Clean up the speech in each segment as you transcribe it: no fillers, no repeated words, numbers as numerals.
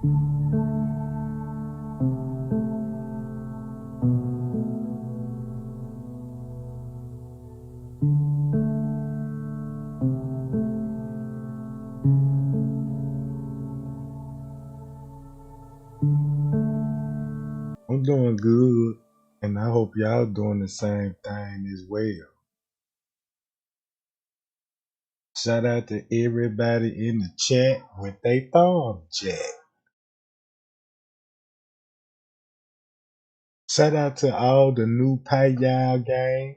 I'm doing good, and I hope y'all doing the same thing as well. Shout out to everybody in the chat with they thumb jack. Shout out to all the new Payal gang.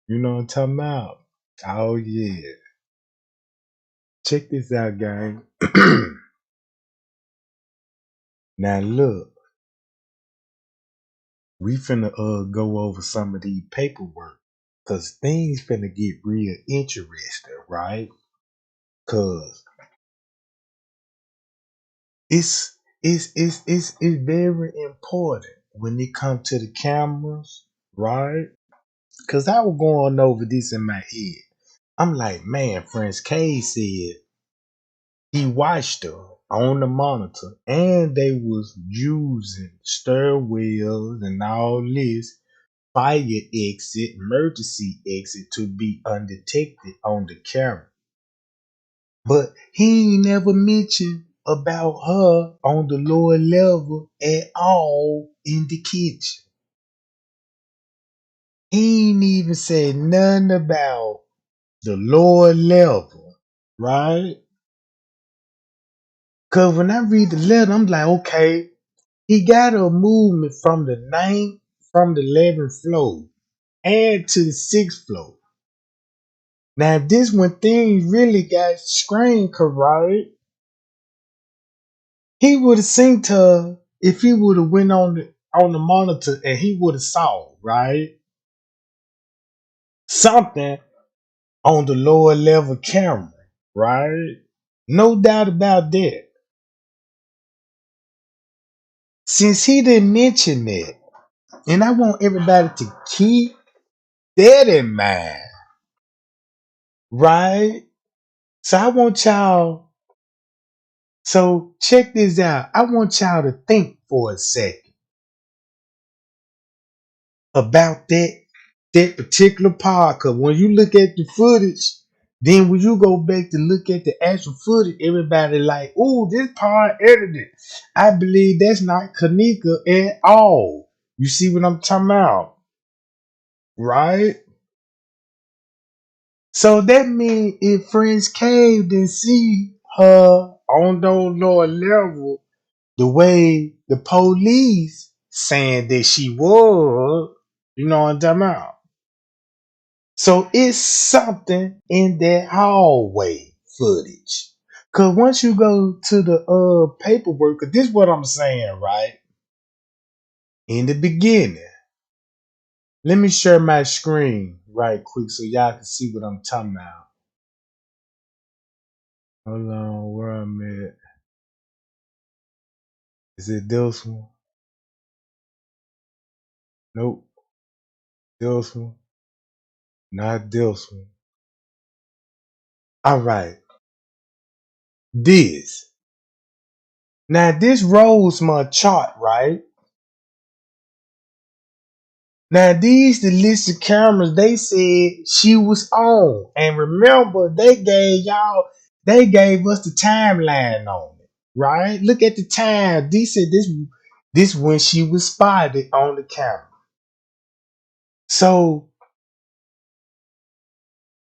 You know what I'm talking about? Oh yeah. Check this out, gang. Now look, we finna go over some of these paperwork. Cause things finna get real interesting, right? Cause it's very important when it comes to the cameras, right? Cause I was going over this in my head. I'm like, man, Prince K said he watched her on the monitor and they was using stairwells and all this fire exit, emergency exit to be undetected on the camera. But he ain't never mentioned about her on the lower level at all in the kitchen. He ain't even said nothing about the lower level, right? Cause when I read the letter, I'm like, okay, he got a movement from the 11th floor and to the 6th floor. Now this when things really got strange, right? He would have seen her if he would have went on the monitor and he would have saw, right? Something on the lower level camera, right? No doubt about that. Since he didn't mention that, and I want everybody to keep that in mind, right? So I want y'all, so check this out. I want y'all to think for a second about that particular part. Cause when you look at the footage, then when you go back to look at the actual footage, everybody like, "Ooh, this part edited." I believe that's not Kenneka at all. You see what I'm talking about, right? So that means if Friends Cave didn't see her on those lower level the way the police saying that she was, you know what I'm talking about? So it's something in that hallway footage. Cause once you go to the paperwork, cause this is what I'm saying, right? In the beginning, let me share my screen right quick so y'all can see what I'm talking about. Hold on, where I'm at. Is it this one? Nope. This one. Not this one. All right. This. Now this rolls my chart, right? Now these the list of cameras they said she was on. And remember, they gave us the timeline on it. Right? Look at the time. They said this when she was spotted on the camera. So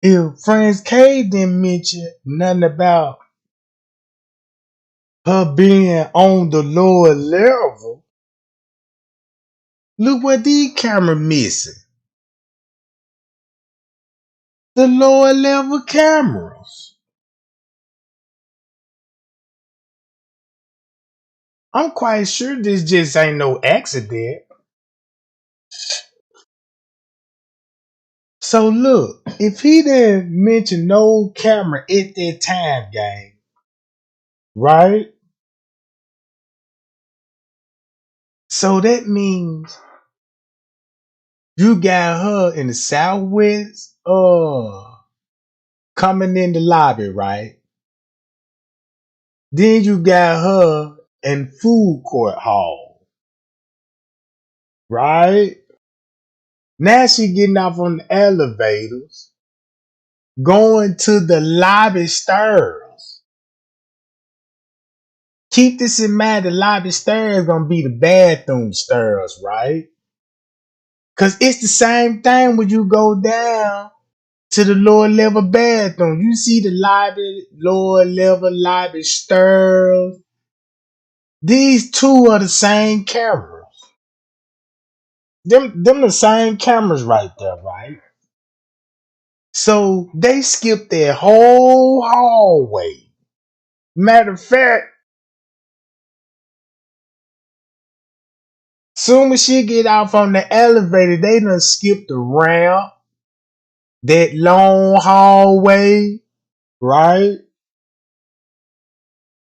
if Franz K didn't mention nothing about her being on the lower level, look what these camera missing. The lower level cameras. I'm quite sure this just ain't no accident. So look, if he didn't mention no camera at that time, gang, right? So that means you got her in the southwest, coming in the lobby, right? Then you got her and food court hall, right? Now she getting off on the elevators, going to the lobby stairs. Keep this in mind, the lobby stairs gonna be the bathroom stairs, right? Cause it's the same thing when you go down to the lower level bathroom. You see the lobby, lower level lobby stairs. These two are the same cameras. Them the same cameras right there, right? So they skipped their whole hallway. Matter of fact, soon as she get off on the elevator, they done skipped the ramp, that long hallway, right?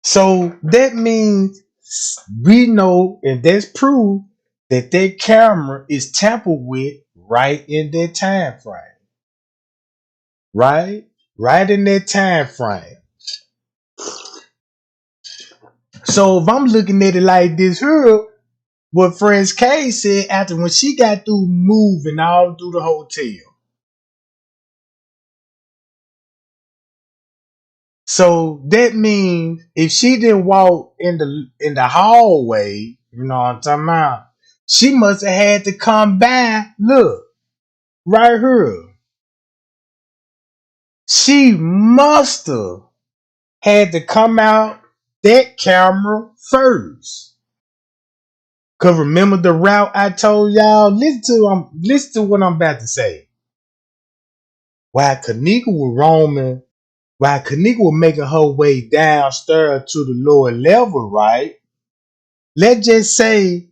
So that means we know, and that's proof that that camera is tampered with right in that time frame, right? Right in that time frame. So if I'm looking at it like this here, what Friends K said after when she got through moving all through the hotel. So that means if she didn't walk in the hallway, you know what I'm talking about, she must have had to come back. Look, right here. She must have had to come out that camera first. Cause remember the route I told y'all? Listen to what I'm about to say. While Kenneka was roaming, while Kenneka was making her way downstairs to the lower level, right? Let's just say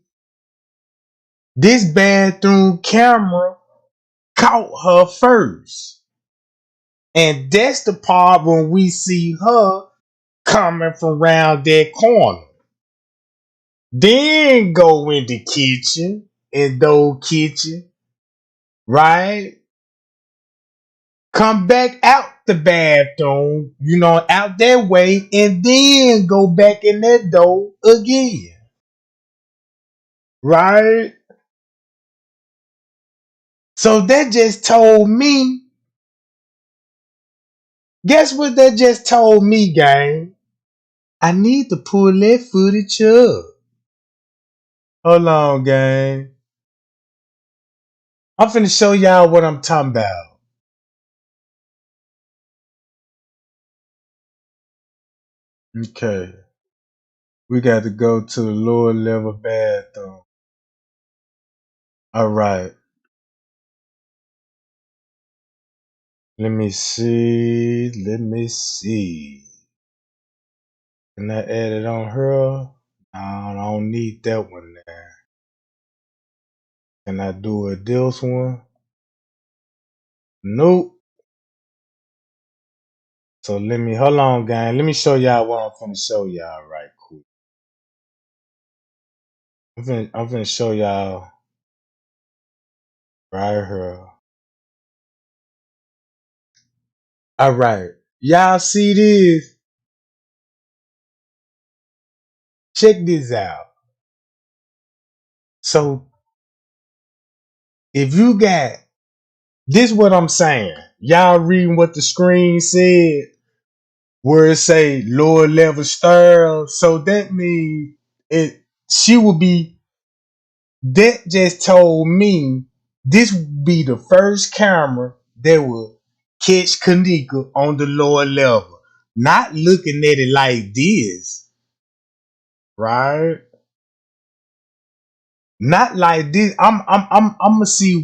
this bathroom camera caught her first. And that's the part when we see her coming from around that corner. Then go in the kitchen, in those kitchen, right? Come back out the bathroom, out that way, and then go back in that door again, right? So that just told me, guess what that just told me, gang? I need to pull that footage up. Hold on, gang. I'm finna show y'all what I'm talking about. Okay. We got to go to the lower level bathroom. All right. Let me see. Can I add it on her? No, I don't need that one there. Can I do it this one? Nope. So hold on, gang. Let me show y'all what I'm finna show y'all right quick. I'm finna show y'all right here. All right. Y'all see this? Check this out. So if you got this, what I'm saying, y'all reading what the screen said, where it say lower level style. So that means she will be, that just told me this would be the first camera that will catch Kenneka on the lower level. Not looking at it like this, right? Not like this. I'm gonna see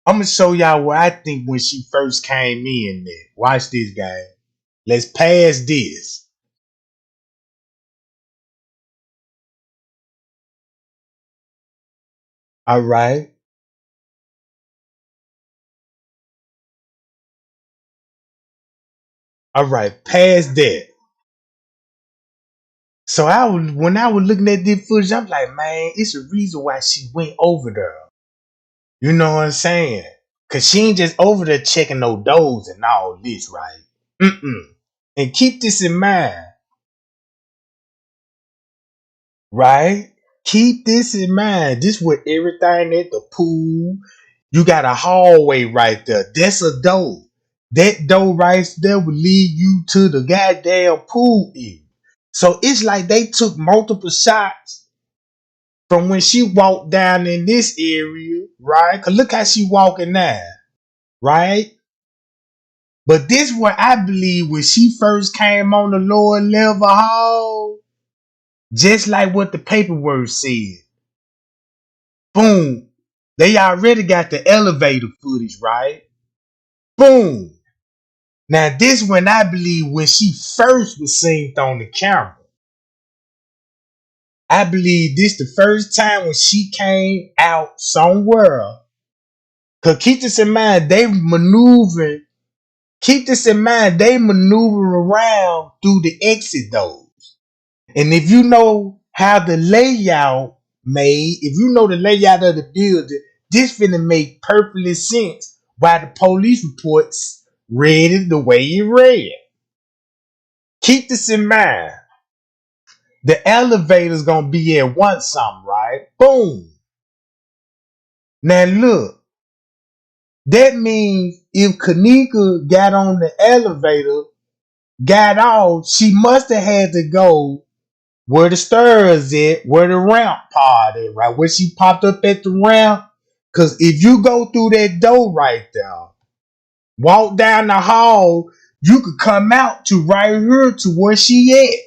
I'm gonna show y'all what I think when she first came in there. Watch this, guy. Let's pass this. All right. All right. Pass that. So when I was looking at this footage, I'm like, man, it's a reason why she went over there. You know what I'm saying? Cause she ain't just over there checking no doors and all this, right? Mm-mm. And keep this in mind. right? Keep this in mind. This with everything at the pool. You got a hallway right there. That's a door. That door right there will lead you to the goddamn pool area. So it's like they took multiple shots from when she walked down in this area, right? Cause look how she walking now, right? But this what I believe when she first came on the lower level hall, just like what the paperwork said. Boom. They already got the elevator footage, right? Boom. Now this one I believe when she first was seen on the camera. I believe this the first time when she came out somewhere. Cause keep this in mind, they maneuvering. Keep this in mind, they maneuver around through the exit doors. And if you know how the layout made, if you know the layout of the building, this finna make perfectly sense why the police reports read it the way it read. Keep this in mind. The elevator's gonna be at one something, right? Boom. Now look, that means if Kenneka got on the elevator, got off, she must have had to go where the stairs at, where the ramp part at, right? Where she popped up at the ramp. Cause if you go through that door right there, walk down the hall, you could come out to right here to where she at,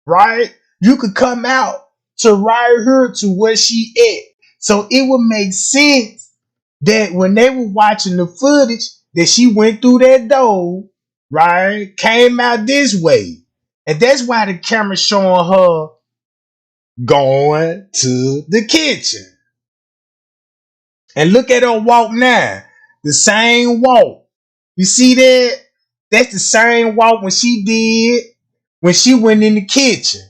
right? You could come out to right here to where she at. So it would make sense that when they were watching the footage, that she went through that door, right? Came out this way. And that's why the camera's showing her going to the kitchen. And look at her walk now. The same walk. You see that? That's the same walk when she did when she went in the kitchen.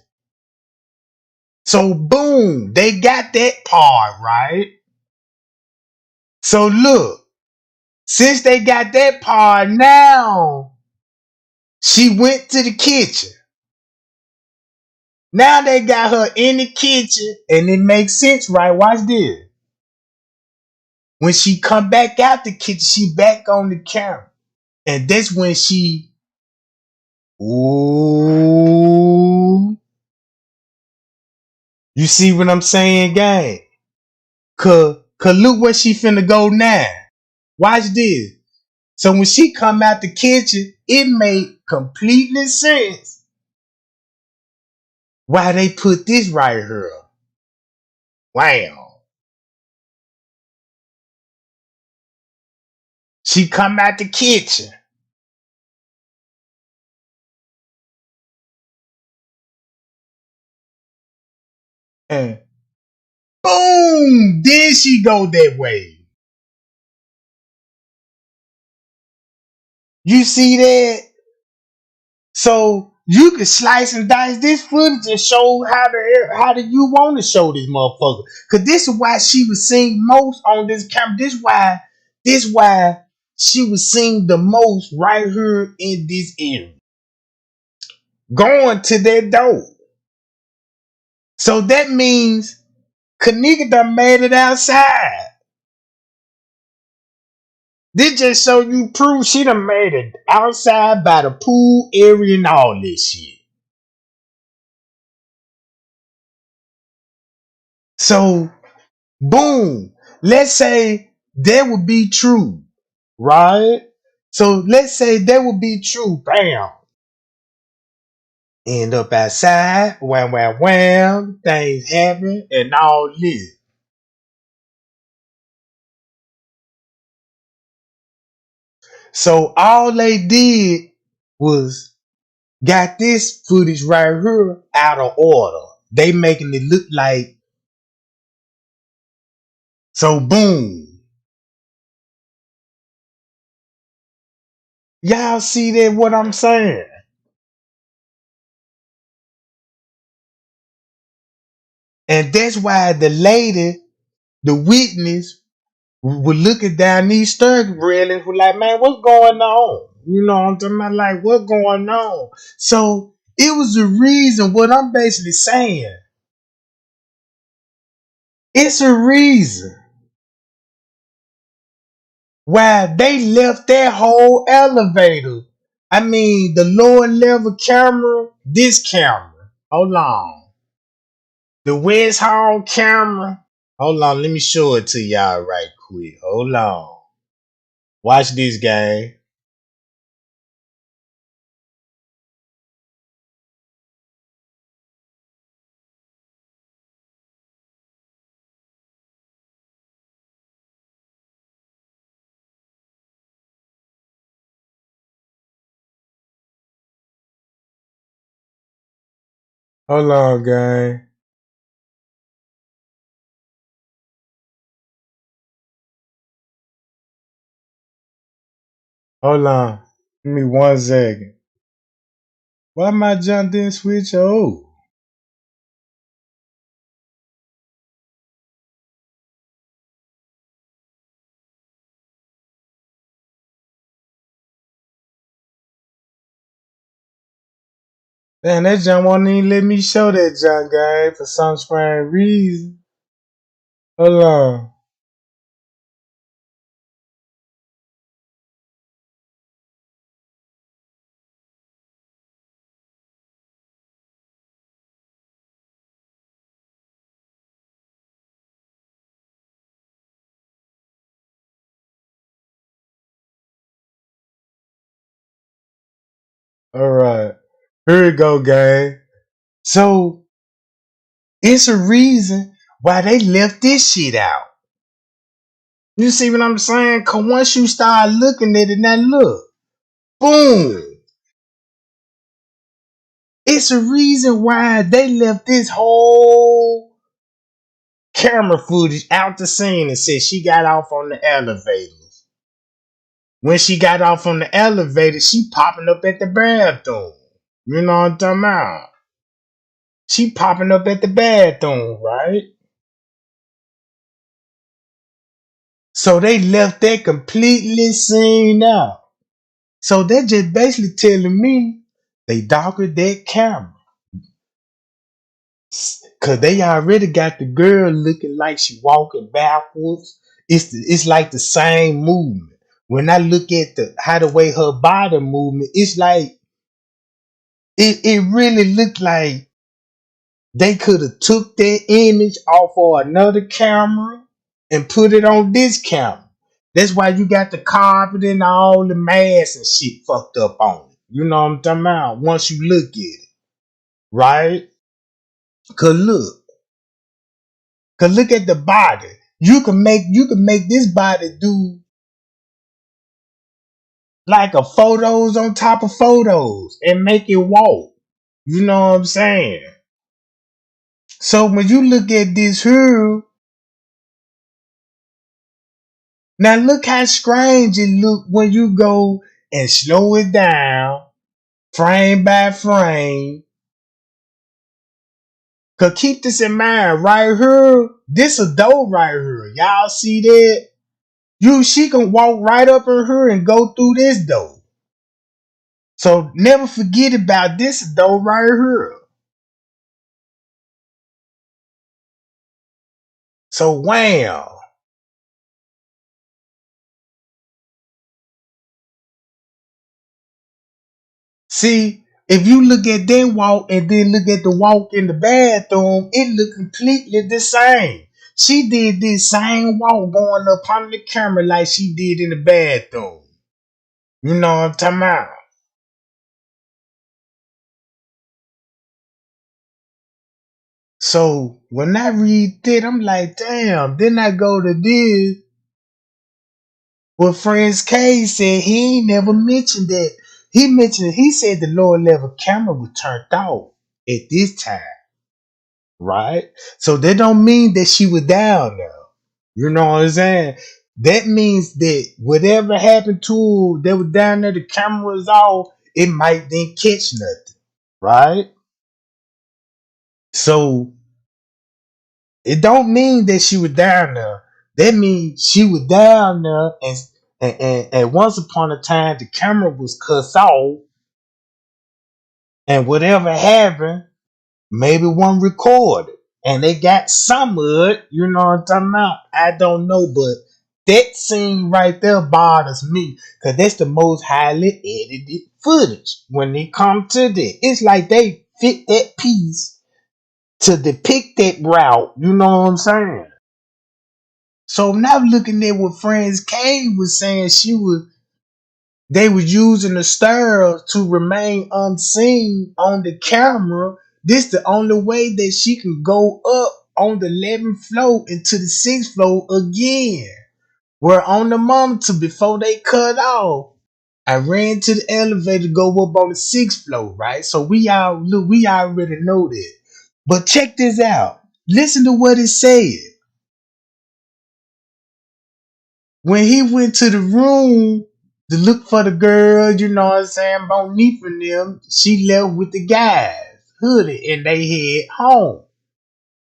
So boom, they got that part, right? So look, since they got that part now, she went to the kitchen. Now they got her in the kitchen and it makes sense, right? Watch this. When she come back out the kitchen, she back on the camera. And that's when she, ooh, you see what I'm saying, gang? Cause look where she finna go now. Watch this. So when she come out the kitchen, it made completely sense why they put this right here. Wow. She come out the kitchen. And boom, then she go that way. You see that? So you can slice and dice this footage and show how do you want to show this motherfucker. Cause this is why she was seen most on this camera. This why she was seen the most right here in this area. Going to that door. So that means Kenneka done made it outside. This just show you proof she done made it outside by the pool area and all this shit. So, boom. Let's say that would be true, right? So let's say that would be true. Bam. End up outside. Wham, wham, wham. Things happen and all this. So all they did was got this footage right here out of order. They making it look like, so boom. Y'all see that what I'm saying? And that's why the lady, the witness, was looking down these stern railings, was like, man, what's going on? You know what I'm talking about? Like, what's going on? So It was the reason. What I'm basically saying, it's a reason why they left that whole elevator. I mean, the lower level camera, this camera. Hold on. The West Hall camera. Hold on, let me show it to y'all right quick. Hold on. Watch this game. Hold on, gang. Hold on. Give me 1 second. Why my jump didn't switch? Oh. Man, that jump won't even let me show that jump, gang, for some strange reason. Hold on. Alright. Here we go, gang. So, it's a reason why they left this shit out. You see what I'm saying? Cause once you start looking at it, now look. Boom. It's a reason why they left this whole camera footage out the scene and said she got off on the elevator. When she got off on the elevator, she popping up at the bathroom. You know what I'm talking about? She popping up at the bathroom, right? So they left that completely seen out. So they're just basically telling me they doctored that camera. Cause they already got the girl looking like she walking backwards. It's like the same movement. When I look at the way her body movement, it's like it really looked like they could have took that image off of another camera and put it on this camera. That's why you got the carpet and all the mass and shit fucked up on it. You know what I'm talking about? Once you look at it, right? Cause look, cause look at the body. You can make this body do like a photos on top of photos and make it walk. You know what I'm saying? So when you look at this here, now look how strange it look when you go and slow it down, frame by frame. Cause keep this in mind, right here, this a door right here. Y'all see that? She can walk right up in here and go through this door. So never forget about this door right here. So wham. See, if you look at that walk and then look at the walk in the bathroom, it look completely the same. She did this same walk going up on the camera like she did in the bathroom. You know what I'm talking about? So when I read that, I'm like, damn. Then I go to this. What Friends K said, he ain't never mentioned that. He said the lower level camera was turned off at this time, right? So that don't mean that she was down there. You know what I'm saying? That means that whatever happened to her that was down there, the camera was off, it might didn't catch nothing, right? So it don't mean that she was down there. That means she was down there and once upon a time the camera was cut off And whatever happened, maybe one recorded. And they got some of it, you know what I'm talking about? I don't know, but that scene right there bothers me. Cause that's the most highly edited footage when it comes to that. It's like they fit that piece to depict that route, you know what I'm saying? So now looking at what Friends K was saying, they was using the stairs to remain unseen on the camera. This the only way that she can go up on the 11th floor into the 6th floor again. We're on the monitor before they cut off. I ran to the elevator to go up on the 6th floor, right? So we already know that. But check this out. Listen to what it said. When he went to the room to look for the girl, you know what I'm saying, Monique and them, she left with the guys, Hoodie, and they head home.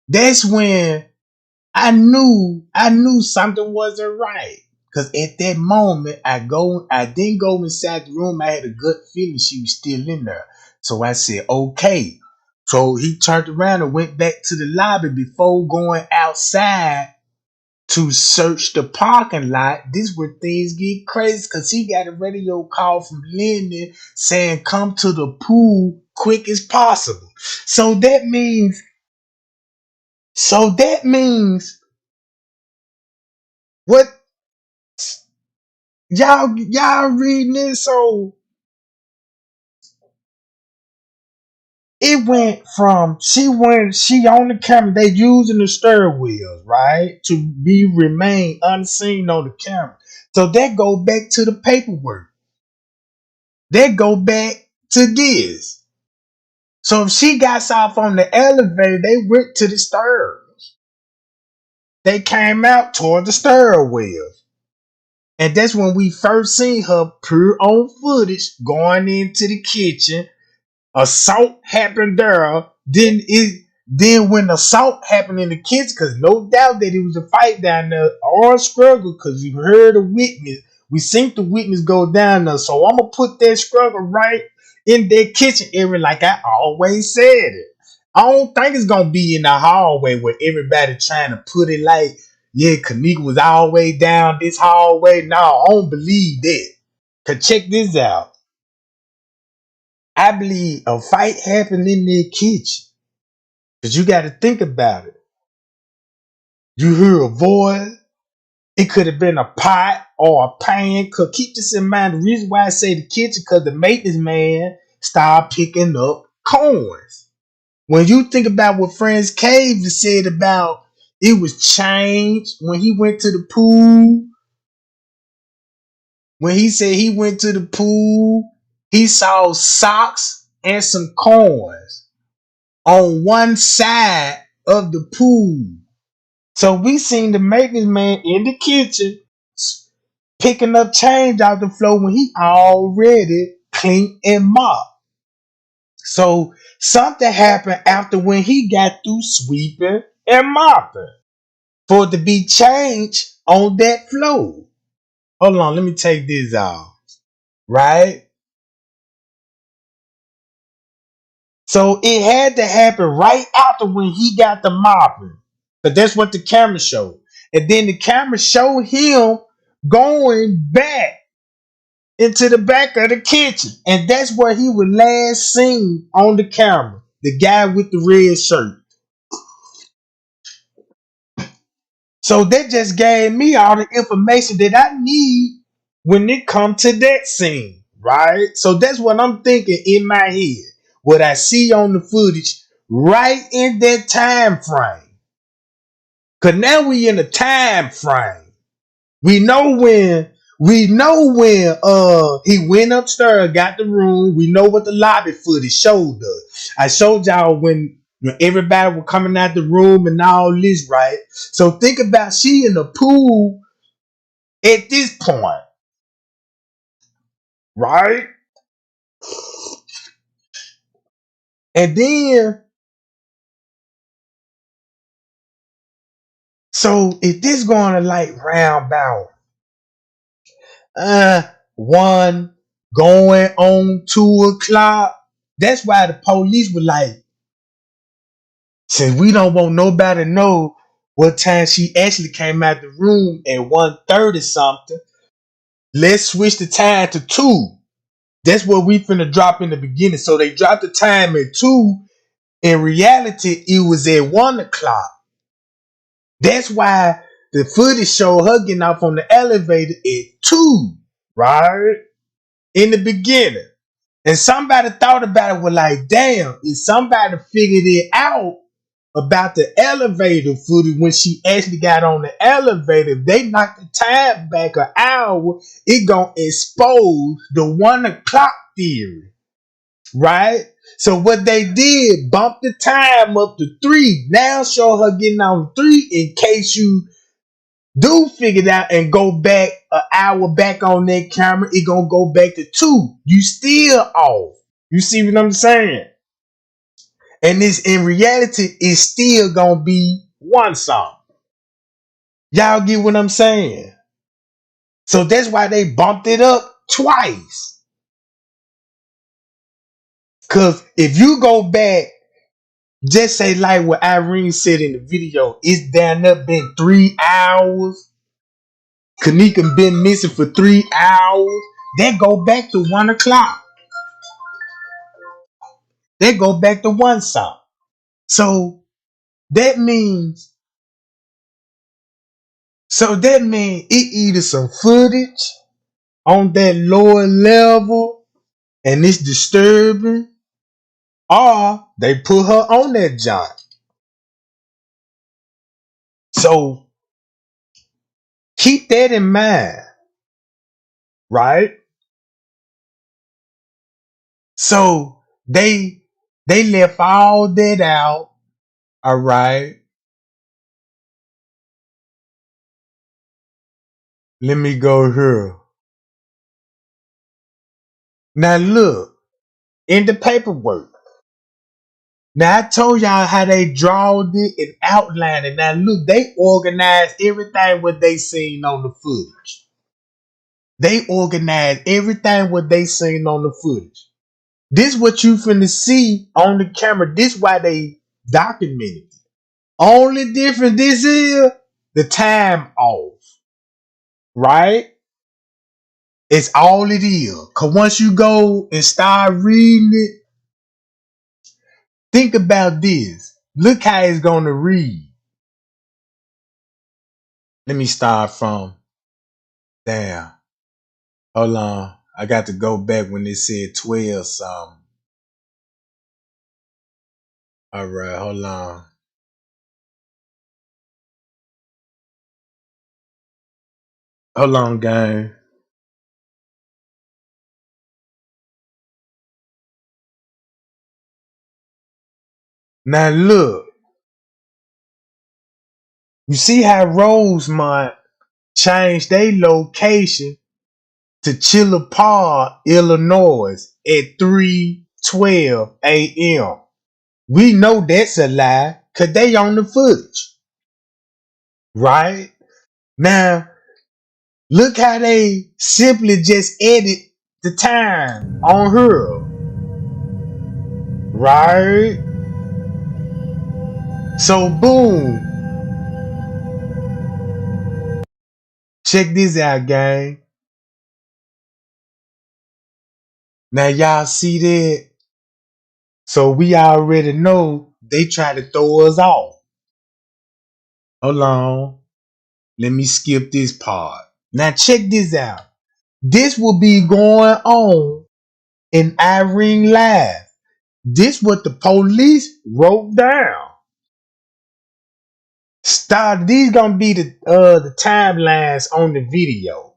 That's when I knew something wasn't right. Cause at that moment, I didn't go inside the room. I had a gut feeling she was still in there. So I said, okay. So he turned around and went back to the lobby before going outside to search the parking lot. This where things get crazy because he got a radio call from Linden saying come to the pool quick as possible. So that means so that means what y'all reading this? So it went from she on the camera, they using the steering wheels, right? To be remain unseen on the camera. So that go back to the paperwork. That go back to this. So if she got off on the elevator, they went to the stairs. They came out toward the stair wheels. And that's when we first seen her pure on footage going into the kitchen. Assault happened there. Then when assault happened in the kitchen, because no doubt that it was a fight down there or a struggle, because you heard a witness. We seen the witness go down there. So I'm gonna put that struggle right in that kitchen area, like I always said it. I don't think it's gonna be in the hallway where everybody trying to put it like, yeah, Kenneka was all the way down this hallway. No, I don't believe that. Cause check this out. I believe a fight happened in their kitchen. Cause you got to think about it. You hear a voice. It could have been a pot or a pan. Cause keep this in mind. The reason why I say the kitchen, cause the maintenance man started picking up coins. When you think about what Friends Cave said about it was changed when he went to the pool. When he said he went to the pool, he saw socks and some coins on one side of the pool. So we seen the maintenance man in the kitchen picking up change out the floor when he already cleaned and mopped. So something happened after when he got through sweeping and mopping for it to be changed on that floor. Hold on, let me take this off. Right? So it had to happen right after when he got the mopping. But that's what the camera showed. And then the camera showed him going back into the back of the kitchen. And that's where he was last seen on the camera. The guy with the red shirt. So that just gave me all the information that I need when it comes to that scene. Right? So that's what I'm thinking in my head. What I see on the footage right in that time frame. Cause now we in a time frame. We know when he went upstairs, got the room. We know what the lobby footage showed us. I showed y'all when everybody was coming out the room and all this, right? So think about she in the pool at this point, right? And then so if this going to like round about 1 going on 2 o'clock. That's why the police were like, since we don't want nobody to know what time she actually came out the room at 1:30 something, let's switch the time to 2. That's what we finna drop in the beginning. So they dropped the time at 2. In reality, it was at 1:00. That's why the footage showed her getting off on the elevator at 2, right? In the beginning. And somebody thought about it, was like, damn, if somebody figured it out about the elevator footage when she actually got on the elevator, if they knocked the time back an hour, it gonna expose the 1:00 theory, right? So what they did, bump the time up to 3. Now show her getting on 3 in case you do figure it out and go back an hour back on that camera, it gonna go back to 2. You still off. You see what I'm saying? And this in reality is still gonna be 1 song. Y'all get what I'm saying? So that's why they bumped it up twice. Cause if you go back, just say like what Irene said in the video, it's down there been 3 hours. Kenneka been missing for 3 hours. That go back to 1:00. They go back to 1 song. So that means it either some footage on that lower level and it's disturbing, or they put her on that joint. So keep that in mind, right? So they left all that out, all right? Let me go here. Now look, in the paperwork. Now I told y'all how they drawed it and outlined it. Now look, they organized everything what they seen on the footage. They organized everything what they seen on the footage. This what you finna see on the camera. This why they documented it. Only difference this is the time off. Right? It's all it is. Cause once you go and start reading it, think about this. Look how it's gonna read. Let me start from damn. Hold on. I got to go back when they said 12 something. Alright, hold on. Hold on, gang. Now look. You see how Rosemont changed their location to Chiller Park, Illinois at 3:12 a.m. We know that's a lie because they on the footage. Right? Now, look how they simply just edit the time on her. Right? So, boom. Check this out, gang. Now, y'all see that? So, we already know they try to throw us off. Hold on. Let me skip this part. Now, check this out. This will be going on in Irene Live. This what the police wrote down. These gonna be the timelines on the video.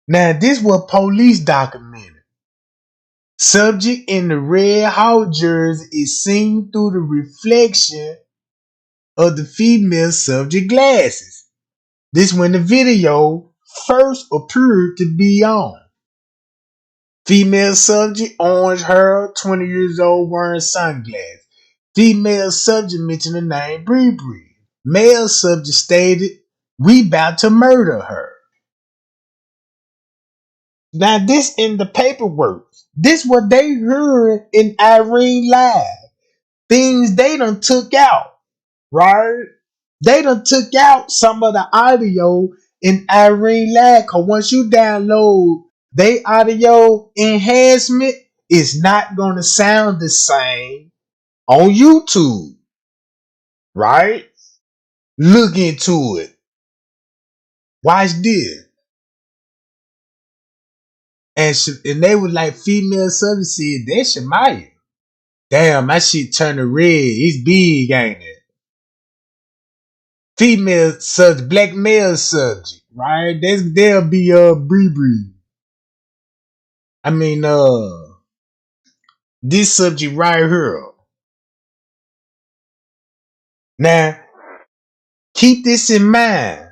Now this what police documented. Subject in the red house jersey is seen through the reflection of the female subject glasses. This when the video first appeared to be on. Female subject, orange hair, 20 years old, wearing sunglasses. Female subject mentioned the name Bree Bree. Male subject stated, "We about to murder her." Now this in the paperwork. This what they heard in Irene Live. Things they done took out, right? They done took out some of the audio in Irene Live. Cause once you download they audio enhancement, it's not gonna sound the same on YouTube, right? Look into it. Watch this. And they was like female subject said, that's Shemaya. Damn, my shit turning red. It's big, ain't it? Female subject, black male subject, right? There'll be Bree Bree. I mean this subject right here. Now, keep this in mind.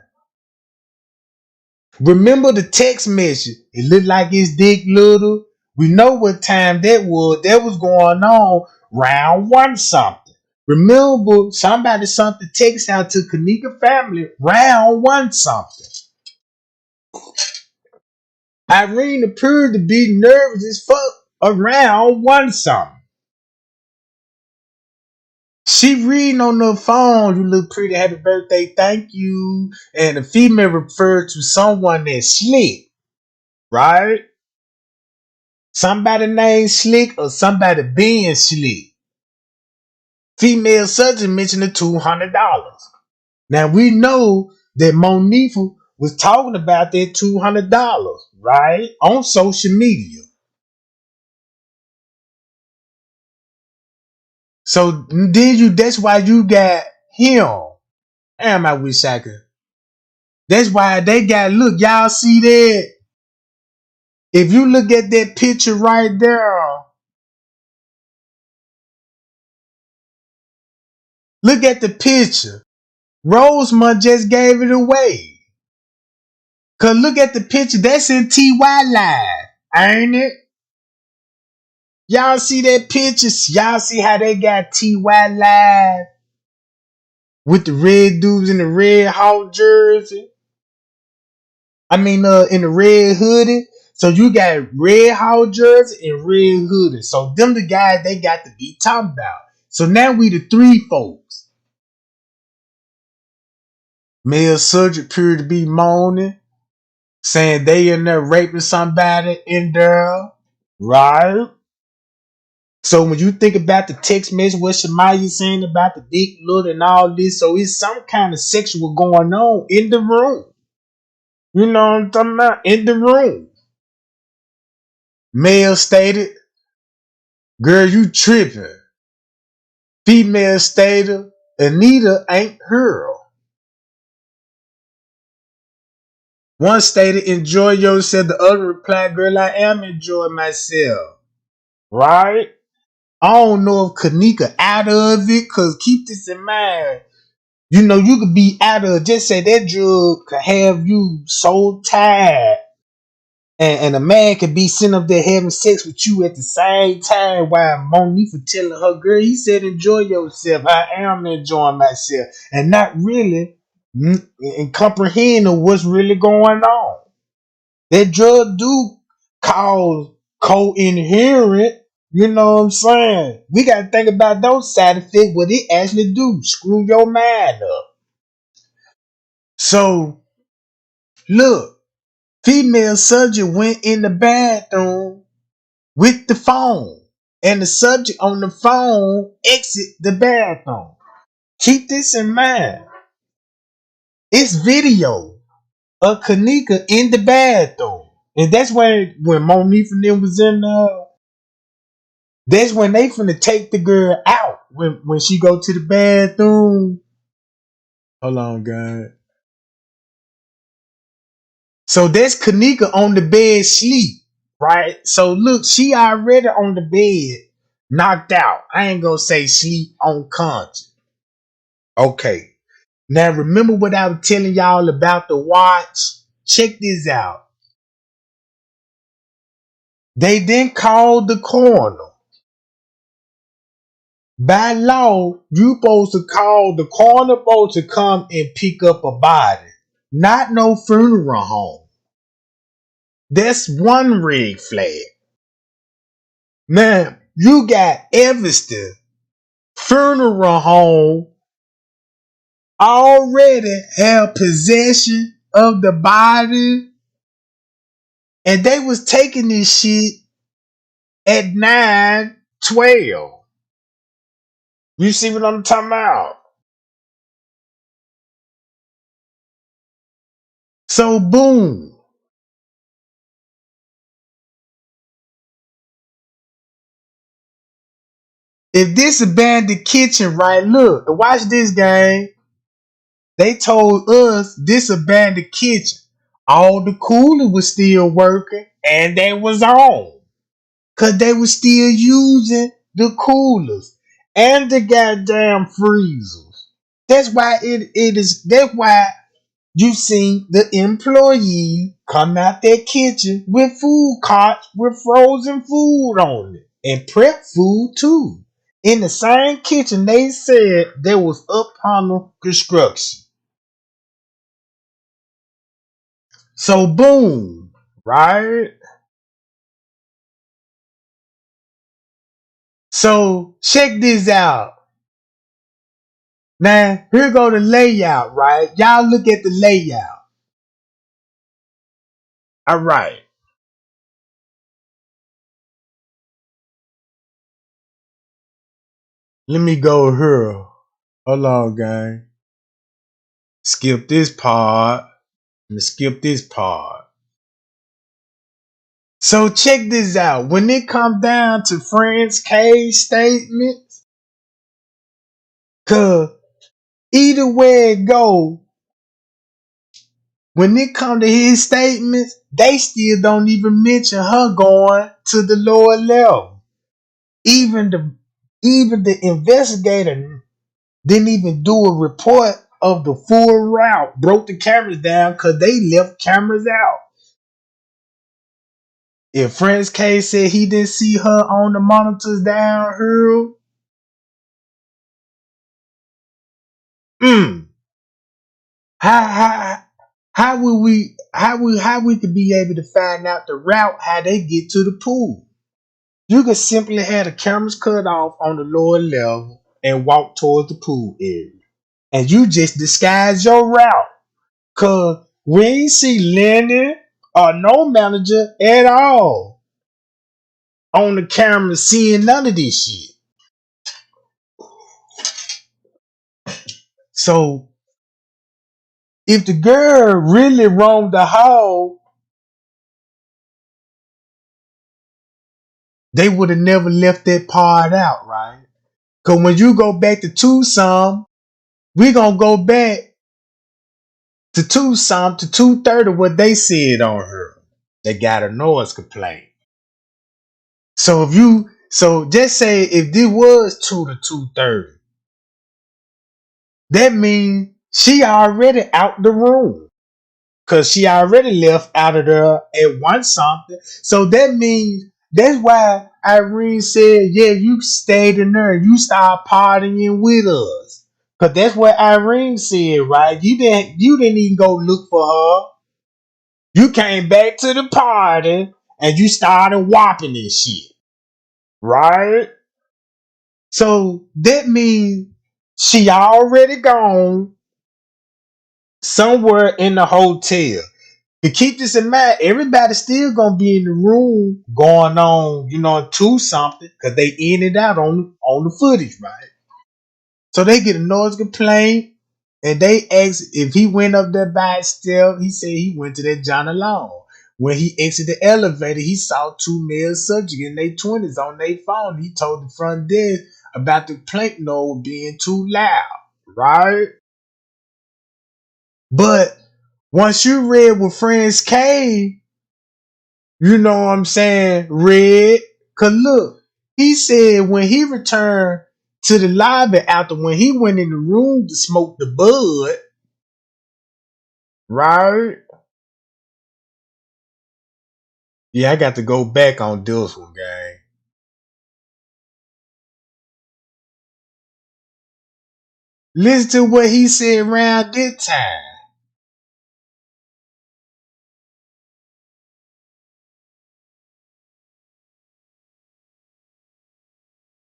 Remember the text message. It looked like his dick little. We know what time that was. That was going on round one something. Remember, somebody something text out to Kenneka family round one something. Irene appeared to be nervous as fuck around one something. She reading on the phone, you look pretty, happy birthday, thank you. And the female referred to someone that's slick, right? Somebody named Slick or somebody being slick. Female subject mentioned the $200. Now we know that Monifa was talking about that $200, right? On social media. So then that's why you got him. Damn, I wish I could. That's why they got, look, y'all see that? If you look at that picture right there, look at the picture. Rosemont just gave it away. Cause look at the picture. That's in TY Live, ain't it? Y'all see that picture? Y'all see how they got TY Live with the red dudes in the red Hawk jersey? I mean, in the red hoodie. So you got red Hawk jersey and red hoodie. So them the guys they got to be talking about. So now we the three folks. Male subject appeared to be moaning, saying they in there raping somebody in there, right? So when you think about the text message, what Shemaya saying about the dick look and all this, so it's some kind of sexual going on in the room. You know what I'm talking about? In the room. Male stated, girl, you tripping. Female stated, Anita ain't her. One stated, enjoy yourself. The other replied, girl, I am enjoying myself. Right? I don't know if Kenneka out of it, because keep this in mind. You know, you could be out of, just say that drug could have you so tired. And a man could be sitting up there having sex with you at the same time while Monifa telling her, girl, he said, enjoy yourself. I am enjoying myself. And not really and comprehending what's really going on. That drug do cause co-inherent, you know what I'm saying? We got to think about those side effects, what it actually do. Screw your mind up. So, look, female subject went in the bathroom with the phone. And the subject on the phone exit the bathroom. Keep this in mind. It's video of Kenneka in the bathroom. And that's when Monifa and them was in that's when they finna take the girl out. When she go to the bathroom. Hold on, God. So that's Kenneka on the bed sleep. Right? So look, she already on the bed, knocked out. I ain't gonna say sleep unconscious. Okay. Now remember what I was telling y'all about the watch? Check this out. They then called the coroner. By law, you supposed to call the coroner supposed to come and pick up a body. Not no funeral home. That's one red flag. Man, you got Evanston Funeral Home already have possession of the body, and they was taking this shit at 9:12. You see what I'm talking about? So boom. If this abandoned kitchen, right? Look, watch this game. They told us this abandoned kitchen. All the cooler was still working and they was on. Cause they was still using the coolers and the goddamn freezers. That's why you seen the employees come out their kitchen with food carts with frozen food on it and prep food too. In the same kitchen, they said there was upon construction. So boom, right? So check this out. Now, here go the layout, right? Y'all look at the layout. All right. Let me go here. Hold on, gang. Skip this part. Let me skip this part. So check this out. When it come down to Franz K's statements, cause either way it go, when it come to his statements, they still don't even mention her going to the lower level. Even the investigator didn't even do a report of the full route, broke the cameras down because they left cameras out. If Franz K said he didn't see her on the monitors down here, mm, how how we could be able to find out the route how they get to the pool? You could simply have the cameras cut off on the lower level and walk towards the pool area, and you just disguise your route. Cause we ain't see Lenny or no manager at all on the camera seeing none of this shit. So if the girl really roamed the hall, they would have never left that part out, right? Cause when you go back to Tucson, we gonna go back to Tucson to 2:30 what they said on her. They got a noise complaint. So just say if this was 2 to 2:30, that means she already out the room. Cause she already left out of there at one something. So that means that's why Irene said, yeah, you stayed in there and you started partying with us. Cause that's what Irene said, right? You didn't even go look for her. You came back to the party and you started whopping this shit. Right? So that means she already gone somewhere in the hotel. To keep this in mind, everybody's still gonna be in the room going on, to something because they in and out on the footage, right? So they get a noise complaint and they ask if he went up there by himself. He said he went to that John alone. When he exited the elevator, he saw two male subjects in their 20s on their phone. He told the front desk about the plank noise being too loud, right? But once you read with Friends K, you know what I'm saying, Red? Cause look, he said when he returned to the lobby after when he went in the room to smoke the bud, right? Yeah, I got to go back on this one, gang. Listen to what he said around this time.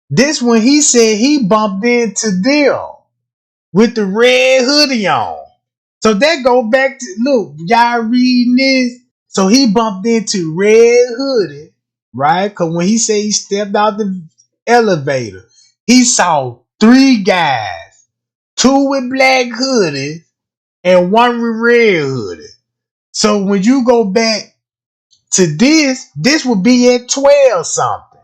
This one he said he bumped into them with the red hoodie on. So that go back to look, y'all reading this. So he bumped into red hoodie, right? Cause when he said he stepped out the elevator, he saw three guys, two with black hoodies and one with red hoodie. So when you go back to this would be at 12 something.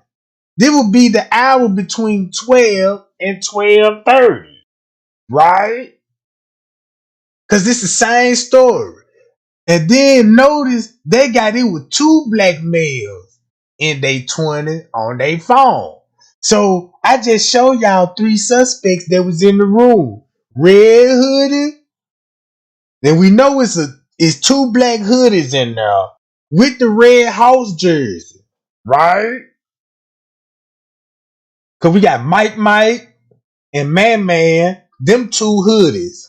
This would be the hour between 12 and 12:30, right? Because it's the same story. And then notice they got it with two black males in their 20 on their phone. So I just show y'all three suspects that was in the room. Red hoodie. Then we know it's two black hoodies in there with the red house jersey. Right? Cause we got Mike and Man, them two hoodies.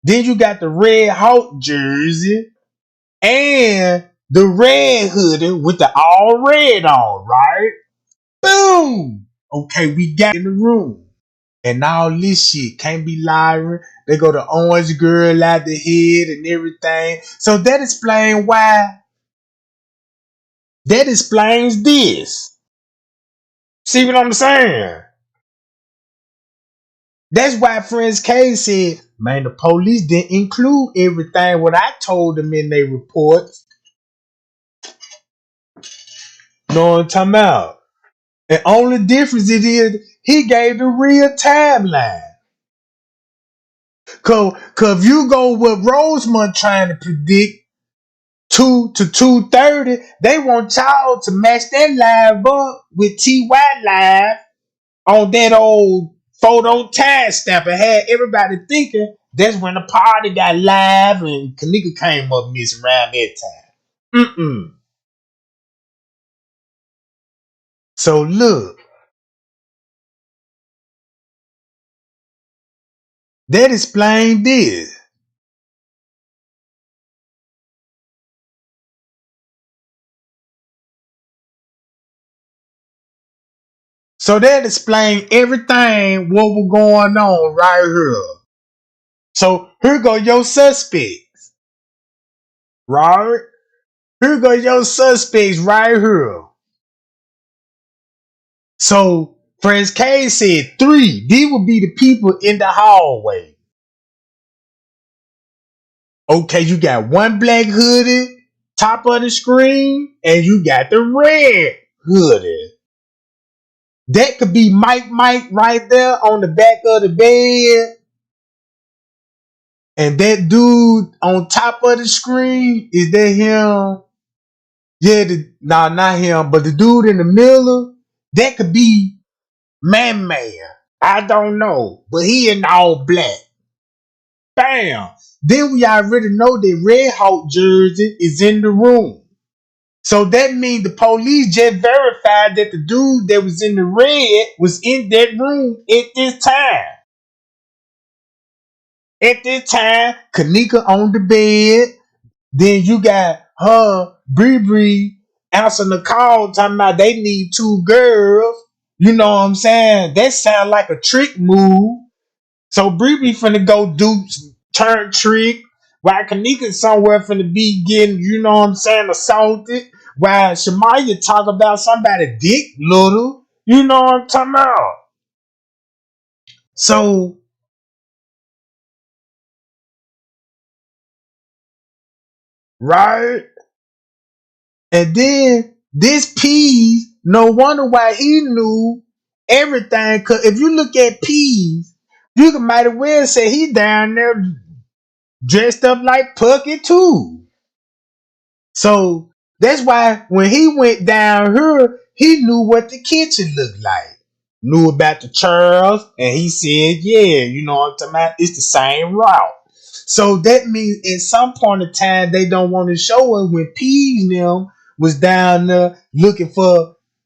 Then you got the red house jersey and the red hoodie with the all red on, right? Boom! Okay, we got in the room. And all this shit can't be lying. They go to orange girl out the head and everything. So that explains why. That explains this. See what I'm saying? That's why Friends K said, man, the police didn't include everything what I told them in their reports. Know what I'm talking about? The only difference it is he gave the real timeline. Cause if you go with Rosemont trying to predict 2 to 2:30, they want y'all to match that live up with TY live on that old photo time stamp and had everybody thinking that's when the party got live and Kenneka came up missing around that time. So look, that explained this. So that explained everything what was going on right here. So here go your suspects, right? Here go your suspects right here. So Friends K said 3. These would be the people in the hallway. Okay, you got one black hoodie, top of the screen, and you got the red hoodie. That could be Mike right there on the back of the bed. And that dude on top of the screen, is that him? Yeah, not him, but the dude in the middle, that could be Man. I don't know, but he in all black. Bam. Then we already know that Red Hawk jersey is in the room. So that means the police just verified that the dude that was in the red was in that room at this time. At this time, Kenneka on the bed. Then you got her, Bree, answering the call talking about they need 2 girls. You know what I'm saying? That sound like a trick move. So Bree finna go do turn trick while Kenneka somewhere finna be getting, you know what I'm saying, assaulted. While Shamaya talk about somebody dick little. You know what I'm talking about? So, right? And then this Pease, no wonder why he knew everything. Cause if you look at Pease, you can might as well say he down there dressed up like Pucky too. So that's why when he went down here, he knew what the kitchen looked like. Knew about the Charles, and he said, yeah, you know what I'm talking about? It's the same route. So that means at some point in time, they don't want to show us when Pease and them was down there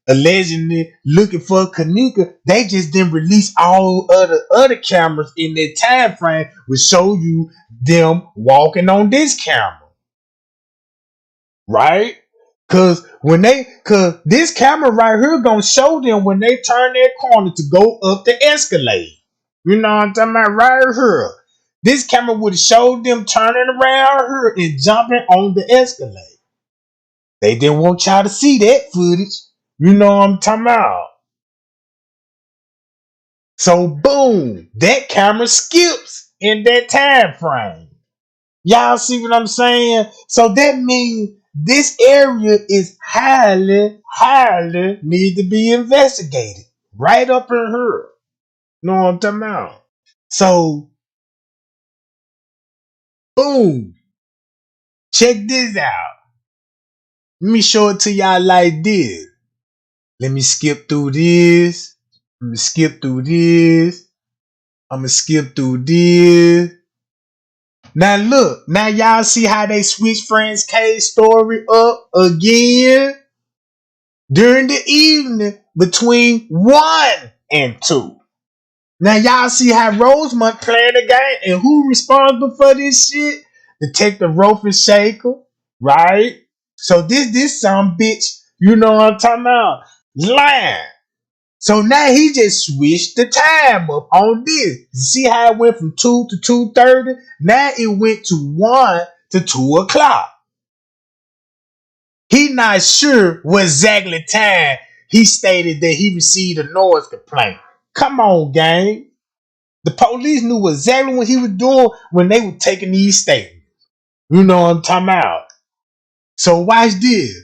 allegedly looking for Kenneka. They just didn't release all other cameras in their time frame, would show you them walking on this camera. Right? Cause this camera right here gonna show them when they turn their corner to go up the escalator. You know what I'm talking about? Right here. This camera would have showed them turning around here and jumping on the escalator. They didn't want y'all to see that footage. You know what I'm talking about? So boom, that camera skips in that time frame. Y'all see what I'm saying? So that means this area is highly need to be investigated. Right up in here. Know what I'm talking about? So boom, check this out. Let me show it to y'all like this. Let me skip through this. Let me skip through this. I'm gonna skip through this. Now look, now y'all see how they switch Friends K's story up again during the evening between 1 and 2. Now y'all see how Rosemont playing the game and who responsible for this shit? Detective Rufus Shaker, right? So this some bitch, you know what I'm talking about? Lying. So now he just switched the time up on this. See how it went from 2 to 2:30? Now it went to 1 to 2 o'clock. He not sure what exactly time he stated that he received a noise complaint. Come on, gang. The police knew exactly what he was doing when they were taking these statements. You know what I'm talking about? So watch this.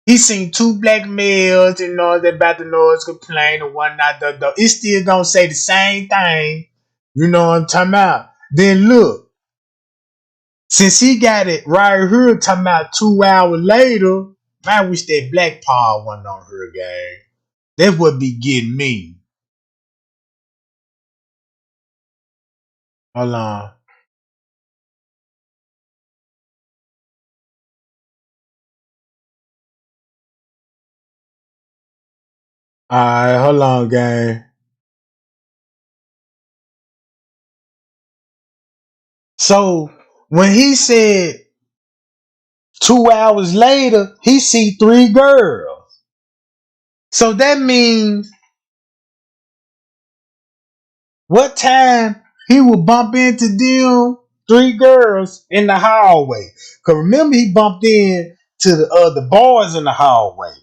He seen two black males and knows about the noise complaint and whatnot. It's still gonna say the same thing. You know what I'm talking about? Then look, since he got it right here talking about 2 hours later, I wish that black paw wasn't on her, gang. That's what be getting me. Hold on. Alright, hold on, gang. So when he said 2 hours later, he see three girls. So that means what time he would bump into them three girls in the hallway. Cause remember he bumped in to the boys in the hallway.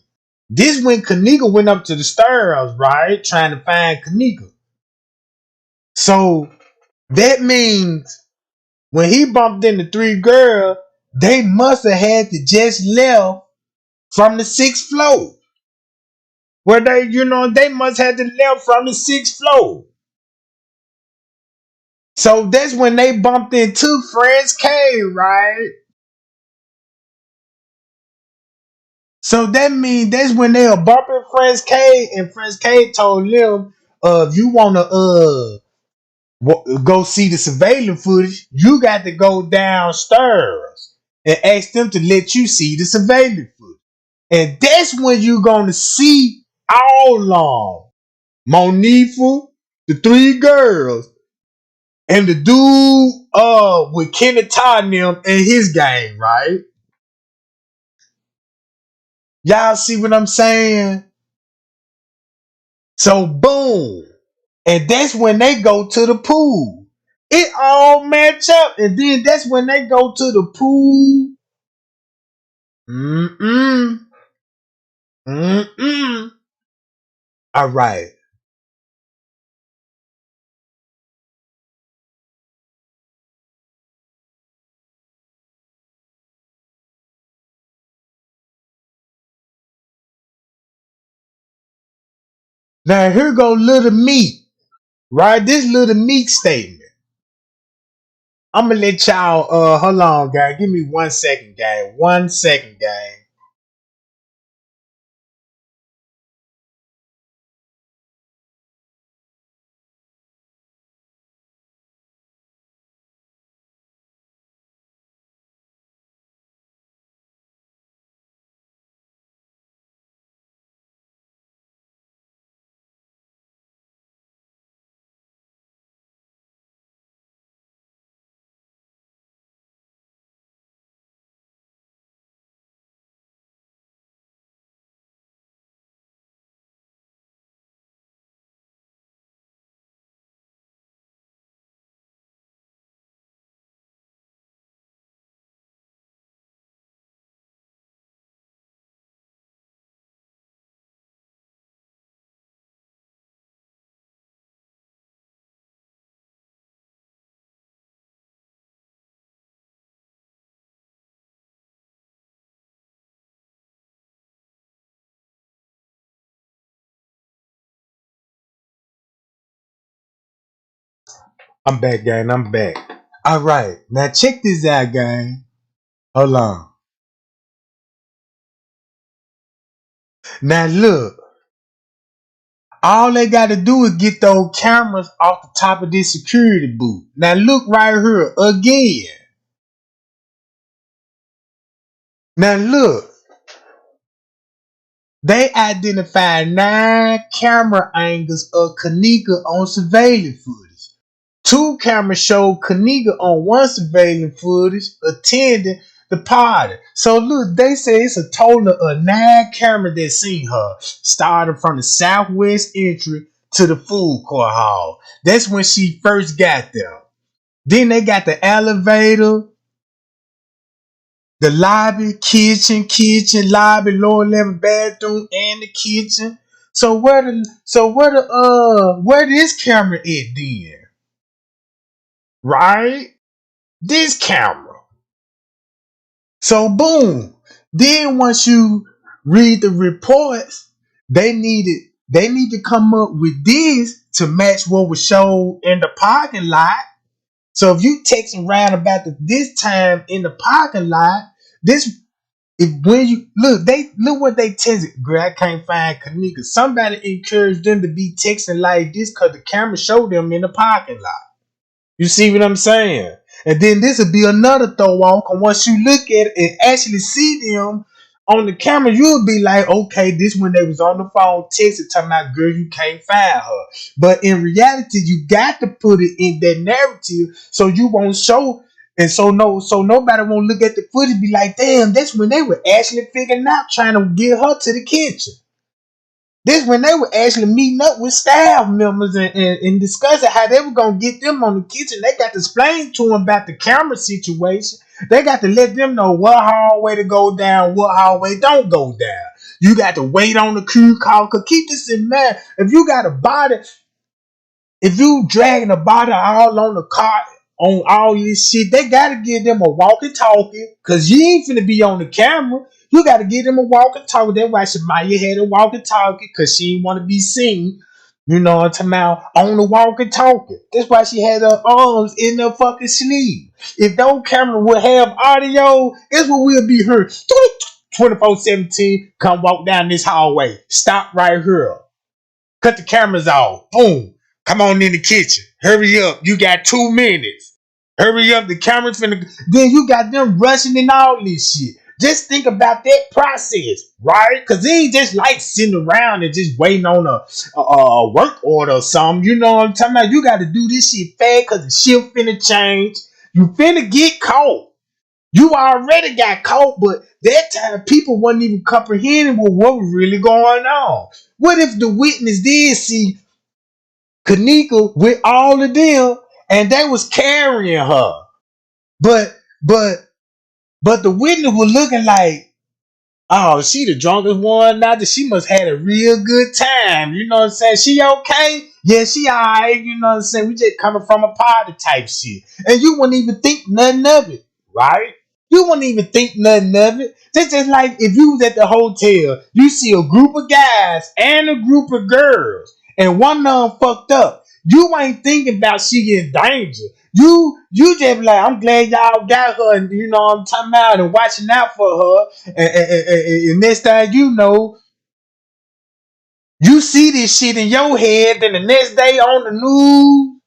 This when Kenneka went up to the stairs, right? Trying to find Kenneka. So that means when he bumped into three girls, they must have had to just left from the 6th floor. Where they must have to left from the 6th floor. So that's when they bumped into Friends K, right? So that means that's when they were bumping Friends K, and Friends K told them, if you wanna go see the surveillance footage, you got to go downstairs and ask them to let you see the surveillance footage. And that's when you're gonna see all along Monifa, the three girls, and the dude with Kenneka and them and his gang, right? Y'all see what I'm saying? So boom. And that's when they go to the pool. It all match up. And then that's when they go to the pool. Mm-mm. Mm-mm. All right. Now here go Little Meat. Right? This Little Meat statement. I'm gonna let y'all hold on, guys. Give me 1 second, gang. 1 second, gang. I'm back, gang. I'm back. All right. Now check this out, gang. Hold on. Now look. All they got to do is get those cameras off the top of this security booth. Now look right here again. Now look. They identified 9 camera angles of Kenneka on surveillance footage. 2 cameras showed Kenneka on one surveillance footage attending the party. So look, they say it's a total of 9 cameras that seen her, starting from the southwest entry to the food court hall. That's when she first got there. Then they got the elevator, the lobby, kitchen, lobby, lower level bathroom, and the kitchen. So where this camera at then? Right? This camera. So boom. Then once you read the reports, they need to come up with this to match what was shown in the parking lot. So if you texting around about this time in the parking lot, this if when you look what they texted, girl, I can't find Kenneka. Somebody encouraged them to be texting like this because the camera showed them in the parking lot. You see what I'm saying? And then this would be another throw off. And once you look at it and actually see them on the camera, you'll be like, okay, this when they was on the phone texting, talking about, girl, you can't find her. But in reality, you got to put it in that narrative so you won't show. And so nobody won't look at the footage and be like, damn, that's when they were actually figuring out trying to get her to the kitchen. This when they were actually meeting up with staff members and discussing how they were going to get them on the kitchen. They got to explain to them about the camera situation. They got to let them know what hallway to go down, what hallway don't go down. You got to wait on the crew call. Because keep this in mind. If you got a body, if you dragging a body all on the cart, on all this shit, they got to give them a walkie-talkie. Because you ain't finna be on the camera. You got to give them a walkie-talkie. That's why Shamaya had a walkie-talkie, because she didn't want to be seen, you know what I'm talking about, on the walkie-talkie. That's why she had her arms in her fucking sleeve. If those cameras would have audio, it's what we'll be heard. 24/17, come walk down this hallway. Stop right here. Cut the cameras off. Boom. Come on in the kitchen. Hurry up. You got 2 minutes. Hurry up. The camera's finna. Then you got them rushing and all this shit. Just think about that process, right? Because it ain't just like sitting around and just waiting on a work order or something. You know what I'm talking about? You got to do this shit fast because the shit finna change. You finna get caught. You already got caught, but that time people wasn't even comprehending what was really going on. What if the witness did see Kenneka with all of them and they was carrying her? But the witness was looking like, oh, she the drunkest one. Now that she must had a real good time. You know what I'm saying? She okay? Yeah, she alright. You know what I'm saying? We just coming from a party type shit. And you wouldn't even think nothing of it, right? You wouldn't even think nothing of it. That's just like if you was at the hotel, you see a group of guys and a group of girls, and one of them fucked up. You ain't thinking about she in danger. You just be like, I'm glad y'all got her, and you know what I'm talking about, and watching out for her. And next time you know, you see this shit in your head, then the next day on the news,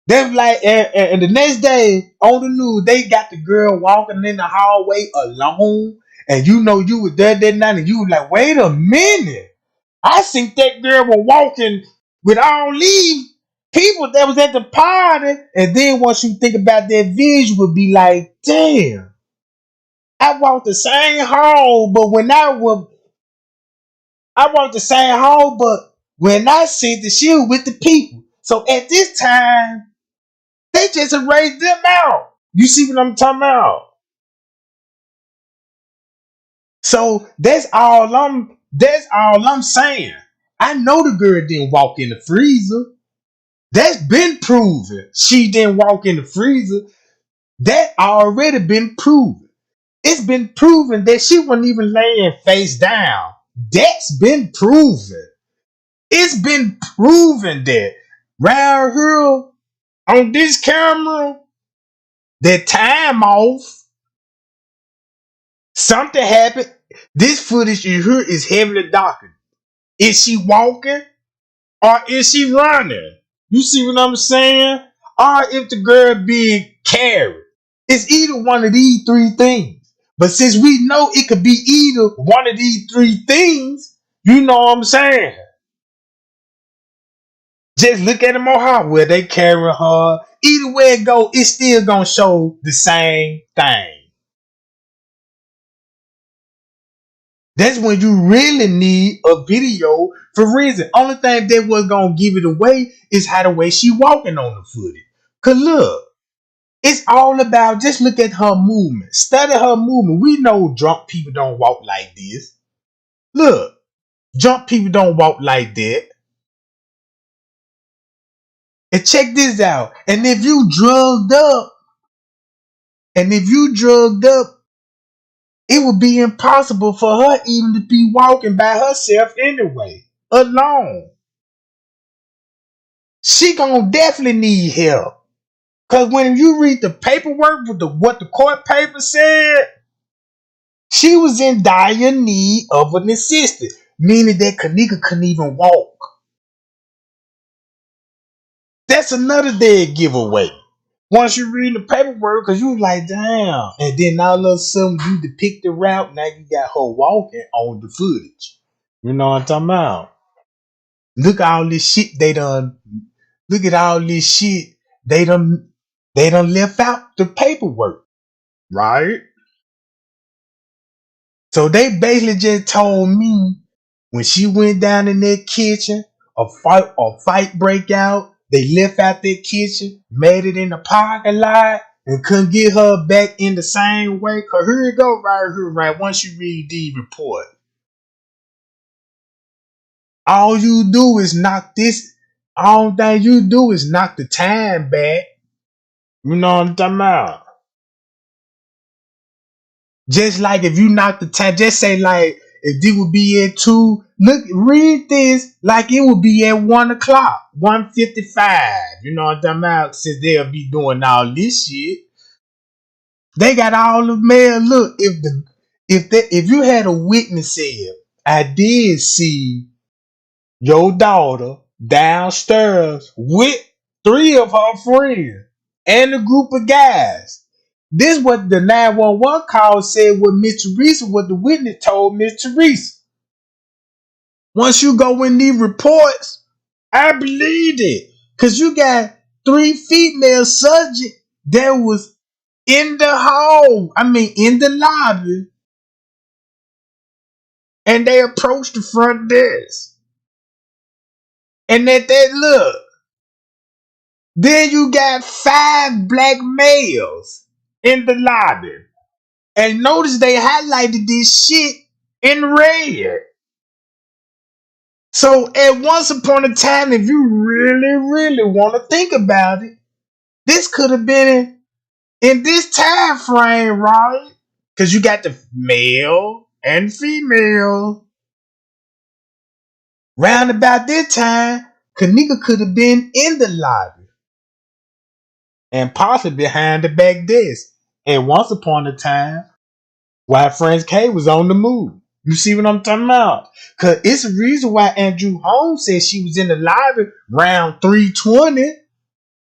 they like, and the next day on the news, they got the girl walking in the hallway alone, and you know you were there that night, and you were like, wait a minute, I think that girl was walking with all these people that was at the party. And then once you think about that visual, be like, damn, I walked the same hall, but I walked the same hall, but when I see the she was with the people. So at this time, they just erased them out. You see what I'm talking about? So that's all I'm saying. I know the girl didn't walk in the freezer. That's been proven. She didn't walk in the freezer. That already been proven. It's been proven that she wasn't even laying face down. That's been proven. It's been proven that round here, On this camera, that time off, something happened. This footage you hear is heavily darkened. Is she walking or is she running? You see what I'm saying? Or if the girl being carried. It's either one of these three things. But since we know it could be either one of these three things, you know what I'm saying? Just look at them on how where they carry her. Either way it go, it's still gonna show the same thing. That's when you really need a video for reason. Only thing that was gonna give it away is how the way she walking on the footage. Cause look, it's all about just look at her movement. Study her movement. We know drunk people don't walk like this. Look, drunk people don't walk like that. And check this out. And if you drugged up, it would be impossible for her even to be walking by herself anyway, alone. She gonna definitely need help. Cause when you read the paperwork with what the court paper said, she was in dire need of an assistant, meaning that Kenneka couldn't even walk. That's another dead giveaway. Once you read the paperwork, cause you like, damn. And then all of a sudden you depict the route, now you got her walking on the footage. You know what I'm talking about? Look at all this shit they done. Look at all this shit they done left out the paperwork. Right? So they basically just told me when she went down in that kitchen, a fight break out. They left out that kitchen, made it in the parking lot, and couldn't get her back in the same way. Cause here you go, right here, right. Once you read the report, all you do is knock this. All thing you do is knock the time back. You know what I'm talking about? Just like if you knock the time, just say like if this would be at 2, look, read this like it would be at 1 o'clock, 1:55. You know what I'm talking about? Since they'll be doing all this shit. They got all the mail. Look, if you had a witness said, I did see your daughter downstairs with 3 of her friends and a group of guys. This what the 911 call said what Miss Teresa, what the witness told Miss Teresa. Once you go in these reports, I believed it. Cause you got 3 female subjects that was in the hall, in the lobby, and they approached the front desk. And that look, then you got 5 black males in the lobby. And notice they highlighted this shit in red. So at once upon a time, if you really, really want to think about it, this could have been in this time frame, right? Because you got the male and female. Round about this time, Kenneka could have been in the lobby and possibly behind the back desk. And once upon a time, while Franz K was on the move. You see what I'm talking about? Cause it's a reason why Andrew Holmes said she was in the lobby round 320.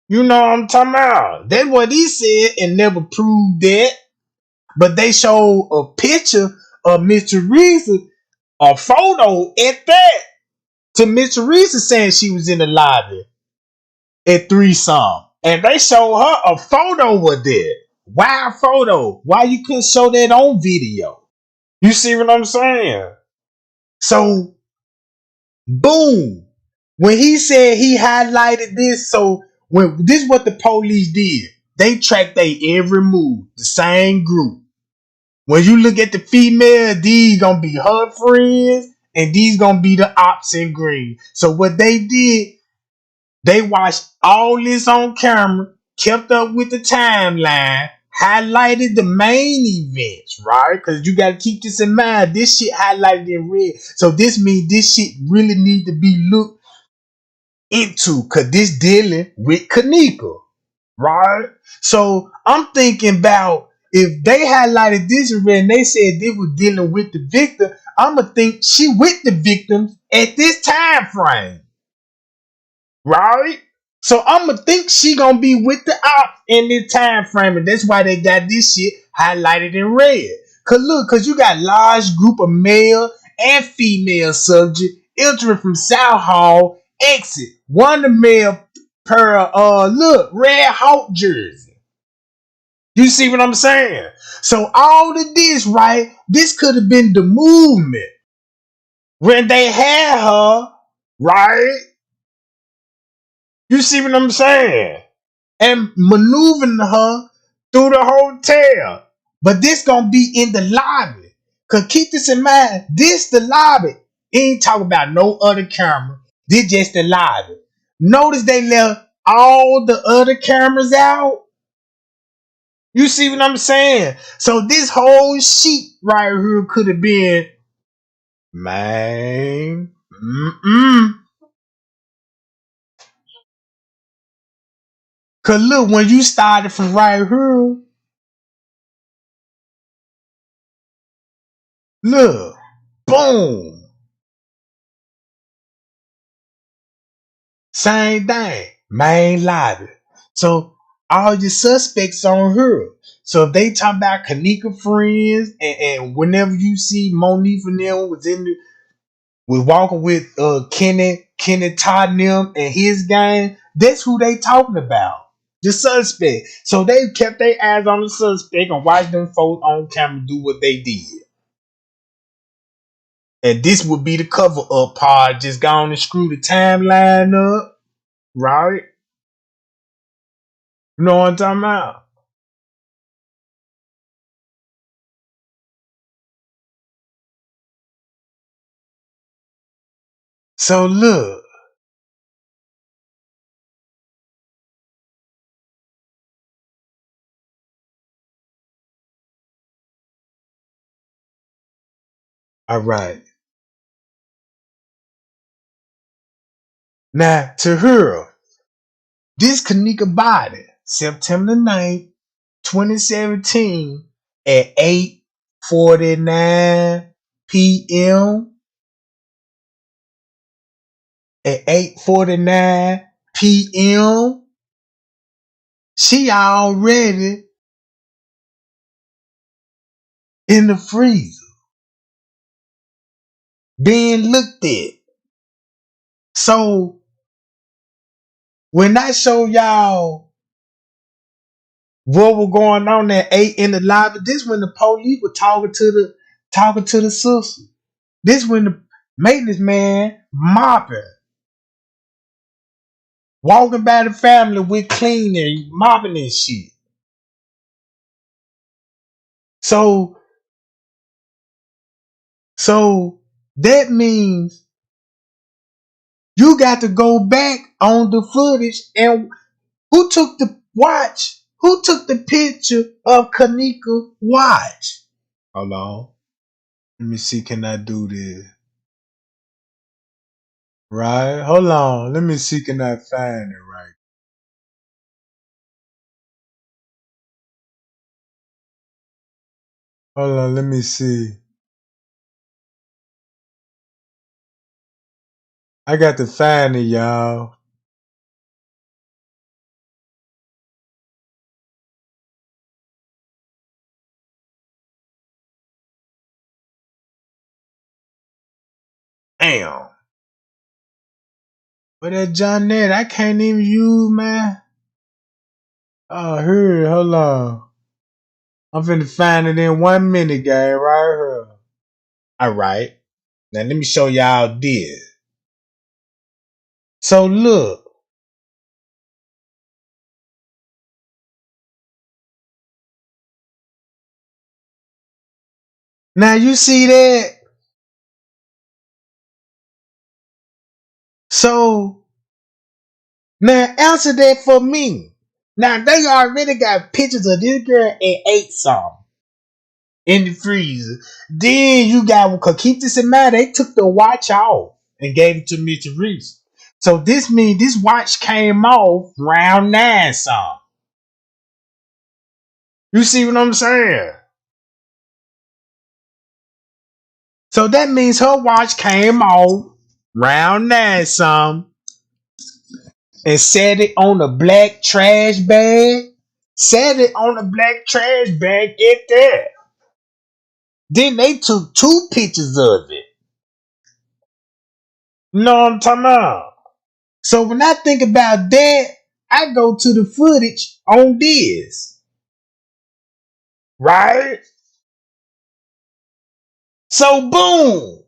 You know what I'm talking about? That's what he said and never proved that. But they showed a picture of Miss Teresa, a photo at that, to Miss Teresa saying she was in the lobby at 3 some. And they showed her a photo of that. Wild photo. Why you couldn't show that on video? You see what I'm saying? So, boom. When he said he highlighted this, so when this is what the police did. They tracked their every move, the same group. When you look at the female, these gonna be her friends, and these gonna be the ops in green. So what they did, they watched all this on camera, kept up with the timeline, highlighted the main events, right? Because you got to keep this in mind. This shit highlighted in red. So this means this shit really need to be looked into because this dealing with Kenneka. right? So I'm thinking about if they highlighted this and they said they were dealing with the victim, I'ma think she with the victims at this time frame, right? So I'ma think she gonna be with the ops in this time frame, and that's why they got this shit highlighted in red. Cause look, cause you got large group of male and female subject entering from South Hall exit. One the male per look red Hawk jersey. You see what I'm saying? So all of this, right? This could have been the movement when they had her, right? You see what I'm saying? And maneuvering her through the hotel. But this gonna be in the lobby. Cause keep this in mind, this the lobby. Ain't talking about no other camera. This just the lobby. Notice they left all the other cameras out. You see what I'm saying? So this whole sheet right here could have been, man. Cause look, when you started from right here, look, boom, same thing, main lobby. So all your suspects on her. So if they talk about Kenneka friends, and whenever you see Monique and them was in the was walking with Kenny Tottenham and his gang, that's who they talking about. The suspect. So they kept their eyes on the suspect and watched them folks on camera do what they did. And this would be the cover up part. Just go on and screw the timeline up. Right? You know what I'm talking about? So look. All right. Now to her, this Kenneka body, September 9th, 2017 at 8:49 p.m. At 8:49 p.m. She already in the freezer being looked at. So when I show y'all what was going on at 8 in the lobby, this when the police were talking to the sister. This when the maintenance man mopping, walking by the family with cleaning, mopping and shit. So so that means you got to go back on the footage and who took the watch? Who took the picture of Kenneka watch? Hold on. Let me see, can I do this? Right? Hold on. Let me see, can I find it right? Hold on, let me see. I got to find it, y'all. Damn. But that Johnette, I can't even use, man. Oh, here, hold on. I'm finna find it in 1 minute, guy, right here. Alright. Now let me show y'all this. So look. Now you see that? So now answer that for me. Now they already got pictures of this girl and ate some in the freezer. Then you got, cause keep this in mind, they took the watch off and gave it to Mr. Reese. So this means this watch came off round 9 some. You see what I'm saying? So that means her watch came off round 9 some and set it on a black trash bag. Set it on a black trash bag at that. Then they took 2 pictures of it. You know what I'm talking about? So when I think about that, I go to the footage on this. Right? So boom.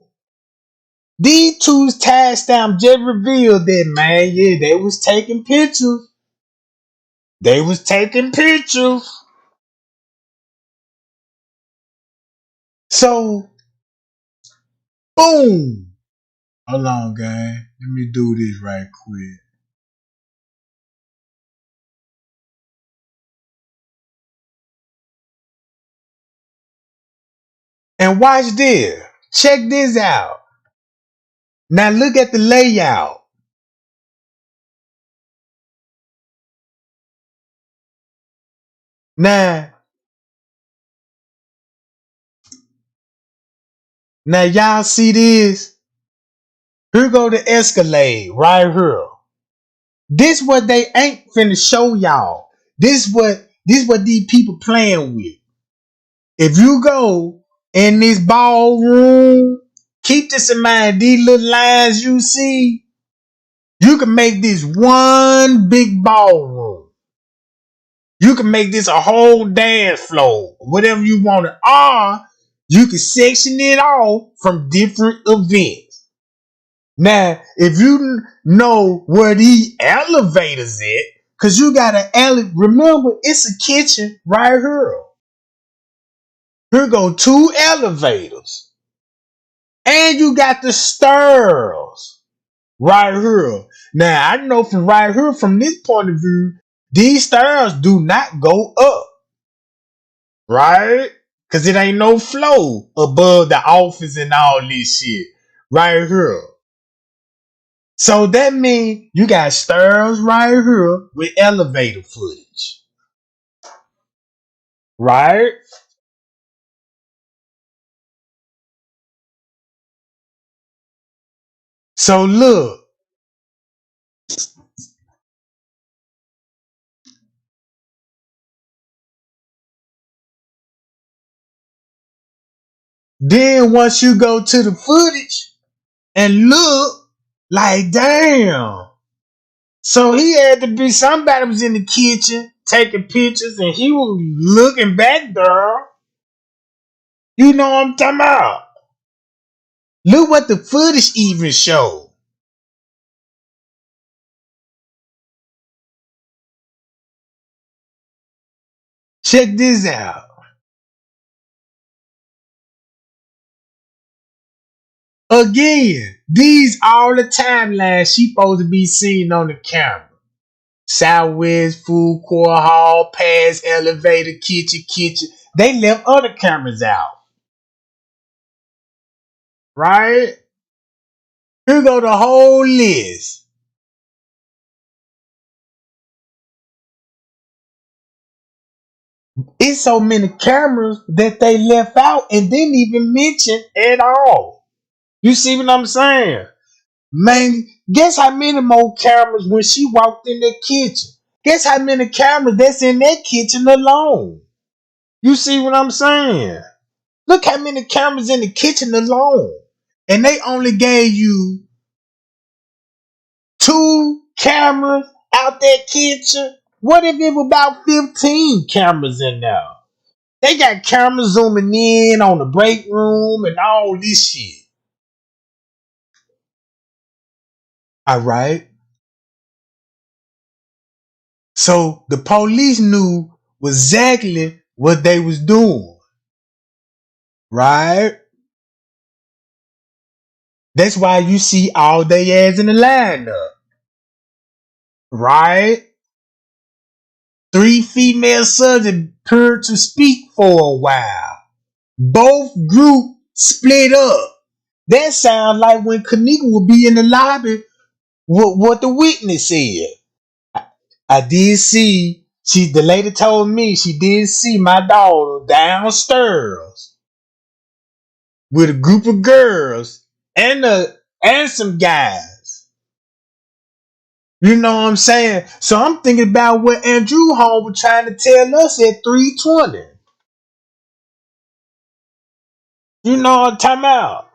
These 2 time stamps just revealed that, man, yeah, they was taking pictures. They was taking pictures. So, boom. Hold on, gang. Let me do this right quick. And watch this. Check this out. Now look at the layout. Now, y'all see this? Here go the Escalade right here. This what they ain't finna show y'all. This what these people playing with. If you go in this ballroom, keep this in mind. These little lines you see, you can make this one big ballroom. You can make this a whole dance floor, whatever you want it. Or you can section it off from different events. Now, if you know where these elevators at, because you got an elevator, remember, it's a kitchen right here. Here go 2 elevators. And you got the stairs right here. Now, I know from right here, from this point of view, these stairs do not go up. Right? Because it ain't no flow above the office and all this shit. Right here. So that means you got stairs right here with elevator footage. Right? So look. Then once you go to the footage and look, like damn. So he had to be somebody was in the kitchen taking pictures and he was looking back there. You know what I'm talking about? Look what the footage even showed. Check this out. Again, these all the timelines she supposed to be seen on the camera. Southwest, food court, hall, pass, elevator, kitchen. They left other cameras out. Right? Here go the whole list. It's so many cameras that they left out and didn't even mention at all. You see what I'm saying? Man, guess how many more cameras when she walked in that kitchen? Guess how many cameras that's in that kitchen alone? You see what I'm saying? Look how many cameras in the kitchen alone. And they only gave you 2 cameras out that kitchen. What if it was about 15 cameras in there? They got cameras zooming in on the break room and all this shit. All right. So the police knew exactly what they was doing. Right? That's why you see all they ass in the lineup. Right? 3 female subjects appeared to speak for a while. Both groups split up. That sounds like when Kenneka would be in the lobby, what the witness said. I did see The lady told me she did see my daughter downstairs with a group of girls and some guys. You know what I'm saying? So I'm thinking about what Andrew Hall was trying to tell us at 320. You know what I'm talking about?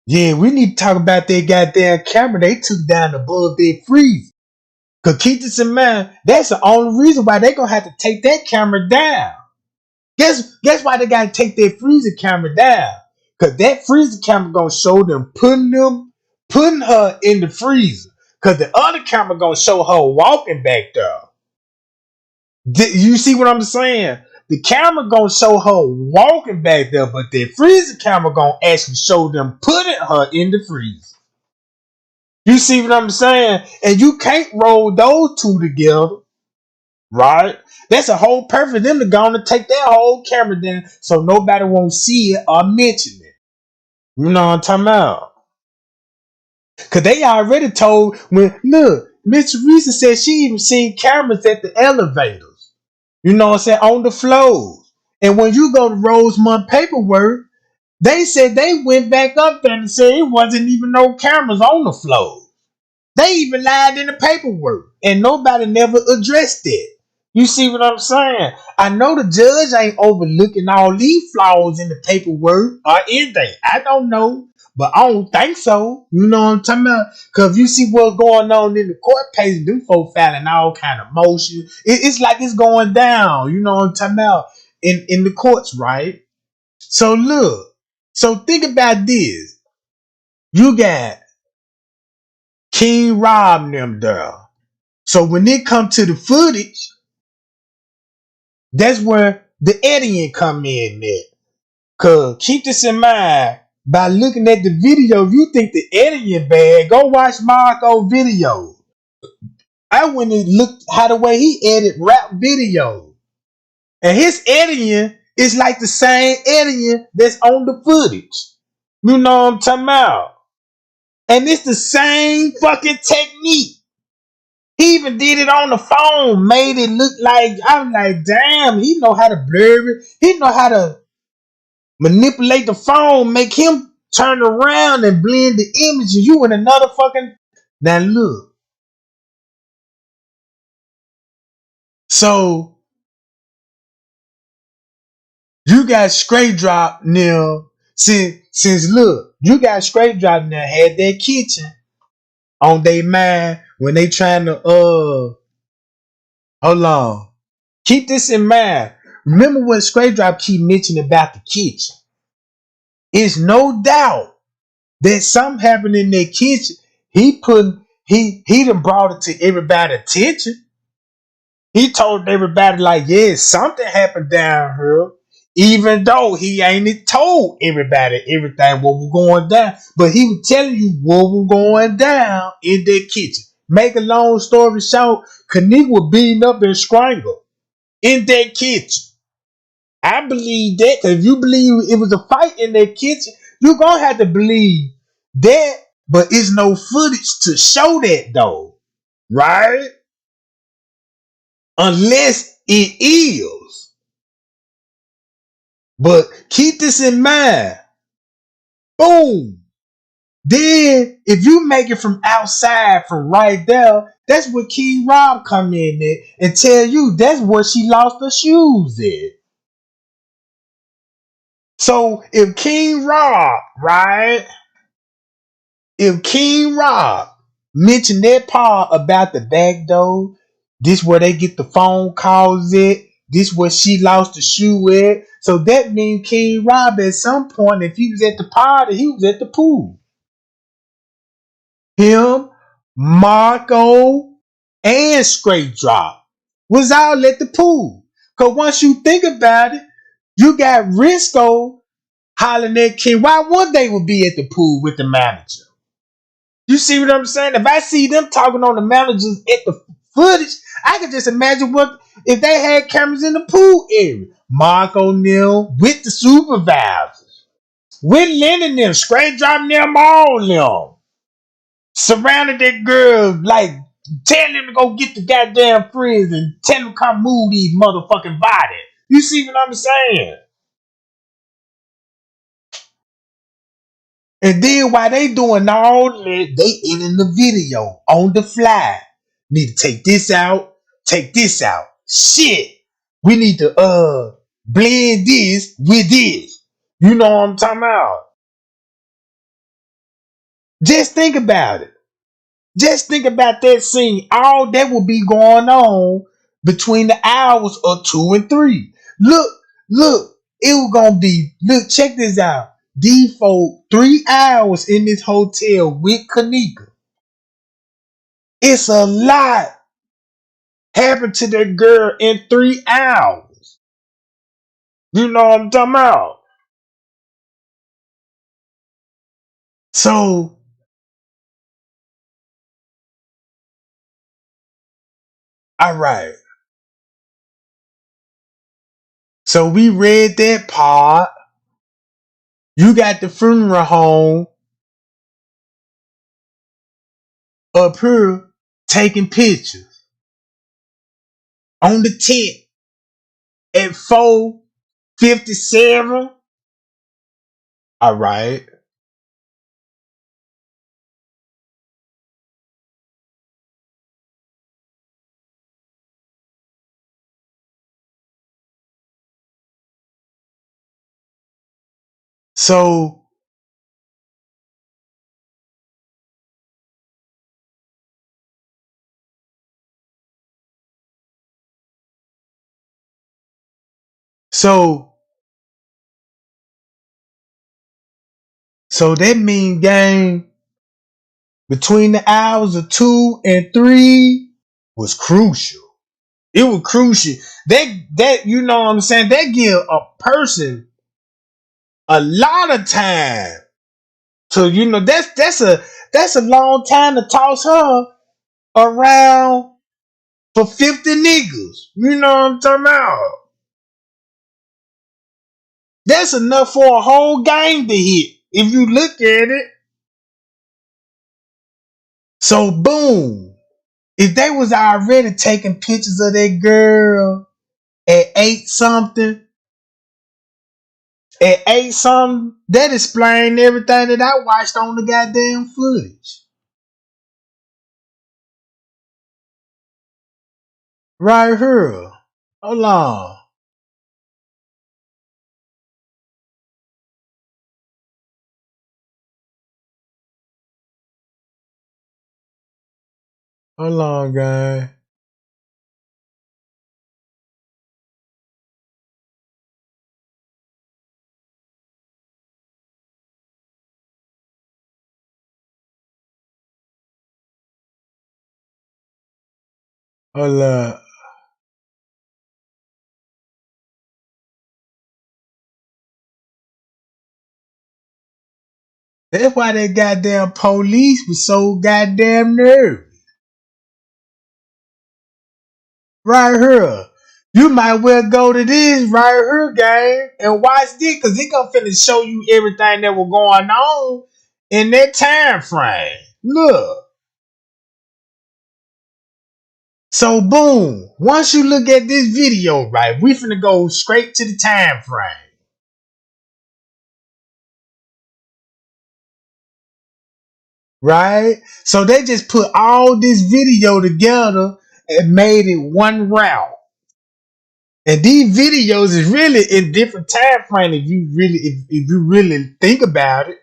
Yeah, we need to talk about that goddamn camera they took down above their freezer. Cause keep this in mind, that's the only reason why they gonna have to take that camera down. Guess why they gotta take their freezer camera down? Cause that freezer camera gonna show them putting her in the freezer. Cause the other camera gonna show her walking back there. You see what I'm saying? The camera gonna show her walking back there, but the freezer camera gonna actually show them putting her in the freezer. You see what I'm saying? And you can't roll those two together, right? That's a whole purpose for them to go on and take their whole camera down so nobody won't see it or mention it. You know what I'm talking about? Cause they already told when look, Miss Teresa said she even seen cameras at the elevators. You know what I'm saying? On the floors. And when you go to Rosemont Paperwork, they said they went back up there and said it wasn't even no cameras on the floor. They even lied in the paperwork, and nobody never addressed it. You see what I'm saying? I know the judge ain't overlooking all these flaws in the paperwork, or is they? I don't know, but I don't think so. You know what I'm talking about? Because you see what's going on in the court case, them folks filing all kind of motion. It's like it's going down. You know what I'm talking about? In the courts, right? So look. So think about this. You got King Rob and them there. So when it comes to the footage, that's where the editing come in there. Cause keep this in mind, by looking at the video, if you think the editing bad, go watch Marco's video. I went and looked how the way he edit rap videos. And his editing is like the same editing that's on the footage. You know what I'm talking about? And it's the same fucking technique. He even did it on the phone, made it look like, I'm like, damn, he know how to blur it. He know how to manipulate the phone, make him turn around and blend the image of you in another fucking. Now look. So you got straight drop now. Since look, you got straight drop now had their kitchen on their mind when they trying to hold on. Keep this in mind. Remember when Straight Drop keep mentioning about the kitchen. It's no doubt that something happened in their kitchen. He done brought it to everybody's attention. He told everybody like, yeah, something happened down here. Even though he ain't told everybody everything what was going down. But he was telling you what was going down in their kitchen. Make a long story short, Kenneka was beaten up and strangled in their kitchen. I believe that, because if you believe it was a fight in their kitchen, you're going to have to believe that, but it's no footage to show that though, right? Unless it is. But keep this in mind. Boom. Then, if you make it from outside, from right there, that's where King Rob come in there and tell you that's where she lost her shoes at. So if King Rob, right? If King Rob mentioned that part about the back door, this where they get the phone calls at, this where she lost the shoe at. So that means King Rob at some point, if he was at the party, he was at the pool. Him, Marco, and Straight Drop was all at the pool. Cause once you think about it, you got Risco hollering at King. Why would they would be at the pool with the manager? You see what I'm saying? If I see them talking on the managers at the footage, I can just imagine what if they had cameras in the pool area. Mark O'Neal with the supervisors, with Lennon them, Straight Drop them, all them. Surrounded that girl like Tell them to go get the goddamn friends and tell them to come move these motherfucking bodies. You see what I'm saying? And then while they doing all that, they in the video on the fly. Need to take this out, take this out. Shit. We need to blend this with this. You know what I'm talking about? Just think about it. Just think about that scene. All that will be going on between the hours of 2 and 3. Look, it was gonna be. Look, check this out. These folk 3 hours in this hotel with Kenneka. It's a lot happened to that girl in 3 hours. You know what I'm talking about? So, all right. So we read that part. You got the funeral home up here taking pictures on the tent at 4:57. All right. So so so that mean game between the hours of 2 and 3 was crucial. It was crucial. That you know what I'm saying? That give a person a lot of time. So you know that's a long time to toss her around for 50 niggas. You know what I'm talking about? That's enough for a whole game to hit. If you look at it. So boom. If they was already taking pictures of that girl at 8 something, that explained everything that I watched on the goddamn footage. Right here. Hold on. Hold on, guys. Hold on. That's why that goddamn police was so goddamn nervous. Right here. You might well go to this right here game and watch this because it gonna finna show you everything that was going on in that time frame. Look. So boom. Once you look at this video, right, we finna go straight to the time frame. Right? So they just put all this video together and made it one route. And these videos is really in different time frame if you really think about it.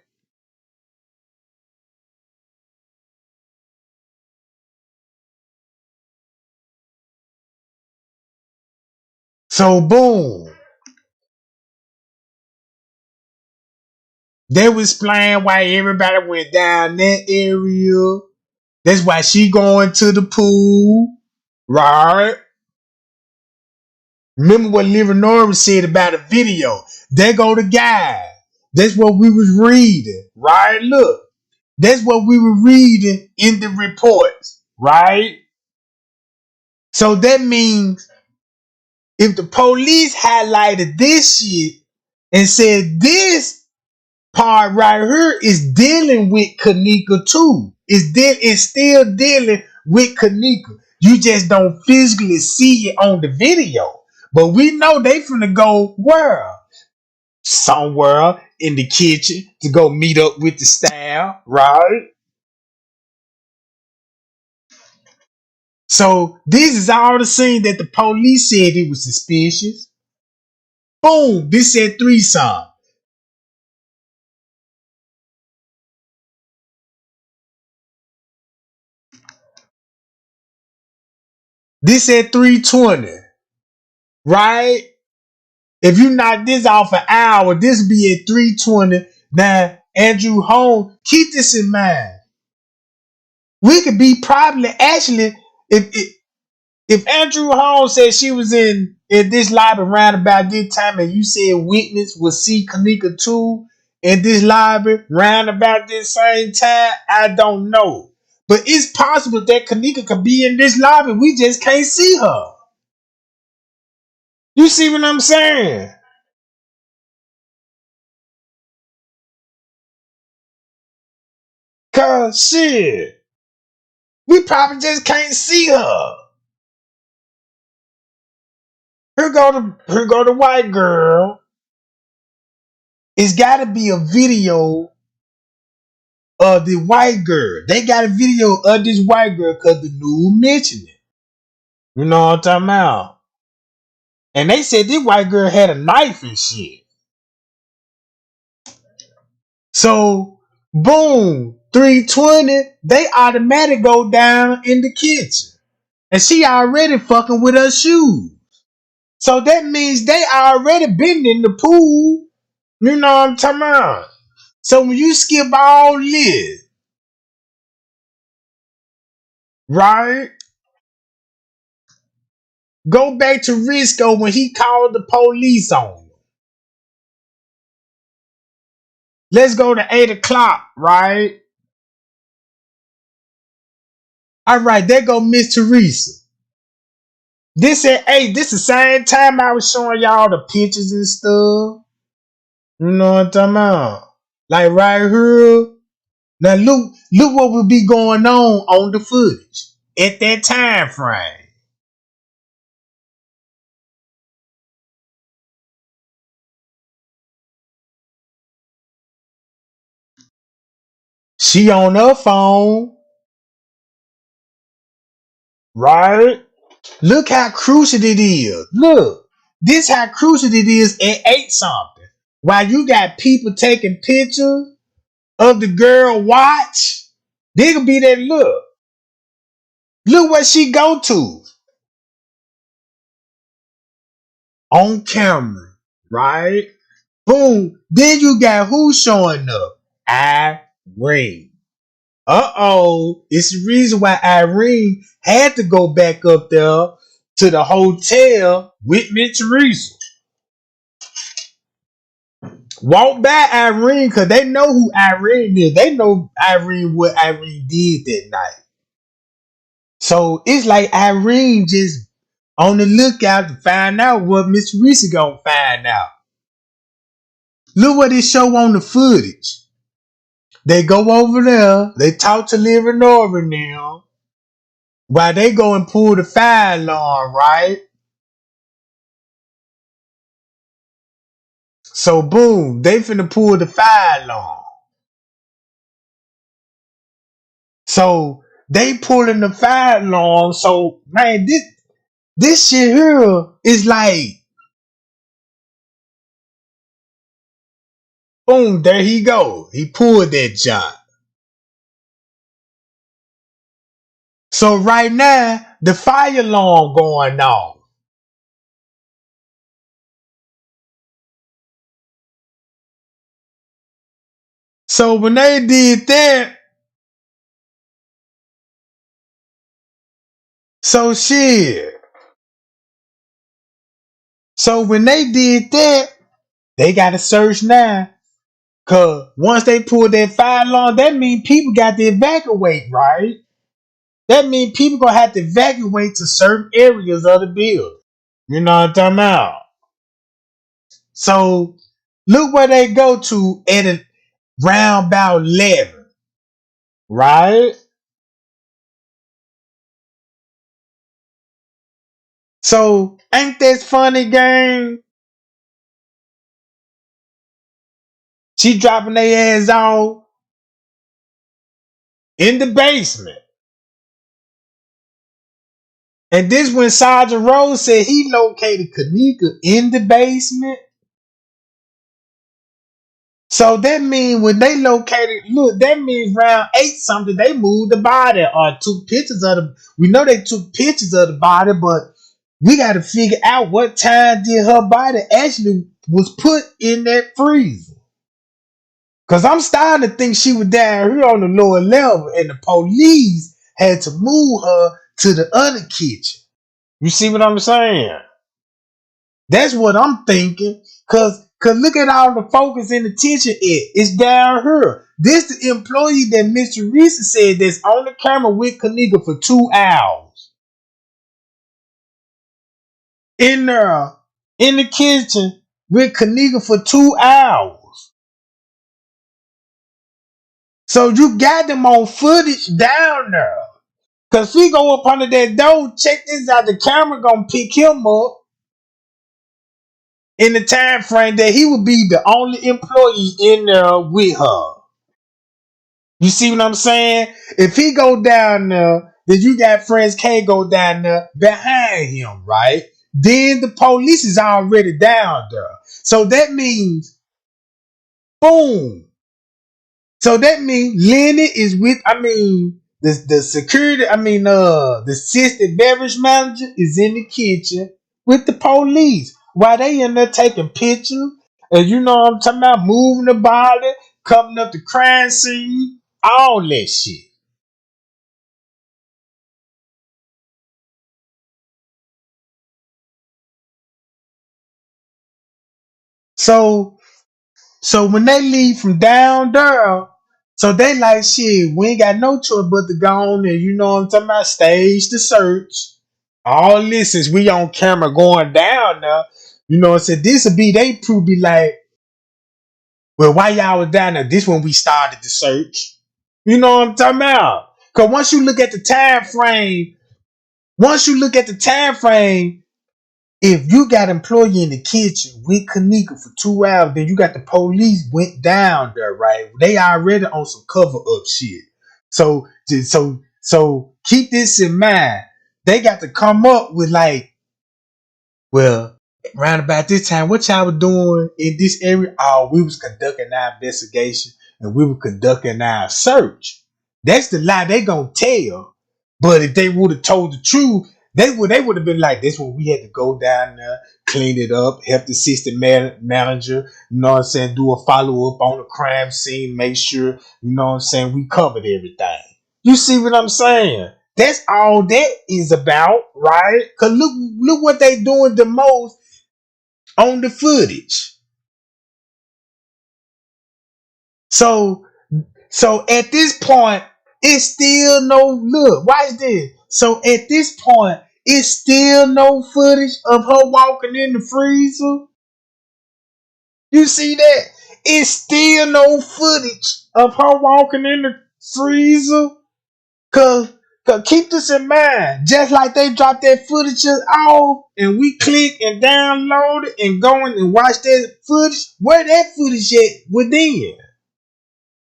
So boom. They was explain why everybody went down that area. That's why she going to the pool. Right? Remember what Leonora said about a video. There go the guy. That's what we was reading. Right? Look. That's what we were reading in the reports. Right? So that means if the police highlighted this shit and said this part right here is dealing with Kenneka too. It's still dealing with Kenneka. You just don't physically see it on the video. But we know they finna go where? Somewhere in the kitchen to go meet up with the staff, right? So this is all the scene that the police said it was suspicious. Boom, this said threesome. This said 320, right? If you knock this off an hour, this be at 320. Now, Andrew Holmes, keep this in mind. We could be probably actually, if Andrew Holmes said she was in this library around about this time, and you said witness will see Kenneka too in this library round about this same time, I don't know. But it's possible that Kenneka could be in this library. We just can't see her. You see what I'm saying? Cause shit, we probably just can't see her. Here go the white girl. It's gotta be a video of the white girl. They got a video of this white girl because the news mentioned it. You know what I'm talking about? And they said this white girl had a knife and shit. So, boom, 320, they automatically go down in the kitchen. And she already fucking with her shoes. So that means they already been in the pool. You know what I'm talking about? So when you skip all this, right? Go back to Risco when he called the police on him. Let's go to 8 o'clock, right? All right, there go Miss Teresa. This at 8. This the same time I was showing y'all the pictures and stuff. You know what I'm talking about? Like right here. Now look what would be going on the footage at that time frame. She on her phone, right? Look how crucial it is. Look, this how crucial it is at 8 something. While you got people taking pictures of the girl watch, they could be that look. Look what she go to on camera, right? Boom. Then you got who showing up? Irene. Uh-oh. It's the reason why Irene had to go back up there to the hotel with Miss Teresa. Walk by Irene because they know who Irene is. They know Irene, what Irene did that night. So it's like Irene just on the lookout to find out what Miss Teresa gonna find out. Look what it show on the footage. They go over there. They talk to Liv and Nora now. While they go and pull the fire alarm, right? So boom, they finna pull the fire alarm. So they pulling the fire alarm. So man, this shit here is like boom, there he go. He pulled that jump. So right now, the fire alarm going on. So when they did that, so shit. So when they did that, they got to search now. Cause once they pull that fire alarm, that means people got to evacuate, right? That means people gonna have to evacuate to certain areas of the building. You know what I'm talking about? So look where they go to at a round about 11, right? So ain't that funny, gang? She dropping their ass off in the basement. And this when Sergeant Rose said he located Kenneka in the basement. So that means when they located, look, that means around 8 something, they moved the body or took pictures of the, we know they took pictures of the body, but we got to figure out what time did her body actually was put in that freezer. Because I'm starting to think she was down here on the lower level and the police had to move her to the other kitchen. You see what I'm saying? That's what I'm thinking. Cause look at all the focus and attention it's down here. This the employee that Mr. Reese said that's on the camera with Kenneka for 2 hours. In there, in the kitchen with Kenneka for 2 hours. So you got them on footage down there. Cause he go up under that door, check this out, the camera gonna pick him up in the time frame that he would be the only employee in there with her. You see what I'm saying? If he go down there, then you got friends K go down there behind him, right? Then the police is already down there. So that means, boom. So that means Lenny is with, the security, the assistant beverage manager is in the kitchen with the police while they in there taking pictures. And you know what I'm talking about, moving the body, covering up the crime scene, all that shit. So so when they leave from down there, so they like shit, we ain't got no choice but to go on and you know what I'm talking about, stage the search. All this is we on camera going down there. You know what I'm saying? This would be they proof be like, well, why y'all was down there? This when we started the search. You know what I'm talking about? Cause once you look at the time frame, if you got employee in the kitchen with Kenneka for 2 hours, then you got the police went down there, right? They already on some cover up shit. So keep this in mind. They got to come up with like, well, around about this time, what y'all was doing in this area? Oh, we was conducting our investigation and we were conducting our search. That's the lie they gonna tell. But if they would have told the truth, they would have been like, this when we had to go down there, clean it up, help the assistant manager, you know what I'm saying, do a follow up on the crime scene, make sure, you know what I'm saying, we covered everything. You see what I'm saying? That's all that is about, right? Cause look what they doing the most on the footage. So so at this point, it's still no look. Watch this. So at this point, it's still no footage of her walking in the freezer. You see that? It's still no footage of her walking in the freezer. Cause, Cause keep this in mind. Just like they dropped that footage off and we click and download it and go in and watch that footage, where that footage at within?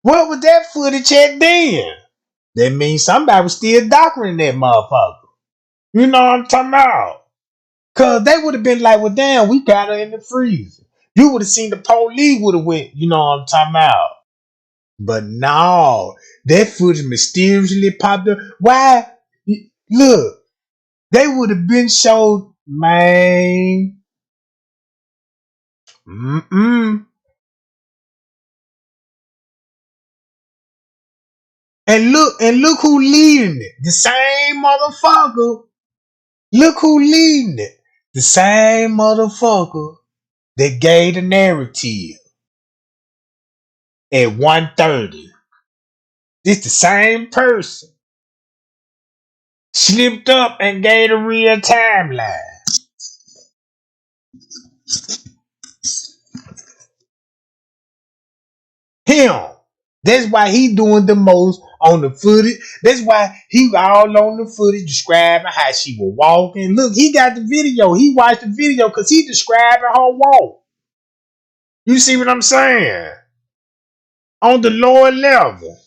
What was that footage at then? That means somebody was still doctoring that motherfucker. You know what I'm talking about? Cause they would have been like, well damn, we got her in the freezer. You would have seen the police would have went, you know what I'm talking about. But no, that footage mysteriously popped up. Why? Look, they would have been showed, man. Mm-mm. And look who leading it. The same motherfucker. Look who leading it. The same motherfucker that gave the narrative at 1:30. It's the same person. Slipped up and gave the real timeline. Him. That's why he doing the most on the footage. That's why he all on the footage describing how she was walking. Look, he got the video. He watched the video because he describing her walk. You see what I'm saying? On the lower level.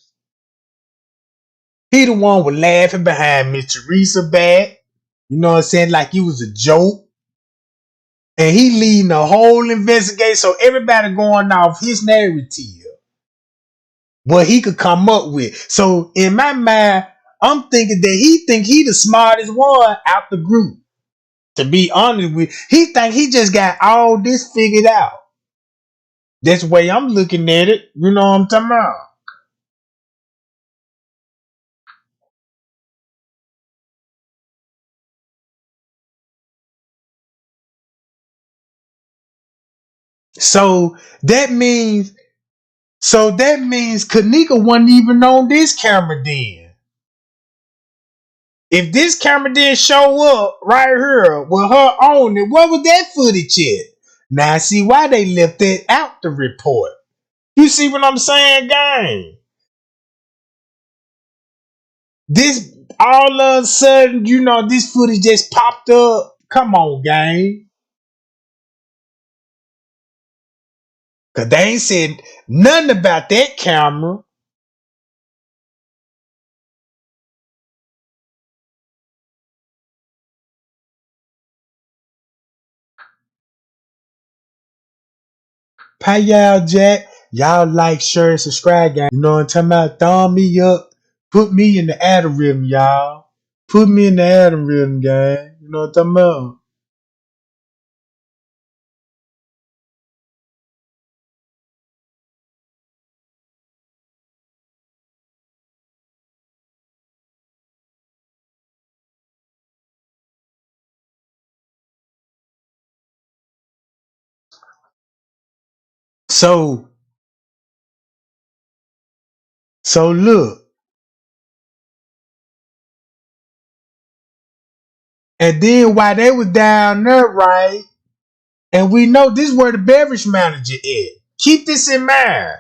He the one was laughing behind Miss Teresa back. You know what I'm saying? Like he was a joke. And he leading the whole investigation. So everybody going off his narrative. What he could come up with. So in my mind, I'm thinking that he think he the smartest one out the group. To be honest with you, he think he just got all this figured out. That's the way I'm looking at it. You know what I'm talking about? So that means Kenneka wasn't even on this camera then. If this camera didn't show up right here with her on it, what was that footage at? Now I see why they left that out the report. You see what I'm saying, gang? This all of a sudden, this footage just popped up. Come on, gang. Cause they ain't said nothing about that camera. Pay y'all, Jack. Y'all like, share, and subscribe, gang. You know what I'm talking about? Thumb me up. Put me in the algorithm, y'all. Put me in the algorithm, gang. You know what I'm talking about? So, so look. And then while they was down there, right? And we know this is where the beverage manager is. Keep this in mind.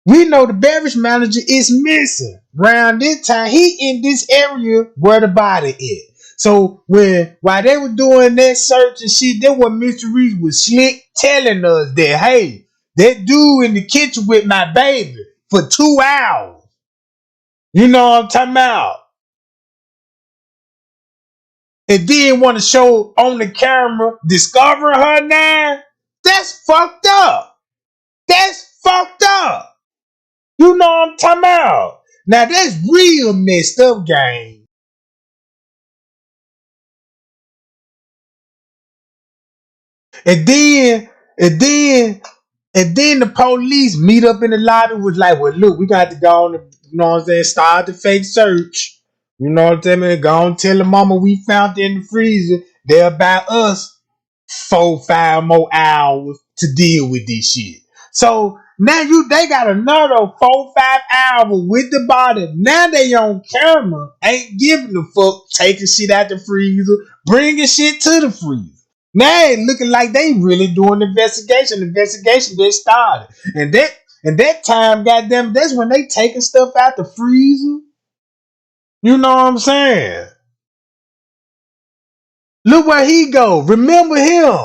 We know the beverage manager is missing. Around this time, he in this area where the body is. So while they were doing that search and shit, that what Mr. Reese was slick telling us that, hey, that dude in the kitchen with my baby for 2 hours. You know what I'm talking about? And then want to show on the camera discovering her now. That's fucked up. That's fucked up. You know what I'm talking about? Now that's real messed up, gang. And then, and then, and then the police meet up in the lobby was like, well, look, we got to go on, you know what I'm saying, start the fake search. You know what I'm saying? Go and tell the mama we found it in the freezer. They're about us 4-5 more hours to deal with this shit. So now they got another 4-5 hours with the body. Now they on camera, ain't giving a fuck, taking shit out the freezer, bringing shit to the freezer. Now it looking like they really doing the investigation. The investigation just started. And that time, goddamn, that's when they taking stuff out the freezer. You know what I'm saying? Look where he go. Remember him.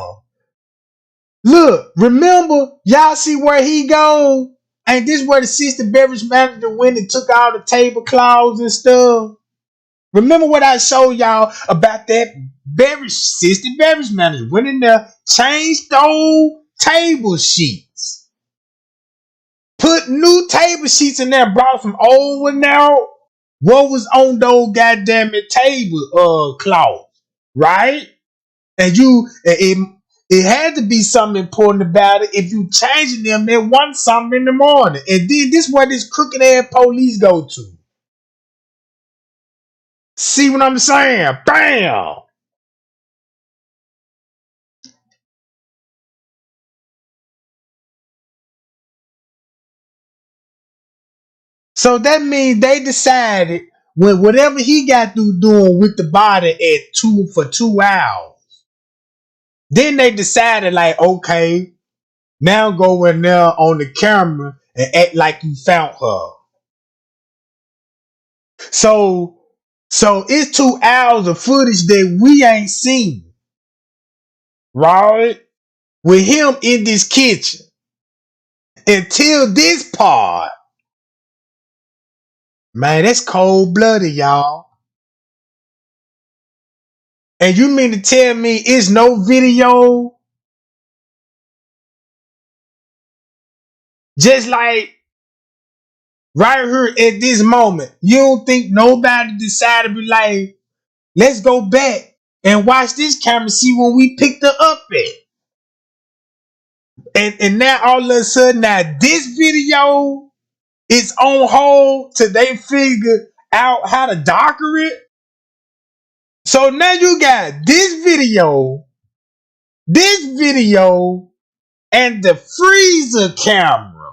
Look, remember, y'all see where he go? Ain't this where the assistant beverage manager went and took all the tablecloths and stuff? Remember what I showed y'all about that assistant beverage manager? Went in there, changed old table sheets. Put new table sheets in there, brought some old one out. What was on those goddamn table cloth, right? And it had to be something important about it. If you changing them, they want something in the morning. And then this is where this crooked ass police go to. See what I'm saying? Bam! So that means they decided when whatever he got through doing with the body at 2 hours, then they decided like, okay, now go in there on the camera and act like you found her. So it's 2 hours of footage that we ain't seen, right? With him in this kitchen until this part. Man, that's cold blooded, y'all. And you mean to tell me it's no video? Just like right here at this moment, you don't think nobody decided to be like, let's go back and watch this camera, see when we picked her up at. And now all of a sudden, now this video is on hold till they figure out how to docker it. So now you got this video, and the freezer camera.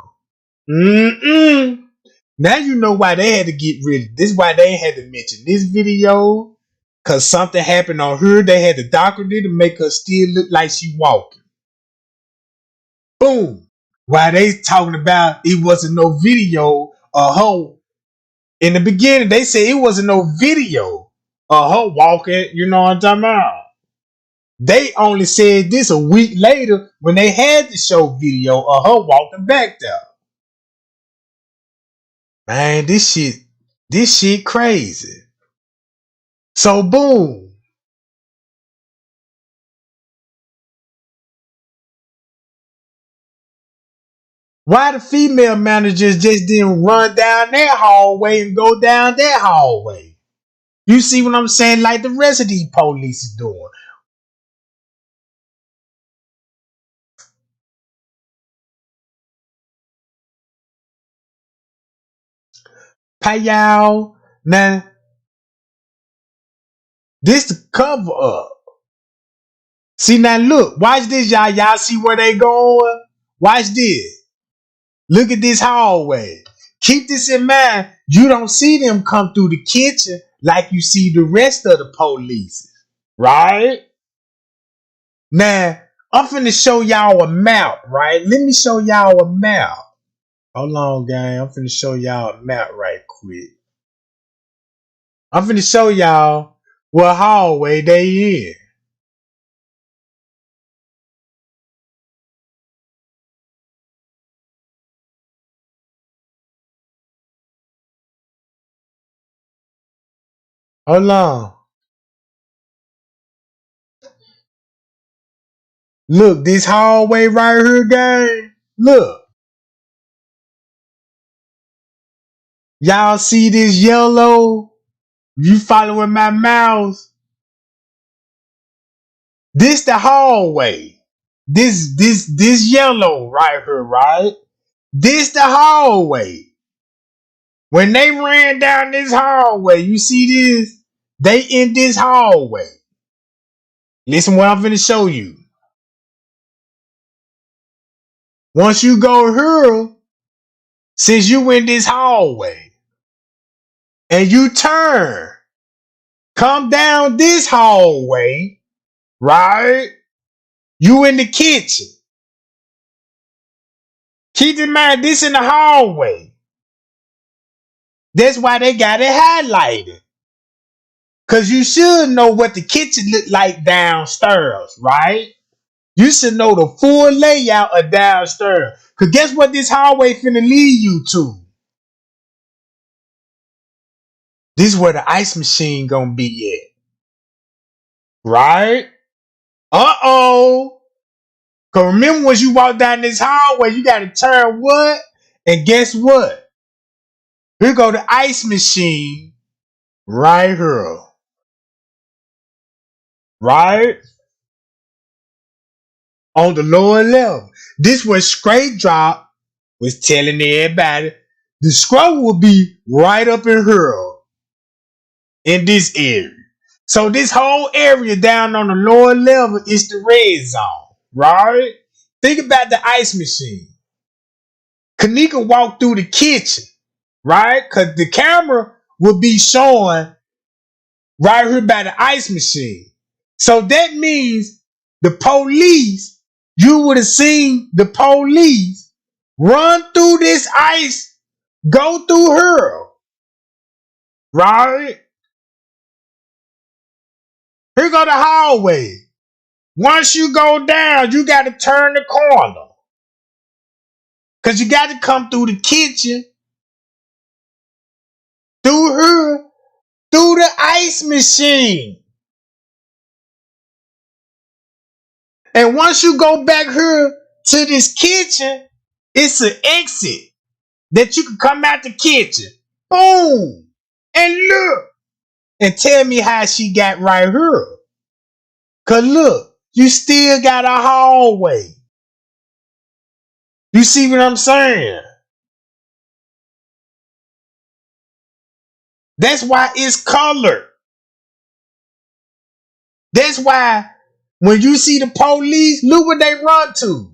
Now you know why they had to get rid of this. Why they had to mention this video, cause something happened on her. They had to docker it to make her still look like she walking. Boom. Why they talking about it wasn't no video of her. In the beginning, they said it wasn't no video of her walking. You know what I'm talking about? They only said this a week later when they had to show video of her walking back there. Man, this shit crazy. So boom. Why the female managers just didn't run down that hallway and go down that hallway? You see what I'm saying? Like the rest of these police is doing. Pay y'all. Now, this the cover up. See now look, watch this, y'all. Y'all see where they going? Watch this. Look at this hallway. Keep this in mind. You don't see them come through the kitchen like you see the rest of the police. Right? Now, I'm finna show y'all a map, right? Let me show y'all a map. Hold on, gang. I'm finna show y'all a map right quick. I'm finna show y'all what hallway they in. Hold on. Look, this hallway right here, gang. Look. Y'all see this yellow? You following my mouse? This the hallway. This yellow right here, right? This the hallway. When they ran down this hallway, you see this? They in this hallway. Listen what I'm finna show you. Once you go here, since you in this hallway, and you turn, come down this hallway, right? You in the kitchen. Keep in mind, this in the hallway. That's why they got it highlighted. Because you should know what the kitchen look like downstairs, right? You should know the full layout of downstairs. Because guess what this hallway finna lead you to? This is where the ice machine gonna be at. Right? Uh-oh. Because remember when you walk down this hallway, you got to turn what? And guess what? Here go the ice machine right here. Right? On the lower level. This was straight drop was telling everybody the scroll will be right up in here in this area. So this whole area down on the lower level is the red zone, right? Think about the ice machine. Kenneka walked through the kitchen, right? Because the camera will be showing right here by the ice machine. So that means the police, you would have seen the police run through this ice, go through her, Right? Here go the hallway. Once you go down, you got to turn the corner. Because you got to come through the kitchen, through her, through the ice machine. And once you go back here to this kitchen, it's an exit that you can come out the kitchen. Boom. And look. And tell me how she got right here. Because look, you still got a hallway. You see what I'm saying? That's why it's colored. That's why when you see the police, look what they run to.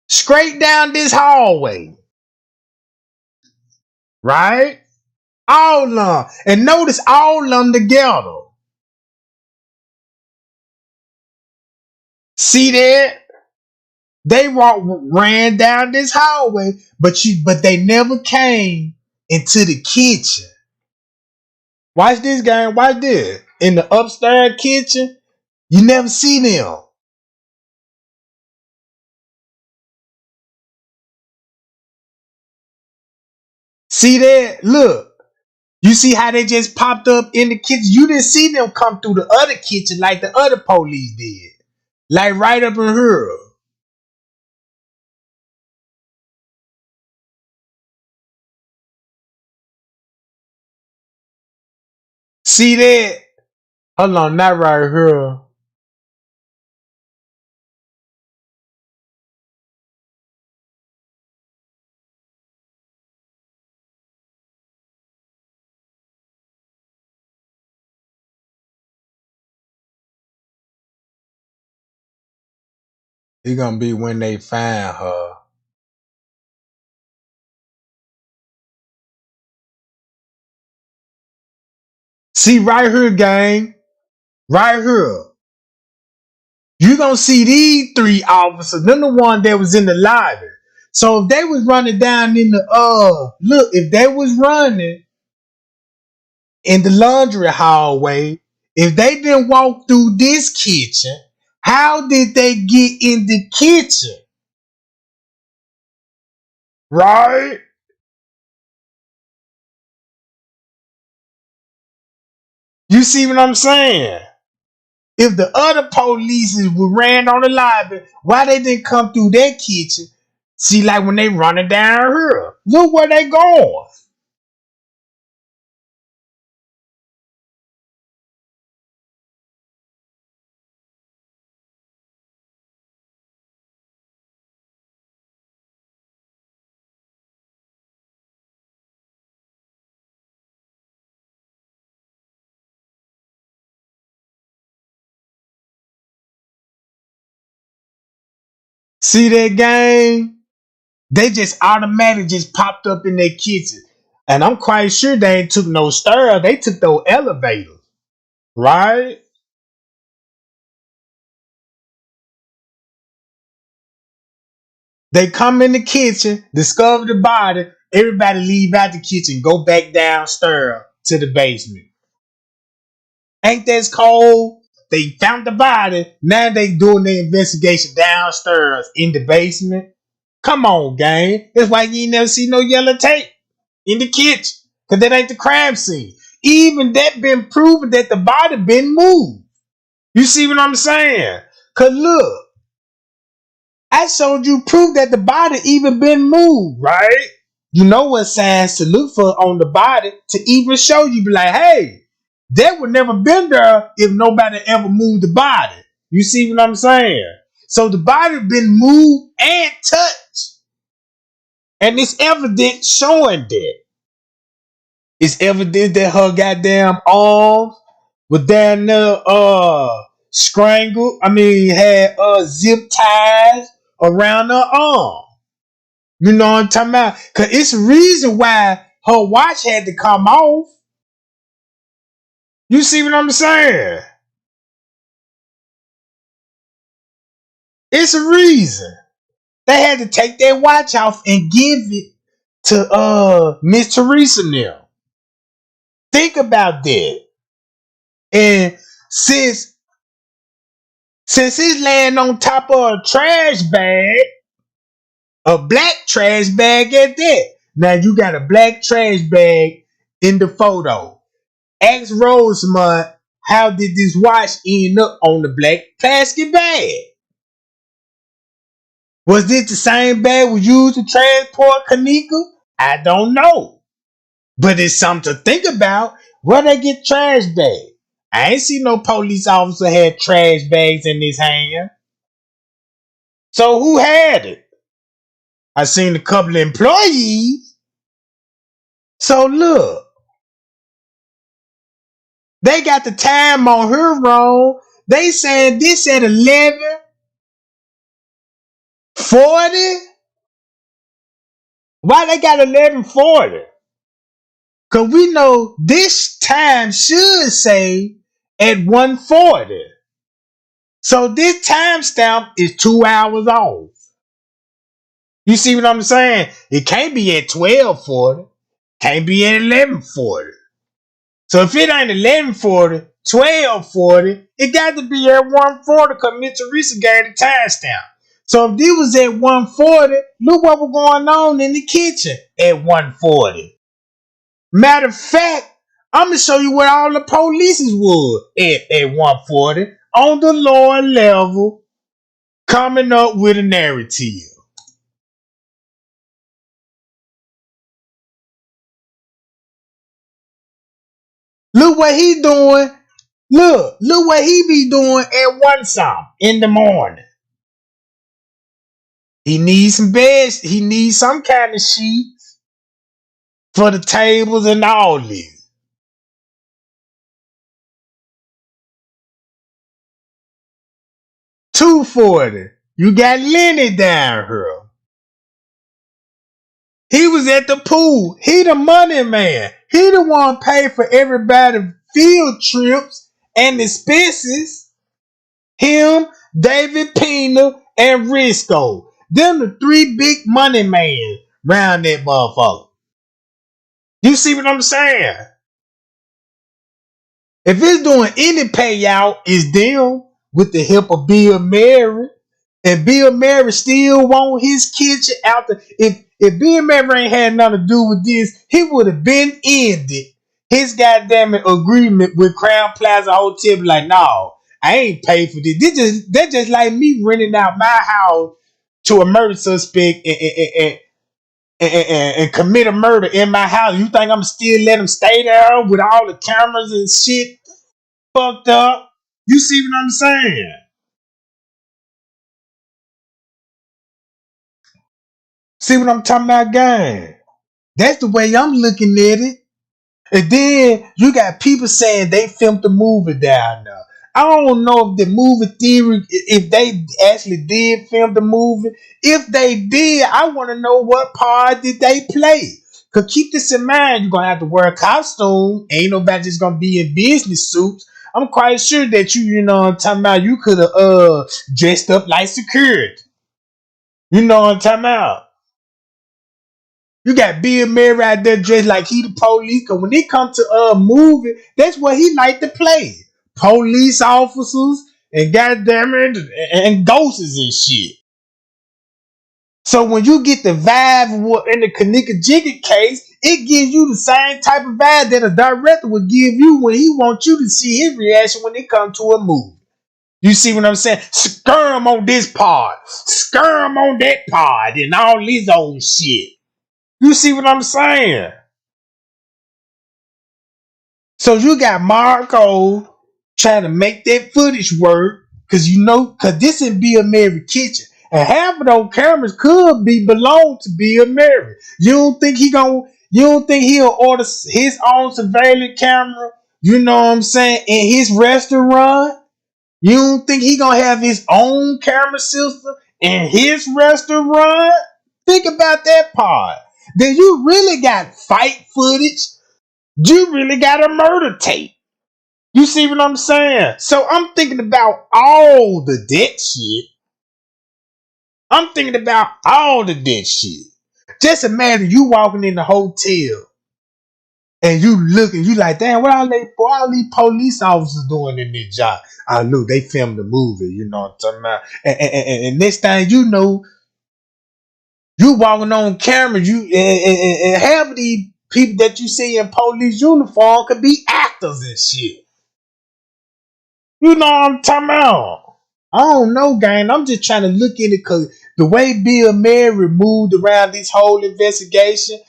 Straight down this hallway. Right? All of them. And notice all of them together. See that? They ran down this hallway, but they never came into the kitchen. Watch this, gang. Watch this. In the upstairs kitchen, you never see them. See that? Look. You see how they just popped up in the kitchen? You didn't see them come through the other kitchen like the other police did. Like right up in here. See that? Hold on, not right here. It's gonna be when they find her. See right here, gang. Right here. You gonna see these three officers. Them the one that was in the lobby. So if they was running down in the look, if they was running in the laundry hallway, if they didn't walk through this kitchen, how did they get in the kitchen? Right? You see what I'm saying? If the other police were ran on the lobby, why they didn't come through their kitchen? See, like when they running down here, look where they going. See that, gang? They just automatically just popped up in their kitchen. And I'm quite sure they ain't took no stairs. They took those elevators. Right? They come in the kitchen, discover the body. Everybody leave out the kitchen, go back downstairs to the basement. Ain't that cold? They found the body. Now they doing their investigation downstairs in the basement. Come on, gang. That's why you ain't never see no yellow tape in the kitchen. Because that ain't the crime scene. Even that been proven that the body been moved. You see what I'm saying? Because look, I showed you proof that the body even been moved, right? You know what signs to look for on the body to even show you, be like, hey, that would never been there if nobody ever moved the body. You see what I'm saying? So the body been moved and touched. And it's evident showing that. It's evident that her goddamn arms were down there strangled. I mean, had zip ties around her arm. You know what I'm talking about? Cause it's a reason why her watch had to come off. You see what I'm saying? It's a reason. They had to take their watch off and give it to Miss Teresa now. Think about that. And since it's laying on top of a trash bag, a black trash bag at that. Now you got a black trash bag in the photo. Ask Rosemont, how did this watch end up on the black plastic bag? Was this the same bag we used to transport Kenneka? I don't know. But it's something to think about. Where they get trash bags? I ain't see no police officer had trash bags in his hand. So who had it? I seen a couple of employees. So look, they got the time on her wrong. They saying this at 11:40. Why they got 11:40? Cause we know this time should say at 1:40. So this timestamp is 2 hours off. You see what I'm saying? It can't be at 12:40. Can't be at 11:40. So if it ain't 11:40, 12:40, it got to be at 1:40 because Miss Teresa gave the timestamp. So if this was at 1:40, look what was going on in the kitchen at 1:40. Matter of fact, I'm going to show you where all the polices was at 1:40 on the lower level, coming up with a narrative. Look what he doing. Look what he be doing at 1 something in the morning. He needs some beds. He needs some kind of sheets for the tables and all this. 2:40. You got Lenny down here. He was at the pool. He the money man. He the one paid for everybody field trips and expenses. Him, David Pena, and Risco. Them the three big money men round that motherfucker. You see what I'm saying? If it's doing any payout, it's them with the help of Bill Murray. And Bill Murray still want his kitchen out there. If Bill Murray ain't had nothing to do with this, he would have been ended his goddamn agreement with Crown Plaza Hotel. Be like, no, I ain't paid for this. That's just like me renting out my house to a murder suspect and commit a murder in my house. You think I'm still let him stay there with all the cameras and shit fucked up? You see what I'm saying? See what I'm talking about, gang? That's the way I'm looking at it. And then you got people saying they filmed the movie down there. I don't know if the movie theory, if they actually did film the movie. If they did, I want to know what part did they play. Because keep this in mind, you're going to have to wear a costume. Ain't nobody just going to be in business suits. I'm quite sure that you know what I'm talking about, you could have dressed up like security. You know what I'm talking about? You got Bill Murray out there dressed like he the police. Cause when it comes to movie, that's what he like to play. Police officers and goddamn it and ghosts and shit. So when you get the vibe in the Kenneka Jenkins case, it gives you the same type of vibe that a director would give you when he wants you to see his reaction when it comes to a movie. You see what I'm saying? Skirm on this part, skirm on that part, and all this old shit. You see what I'm saying? So you got Marco trying to make that footage work because this would be a Mary kitchen. And half of those cameras could belong to Bill Murray. You don't think he'll order his own surveillance camera, you know what I'm saying, in his restaurant? You don't think he gonna have his own camera system in his restaurant? Think about that part. Then you really got fight footage. You really got a murder tape. You see what I'm saying? So I'm thinking about all the dead shit. I'm thinking about all the dead shit. Just imagine you walking in the hotel And you looking, you like, damn, what all these police officers doing in this job? Look, they filmed the movie, you know what I'm talking about? And next thing you know, you walking on camera, and half of these people that you see in police uniform could be actors and shit. You know what I'm talking about? I don't know, gang. I'm just trying to look at it because the way Bill Murray moved around this whole investigation,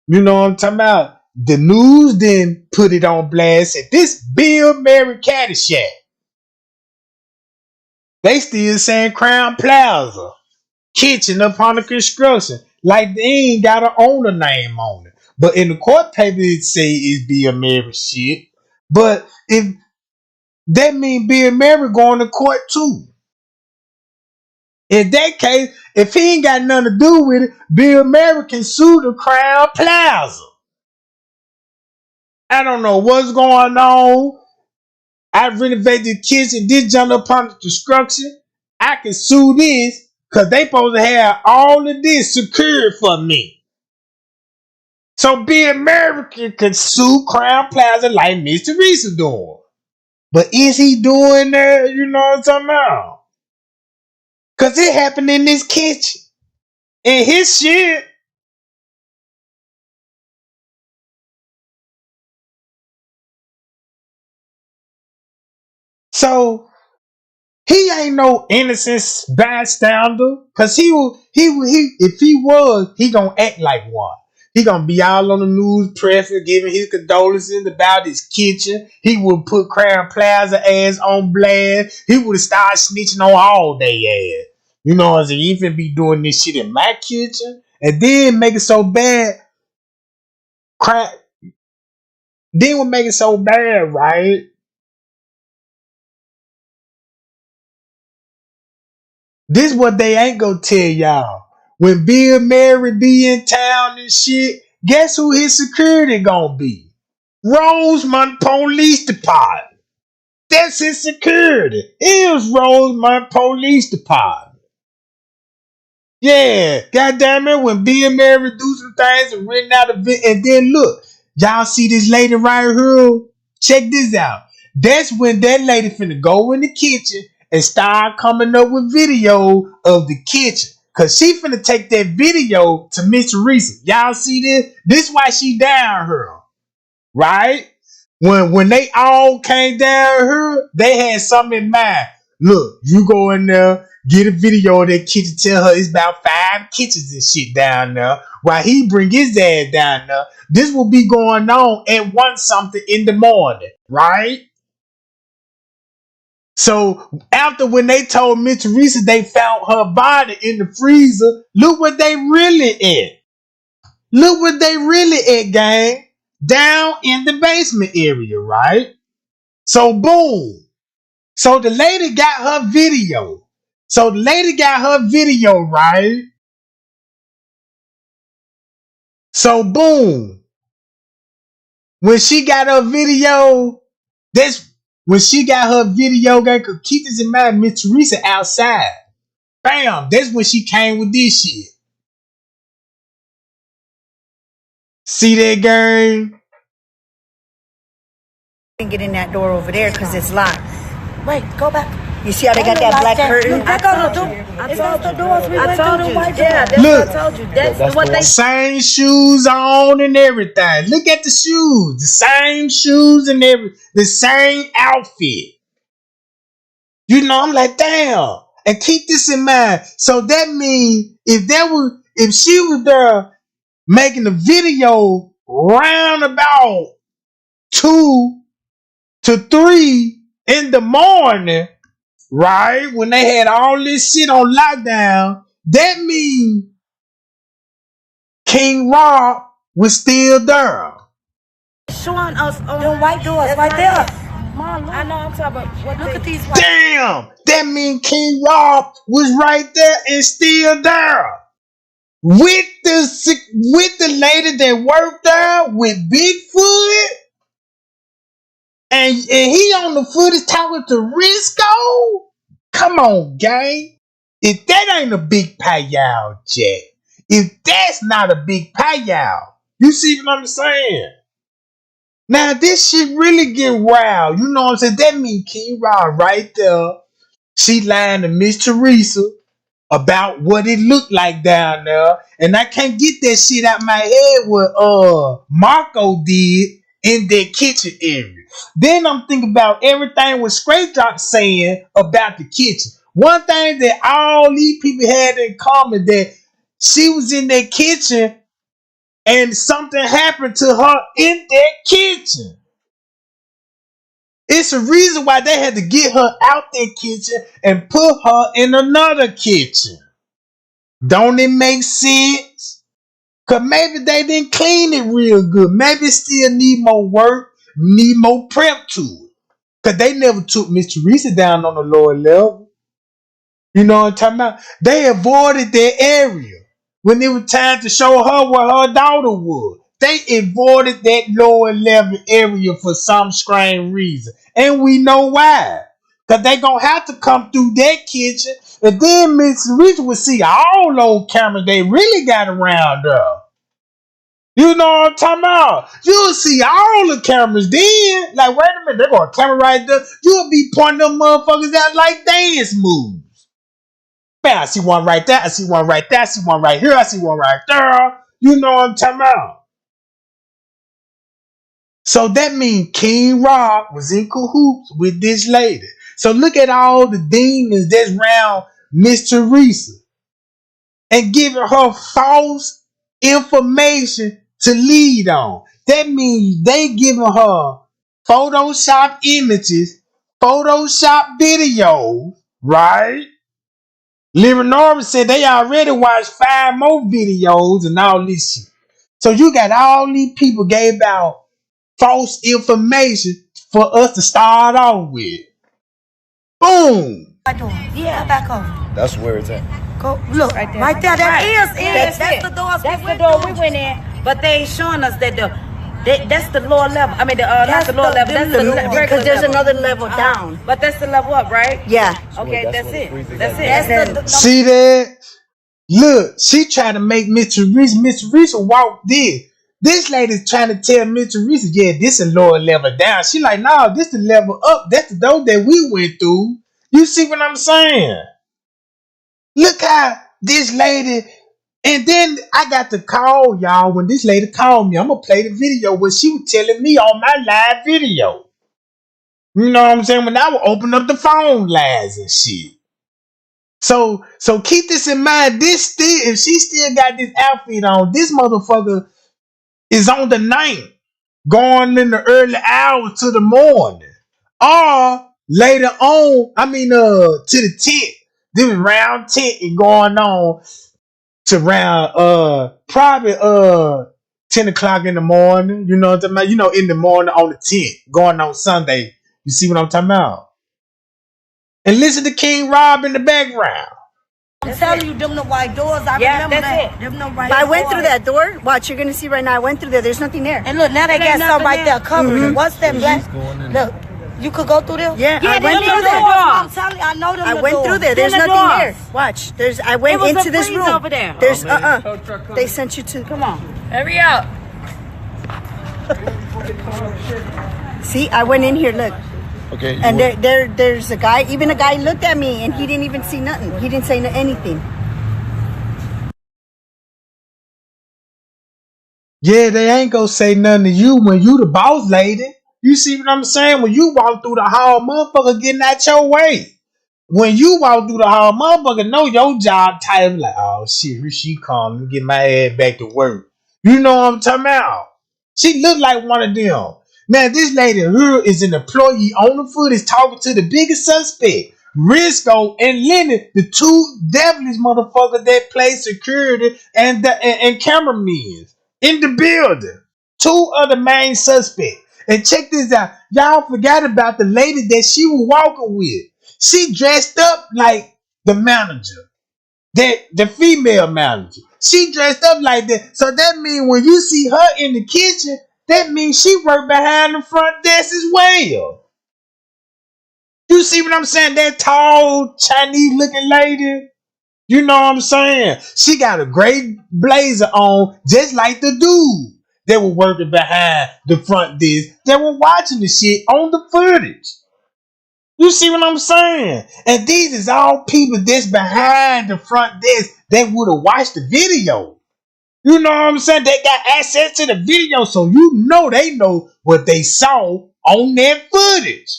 you know what I'm talking about? The news then put it on blast. Said this Bill Murray Caddyshack. They still saying Crown Plaza kitchen up under construction, like they ain't got an owner name on it. But in the court paper, it say it's Bill Murray shit. But if that mean Bill Murray going to court too. In that case, if he ain't got nothing to do with it, Bill Murray can sue the Crown Plaza. I don't know what's going on. I renovated the kitchen, this jump up under construction. I can sue this because they supposed to have all of this secured for me. So Bill Murray can sue Crown Plaza like Mr. Reese doing. But is he doing that? You know what I'm talking about? Because it happened in this kitchen. And his shit. So he ain't no innocent bystander. Cause he if he was, he gonna act like one. He gonna be all on the news press giving his condolences about his kitchen. He would put Crown Plaza ass on blast. He would have started snitching on all day ass. You know what I'm saying? He finna be doing this shit in my kitchen. And then make it so bad. Then what make it so bad, right? This what they ain't gonna tell y'all. When Bill Murray be in town and shit, guess who his security gonna be? Rosemont Police Department. That's his security. It was Rosemont Police Department. Yeah, goddamn it, when Bill Murray do some things and written out a bit, and then look, y'all see this lady right here? Check this out. That's when that lady finna go in the kitchen and start coming up with video of the kitchen. Cause she finna take that video to Miss Reese. Y'all see this? This why she down here. Right? When they all came down here, they had something in mind. Look, you go in there, get a video of that kitchen, tell her it's about 5 kitchens and shit down there. While he bring his ass down there, this will be going on at 1 something in the morning, right? So after when they told Miss Teresa they found her body in the freezer, look what they really at. Look what they really at, gang. Down in the basement area, right? So boom. So the lady got her video. Right? So boom. When she got her video, that's when she got her video, gang, cause keep this in mind, Miss Teresa outside. Bam, that's when she came with this shit. See that, gang? Get in that door over there because it's locked. Wait, go back. You see how they got that black curtain? I told you. That's the doors we went through. Yeah, that's what I told you. That's what they. Same shoes on and everything. Look at the shoes. The same shoes and the same outfit. You know, I'm like, damn. And keep this in mind. So that means if she was there making a video round about 2 to 3 in the morning, right? When they had all this shit on lockdown, that means King Rob was still there. Showing us the white doors right there. Mom, I know I'm talking about. Look at these white. Damn! That means King Rob was right there and still there. With the lady that worked there with Bigfoot. And he on the footage talking to Risco? Come on, gang. If that ain't a big payout, Jack. If that's not a big payout, you see what I'm saying? Now this shit really get wild. You know what I'm saying? That mean King Rod right there. She lying to Miss Teresa about what it looked like down there. And I can't get that shit out my head what Marco did in their kitchen area. Then I'm thinking about everything what Straight Drop saying about the kitchen. One thing that all these people had in common that she was in their kitchen and something happened to her in their kitchen. It's a reason why they had to get her out their kitchen and put her in another kitchen. Don't it make sense? Cause maybe they didn't clean it real good. Maybe it still need more work, need more prep to it. Cause they never took Miss Teresa down on the lower level. You know what I'm talking about? They avoided their area when it was time to show her what her daughter was. They avoided that lower level area for some strange reason. And we know why. Because they going to have to come through that kitchen. And then Miss Teresa will see all those cameras they really got around her. You know what I'm talking about? You'll see all the cameras then. Like, wait a minute, they got a camera right there. You'll be pointing them motherfuckers out like dance moves. Man, I see one right there. I see one right there. I see one right here. I see one right there. You know what I'm talking about? So that means King Rob was in cahoots with this lady. So look at all the demons that's around Miss Teresa and giving her false information to lead on. That means they giving her Photoshop images, Photoshop videos, right? Lyra Norman said they already watched 5 more videos and all this shit. So you got all these people gave out false information for us to start off with. Boom. Yeah, back home. That's where it's at. Go look right there. Right there. That is. That's the door. That's the door we went in. But they ain't showing us that that's the lower level. I mean, not the lower level. That's the regular because there's level. another level down. But that's the level up, right? Yeah. Okay, that's it. That's it. That's See that? Look, she tried to make Miss Teresa. Miss Teresa walk this. This lady's trying to tell Miss Teresa, yeah, this is lower level down. She like, no, this the level up. That's the door that we went through. You see what I'm saying? Look how this lady, and then I got to call y'all when this lady called me. I'm going to play the video where she was telling me on my live video. You know what I'm saying? When I would open up the phone lines and shit. So keep this in mind. This still, if she still got this outfit on, this motherfucker is on the night, going in the early hours to the morning. Or later on, to the 10th. Then round 10 is going on to round probably 10 o'clock in the morning. You know what I'm talking about? You know, in the morning on the 10th, going on Sunday. You see what I'm talking about? And listen to King Rob in the background. I'm telling you, them the white doors. I remember that. Them the white I went through that door. Watch, you're gonna see right now. I went through there. There's nothing there. And look, now they got something right there covering. What's that black? Look, you could go through there. Yeah, I went through there. I'm telling you, I know them. I went through there. There's nothing there. Watch. I went into this room over there. There's They sent you to. Come on, hurry up. See, I went in here. Look. Okay. And there's a guy. Even a guy looked at me, and he didn't even see nothing. He didn't say anything. Yeah, they ain't gonna say nothing to you when you the boss lady. You see what I'm saying? When you walk through the hall, motherfucker getting out your way. When you walk through the hall, motherfucker know your job title. Like, oh shit, here she come. Let me get my ass back to work. You know what I'm talking about? She look like one of them. Man, this lady here is an employee on the footage talking to the biggest suspect, Risco and Lennon, the two devilish motherfuckers that play security and cameramen in the building. Two of the main suspects. And check this out. Y'all forgot about the lady that she was walking with. She dressed up like the manager. The female manager. She dressed up like that. So that means when you see her in the kitchen, that means she worked behind the front desk as well. You see what I'm saying? That tall, Chinese looking lady. You know what I'm saying? She got a great blazer on, just like the dude. that were working behind the front desk that were watching the shit on the footage. You see what I'm saying? And these is all people that's behind the front desk that would have watched the video. You know what I'm saying? They got access to the video, so you know they know what they saw on that footage.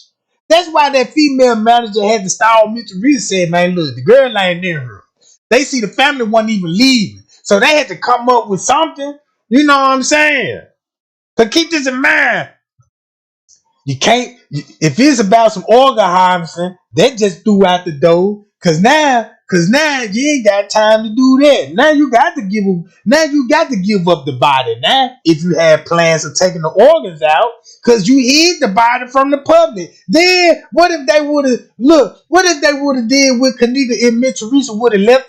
That's why that female manager had to stall Mr. Reese said, man, look, the girl ain't in her. They see the family wasn't even leaving. So they had to come up with something. You know what I'm saying? But keep this in mind. You can't, if it's about some organ harvesting, that just threw out the door. Cause now you ain't got time to do that. Now you got to give up the body now. If you had plans of taking the organs out, cause you hid the body from the public. Then what if they would have did with Kenneka and Mitchell Teresa would have left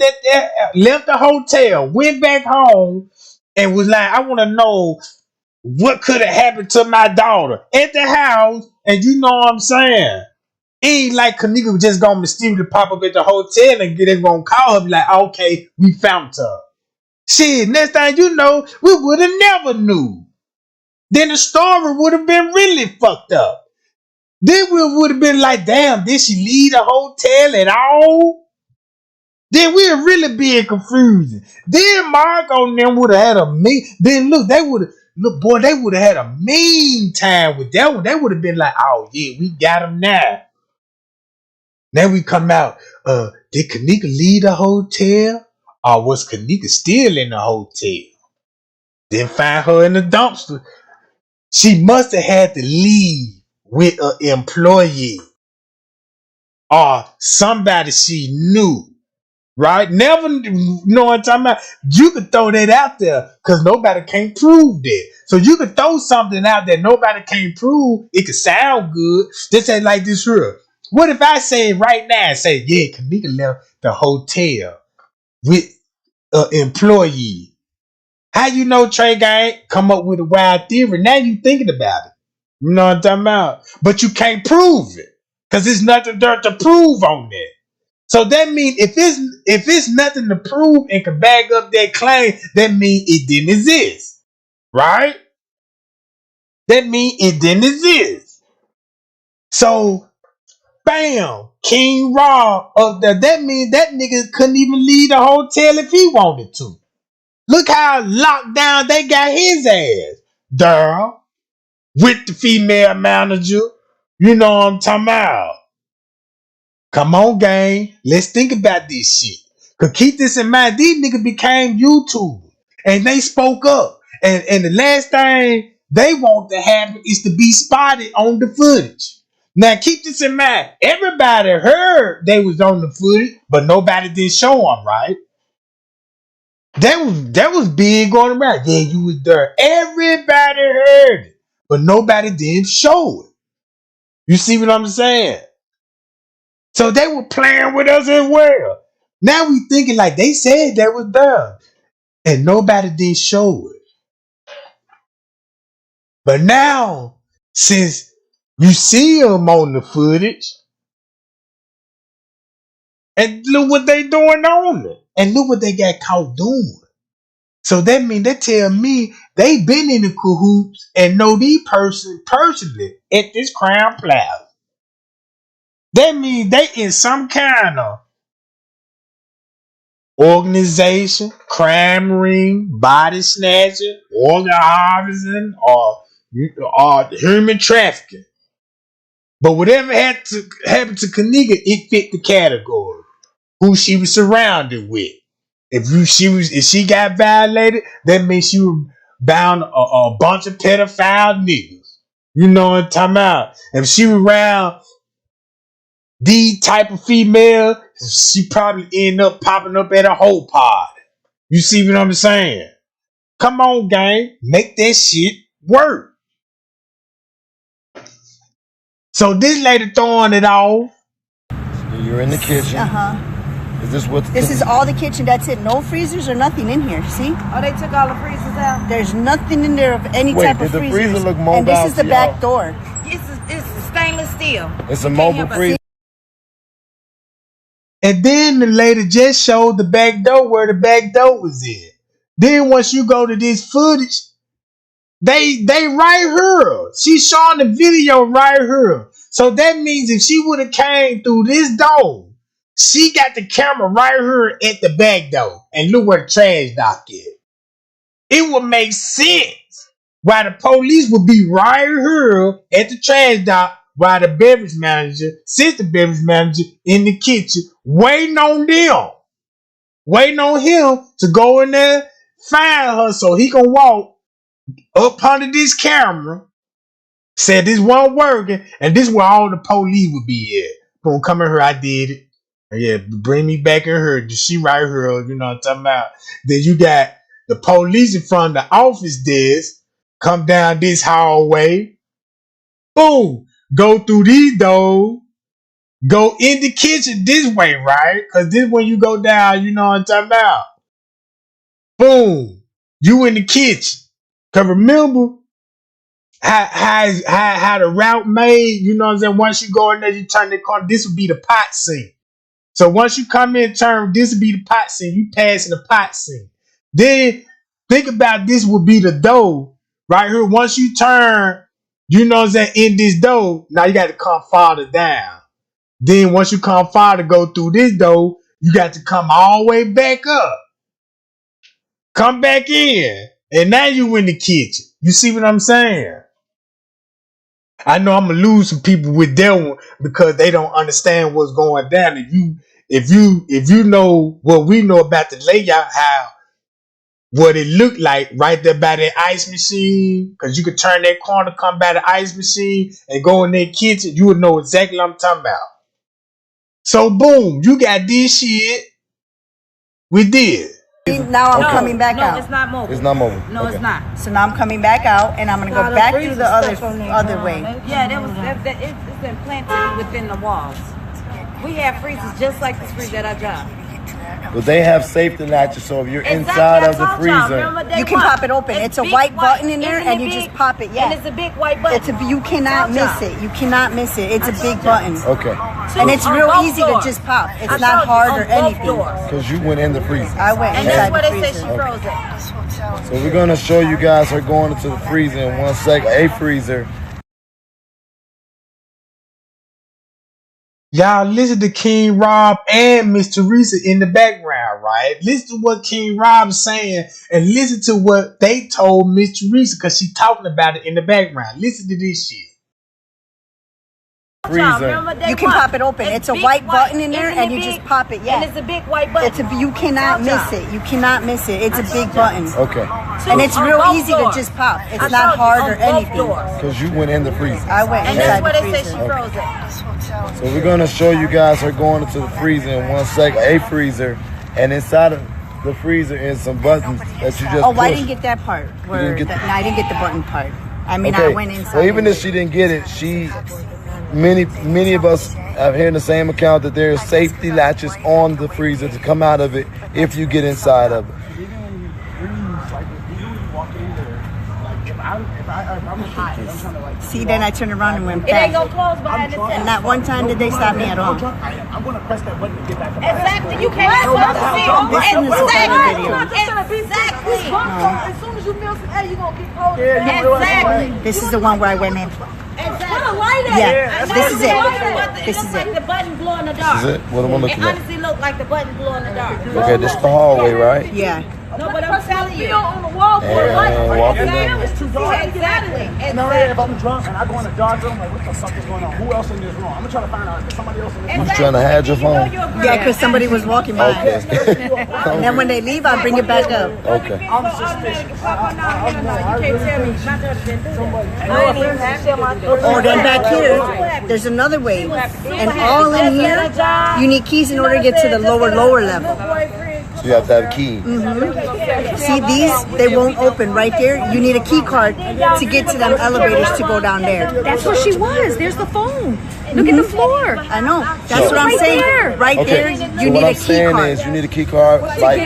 the hotel, went back home, and was like, I want to know what could have happened to my daughter at the house. And you know what I'm saying? It ain't like Kenneka was just gonna mysteriously pop up at the hotel and they're gonna call her and be like, okay, we found her. Shit, next thing you know, we would have never knew. Then the story would have been really fucked up. Then we would have been like, damn, did she leave the hotel at all? Then we'd really be in confusion. Then Marco and them would have had they would have had a mean time with that one. They would have been like, oh yeah, we got him now. Now we come out, did Kenneka leave the hotel? Or was Kenneka still in the hotel? Didn't find her in the dumpster. She must have had to leave with an employee or somebody she knew. Right? Never know what I'm talking about. You could throw that out there because nobody can't prove that. So you could throw something out that nobody can't prove. It could sound good. Just say like this here. What if I say right now, yeah, Kenneka left the hotel with an employee? How you know Trey Gang come up with a wild theory? Now you thinking about it. You know what I'm talking about? But you can't prove it because there's nothing there to prove on that. So that means if it's nothing to prove and can back up that claim, that means it didn't exist. Right? That means it didn't exist. So bam, King Raw of that means that nigga couldn't even leave the hotel if he wanted to. Look how locked down they got his ass. Durr, with the female manager. You know what I'm talking about. Come on, gang. Let's think about this shit. Cause keep this in mind, these niggas became YouTubers. And they spoke up. And the last thing they want to happen is to be spotted on the footage. Now keep this in mind. Everybody heard they was on the footage, but nobody did show them, right? That was big going around. Yeah, you was there. Everybody heard it, but nobody did show it. You see what I'm saying? So they were playing with us as well. Now we thinking like they said that was there, and nobody did show it. But now, since you see them on the footage, and look what they doing on it, and look what they got caught doing. So that means they tell me they been in the cahoots and know these person personally at this Crown Plaza. That means they in some kind of organization, crime ring, body snatching, organ harvesting, or human trafficking. But whatever had to happen to Kenneka, it fit the category. Who she was surrounded with. If she got violated, that means she was bound a bunch of pedophile niggas. You know what I'm talking about? If she was around the type of female, she probably end up popping up at a whole party. You see what I'm saying? Come on, gang. Make that shit work. So this lady throwing it off. You're in the kitchen. Is this what? This is all the kitchen. That's it. No freezers or nothing in here. See? Oh, they took all the freezers out? There's nothing in there of any type of freezers. Wait, did the freezer look mobile? And this is the back door. It's stainless steel. It's a mobile freezer. And then the lady just showed the back door where the back door was in. Then once you go to this footage, They right here. She's showing the video right here. So that means if she would have came through this door, she got the camera right here at the back door. And look where the trash dock is. It would make sense why the police would be right here at the trash dock while the beverage manager, assistant beverage manager in the kitchen, waiting on them. Waiting on him to go in there, find her so he can walk up under this camera, said this wasn't working, and this is where all the police would be at. Boom, come in here, I did it. Yeah, bring me back in here. She right here, you know what I'm talking about. Then you got the police in front of the office desk, come down this hallway, boom, go through these doors, go in the kitchen this way, right? Because this when you go down, you know what I'm talking about. Boom, you in the kitchen. Cause remember how the route made, you know what I'm saying? Once you go in there, you turn the corner, this would be the pot scene. So once you come in turn, this would be the pot scene. You passing the pot scene. Then think about this would be the door right here. Once you turn, you know what I'm saying, in this door, now you got to come farther down. Then once you come farther, go through this door, you got to come all the way back up. Come back in. And now you in the kitchen. You see what I'm saying? I know I'm gonna lose some people with that one because they don't understand what's going down. If you know what we know about the layout, how what it looked like right there by that ice machine, because you could turn that corner, come by the ice machine, and go in that kitchen, you would know exactly what I'm talking about. So boom, you got this shit. We did. Now I'm coming back out. No, it's not moving. It's not moving. No, Okay. it's not. So now I'm coming back out, and I'm gonna go back through the other way. Yeah, it's been planted within the walls. We have freezers just like this freezer at our job. But they have safety latches, so if you're inside of the freezer, you can pop it open. It's a white button in there, and you just pop it. Yeah, and it's a big white button. You cannot miss it. You cannot miss it. It's a big button. okay, And it's real easy to just pop. It's not hard or anything. because you went in the freezer. I went And inside that's where the they say she freezer. froze it. So we're gonna show you guys her going into the freezer in 1 second. A freezer. Y'all listen to King Rob and Miss Teresa in the background, right? Listen to what King Rob is saying and listen to what they told Miss Teresa because she's talking about it in the background. Listen to this shit. Freezer. You can pop it open. It's a white button in there, and you just pop it. Yeah, And it's a big white button. you cannot miss it. You cannot miss it. It's a big button. Okay, And it's real easy to just pop. It's not hard or anything. because you went in the freezer. I went And inside that's where the they say she freezer. froze it. So we're gonna show you guys her going into the freezer in 1 second. A freezer, and inside of the freezer is some buttons that you just Oh, push. I didn't get that part. didn't get No, I didn't get the button part. I mean, Okay. I went inside. So even if she didn't get it, many of us have heard the same account that there are safety latches on the freezer to come out of it if you get inside of it. See, then I turned around and went It ain't back. gonna close behind the And not one time did they stop me at all. I'm gonna press that button to get back. Exactly. You can't This one is a funny video. Exactly. As soon as you miss it, hey, you gonna get cold. Exactly. This is the one where I went in. Yeah, this is it. This is like it. the button glow in the dark. This is it? What am I looking It at? honestly looked like the button glow in the dark. Okay, this is the hallway, right? Yeah. No, but I'm telling you. on the wall for a light. And walking down. It's too dark. Exactly. No, if I'm drunk and I go in the dark room, like, what the fuck is going on? Who else in this room? I'm gonna try to find out if there's somebody else in this room. You trying to hide your phone? Yeah, because somebody was walking by. Okay. And then when they leave, I bring it back up. Okay. I'm suspicious. You can't tell me. My daughter didn't do that. I didn't even have to do Oh, then back here, there's another way. And all in here, you need keys in order to get to the lower level. So you have to have a key. See these? They won't open right there. You need a key card to get to them elevators to go down there. That's where she was. There's the phone. Look at the floor. I know. That's what I'm saying. Right there, Okay. you So need what a I'm key saying card. is you need a key card. Like,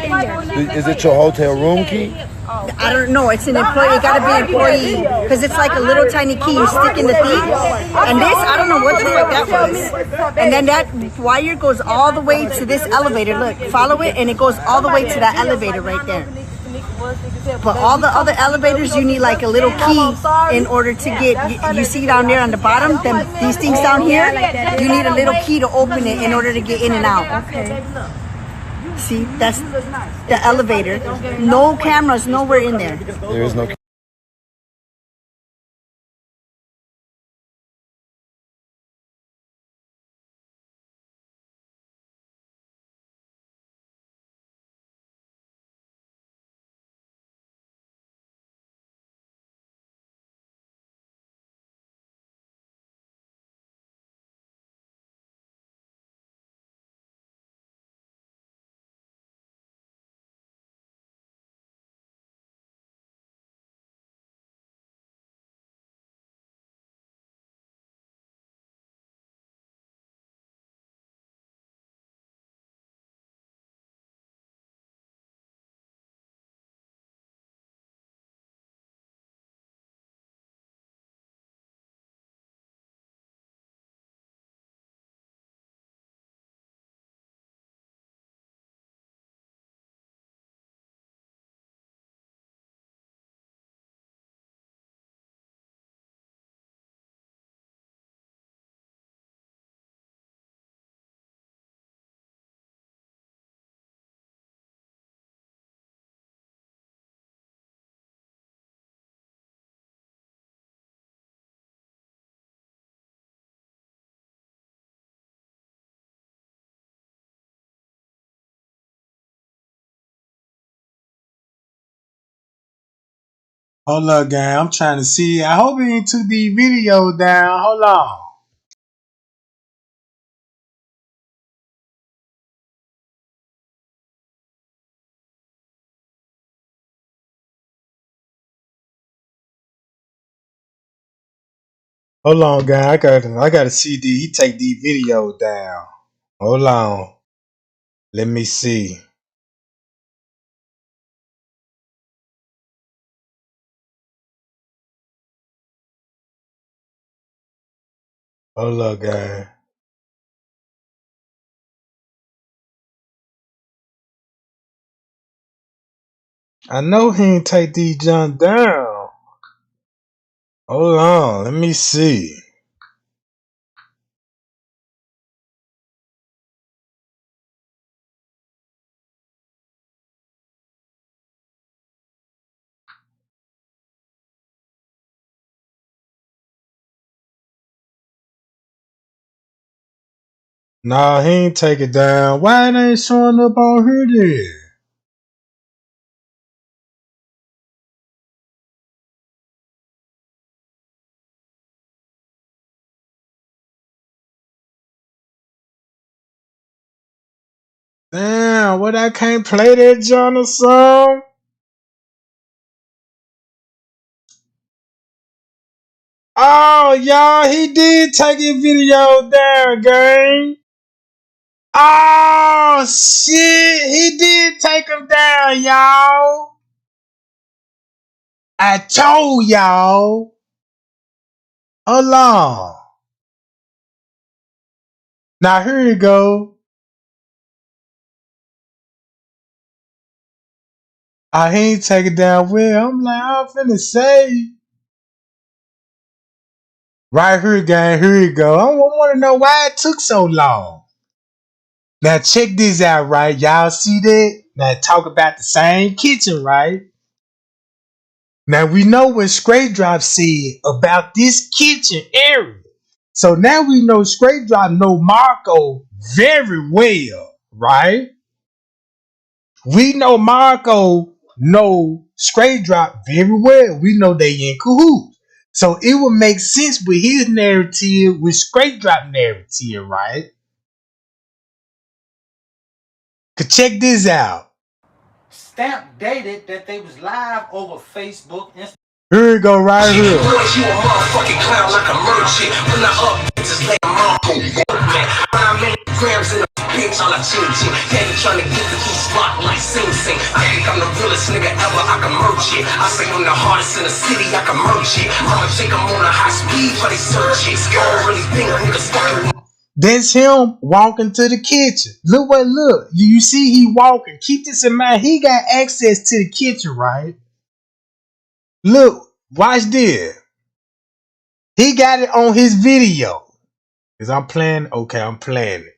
is it your hotel room key? I don't know. It's an employee. It gotta be employee because it's like a little tiny key you stick in the thing. And this, I don't know what the fuck that was. And then that wire goes all the way to this elevator. Look, follow it, and it goes all the way to that elevator right there. But all the other elevators, you need like a little key in order to get. You see down there on the bottom, these things down here. You need a little key to open it in order to get in and out. Okay. See, that's the elevator. No cameras, nowhere in there. There is no. Hold up, gang. I'm trying to see. I hope he ain't took the video down. Hold on. Hold on, gang. I gotta see he take the video down. Hold on. Let me see. Hold up, gang. I know he ain't take these junk down. Hold on. Let me see. Nah, he ain't take it down. Why it ain't showing up on here then? Damn, what, I can't play that junk or something? Oh, y'all, he did take his video down, gang. Oh, shit, he did take him down, y'all. I told y'all. Hold on. Now, here you go. He ain't take it down well. I'm like, I'm finna say. Right here, gang, here you go. I want to know why it took so long. Now, check this out, right? Y'all see that? Now, talk about the same kitchen, right? Now, we know what Straight Drop said about this kitchen area. So now we know Straight Drop know Marco very well, right? We know Marco know Straight Drop very well. We know they in cahoots. So it would make sense with his narrative, with Straight Drop narrative, right? Cause check this out. Stamp dated that they was live over Facebook, Instagram. Here we go, right here. You a motherfucking clown like a merchant. When I up, just like a Marco, man. 5 million grams in a pinch on a chin chin. Yeah, you trying to get the key spot like Sing Sing. I think I'm the realest nigga ever, I can merch it. I say I'm the hardest in the city, I can merch it. I'ma take them on a high speed for they search it. I don't really think niggas fucking. That's him walking to the kitchen. Look. You see he walking. Keep this in mind. He got access to the kitchen, right? Look, watch this. He got it on his video. Cause I'm playing. Okay, I'm playing it.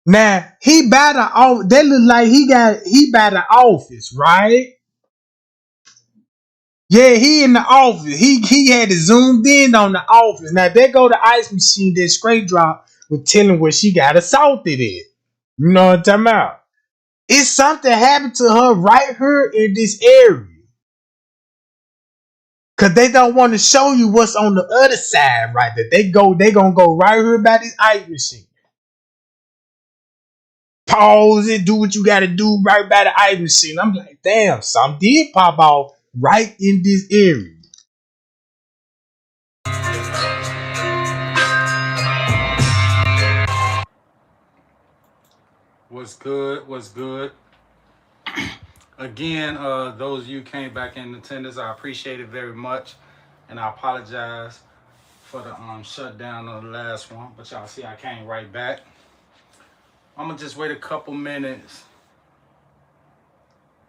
Now he by the office. That look like he by the office, right? Yeah, he in the office. He had it zoomed in on the office. Now there go the ice machine that straight drop was telling where she got assaulted at. You know what I'm talking about? It's something happened to her right here in this area. Cause they don't want to show you what's on the other side right there. They gonna go right here by this ice machine. Pause it, do what you gotta do right by the ice machine. I'm like, damn, something did pop off right in this area. What's good? What's good? Again, those of you came back in attendance, I appreciate it very much. And I apologize for the shutdown on the last one. But y'all see I came right back. I'm going to just wait a couple minutes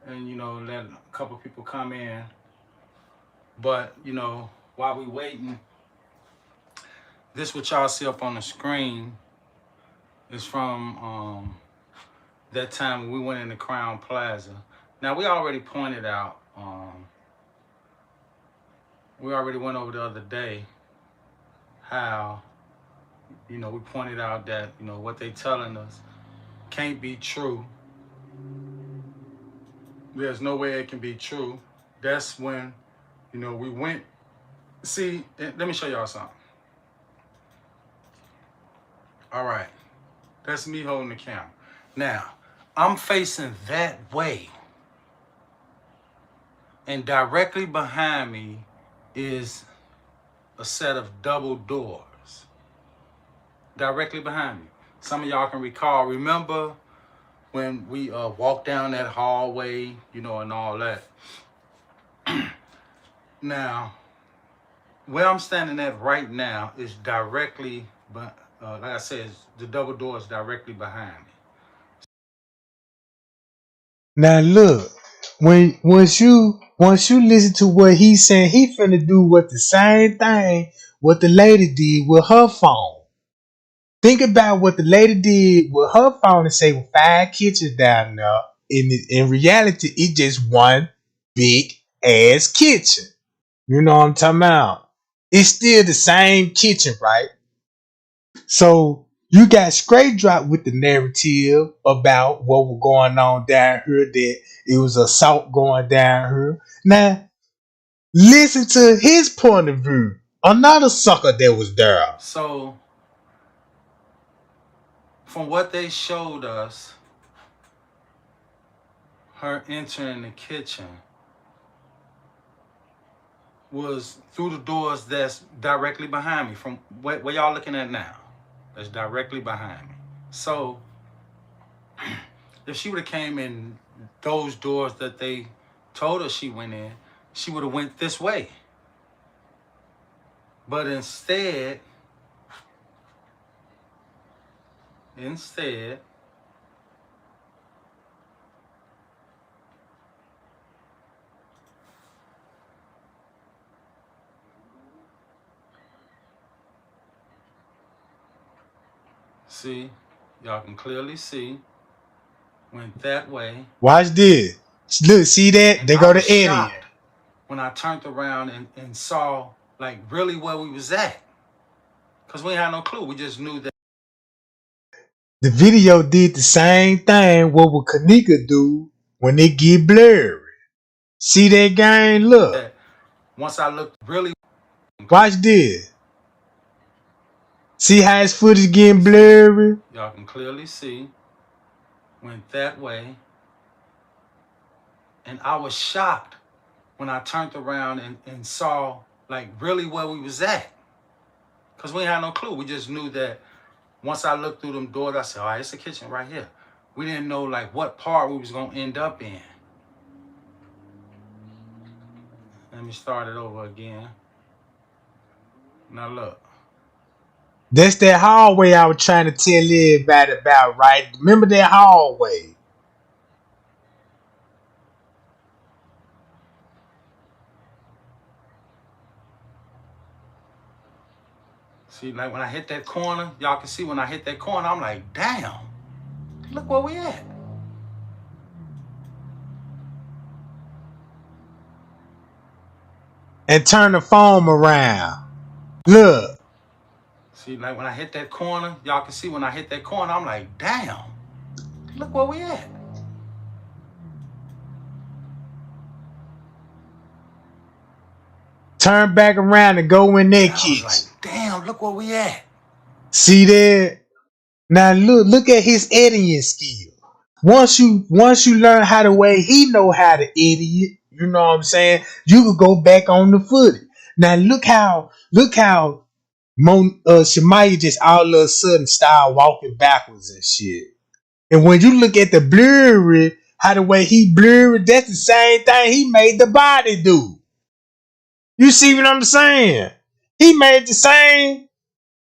and, let a couple people come in. But, while we waiting, this what y'all see up on the screen is from that time when we went into Crown Plaza. Now, we already pointed out, we already went over the other day how, we pointed out that, what they telling us can't be true. There's no way it can be true. That's when, we went. See, let me show y'all something. All right. That's me holding the camera. Now, I'm facing that way. And directly behind me is a set of double doors. Directly behind me. Some of y'all can recall. Remember when we walked down that hallway, and all that. Now, where I'm standing at right now is directly, like I said, the double door is directly behind me. Now look, once you listen to what he's saying, he finna do what the same thing what the lady did with her phone. Think about what the lady did with her phone and say 5 kitchens down there. In reality, it's just one big ass kitchen. You know what I'm talking about? It's still the same kitchen, right? So you got straight drop with the narrative about what was going on down here, that it was assault going down here. Now, listen to his point of view. Another sucker that was there. So, from what they showed us, her entering the kitchen was through the doors that's directly behind me. From where y'all looking at now, that's directly behind me. So, if she would have came in those doors that they told us she went in, she would have went this way. But instead, see, y'all can clearly see, went that way. Watch this. Look, see that? And they go to Eddie. When I turned around and saw, like, really where we was at. Because we had no clue. We just knew that. The video did the same thing what would Kenneka do when it get blurry. See that game? Look. Once I looked really. Watch this. See how his footage getting blurry? Y'all can clearly see. Went that way. And I was shocked when I turned around and saw, like, really where we was at. Because we had no clue. We just knew that once I looked through them doors, I said, all right, it's a kitchen right here. We didn't know, like, what part we was going to end up in. Let me start it over again. Now, look. That's that hallway I was trying to tell everybody about, right? Remember that hallway? See, like when I hit that corner, y'all can see when I hit that corner, I'm like, damn, look where we at. And turn the phone around. Look. See, like when I hit that corner, y'all can see when I hit that corner, I'm like, damn, look where we at. Turn back around and go in that kitchen. I was like, damn, look where we at. See that? Now look at his editing skill. Once you learn how the way he know how to edit, you know what I'm saying? You could go back on the footage. Now look how Shemaya just all of a sudden started walking backwards and shit. And when you look at the blurry, how the way he blurred, that's the same thing he made the body do. You see what I'm saying? He made the same.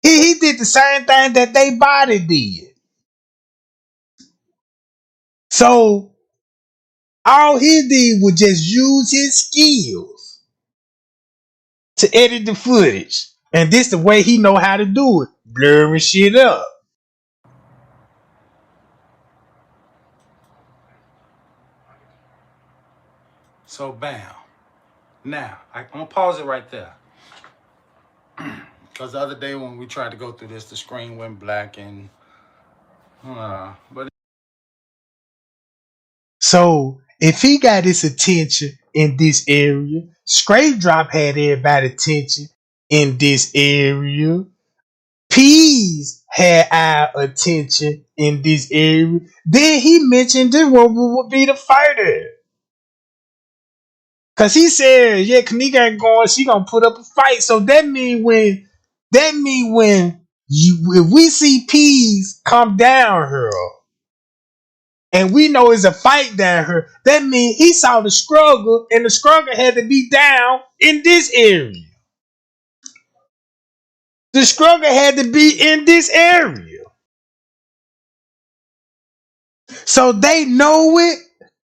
He did the same thing that they body did. So all he did was just use his skills to edit the footage. And this the way he know how to do it. Blurring shit up. So bam. Now, I'm gonna pause it right there. Because the other day when we tried to go through this, the screen went black and but So if he got his attention in this area, Straight Drop had everybody's attention in this area. Peas had our attention in this area. Then he mentioned this one would be the fighter. Cause he said, yeah, Kenneka ain't going, she gonna put up a fight. So that mean when if we see Peas come down here and we know it's a fight down here, that means he saw the struggle and the struggle had to be down in this area. The struggle had to be in this area. So they know it.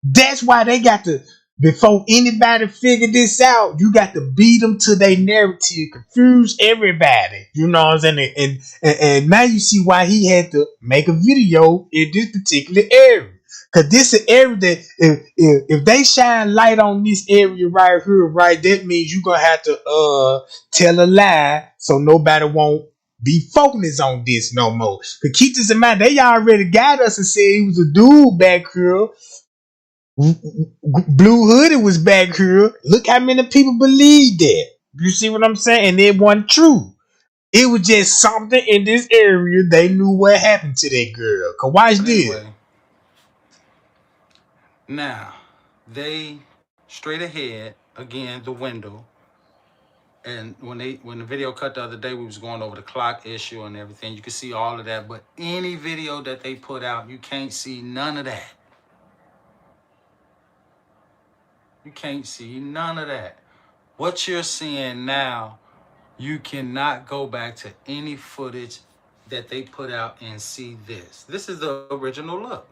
That's why they got to, before anybody figure this out, you got to beat them to their narrative, confuse everybody. You know what I'm saying? And now you see why he had to make a video in this particular area. Cause this is an area that if they shine light on this area right here, right, that means you're gonna have to tell a lie so nobody won't be focused on this no more. But keep this in mind, they already got us and said he was a dude back here. Blue Hoodie was back here. Look how many people believe that. You see what I'm saying? And it wasn't true. It was just something in this area. They knew what happened to that girl. Cause watch this. Now, they straight ahead again the window. And when the video cut the other day, we was going over the clock issue and everything. You can see all of that, but any video that they put out, you can't see none of that. You can't see none of that. What you're seeing now, you cannot go back to any footage that they put out and see this. This is the original look.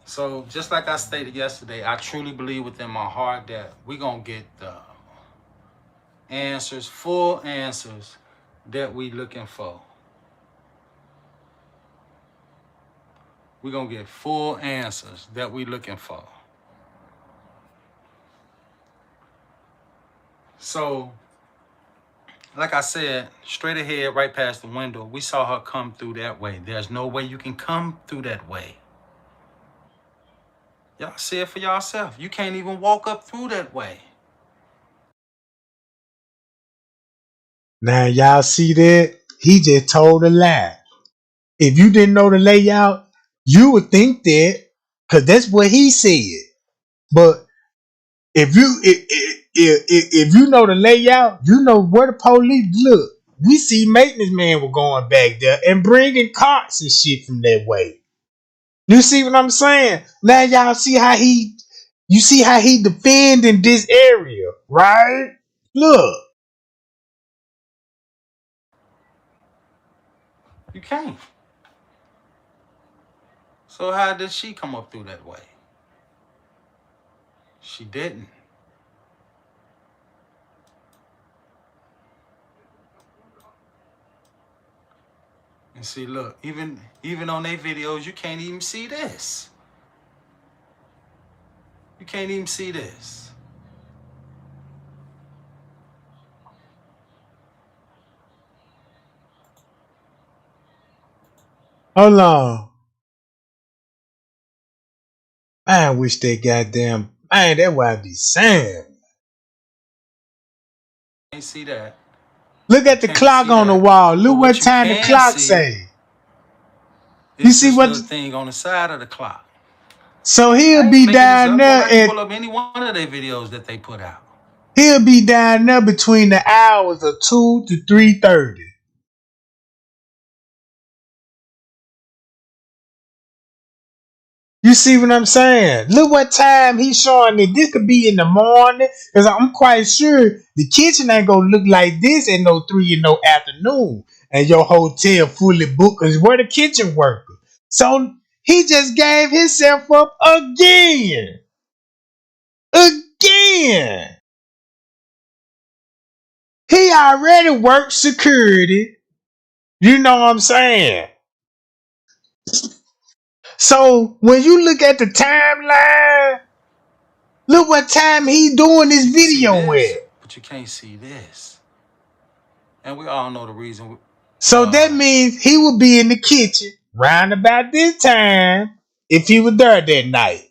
So just like I stated yesterday, I truly believe within my heart that we're going to get the answers, full answers that we looking for. We're going to get full answers that we looking for. So, like I said, straight ahead, right past the window, we saw her come through that way. There's no way you can come through that way. Y'all see it for yourself. You can't even walk up through that way. Now y'all see that? He just told a lie. If you didn't know the layout, you would think that, because that's what he said. But if you know the layout, you know where the police look. We see maintenance man were going back there and bringing carts and shit from that way. You see what I'm saying? Now y'all see how he defend in this area, right? Look. You can't. So how did she come up through that way? She didn't. And see, look, even on their videos, you can't even see this. You can't even see this. Hold on. I wish they goddamn. Man, that's what I be saying. Can't see that. Look at the clock on the wall. Look what time the clock say. You see what the thing on the side of the clock. So he'll be down there and pull up any one of their videos that they put out. He'll be down there between the hours of 2 to 3:30. You see what I'm saying? Look what time he's showing it. This could be in the morning, because I'm quite sure the kitchen ain't gonna look like this at no 3 in no afternoon, and your hotel fully booked because where the kitchen worker. So he just gave himself up again. He already worked security. You know what I'm saying? So when you look at the timeline, look what time he doing this video with. But you can't see this. And we all know the reason. So that means he will be in the kitchen round about this time if he was there that night.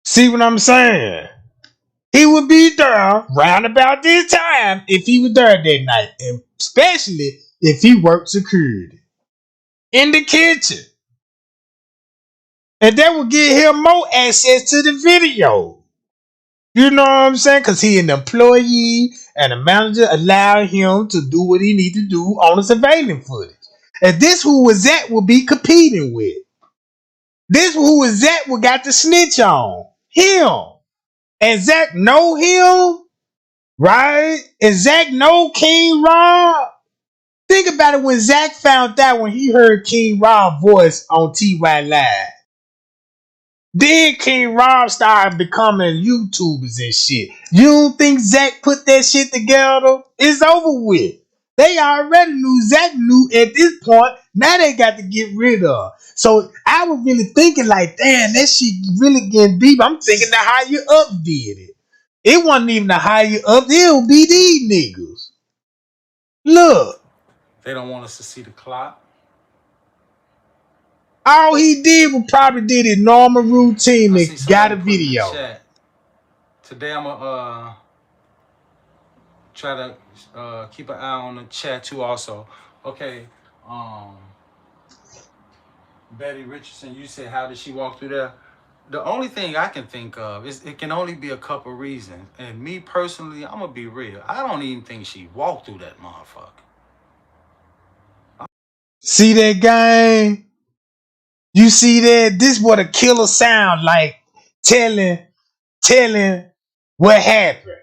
See what I'm saying? He would be there round about this time if he was there that night. And especially if he worked security. In the kitchen. And that would give him more access to the video. You know what I'm saying? Because he an employee and the manager allowed him to do what he need to do on the surveillance footage. And this who was that will be competing with. This who was that will got the snitch on. Him. And Zach know him. Right? And Zach know King Rob. Think about it when Zach found out when he heard King Rob's voice on TY Live. Then King Rob started becoming YouTubers and shit. You don't think Zach put that shit together? It's over with. They already knew. Zach knew at this point. Now they got to get rid of. So I was really thinking like, damn, that shit really getting deep. I'm thinking the higher up did it. It wasn't even the higher up. It'll be these niggas. Look. They don't want us to see the clock. All he did was probably did his normal routine and got a video. Today I'm gonna try to keep an eye on the chat too also. Okay, Betty Richardson, you said how did she walk through there? The only thing I can think of is it can only be a couple reasons. And me personally, I'm gonna be real. I don't even think she walked through that motherfucker. See that gang? You see that? This what a killer sound like telling what happened.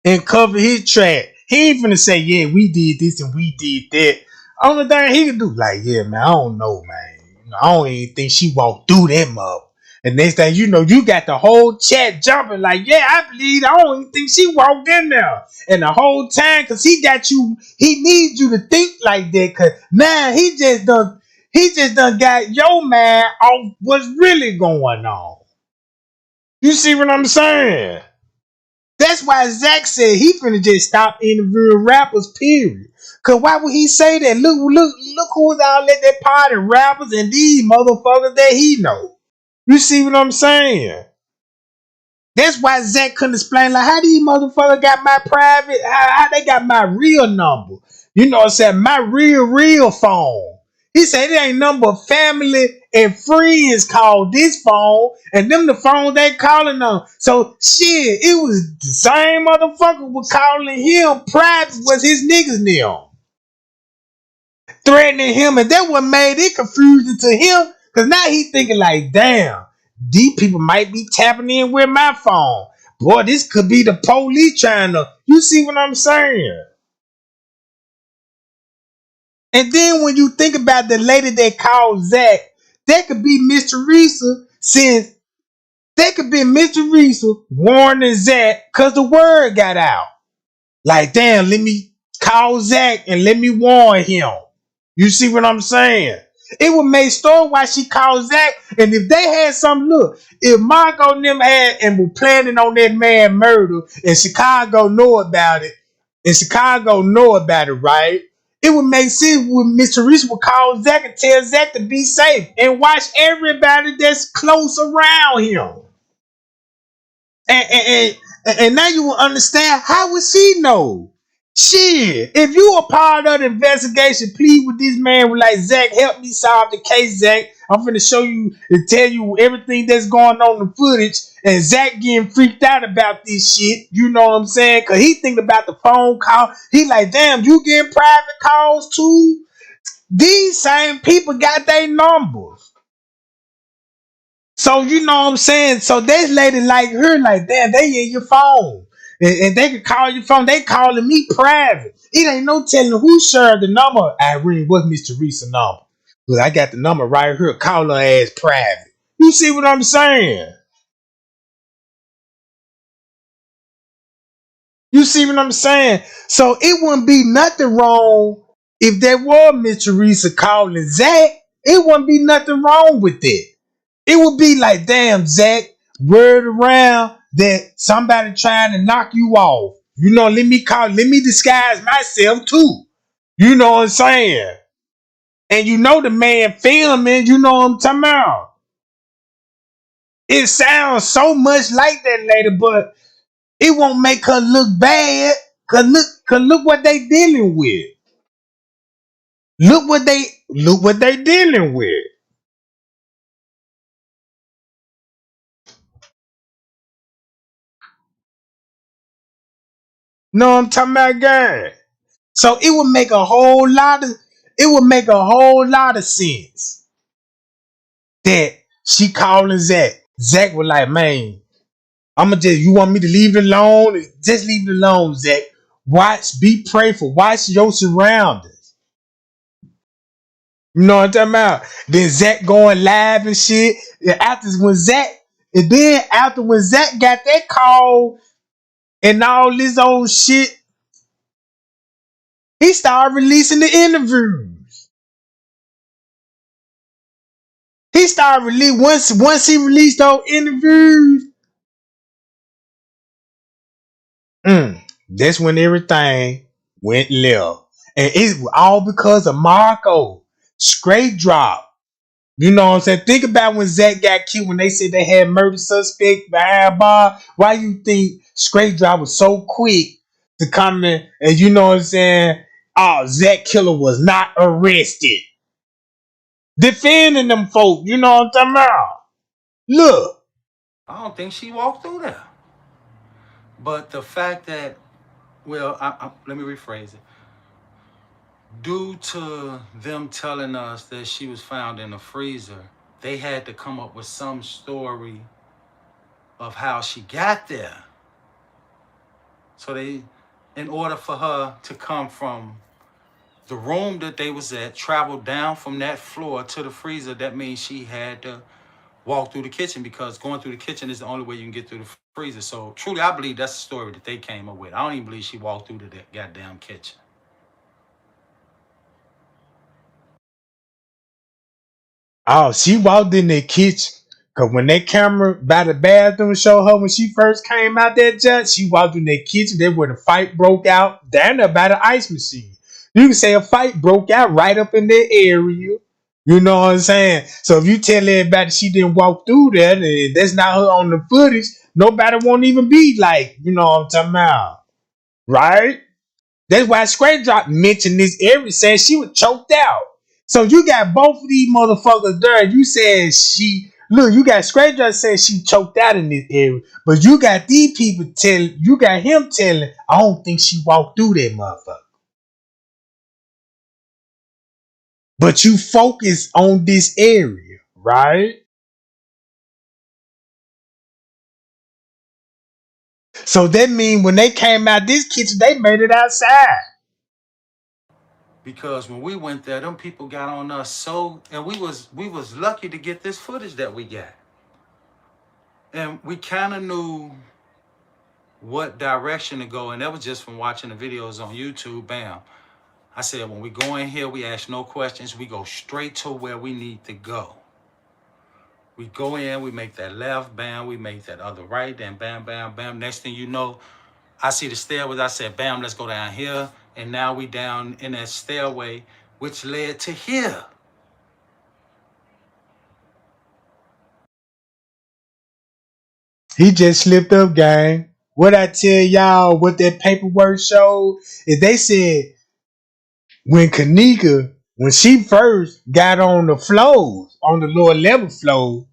And cover his track. He ain't finna say, yeah, we did this and we did that. Only thing he can do, like, yeah, man, I don't know, man. I don't even think she walked through them up. And next thing you know, you got the whole chat jumping like, yeah, I believe, I don't even think she walked in there. And the whole time, because he got you, he needs you to think like that. Because, man, he just done got your man off what's really going on. You see what I'm saying? That's why Zach said he finna just stop interviewing rappers, period. Cause why would he say that? Look who's out at that party, rappers and these motherfuckers that he know. You see what I'm saying? That's why Zach couldn't explain, like, how these motherfuckers got my private, how they got my real number. You know what I'm saying? My real phone. He said it ain't number of family and friends called this phone, and them the phones they calling on. So shit, it was the same motherfucker was calling him private was his niggas now. Threatening him, and that what made it confusing to him, because now he thinking like, damn, these people might be tapping in with my phone. Boy, this could be the police trying to, you see what I'm saying? And then when you think about the lady that called Zach, that could be Miss Teresa, since that could be Miss Teresa warning Zach because the word got out. Like, damn, let me call Zach and let me warn him. You see what I'm saying? It would make story why she called Zach. And if they had some look, if Marco and them had and were planning on that man murder and Chicago know about it, right? It would make sense when Mr. Reese would call Zach and tell Zach to be safe and watch everybody that's close around him. And now you will understand how would she know? Shit, if you a part of the investigation, please with this man with like Zach, help me solve the case, Zach. I'm finna show you and tell you everything that's going on in the footage. And Zach getting freaked out about this shit. You know what I'm saying? Cause he thinking about the phone call. He like, damn, you getting private calls too? These same people got their numbers. So you know what I'm saying? So this lady like her, like, damn, they in your phone. And they can call your phone. They calling me private. It ain't no telling who shared the number. Irene, what's Mr. Reese's number? Look, I got the number right here. Call her ass private. You see what I'm saying? You see what I'm saying? So it wouldn't be nothing wrong if there was Mr. Reese calling Zach. It wouldn't be nothing wrong with it. It would be like, damn, Zach, word around that somebody trying to knock you off. You know, let me disguise myself too. You know what I'm saying? And you know the man filming, you know what I'm talking about. It sounds so much like that lady, but it won't make her look bad. Cause look what they dealing with. Look what they dealing with. No, I'm talking about gang. So it would make a whole lot of sense that she calling Zach. Zach was like, man, you want me to leave it alone? Just leave it alone, Zach. Be prayerful. Watch your surroundings. You know what I'm talking about? Then Zach going live and shit. And after when Zach got that call and all this old shit, he started releasing the interviews. He started once he released those interviews. That's when everything went left, and it's all because of Marco straight drop. You know what I'm saying? Think about when Zach got killed when they said they had murder suspect behind bar. Why you think straight drop was so quick to come in and you know what I'm saying? Oh, Zach Killer was not arrested. Defending them folk, you know what I'm talking about? Look. I don't think she walked through there. But the fact that, well, let me rephrase it. Due to them telling us that she was found in a freezer, they had to come up with some story of how she got there. So in order for her to come from the room that they was at, travel down from that floor to the freezer, that means she had to walk through the kitchen, because going through the kitchen is the only way you can get through the freezer. So truly, I believe that's the story that they came up with. I don't even believe she walked through the goddamn kitchen. Oh, she walked in the kitchen. Cause when that camera by the bathroom showed her when she first came out that judge, she walked in that kitchen. That's where the fight broke out down there by the ice machine. You can say a fight broke out right up in that area. You know what I'm saying? So if you tell everybody she didn't walk through there, then that's not her on the footage. Nobody won't even be like, you know what I'm talking about. Right? That's why Straight Drop mentioned this area, saying she was choked out. So you got both of these motherfuckers there. You said you got Straight Drop saying she choked out in this area, but you got these people you got him telling, I don't think she walked through that motherfucker. But you focus on this area, right? So that means when they came out this kitchen, they made it outside. Because when we went there, them people got on us and we was lucky to get this footage that we got. And we kind of knew what direction to go. And that was just from watching the videos on YouTube. Bam. I said, when we go in here, we ask no questions. We go straight to where we need to go. We go in, we make that left, bam, we make that other right, then bam, bam, bam. Next thing you know, I see the stairways. I said, bam, let's go down here. And now we down in that stairway, which led to here. He just slipped up, gang. What I tell y'all, what that paperwork showed, is they said when Kenneka, when she first got on the floors, on the lower level floor,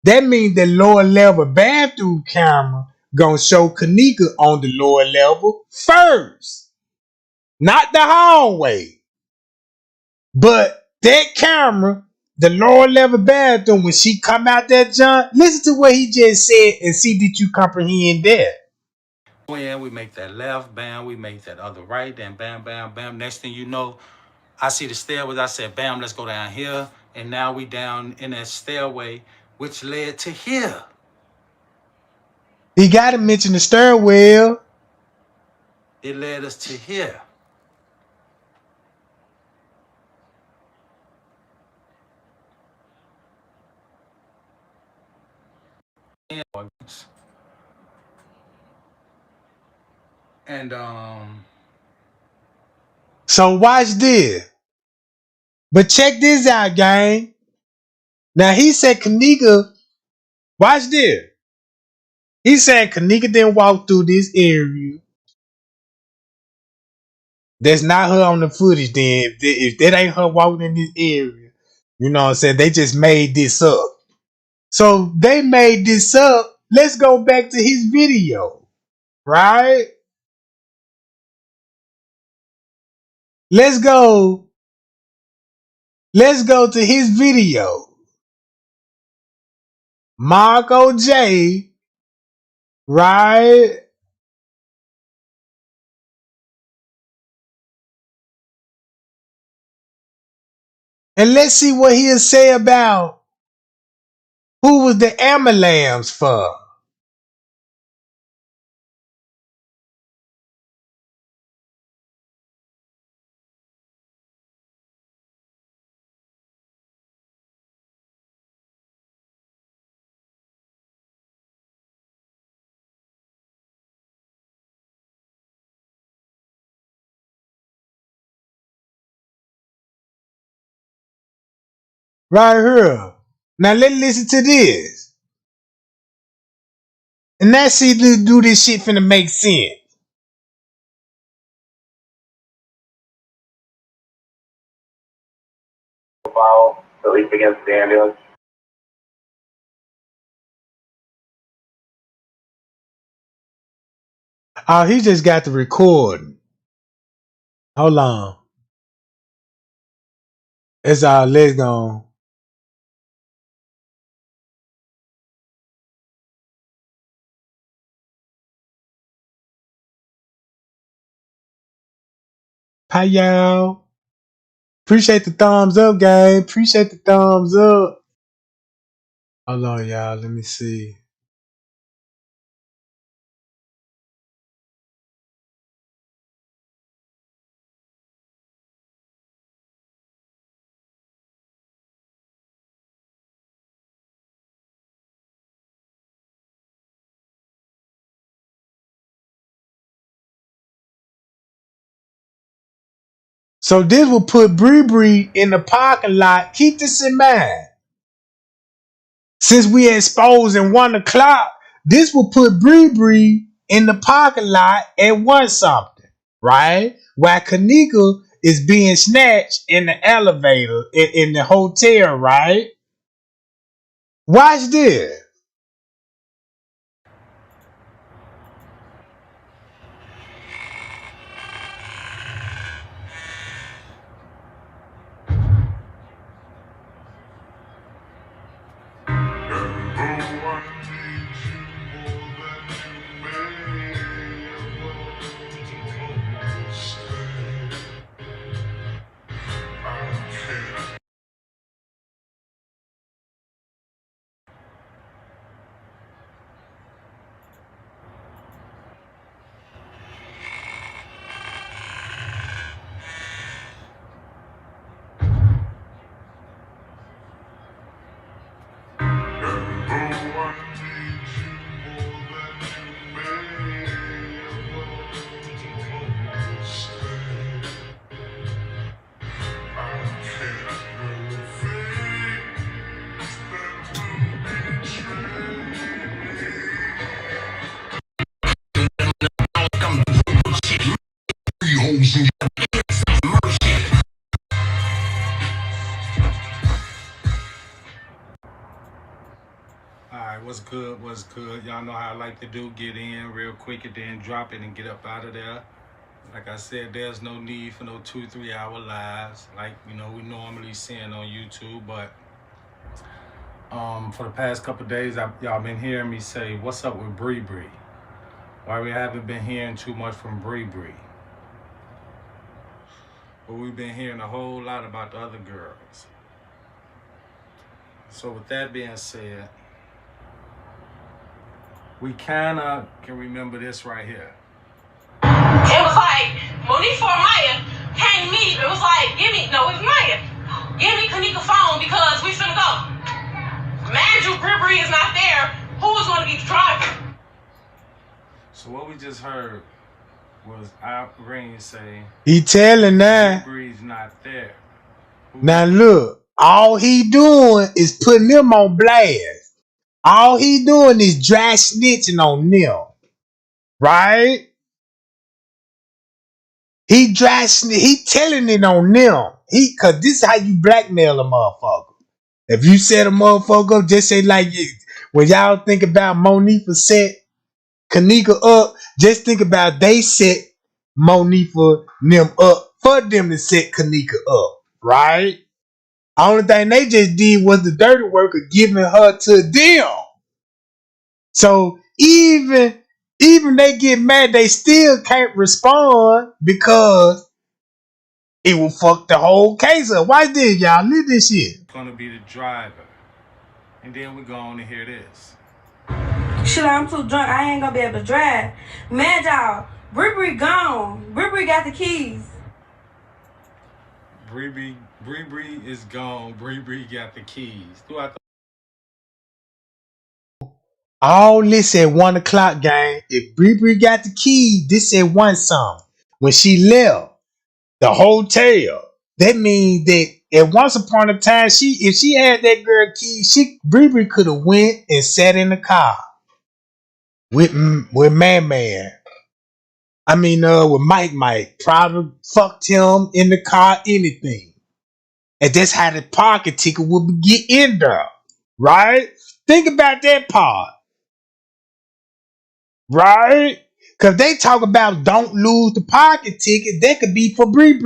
that means the lower level bathroom camera gonna show Kenneka on the lower level first. Not the hallway. But that camera, the lower level bathroom, when she come out that junk, listen to what he just said and see did you comprehend that. Go in, we make that left, bam, we make that other right, then bam, bam, bam. Next thing you know, I see the stairways. I said, bam, let's go down here. And now we down in that stairway, which led to here. He got to mention the stairwell. It led us to here. And So watch this. But check this out, gang. Now he said Kenneka, watch this. He said Kenneka didn't walk through this area. That's not her on the footage then. If that ain't her walking in this area, you know what I'm saying? They just made this up. So they made this up. Let's go back to his video, right? Let's go to his video. Marco J, right? And let's see what he'll say about who was the ambulance for. Right here. Now let's listen to this. And let's see do this shit finna make sense. At least against the ambulance. Oh, he just got the recording. Hold on. It's all let's go. Hi y'all. Appreciate the thumbs up, gang. Appreciate the thumbs up. Hold on, y'all. Let me see. So this will put Bree in the parking lot. Keep this in mind. Since we exposing 1 o'clock, this will put Bree in the parking lot at 1 something, right? While Kenneka is being snatched in the elevator in the hotel, right? Watch this. What's good? What's good? Y'all know how I like to do. Get in real quick and then drop it and get up out of there. Like I said, there's no need for no 2-3 hour lives like, you know, we normally seeing on YouTube. But for the past couple of days, y'all been hearing me say, what's up with Bree Bree? Why we haven't been hearing too much from Bree Bree? But we've been hearing a whole lot about the other girls. So with that being said, we kind of can remember this right here. It was like, Monique or Maya came to me, it was like, it was Maya. Give me Kenneka phone because we finna go. Mind you, Bree is not there. Who is gonna be the driver? So what we just heard was Irene say, he telling that. Bree's not there. Now look, all he doing is putting them on blast. All he doing is dry snitching on them. Right? He telling it on them. Cause this is how you blackmail a motherfucker. If you set a motherfucker up, just say like when y'all think about Monifa set Kenneka up, just think about they set Monifa them up for them to set Kenneka up, right? Only thing they just did was the dirty work of giving her to them. So even they get mad, they still can't respond because it will fuck the whole case up. Why did y'all live this shit? Gonna be the driver. And then we go on to hear this. Shit, I'm too drunk. I ain't gonna be able to drive. Man, y'all, Bree gone. Bree got the keys. Bree is gone. Bree got the keys. All this at 1 o'clock, gang. If Bree got the key, this at 1 something. When she left the hotel, that means that at once upon a time, if she had that girl key, Bree could have went and sat in the car with Man. I mean, with Mike. Probably fucked him in the car, anything. And that's how the pocket ticket would get in there, right? Think about that part. Right? Because they talk about don't lose the pocket ticket. That could be for Bree.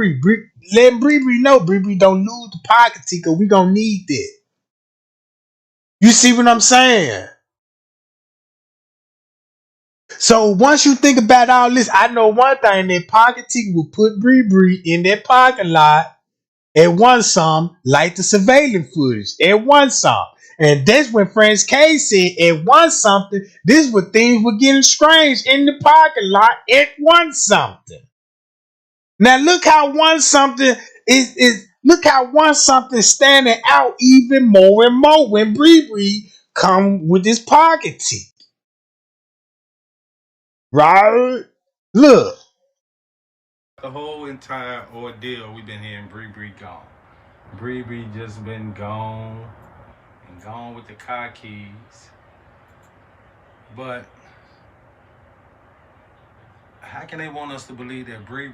Let Bree know Bree don't lose the pocket ticket. We gonna need that. You see what I'm saying? So once you think about all this, I know one thing, that pocket ticket will put Bree in that parking lot at 1 something, like the surveillance footage at 1 something. And that's when French K said at 1 something, this was things were getting strange in the parking lot at 1 something. Now look how 1 something look how 1 something standing out even more and more when Bree come with this pocket ticket. Right? Look. The whole entire ordeal, we've been hearing Bree gone. Bree just been gone. And gone with the car keys. But how can they want us to believe that Bree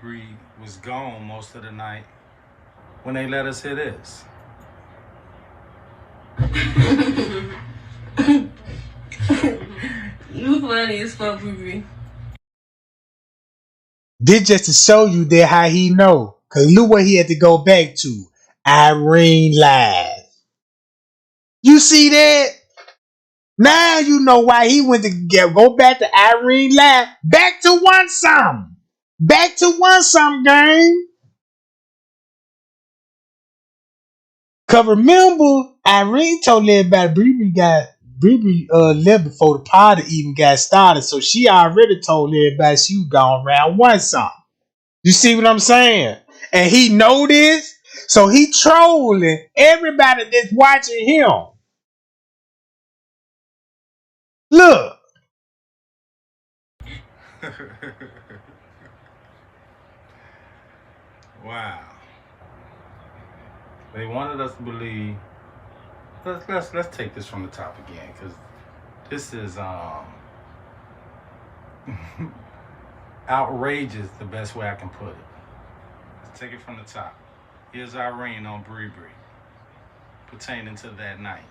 was gone most of the night when they let us hear this? You funny as fuck, Bree. This just to show you that how he know. Cause look what he had to go back to. Irene live. You see that? Now you know why he went to go back to Irene live. Back to 1 something. Back to 1 something, gang. Cause remember, Irene told everybody Bree left before the party even got started. So she already told everybody she was gone around 1 something. You see what I'm saying? And he know this. So he trolling everybody that's watching him. Look. Wow. They wanted us to believe. Let's take this from the top again, because this is outrageous, the best way I can put it. Let's take it from the top. Here's Irene on Bree pertaining to that night.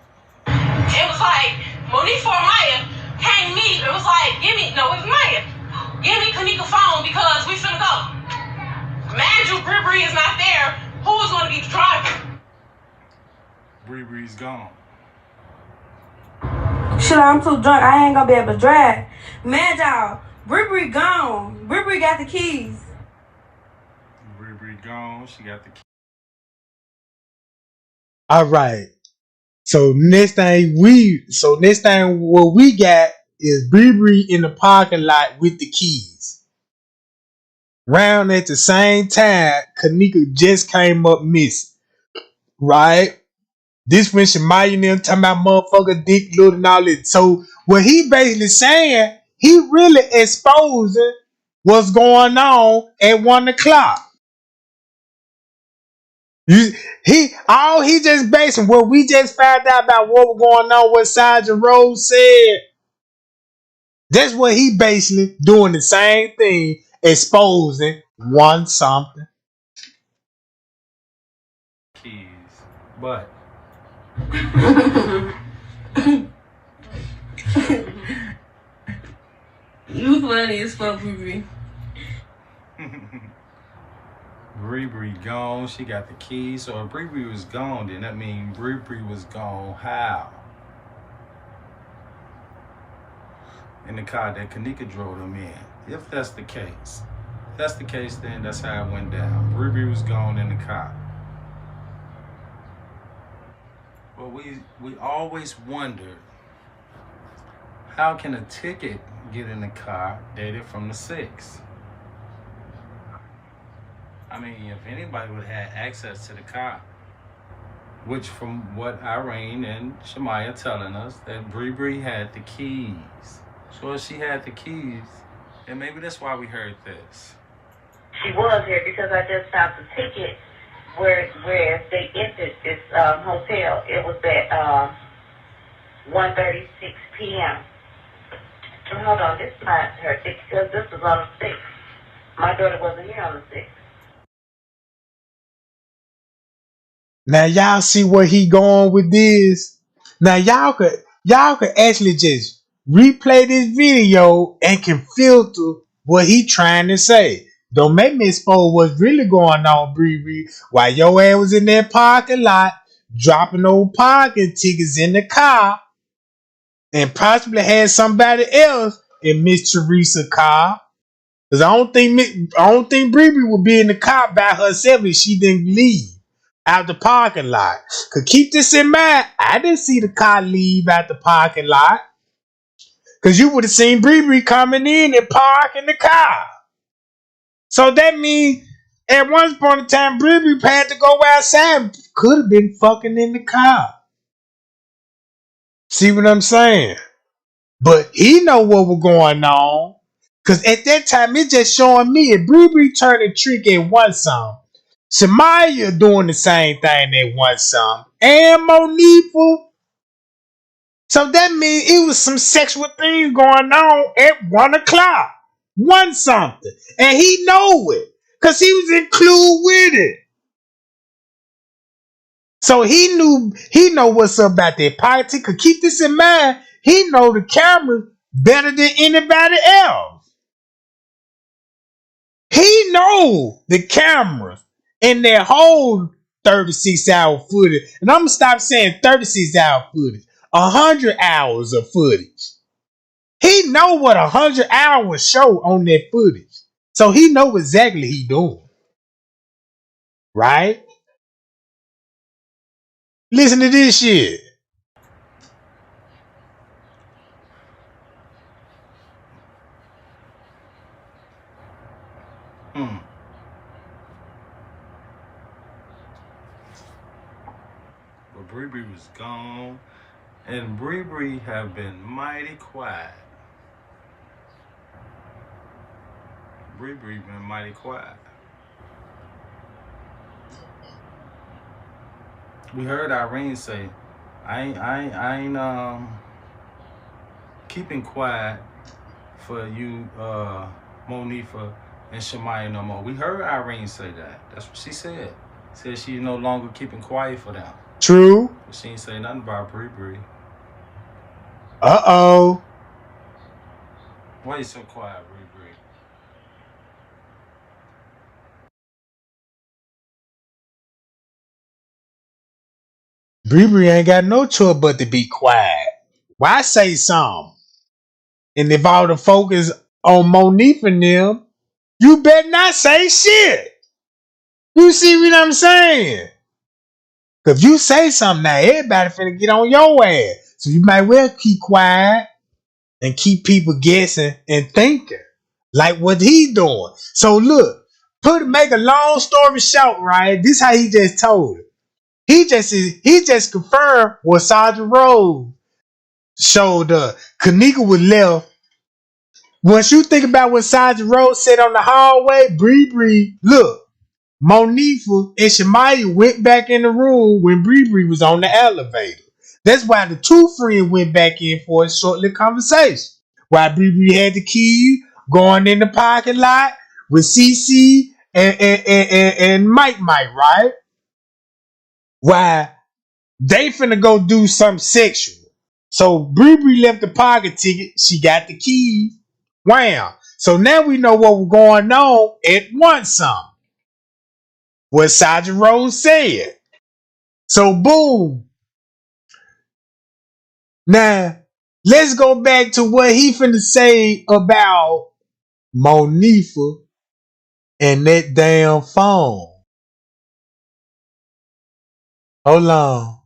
It was like Monique for Maya came to me. It was like, it was Maya. Give me Kenneka phone because we finna go. Mind you, Bree is not there. Who is going to be the driver? Bree's gone. Shit, I'm too drunk. I ain't gonna be able to drive. Man, y'all, Bree gone. Bree got the keys. Bree gone. She got the keys. All right. So next thing what we got is Bree in the parking lot with the keys. Round at the same time, Kenneka just came up missing. Right? This when Shemaya and them talking about motherfucker dick little and all that. So what he basically saying, he really exposing what's going on at 1 o'clock. He just basing what we just found out about what was going on, what Sergeant Rose said. That's what he basically doing the same thing, exposing one something. Keys. But You funny as fuck, Bree. Bree gone. She got the keys. So if Bree was gone, then that means Bree was gone. How? In the car that Kenneka drove them in. If that's the case. If that's the case, then that's how it went down. Bree was gone in the car. But we always wondered, how can a ticket get in the car dated from the 6th? I mean, if anybody would have had access to the car, which from what Irene and Shemaya telling us, that Bree had the keys. So if she had the keys, and maybe that's why we heard this. She was here because I just found the ticket where they entered this hotel. It was at 1:36 p.m. Hold on, this is not her ticket because this was on the 6th. My daughter wasn't here on the 6th. Now y'all see where he going with this. Now y'all could actually just replay this video and can filter what he trying to say. Don't make me expose what's really going on, Bree, while your ass was in that parking lot dropping old parking tickets in the car and possibly had somebody else in Miss Teresa's car. Cause I don't think Bree would be in the car by herself if she didn't leave out the parking lot. Cause keep this in mind, I didn't see the car leave out the parking lot. Cause you would have seen Bree coming in and parking the car. So that means at one point in time, Bree had to go outside. Could have been fucking in the car. See what I'm saying? But he know what was going on. Cause at that time, it's just showing me if Bree turned a trick at one song. Shemaya doing the same thing at one song. And Monifa. So that means it was some sexual things going on at 1 o'clock. One something. And he know it. Because he was included with it. So he know what's up about that party. Cause keep this in mind, he know the camera better than anybody else. He know the cameras in their whole 36-hour footage. And I'm going to stop saying 36-hour footage. 100 hours of footage. He know what 100 hours show on that footage. So he know exactly he doing. Right? Listen to this shit. But Bree was gone. And Bree have been mighty quiet. Bree been mighty quiet. We heard Irene say, I ain't keeping quiet for you, Monifa and Shemaya no more. We heard Irene say that. That's what she said. Said she's no longer keeping quiet for them. True. But she ain't say nothing about Bree. Uh-oh. Why you so quiet, Bree? Bree ain't got no choice but to be quiet. Why say something? And if all the focus on Monique and them, you better not say shit. You see what I'm saying? Cause if you say something now, everybody finna get on your ass. So you might well keep quiet and keep people guessing and thinking like what he doing. So look, make a long story short, right? This how he just told it. He just confirmed what Sergeant Rose showed up. Kenneka was left. Once you think about what Sergeant Rose said on the hallway, Bree, look, Monifa and Shemaya went back in the room when Bree was on the elevator. That's why the two friends went back in for a short little conversation. Why Bree had the key going in the parking lot with CC and Mike, right? Why they finna go do something sexual. So Bree left the pocket ticket. She got the keys. Wow. So now we know what was going on at one something. What Sergeant Rose said. So boom. Now let's go back to what he finna say about Monifa and that damn phone. Hold on.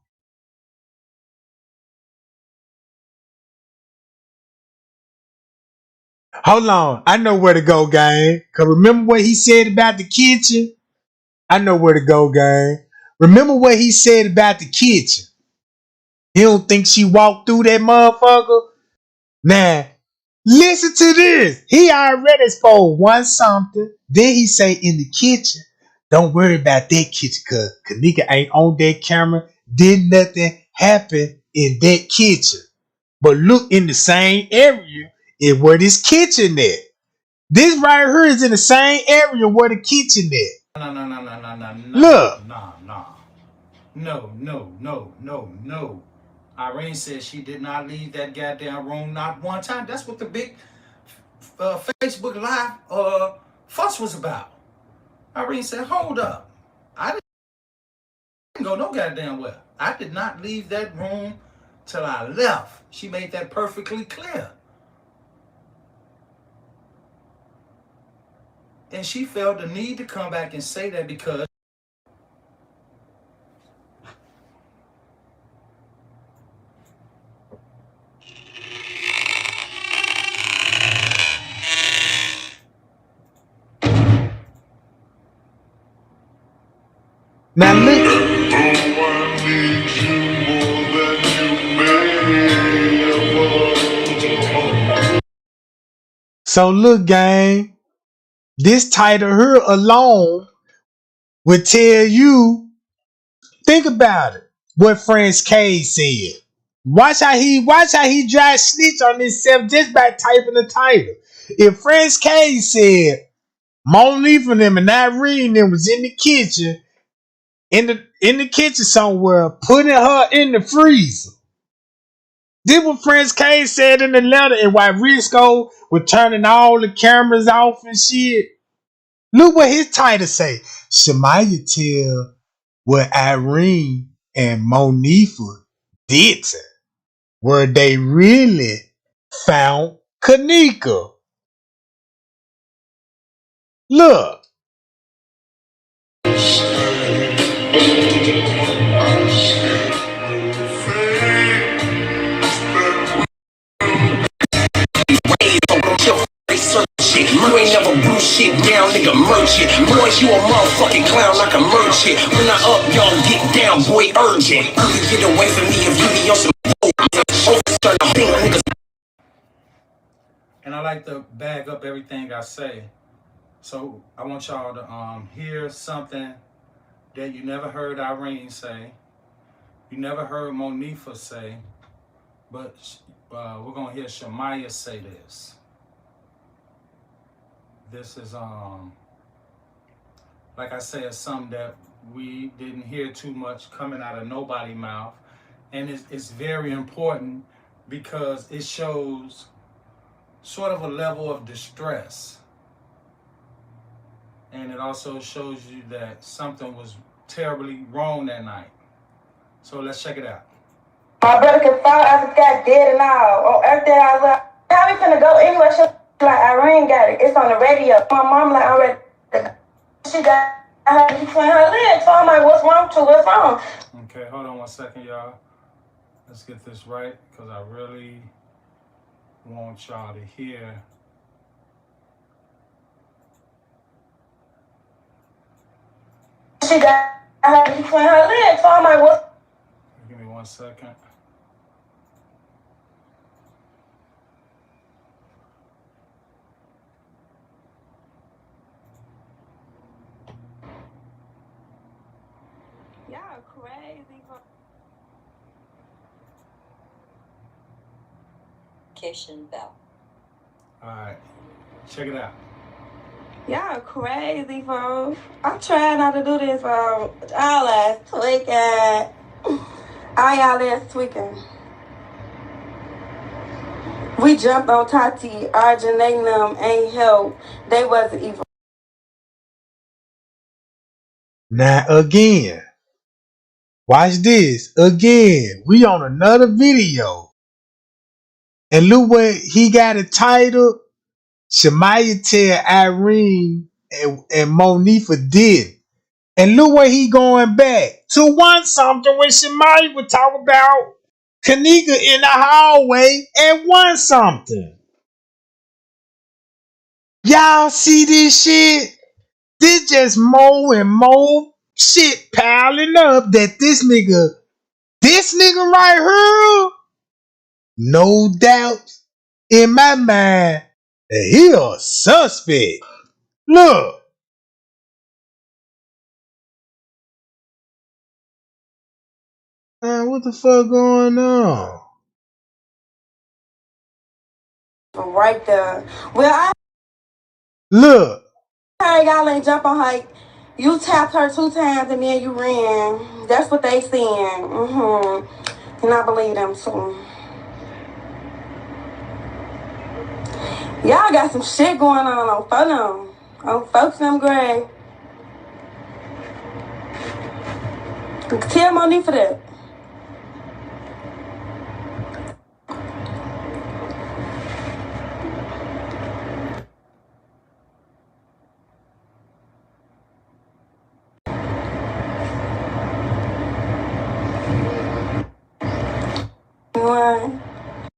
Hold on. I know where to go, gang. Cause remember what he said about the kitchen? I know where to go, gang. Remember what he said about the kitchen? He don't think she walked through that motherfucker? Now, listen to this. He already spoke one something. Then he say in the kitchen, don't worry about that kitchen because Kenneka ain't on that camera. Did nothing happen in that kitchen. But look in the same area is where this kitchen at. This right here is in the same area where the kitchen at. Look. No. Irene said she did not leave that goddamn room not one time. That's what the big Facebook Live fuss was about. Irene said, hold up. I didn't go no goddamn well. I did not leave that room till I left. She made that perfectly clear. And she felt the need to come back and say that because now look. So look, gang, this title here alone would tell you, think about it, what French K said. Watch how he dry snitch on himself just by typing the title. If French K said Monifa and them and Irene them was in the kitchen, in the kitchen somewhere, putting her in the freezer. This what French K said in the letter, and why Risco was turning all the cameras off and shit. Look what his title say. Shemaya tell what Irene and Monifa did to her, where they really found Kenneka. Look. You ain't never blew shit down, nigga, merch it. Boys, you a motherfucking clown like a merchant. When I up, y'all get down, boy, urgent. You can get away from me if you be on some niggas. And I like to bag up everything I say. So I want y'all to hear something that you never heard Irene say. You never heard Monifa say. But we're going to hear Shemaya say this. This is, like I said, something that we didn't hear too much coming out of nobody's mouth. And it's very important because it shows sort of a level of distress. And it also shows you that something was terribly wrong that night. So let's check it out. My brother can fall, I just got dead and all. On everything I love. How we finna go anywhere? She like, Irene got it. It's on the radio. My mom like, already. She got her between her legs. So I'm like, what's wrong to what's wrong? Okay, hold on one second, y'all. Let's get this right, because I really want y'all to hear. She got her between her legs. So I'm like, what? Give me 1 second. Y'all crazy. Bell. All right, check it out. Y'all crazy, folks. I'm trying not to do this, folks. All ass tweaking. All y'all ass tweaking. We jumped on Tati. Arjun, they ain't help. They wasn't even. Now again, watch this. Again, we on another video. And look what he got it titled. Shamaya tell Irene and Monifa did. And look where he going back to want something when Shamaya would talk about Kenneka in the hallway and want something. Y'all see this shit? This just more and more shit piling up that this nigga right here, no doubt in my mind that he a suspect. Look. Man, what the fuck going on? Right there. Well, I Look. heard y'all ain't jump on her. You tapped her 2 times and then you ran. That's what they saying. And I believe them too. Y'all got some shit going on phone. On folks them gray. Tell Monique for that.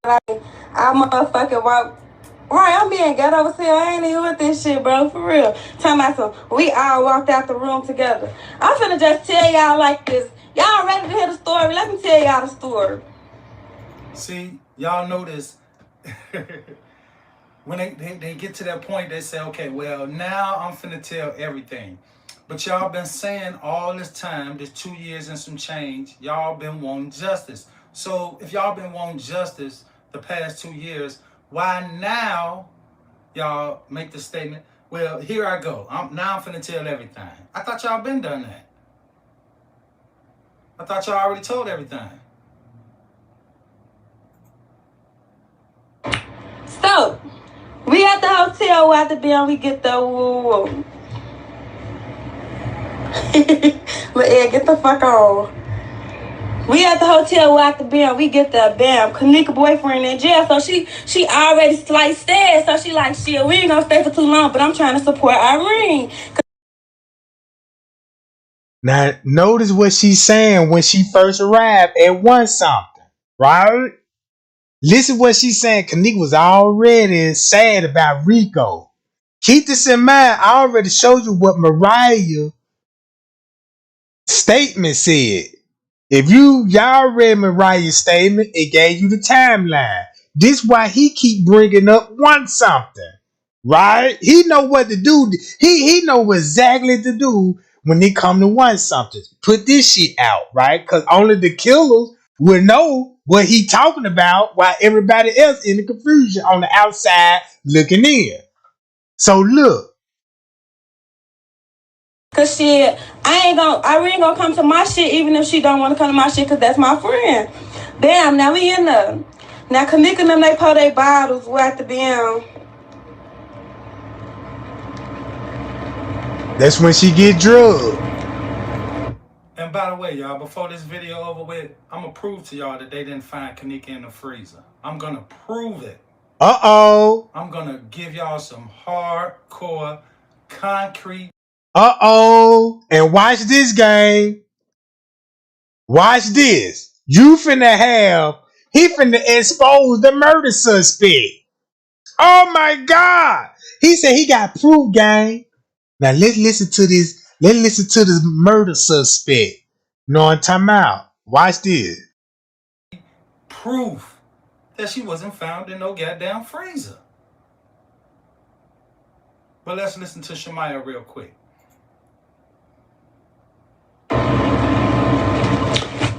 Like, I motherfucking walk. Right, I'm being ghetto as hell. I ain't even with this shit, bro. For real. Talking about some, we all walked out the room together. I'm finna just tell y'all like this. Y'all ready to hear the story? Let me tell y'all the story. See, y'all notice when they get to that point, they say, okay, well, now I'm finna tell everything. But y'all been saying all this time, this 2 years and some change, y'all been wanting justice. So if y'all been wanting justice the past 2 years, why now y'all make the statement, well, here I go. Now I'm finna tell everything. I thought y'all been done that. I thought y'all already told everything. So, we at the hotel after being, we get the woo. But yeah, get the fuck on. We at the hotel after being, we get the Kenneka boyfriend in jail. So she already sliced that. So she like, shit, we ain't gonna stay for too long, but I'm trying to support Irene. Now, notice what she's saying when she first arrived and won something, right? Listen what she's saying. Kenneka was already sad about Rico. Keep this in mind. I already showed you what Mariah's statement said. If y'all read Mariah's statement, it gave you the timeline. This why he keep bringing up one something, right? He know what to do. He know exactly to do when they come to one something. Put this shit out, right? Because only the killers will know what he talking about, while everybody else in the confusion on the outside looking in. So look. Cause shit, Irene gonna come to my shit even if she don't want to come to my shit, cause that's my friend. Bam, now we in there. Now, Kenneka and them, they pour their bottles at the bin. That's when she get drugged. And by the way, y'all, before this video over with, I'm going to prove to y'all that they didn't find Kenneka in the freezer. I'm going to prove it. Uh-oh. I'm going to give y'all some hardcore, concrete. Uh-oh. And watch this, game. Watch this. You finna have, he finna expose the murder suspect. Oh my God. He said he got proof, gang. Now let's listen to this. Let's listen to this murder suspect. No, I'm talking about. Watch this. Proof that she wasn't found in no goddamn freezer. But let's listen to Shamaya real quick.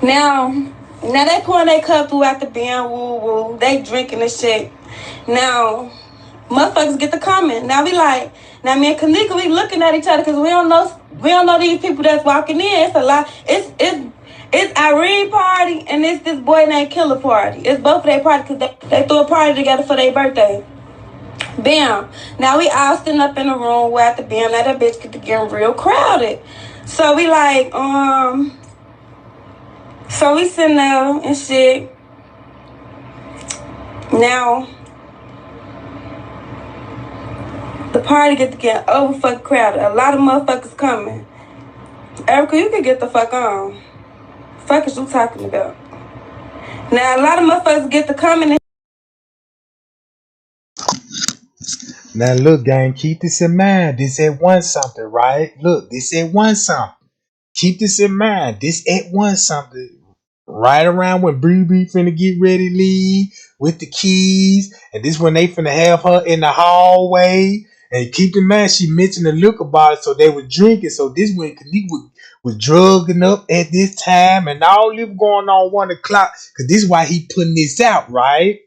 Now they pouring their cup through at the bin, woo. They drinking and shit. Now, motherfuckers get to comment. Now we like, now me and Kenneka, we looking at each other because we don't know these people that's walking in. It's a lot. It's Irene party and it's this boy named Killer party. It's both of their party because they threw a party together for their birthday. Bam. Now we all sitting up in the room where at the bam. Now that bitch get to getting real crowded. So we like, so we sitting there and shit. Now, the party get to get over fucking crowded. A lot of motherfuckers coming. Erica, you can get the fuck on. Fuck is you talking about? Now, a lot of motherfuckers get to coming. Now look, gang, keep this in mind. This at one something, right? Look, this at one something. Keep this in mind. This at one something. Right around when Bree finna get ready to leave with the keys. And this when they finna have her in the hallway. And keep in mind, she mentioned the liquor bottle, so they were drinking. So this when Kenneka was drugging up at this time. And all this going on 1 o'clock. Because this is why he putting this out, right?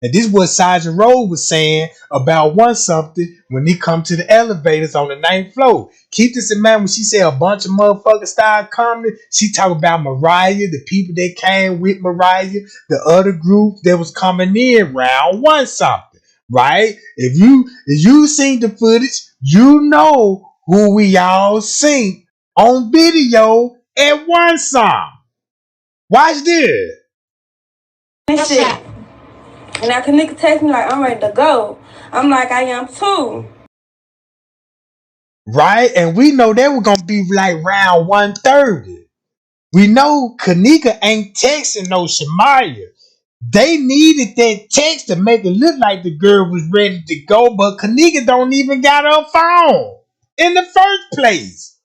And this is what Sergeant Rose was saying about one something when he come to the elevators on the 9th floor. Keep this in mind when she said a bunch of motherfuckers started coming. She talk about Mariah, the people that came with Mariah, the other group that was coming in round one something, right? If you seen the footage, you know who we all seen on video at one song. Watch this. Shit. And now Kenneka text me like, I'm ready to go. I'm like, I am too. Right? And we know they were going to be like round 130. We know Kenneka ain't texting no Shamaya. They needed that text to make it look like the girl was ready to go, but Kenneka don't even got her phone in the first place.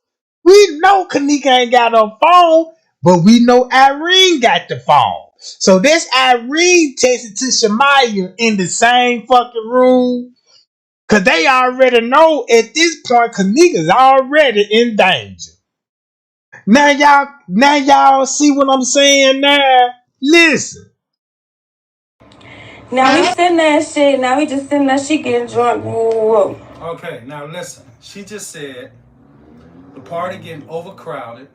We know Kenneka ain't got her phone, but we know Irene got the phone. So that's Irene texting to Shamaya in the same fucking room. Cause they already know at this point Kenneka's already in danger. Now y'all see what I'm saying now? Listen. Now we sitting there and shit. Now we just sitting there, she getting drunk. Whoa. Okay, now listen. She just said the party getting overcrowded.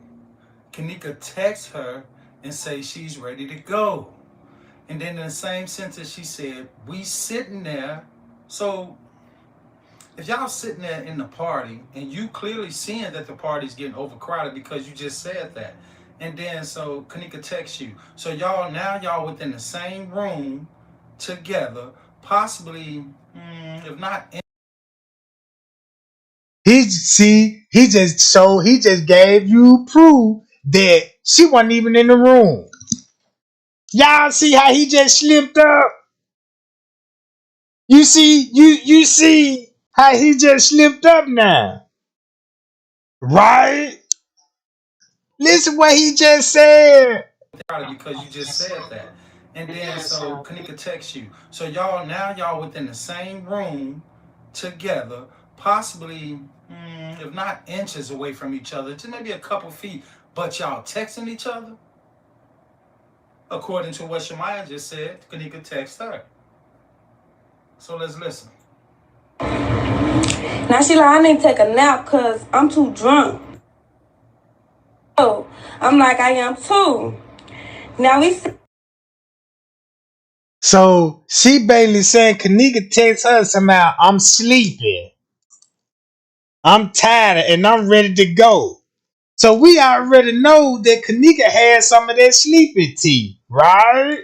Kenneka texts her and say she's ready to go. And then in the same sentence she said, we sitting there. So if y'all sitting there in the party and you clearly seeing that the party's getting overcrowded because you just said that. And then so Kenneka texts you. So y'all within the same room together, possibly, if not. He just gave you proof that she wasn't even in the room. Y'all see how he just slipped up? You see how he just slipped up now? Right? Listen what he just said. Because you just said that. And then so Kenneka texts you. So y'all within the same room together, possibly, if not inches away from each other, just maybe a couple feet, but y'all texting each other? According to what Shamaya just said, Kenneka text her. So let's listen. Now she like, I need to take a nap because I'm too drunk. I'm like, I am too. Now we So she basically saying Kenneka text her somehow, I'm sleeping, I'm tired, and I'm ready to go. So we already know that Kenneka had some of that sleeping tea, right?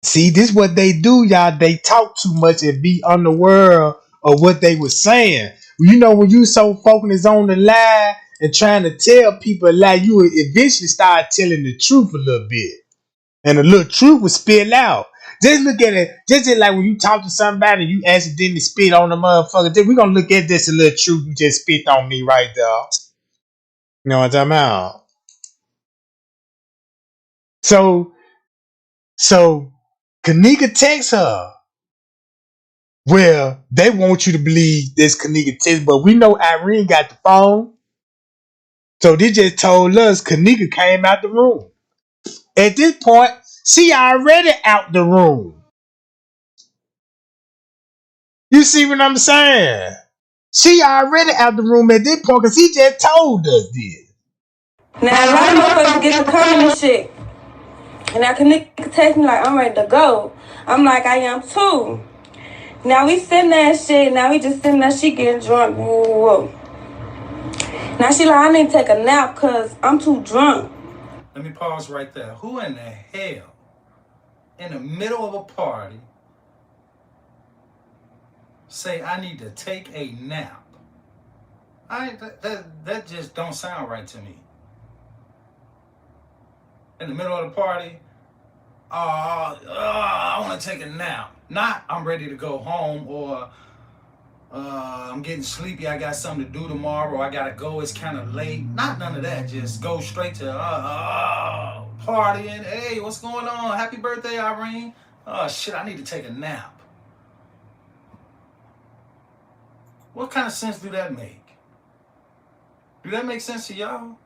See, this is what they do, y'all. They talk too much and be unaware of what they were saying. You know, when you so focused on the lie and trying to tell people a lie, you will eventually start telling the truth a little bit. And the little truth will spill out. Just look at it. Just like when you talk to somebody and you accidentally spit on the motherfucker. We're going to look at this a little truth you just spit on me right there. You know what I'm talking about? So Kenneka texts her. Well, they want you to believe this Kenneka text, but we know Irene got the phone. So they just told us Kenneka came out the room. At this point, she already out the room. You see what I'm saying? She already out the room at this point because he just told us this. Now, a lot of motherfuckers get to coming and shit. And now Kenneka text me like, I'm ready to go. I'm like, I am too. Now we sitting there and shit. Now we just sitting there, she getting drunk. Whoa. Now she like, I need to take a nap because I'm too drunk. Let me pause right there. Who in the hell, in the middle of a party, say I need to take a nap? That just don't sound right to me. In the middle of the party, I want to take a nap. Not I'm ready to go home, or I'm getting sleepy, I got something to do tomorrow, I gotta go, it's kind of late. Not none of that. Just go straight to partying. Hey, what's going on? Happy birthday, Irene. Oh shit, I need to take a nap. What kind of sense do that make? Do that make sense to y'all?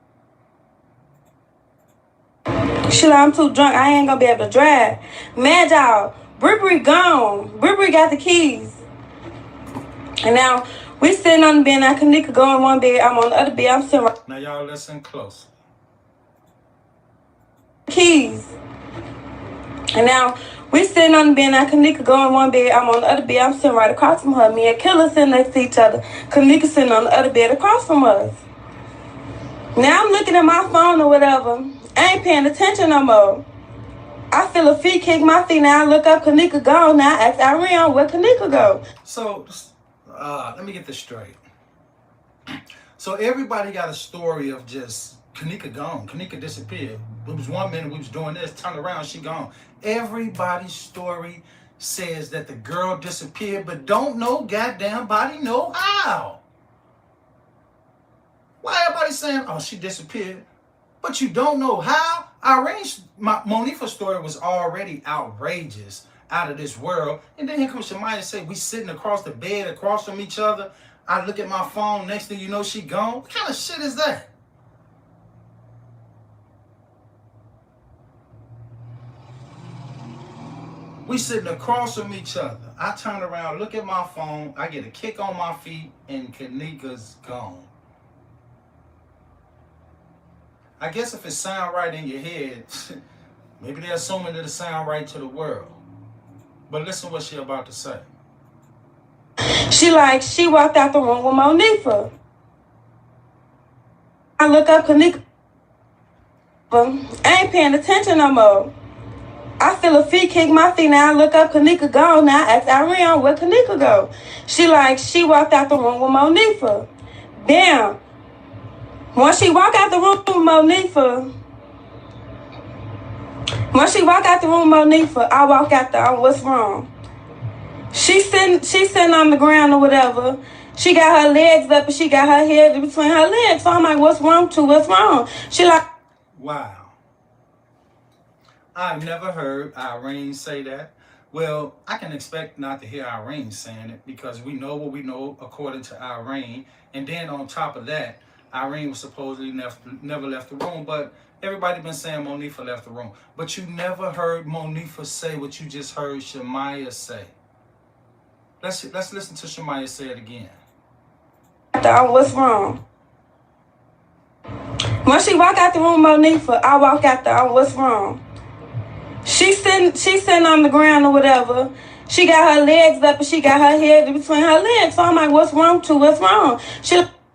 Shit, I'm too drunk. I ain't gonna be able to drive. Man, y'all, Bree gone. Bree got the keys. And now we sitting on the bed. Now Kenneka go on one bed. I'm on the other bed. I'm sitting right. Now y'all listen close. Keys. And now we sitting on the bed. Now Kenneka go on one bed. I'm on the other bed. I'm sitting right across from her. Me and Killer sitting next to each other. Kenneka sitting on the other bed across from us. Now I'm looking at my phone or whatever. I ain't paying attention no more. I feel a feet kick my feet. Now I look up, Kenneka gone. Now I ask Irene, where Kenneka go? So, let me get this straight. So everybody got a story of just Kenneka gone. Kenneka disappeared. It was 1 minute we was doing this, turned around, she gone. Everybody's story says that the girl disappeared, but don't no goddamn body know how. Why everybody saying, oh, she disappeared, but you don't know how? Monifa's story was already outrageous, out of this world. And then here comes Shamaya and say, we sitting across the bed, across from each other. I look at my phone, next thing you know, she gone. What kind of shit is that? We sitting across from each other. I turn around, look at my phone, I get a kick on my feet, and Kenneka's gone. I guess if it sound right in your head, maybe they're assuming that it sound right to the world. But listen what she about to say. She walked out the room with Monifa. I look up Kenneka. I ain't paying attention no more. I feel a feet kick my feet. Now I look up, Kenneka gone. Now I ask Irene, where Kenneka go? She walked out the room with Monifa. Damn. Once she walk out the room with Monifa, I walk out there. What's wrong? She sitting on the ground or whatever. She got her legs up and she got her head between her legs. So I'm like, what's wrong too? What's wrong? She like, wow. I've never heard Irene say that. Well, I can expect not to hear Irene saying it because we know what we know according to Irene. And then on top of that, Irene was supposedly never left the room, but everybody been saying Monifa left the room. But you never heard Monifa say what you just heard Shamaya say. Let's listen to Shamaya say it again. what's wrong? When she walk out the room, Monifa, I walk out there. What's wrong? She's sitting on the ground or whatever. She got her legs up and she got her head between her legs. So I'm like, what's wrong too? What's wrong?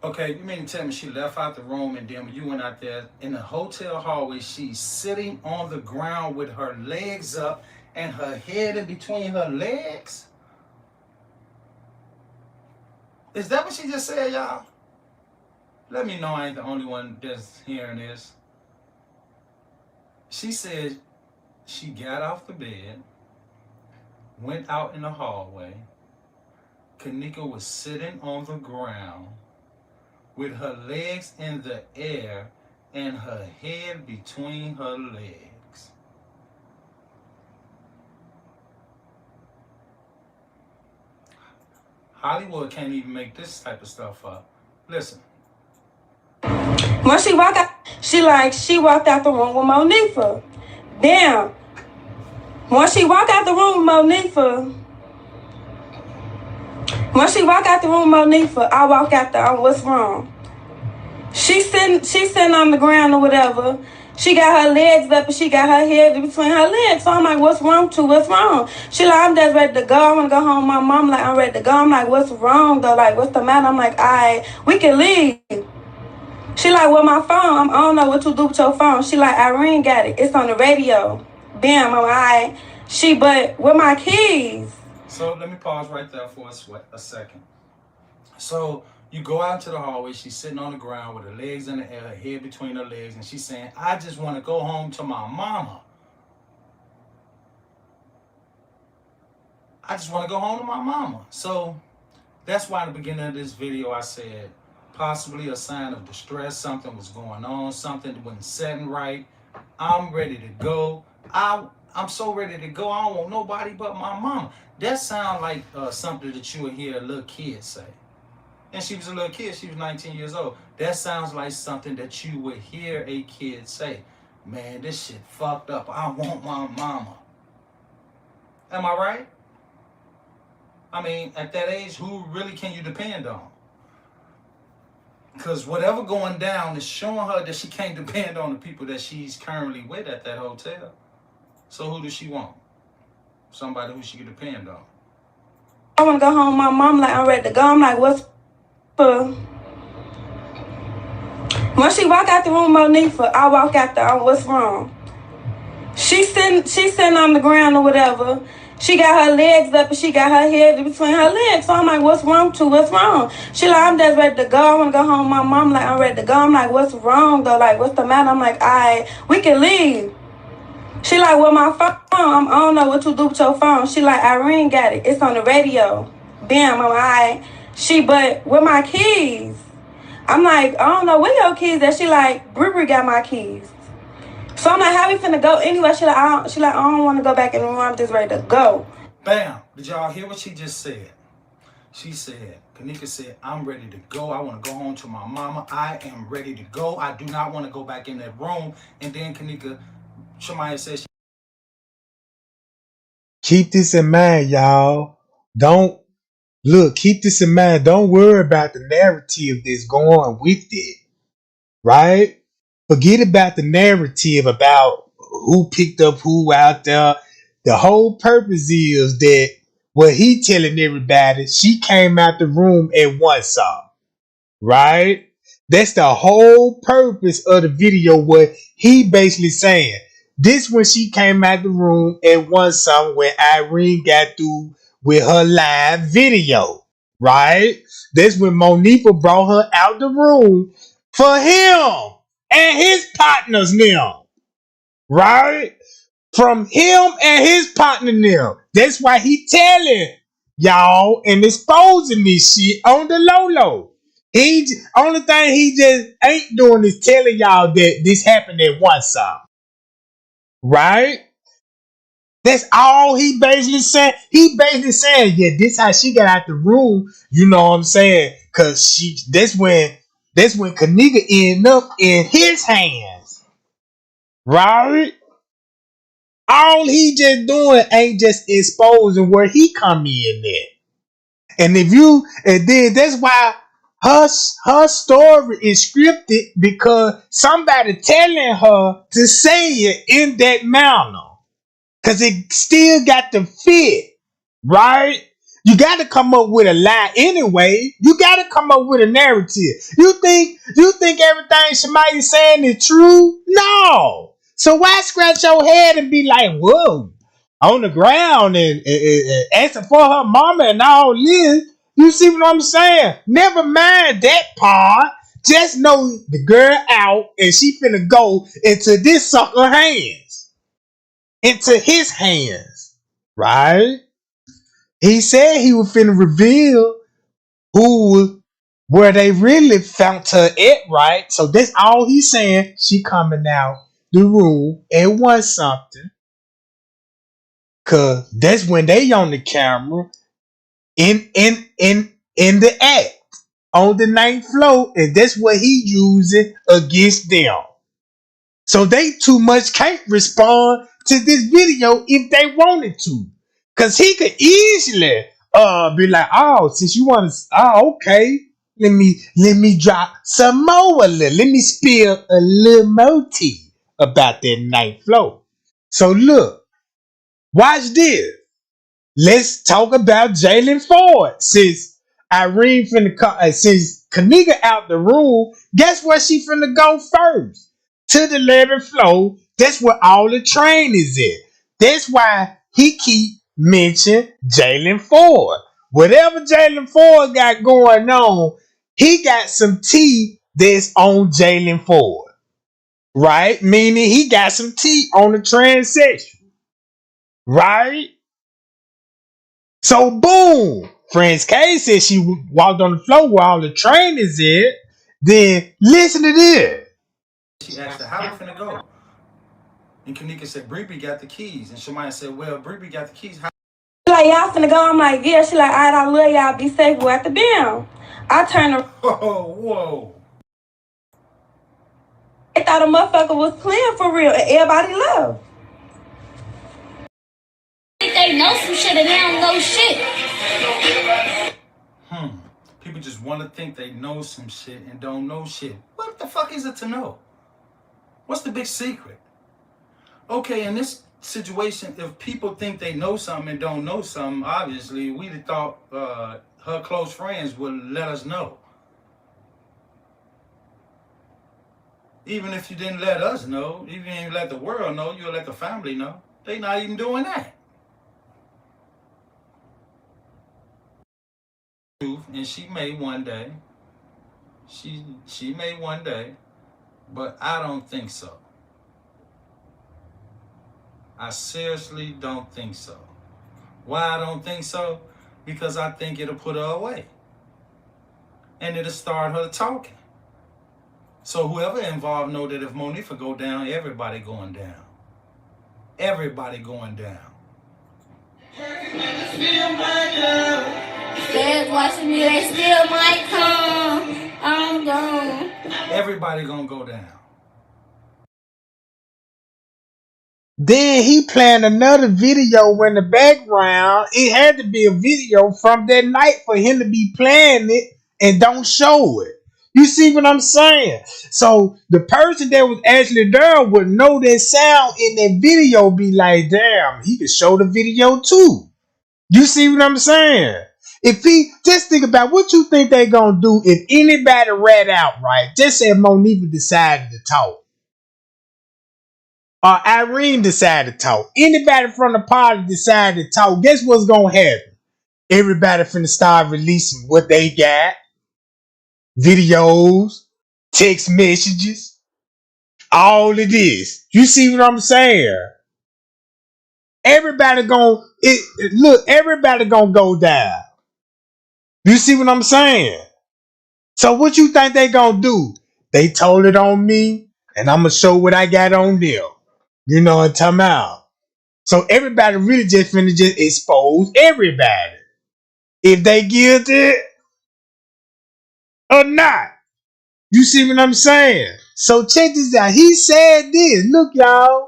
Okay, you mean to tell me she left out the room and then when you went out there in the hotel hallway, she's sitting on the ground with her legs up and her head in between her legs? Is that what she just said, y'all? Let me know I ain't the only one that's hearing this. She said she got off the bed, went out in the hallway. Kenneka was sitting on the ground with her legs in the air and her head between her legs. Hollywood can't even make this type of stuff up. Listen. When she walked out, she walked out the room with Monifa. Damn. When she walked out the room with Monifa, I walk out there. What's wrong? She's sitting on the ground or whatever. She got her legs up and she got her head between her legs. So I'm like, what's wrong too? What's wrong? She like, I'm just ready to go. I want to go home. My mom like, I'm ready to go. I'm like, what's wrong though? Like, what's the matter? I'm like, we can leave. She like, well, my phone, I don't know what to do with your phone. She like, Irene got it. It's on the radio. Bam, I'm like, but with my keys. So let me pause right there for a second. So you go out to the hallway. She's sitting on the ground with her legs in the air, her head between her legs, and she's saying, I just want to go home to my mama. I just want to go home to my mama. So that's why at the beginning of this video I said, possibly a sign of distress, something was going on, something wasn't setting right. I'm ready to go. I'm so ready to go. I don't want nobody but my mama. That sounds like something that you would hear a little kid say. And she was a little kid. She was 19 years old. That sounds like something that you would hear a kid say. Man, this shit fucked up. I want my mama. Am I right? I mean, at that age, who really can you depend on? Because whatever going down is showing her that she can't depend on the people that she's currently with at that hotel. So who does she want? Somebody who she can depend on. I want to go home. My mom like, I'm ready to go. I'm like, what's for? When she walk out the room, Monifa, I walk out there. What's wrong? She's sitting on the ground or whatever. She got her legs up and she got her head between her legs. So I'm like, what's wrong too? What's wrong? She like, I'm just ready to go. I want to go home. My mom like, I'm ready to go. I'm like, what's wrong though? Like, what's the matter? I'm like, we can leave. She like, well, my phone, I don't know what to do with your phone. She like, Irene got it. It's on the radio. Bam, I'm like, but with my keys. I'm like, I don't know where your keys at. She like, Bri got my keys. So I'm like, how we finna go anyway? She like, I don't want to go back in the room. I'm just ready to go. Bam. Did y'all hear what she just said? She said, Kenneka said, I'm ready to go. I want to go home to my mama. I am ready to go. I do not want to go back in that room. And then Kenneka, Shamaya said, keep this in mind, y'all. Keep this in mind. Don't worry about the narrative that's going with it, right? Forget about the narrative about who picked up who out there. The whole purpose is that what he telling everybody, she came out the room and won some, right? That's the whole purpose of the video. What he basically saying, this when she came out the room and won some when Irene got through with her live video, right? That's when Monifa brought her out the room for him and his partners now, right? From him and his partner now. That's why he telling y'all and exposing this shit on the low. Only thing he just ain't doing is telling y'all that this happened at one time, right? That's all he basically said. He basically saying, yeah, this how she got out the room. You know what I'm saying? Cause that's when Kenneka ended up in his hands, right? All he just doing ain't just exposing where he come in at. And then that's why her story is scripted because somebody telling her to say it in that manner. Cause it still got to fit, right? You got to come up with a lie anyway. You got to come up with a narrative. You think everything Shemaya's saying is true? No. So why scratch your head and be like, whoa, on the ground and asking for her mama and all this? You see what I'm saying? Never mind that part. Just know the girl out and she finna go into this sucker hands. Into his hands. Right? He said he was finna reveal where they really found her at, right? So that's all he's saying. She coming out the room and want something. Cause that's when they on the camera in the act on the ninth floor, and that's what he using against them. So they too much can't respond to this video if they wanted to. Cause he could easily be like, oh, since you want to, oh, okay, let me drop some more a little. Let me spill a little more tea about that ninth floor. So look, watch this. Let's talk about Jalen Ford. Since Irene since Kenneka out the room, guess where she finna go first? To the 11th floor. That's where all the train is at. That's why he keep mentioning Jalen Ford. Whatever Jalen Ford got going on, he got some tea that's on Jalen Ford. Right? Meaning he got some tea on the transaction. Right? So boom, Friends K said she walked on the floor where all the train is at. Then listen to this. She asked her, how we finna go? And Kenneka said, Bree got the keys. And Shemaya said, well, Bree got the keys. How? Like, y'all finna go? I'm like, yeah. She like, all right, I love y'all. Be safe. Go at the bam. I turned around. Whoa. I thought a motherfucker was playing for real, and everybody left. They know some shit and they don't know shit. People just want to think they know some shit and don't know shit. What the fuck is it to know? What's the big secret? Okay, in this situation, if people think they know something and don't know something, obviously, we'd have thought her close friends would let us know. Even if you didn't let us know, even if you didn't let the world know, you'll let the family know. They not even doing that. And she may one day. She may one day, but I don't think so. I seriously don't think so. Why I don't think so? Because I think it'll put her away. And it'll start her talking. So whoever involved know that if Monifa go down, everybody going down. Everybody going down. Feds watching me, they still might come. I'm gone. Everybody gonna go down. Then he planned another video in the background. It had to be a video from that night for him to be playing it and don't show it. You see what I'm saying? So the person that was actually there would know that sound in that video, be like, damn, he could show the video too. You see what I'm saying? If he just think about what you think they gonna do if anybody rat out, right? Just say Monifa decided to talk. Or Irene decided to talk. Anybody from the party decided to talk. Guess what's gonna happen? Everybody finna start releasing what they got. Videos, text messages, all of this. You see what I'm saying? Everybody gonna everybody gonna go down. You see what I'm saying? So what you think they gonna do? They told it on me, and I'm gonna show what I got on them. You know what I'm talking about? So everybody really just finna just expose everybody. If they guilty or not. You see what I'm saying? So check this out. He said this. Look, y'all.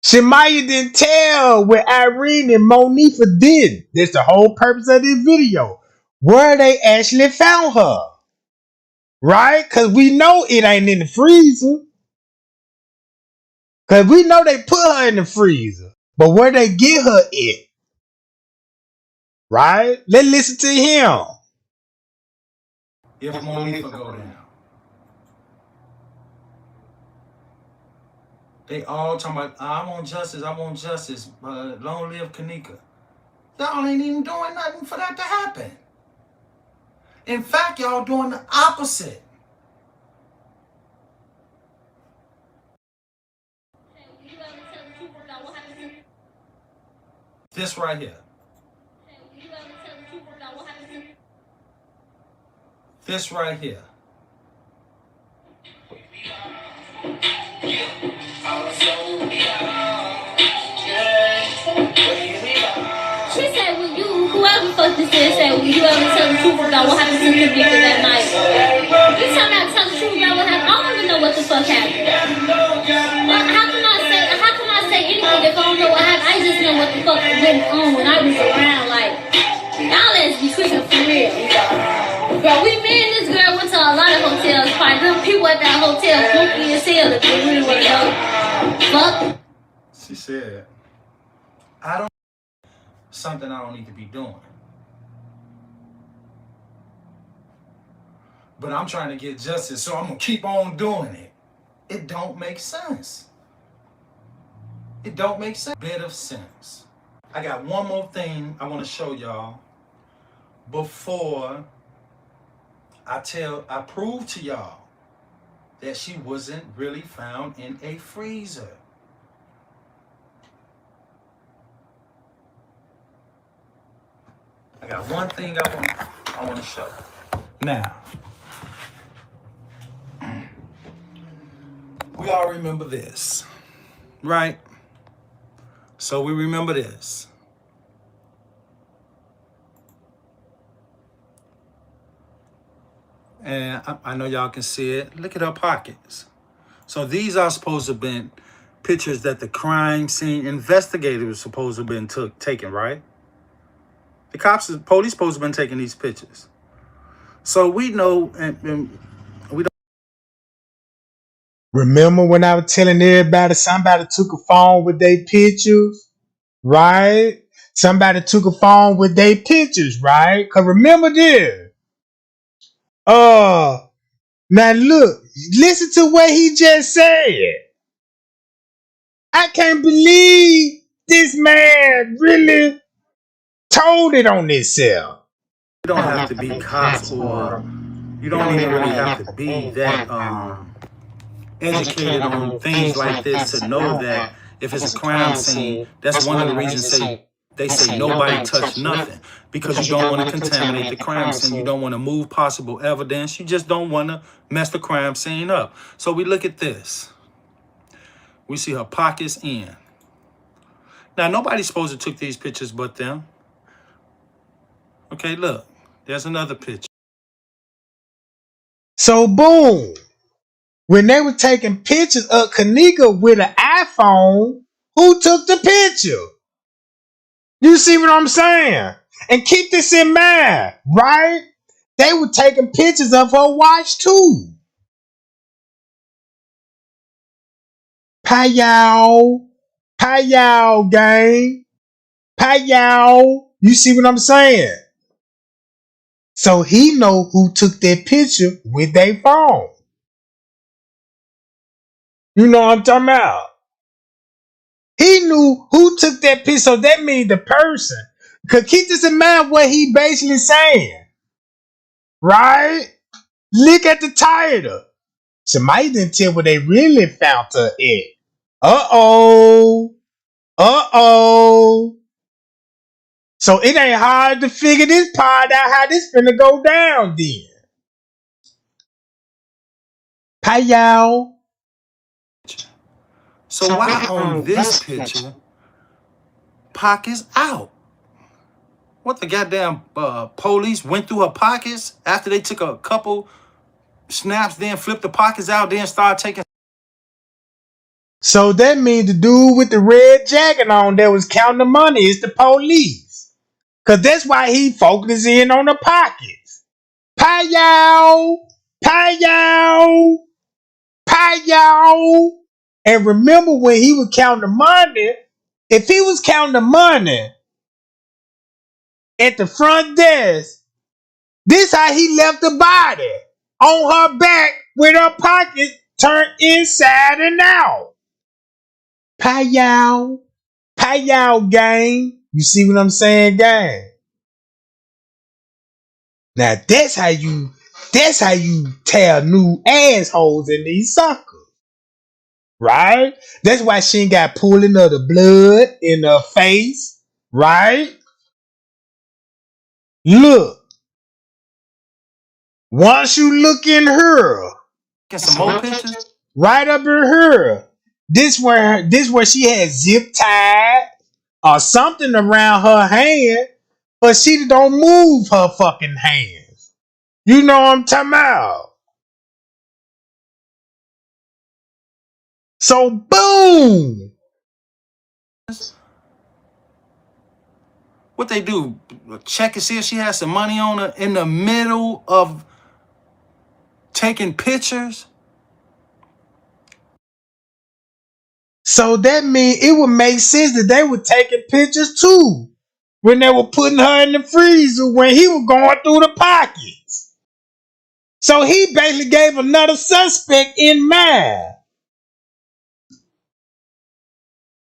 Shemaya didn't tell what Irene and Monifa did. That's the whole purpose of this video. Where they actually found her. Right? Because we know it ain't in the freezer. Cause we know they put her in the freezer. But where they get her at? Right? Let's listen to him. If Monifa go down. They all talking about, I want justice, but long live Kenneka. Y'all ain't even doing nothing for that to happen. In fact, y'all doing the opposite. This right here. This right here. She said, "Will you, whoever fuck this is, said, will you ever tell the truth about what happened to Kenneka that night?" You tell me I tell the truth about what happened. I don't even know what the fuck happened. Well, how can I say anything if I don't know what happened? I just know what the fuck went on when I was around. Like, y'all let's be tweaking for real. Girl, me and this girl went to a lot of hotels. Probably them people at that hotel funky as hell if you really want to know. Fuck. She said, something I don't need to be doing. But I'm trying to get justice, so I'm going to keep on doing it. It don't make sense. It don't make sense. Bit of sense. I got one more thing I want to show y'all before I prove to y'all that she wasn't really found in a freezer. I got one thing I want to show. Now, we all remember this, right? So we remember this. And I know y'all can see it. Look at her pockets. So these are supposed to have been pictures that the crime scene investigator was supposed to have been taken, right? The police supposed to have been taking these pictures. So we know, and we don't. Remember when I was telling everybody somebody took a phone with their pictures, right? Somebody took a phone with their pictures, right? Because remember this. Now look, listen to what he just said. I can't believe this man really told it on himself. You don't have to be cops, or you don't even really have to be that educated on things like this to know that if it's a crime scene, that's one of the reasons they say nobody touched nothing, because you don't want to contaminate the crime scene. You don't want to move possible evidence. You just don't want to mess the crime scene up. So we look at this. We see her pockets in. Now, nobody's supposed to took these pictures but them. Okay, look. There's another picture. So, boom. When they were taking pictures of Kenneka with an iPhone, who took the picture? You see what I'm saying? And keep this in mind, right? They were taking pictures of her watch too. Payal gang. Payal. You see what I'm saying? So he know who took that picture with their phone. You know what I'm talking about? He knew who took that picture, so that means the person. Cause keep this in mind what he basically saying. Right? Look at the title. Somebody didn't tell where they really found her at. Uh-oh. So it ain't hard to figure this part out how this finna go down then. Payal. So why on this picture, pockets out? What, the goddamn police went through her pockets after they took a couple snaps, then flipped the pockets out, then started taking. So that means the dude with the red jacket on that was counting the money is the police. Cause that's why he focuses in on the pockets. Payal. And remember when he was counting the money, if he was counting the money at the front desk, this how he left the body on her back with her pocket turned inside and out. Payow. Payow, gang. You see what I'm saying, gang? Now that's how you tell new assholes in these suckers. Right? That's why she ain't got pooling of the blood in her face. Right? Look. Once you look in her. Get some more pictures. Right up in her. This where she had zip tied or something around her hand, but she don't move her fucking hands. You know what I'm talking about? So boom. What they do? Check and see if she has some money on her in the middle of taking pictures. So that means it would make sense that they were taking pictures too when they were putting her in the freezer when he was going through the pockets. So he basically gave another suspect in mind.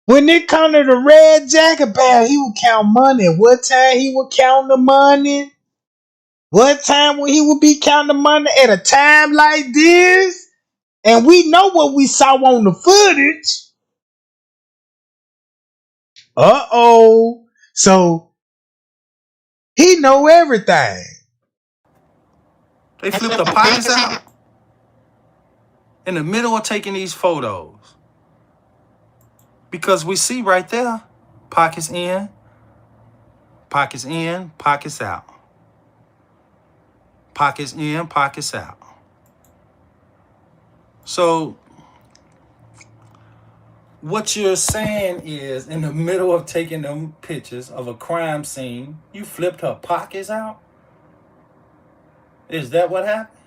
When it come to the red jacket bag, he would count money. What time he would count the money? What time when he would be counting the money at a time like this? And we know what we saw on the footage. Uh-oh. So he know everything. They flipped the pockets out in the middle of taking these photos. Because we see right there, pockets in, pockets in, pockets out. Pockets in, pockets out. So what you're saying is, in the middle of taking them pictures of a crime scene, you flipped her pockets out? Is that what happened?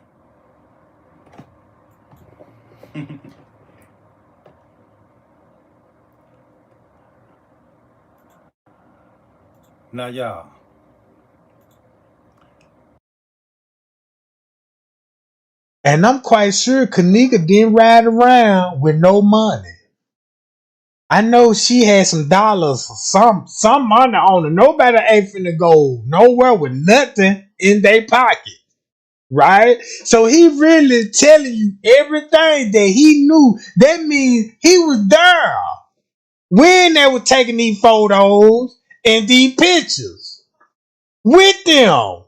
Now, y'all. And I'm quite sure Kenneka didn't ride around with no money. I know she had some dollars for some money on her. Nobody ain't finna go nowhere with nothing in their pocket. Right? So he really telling you everything that he knew. That means he was there when they were taking these photos and these pictures with them.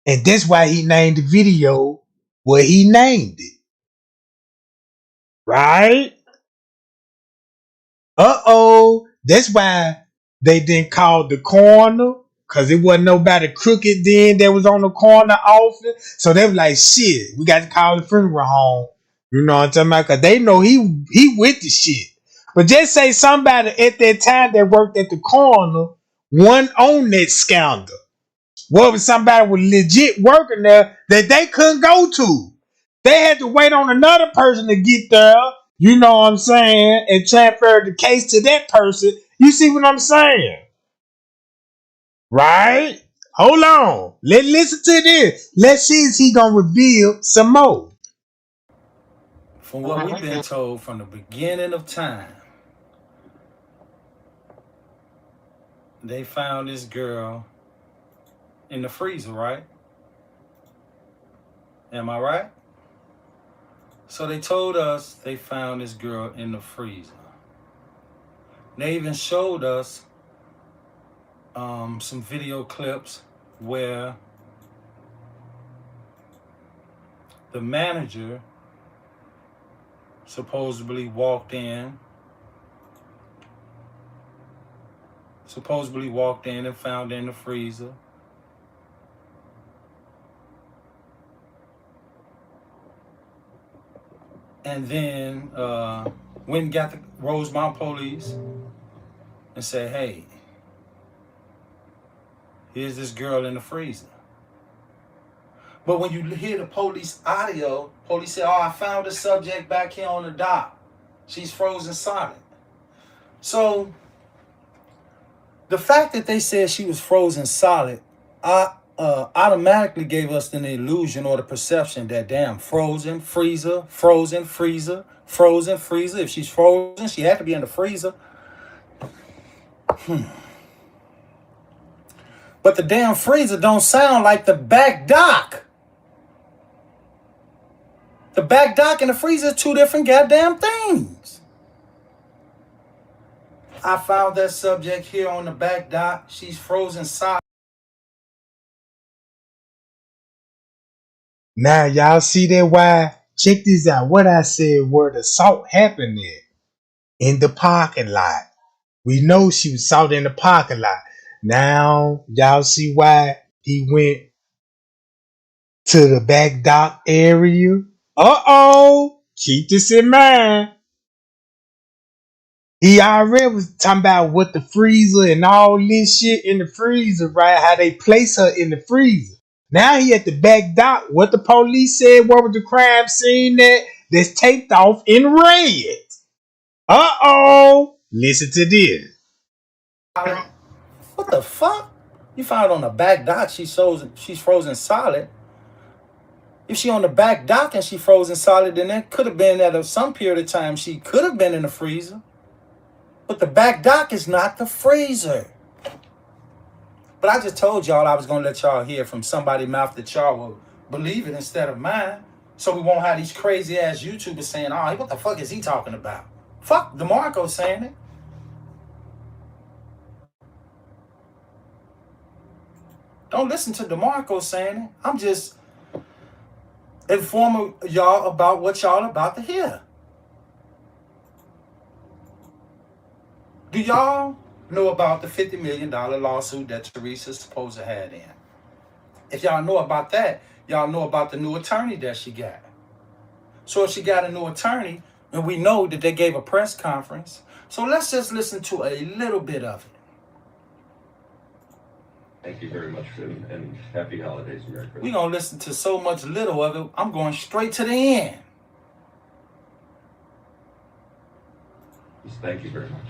And that's why he named the video what he named it. Right? Uh-oh. That's why they didn't call the coroner, because it wasn't nobody crooked then that was on the corner office. So they were like, shit, we got to call the funeral home. You know what I'm talking about? Because they know he with the shit. But just say somebody at that time that worked at the coroner wasn't on that scandal. What was somebody was legit working there that they couldn't go to? They had to wait on another person to get there, you know what I'm saying, and transfer the case to that person. You see what I'm saying? Right? Hold on. Let's listen to this. Let's see if he gonna reveal some more. From what we've been told from the beginning of time, they found this girl in the freezer, right? Am I right? So they told us they found this girl in the freezer. They even showed us some video clips where the manager supposedly walked in and found her in the freezer. And then went and got the Rosemount police and said, hey, here's this girl in the freezer. But when you hear the police audio, police say, oh, I found the subject back here on the dock. She's frozen solid. So the fact that they said she was frozen solid automatically gave us the illusion or the perception that, damn, frozen, freezer, frozen, freezer, frozen, freezer. If she's frozen, she had to be in the freezer. But the damn freezer don't sound like the back dock. The back dock and the freezer are two different goddamn things. I found that subject here on the back dock. She's frozen solid. Now y'all see that why? Check this out. What I said where the assault happened at. In the parking lot. We know she was assaulted in the parking lot. Now y'all see why he went to the back dock area. Keep this in mind. He already was talking about what the freezer and all this shit in the freezer, right? How they place her in the freezer. Now he at the back dock. What the police said, what was the crime scene that's taped off in red? Listen to this. What the fuck? You found on the back dock she's frozen solid. If she on the back dock and she frozen solid, then that could have been at some period of time she could have been in the freezer. But the back dock is not the freezer. But I just told y'all I was going to let y'all hear from somebody's mouth that y'all will believe it instead of mine. So we won't have these crazy ass YouTubers saying, oh, what the fuck is he talking about? Fuck DeMarco saying it. Don't listen to DeMarco saying it. I'm just informing y'all about what y'all about to hear. Do y'all know about the $50 million lawsuit that Teresa's supposed to have in? If y'all know about that, y'all know about the new attorney that she got. So if she got a new attorney, and we know that they gave a press conference, so let's just listen to a little bit of it. Thank you very much, and happy holidays and Merry Christmas. We're going to listen to so much little of it, I'm going straight to the end. Just thank you very much.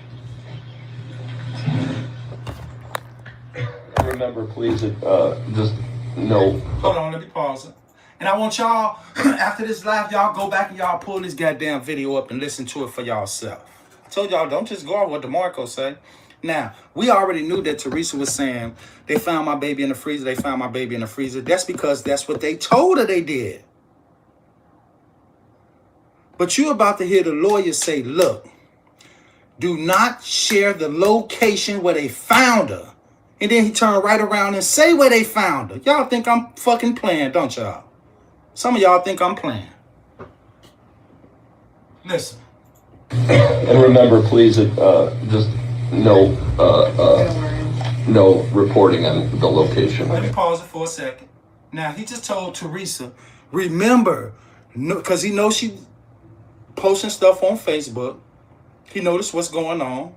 Remember, please, just no. Hold on, let me pause it. And I want y'all, after this live, y'all go back and y'all pull this goddamn video up and listen to it for y'allself. I told y'all, don't just go off what DeMarco say. Now, we already knew that Teresa was saying, they found my baby in the freezer, they found my baby in the freezer. That's because that's what they told her they did. But you're about to hear the lawyer say, look, do not share the location where they found her. And then he turned right around and say where they found her. Y'all think I'm fucking playing, don't y'all? Some of y'all think I'm playing. Listen. And remember, please, just no reporting on the location. Let me pause it for a second. Now, he just told Teresa, remember, because he knows she posting stuff on Facebook. He noticed what's going on.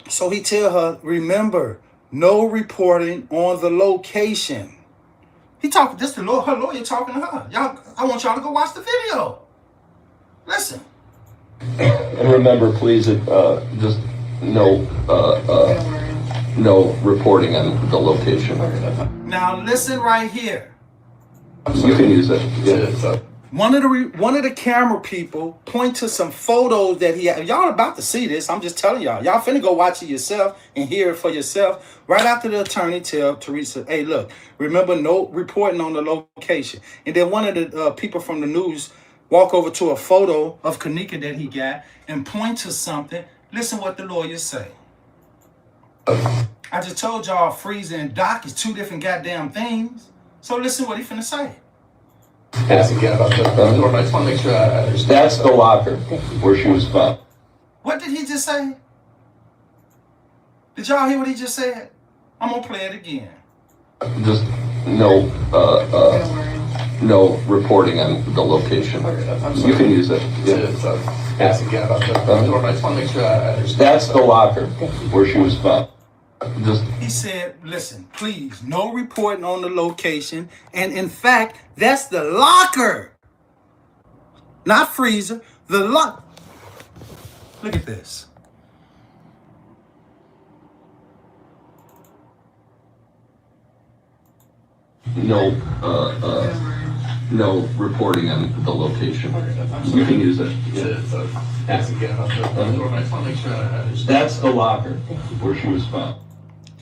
So he tell her, remember, no reporting on the location. He talking, this the her lawyer talking to her. Y'all, I want y'all to go watch the video. Listen. And remember, please, just no reporting on the location. Now listen right here. You can use it. Yeah. One of the camera people point to some photos that he had. Y'all about to see this. I'm just telling y'all. Y'all finna go watch it yourself and hear it for yourself. Right after the attorney tell Teresa, hey, look, remember, no reporting on the location. And then one of the people from the news walk over to a photo of Kenneka that he got and point to something. Listen what the lawyers say. I just told y'all freezer and dock is two different goddamn things. So listen what he finna say. Ask again about the door, but I just want to make sure I understand. That's the locker where she was found. What did he just say? Did y'all hear what he just said? I'm gonna play it again. Just no reporting on the location. You can use it. Yeah. Ask again about the door, but I just want to make sure I understand. That's the locker where she was found. He said, listen, please, no reporting on the location. And in fact, that's the locker, not freezer, the lock. Look at this. No, no reporting on the location. You can use it. That's the locker where she was found.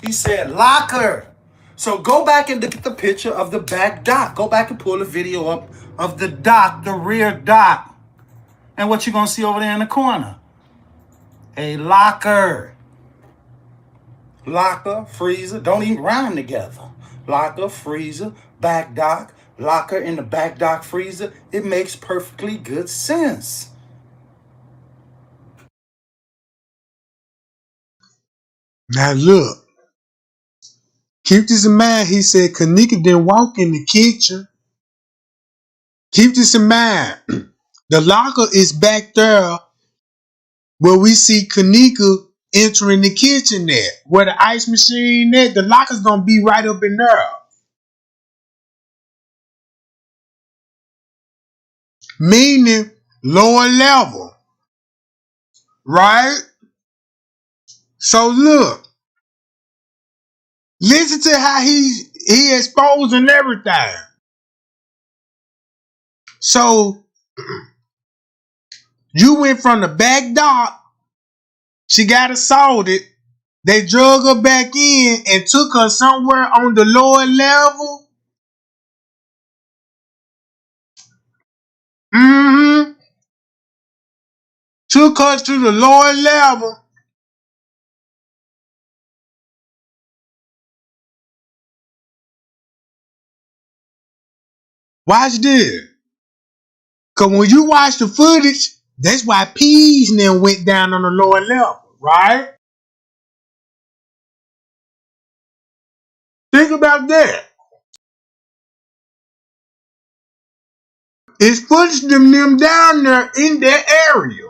He said locker. So go back and look at the picture of the back dock. Go back and pull the video up of the dock, the rear dock. And what you gonna see over there in the corner? A locker. Locker, freezer, don't even rhyme together. Locker, freezer, back dock, locker in the back dock freezer. It makes perfectly good sense. Now look, keep this in mind. He said Kenneka didn't walk in the kitchen. Keep this in mind. The locker is back there where we see Kenneka entering the kitchen there. Where the ice machine there, the locker's gonna be right up in there. Meaning lower level. Right? So look. Listen to how he exposing everything. So you went from the back dock, she got assaulted, they drug her back in and took her somewhere on the lower level. Took her to the lower level. Watch this. Cause when you watch the footage, that's why Peas now went down on the lower level, right? Think about that. It's footage of them down there in that area.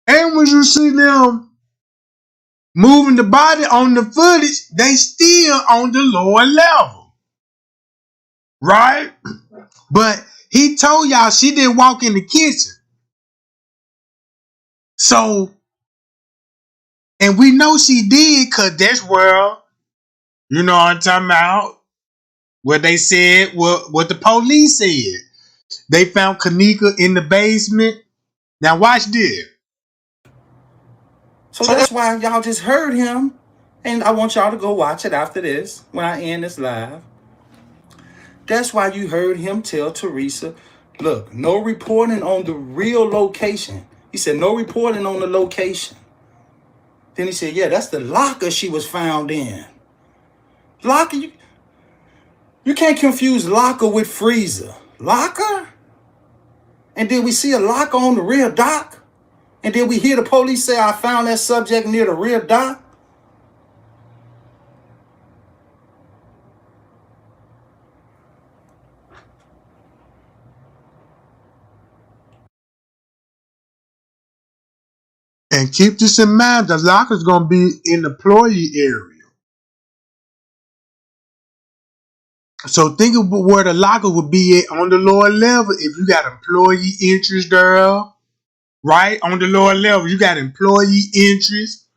And when you see them moving the body on the footage, they still on the lower level. Right? But he told y'all she didn't walk in the kitchen. So, and we know she did because that's where, you know what I'm talking about, what they said, what the police said. They found Kenneka in the basement. Now watch this. So that's why y'all just heard him. And I want y'all to go watch it after this, when I end this live. That's why you heard him tell Teresa, look, no reporting on the real location. He said, no reporting on the location. Then he said, yeah, that's the locker she was found in. Locker, you can't confuse locker with freezer. Locker? And then we see a locker on the rear dock? And then we hear the police say, I found that subject near the rear dock? And keep this in mind, the locker's going to be in the employee area. So think of where the locker would be at on the lower level. If you got employee interest there, right? On the lower level, you got employee interest.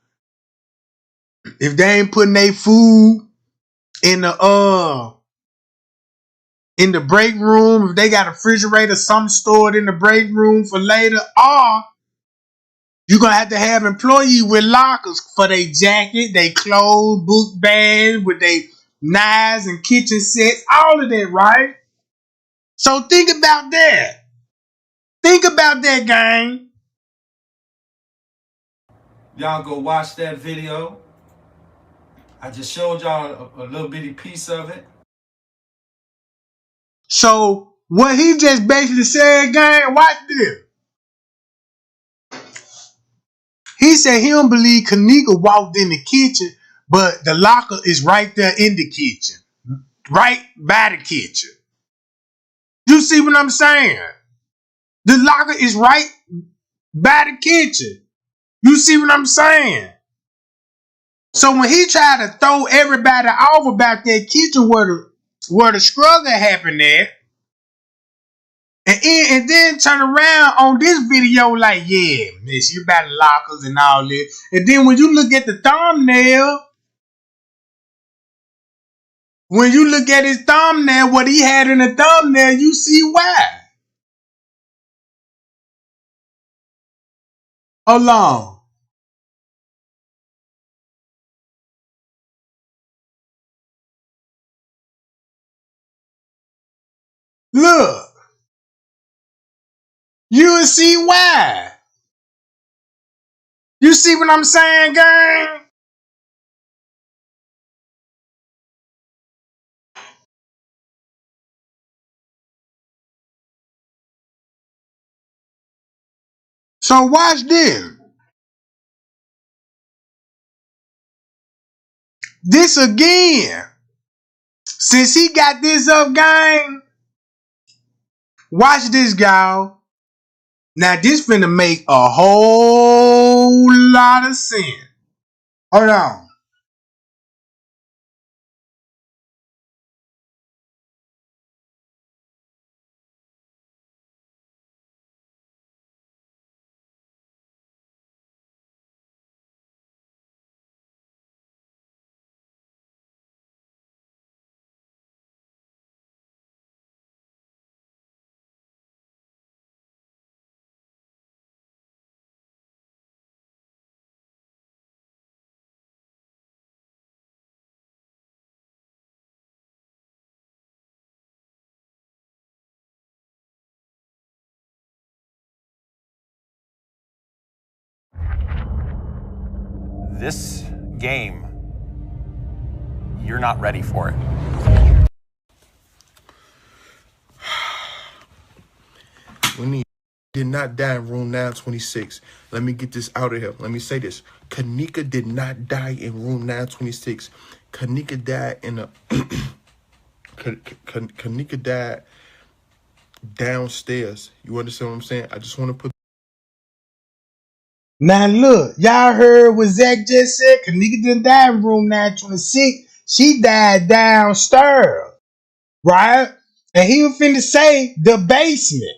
If they ain't putting their food in the break room, if they got a refrigerator, something stored in the break room for later, or you're going to have employees with lockers for their jacket, their clothes, book bags, with their knives and kitchen sets, all of that, right? So think about that. Think about that, gang. Y'all go watch that video. I just showed y'all a little bitty piece of it. So what he just basically said, gang, watch this. He said he don't believe Kenneka walked in the kitchen, but the locker is right there in the kitchen. Right by the kitchen. You see what I'm saying? The locker is right by the kitchen. You see what I'm saying? So when he tried to throw everybody off about that kitchen where the struggle happened at, and then turn around on this video like, yeah, miss, you about lockers and all this. And then when you look at the thumbnail, what he had in the thumbnail, you see why. Hold on. Look. You'll see why. You see what I'm saying, gang? So watch this. This again. Since he got this up, gang, watch this, y'all. Now this finna make a whole lot of sense. Hold on. This game, you're not ready for it. When he did not die in room 926. Let me get this out of here. Let me say this. Kenneka did not die in room 926. Kenneka died in a Kenneka died downstairs. You understand what I'm saying? I just want to put. Now look, y'all heard what Zach just said. Kenneka didn't die in room 926. She died downstairs, right? And he was finna say the basement.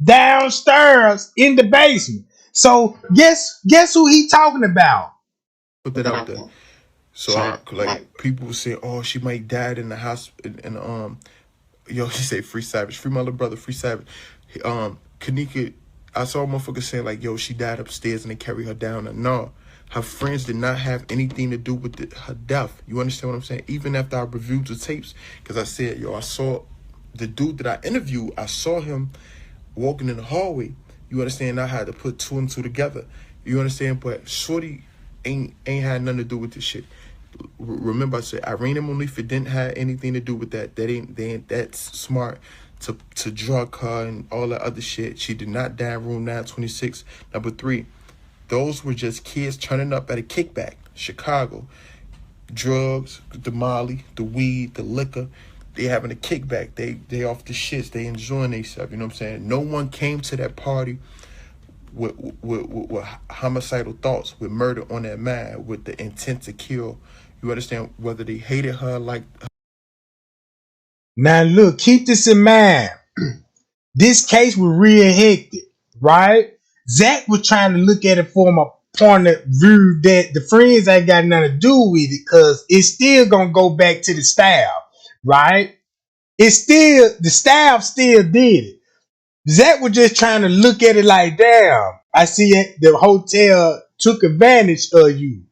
Downstairs in the basement. So guess who he talking about? Put that out there. So like people say, oh, she might die in the house and yo, he say free Savage, free my little brother, free Savage. Kenneka, I saw a motherfucker saying like, yo, she died upstairs and they carry her down. And no, her friends did not have anything to do with her death. You understand what I'm saying? Even after I reviewed the tapes, because I said, yo, I saw the dude that I interviewed, I saw him walking in the hallway. You understand? I had to put two and two together. You understand? But Shorty ain't had nothing to do with this shit. Remember I said Irene and Monifa didn't have anything to do with that. They ain't that smart to drug her and all that other shit. She did not die in room 926. Number 3, those were just kids turning up at a kickback. Chicago. Drugs, the molly, the weed, the liquor. They having a kickback. They off the shits. They enjoying themselves. You know what I'm saying? No one came to that party with homicidal thoughts, with murder on their mind, with the intent to kill. You understand? Whether they hated her like. Now look, keep this in mind. This case was real hectic, right? Zach was trying to look at it from a point of view that the friends ain't got nothing to do with it, because it's still gonna go back to the staff, right? It's still, the staff still did it. Zach was just trying to look at it like, damn, I see it, the hotel took advantage of you.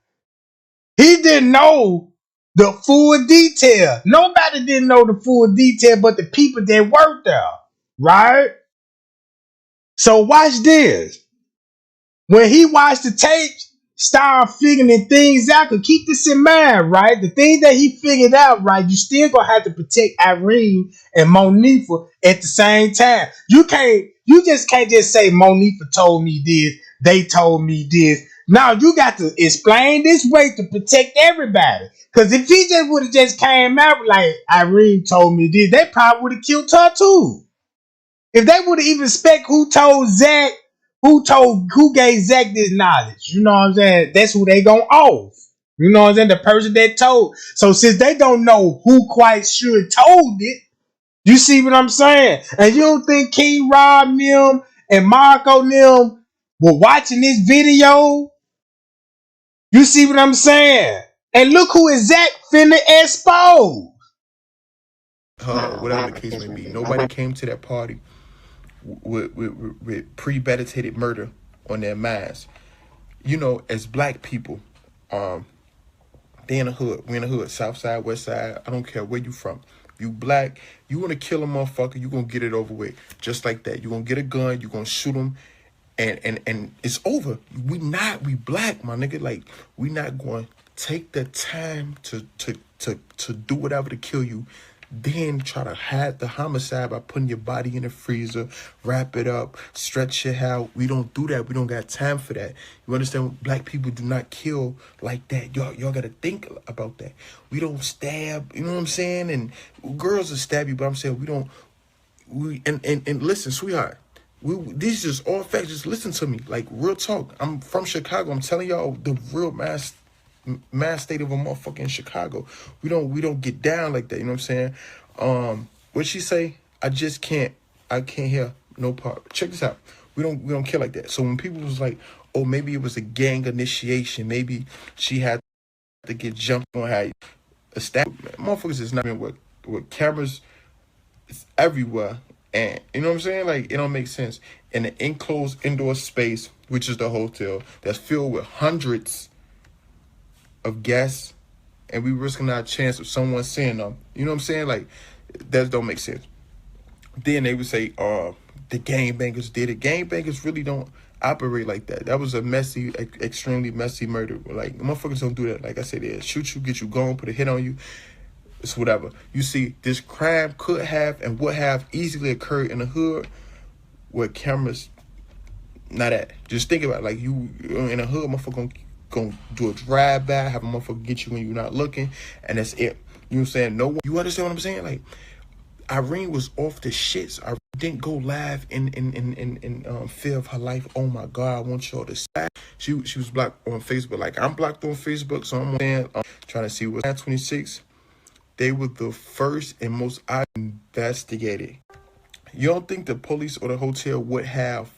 He didn't know the full detail. Nobody didn't know the full detail but the people that worked there, right? So watch this. When he watched the tapes, start figuring things out, because keep this in mind, right? The things that he figured out, right, you still gonna have to protect Irene and Monifa at the same time. You just can't say Monifa told me this, they told me this. Now you got to explain this way to protect everybody. Because if he just would have just came out like Irene told me this, they probably would have killed her too. If they would have even spec who told Zach, who gave Zach this knowledge, you know what I'm saying? That's who they gonna off. You know what I'm saying? The person that told. So since they don't know who quite sure told it, you see what I'm saying? And you don't think King Rob them and Marco them were watching this video? You see what I'm saying? And look who is Zach finna expose. Or whatever the case may be. Nobody came to that party with premeditated murder on their minds. You know, as black people, they in the hood. We in the hood. South side, west side. I don't care where you from. You black, you want to kill a motherfucker, you going to get it over with. Just like that. You going to get a gun, you going to shoot him, and it's over. We black, my nigga. Like, we not going to take the time to do whatever to kill you, then try to hide the homicide by putting your body in the freezer, wrap it up, stretch it out. We don't do that. We don't got time for that. You understand? Black people do not kill like that. Y'all got to think about that. We don't stab, you know what I'm saying? And girls will stab you, but I'm saying and listen, sweetheart. These just all facts. Just listen to me. Like, real talk. I'm from Chicago. I'm telling y'all the real mass state of a motherfucker in Chicago. We don't get down like that. You know what I'm saying? What'd she say? I can't hear no part. Check this out. We don't kill like that. So when people was like, oh, maybe it was a gang initiation. Maybe she had to get jumped on how a staff. Motherfuckers is not with cameras. It's everywhere. And you know what I'm saying? Like, it don't make sense. In an enclosed indoor space, which is the hotel, that's filled with hundreds of guests, and we risking our chance of someone seeing them. You know what I'm saying? Like, that don't make sense. Then they would say, the gangbangers did it. Gangbangers really don't operate like that. That was a messy, extremely messy murder. Like, motherfuckers don't do that. Like I said, they'll shoot you, get you gone, put a hit on you. It's whatever. You see, this crime could have and would have easily occurred in the hood where cameras not at. Just think about it. Like, you in a hood, motherfucker gonna do a drive-by, have a motherfucker get you when you're not looking, and that's it. You know what I'm saying? No one. You understand what I'm saying? Like, Irene was off the shits. I didn't go live in fear of her life. Oh my God, I want y'all to stop. She was blocked on Facebook. Like, I'm blocked on Facebook, so I'm saying, trying to see what's 26. They were the first and most investigated. You don't think the police or the hotel would have...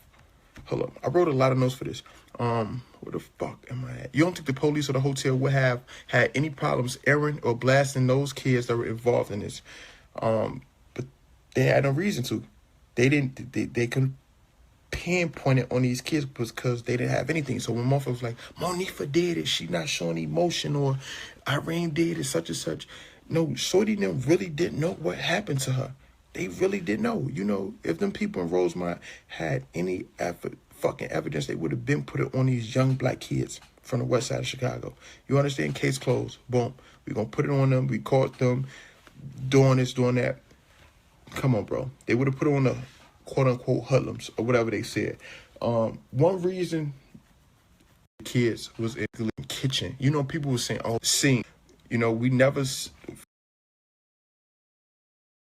Hold up. I wrote a lot of notes for this. Where the fuck am I at? You don't think the police or the hotel would have had any problems airing or blasting those kids that were involved in this? But they had no reason to. They didn't. They couldn't pinpoint it on these kids because they didn't have anything. So when motherfuckers was like, Monifa did it, she not showing emotion, or Irene did it, such and such. No, Shorty them really didn't know what happened to her. They really didn't know. You know, if them people in Rosemont had any fucking evidence, they would have been put it on these young black kids from the west side of Chicago. You understand? Case closed. Boom. We're going to put it on them. We caught them doing this, doing that. Come on, bro. They would have put it on the quote-unquote hoodlums or whatever they said. One reason the kids was in the kitchen. You know, people were saying, oh, sing. You know, we never...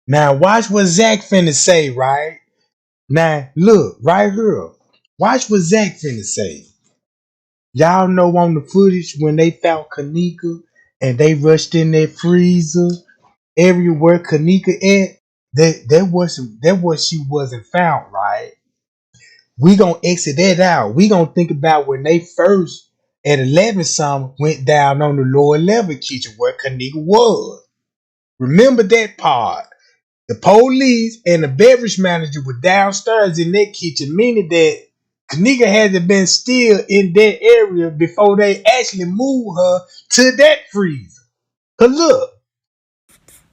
Now, watch what Zach finna say, right? Now, look, right here. Watch what Zach finna say. Y'all know on the footage when they found Kenneka and they rushed in that freezer, everywhere Kenneka at, that was she wasn't found, right? We gonna exit that out. We gonna think about when they first at 11 something went down on the lower level kitchen where Kenneka was. Remember that part. The police and the beverage manager were downstairs in that kitchen, meaning that Kenneka hasn't been still in that area before they actually moved her to that freezer. Cause look,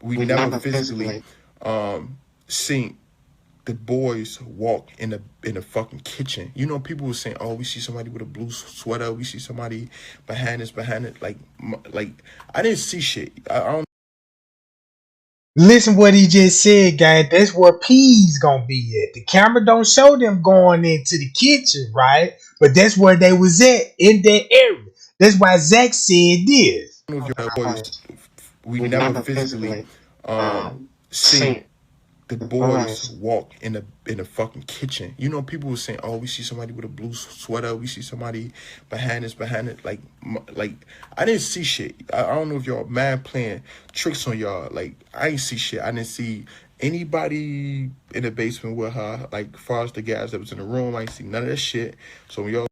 we never physically seen the boys walk in the fucking kitchen. You know, people were saying, "Oh, we see somebody with a blue sweater. We see somebody behind it." Like I didn't see shit. I don't. Listen what he just said, guys. That's where P's gonna be at. The camera don't show them going into the kitchen, right? But that's where they was at, in that area. That's why Zach said this. We never physically seen the boys walk in the fucking kitchen. You know, people were saying, "Oh, we see somebody with a blue sweater. We see somebody behind it." Like I didn't see shit. I don't know if y'all mad playing tricks on y'all. Like I ain't see shit. I didn't see anybody in the basement with her. Like far as the guys that was in the room, I ain't see none of that shit. So when y'all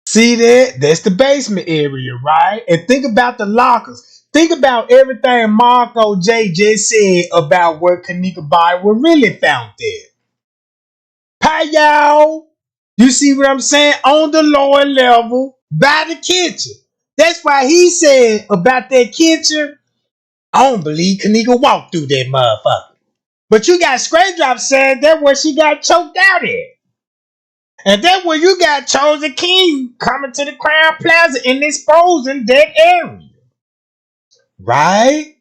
See that? That's the basement area, right? And think about the lockers. Think about everything Marco J just said about where Kenneka body was really found there. Hi, y'all. You see what I'm saying? On the lower level, by the kitchen. That's why he said about that kitchen, I don't believe Kenneka walked through that motherfucker. But you got Straight Drop saying that's where she got choked out at. And then when you got Chosen King coming to the Crown Plaza and exposing that area. Right?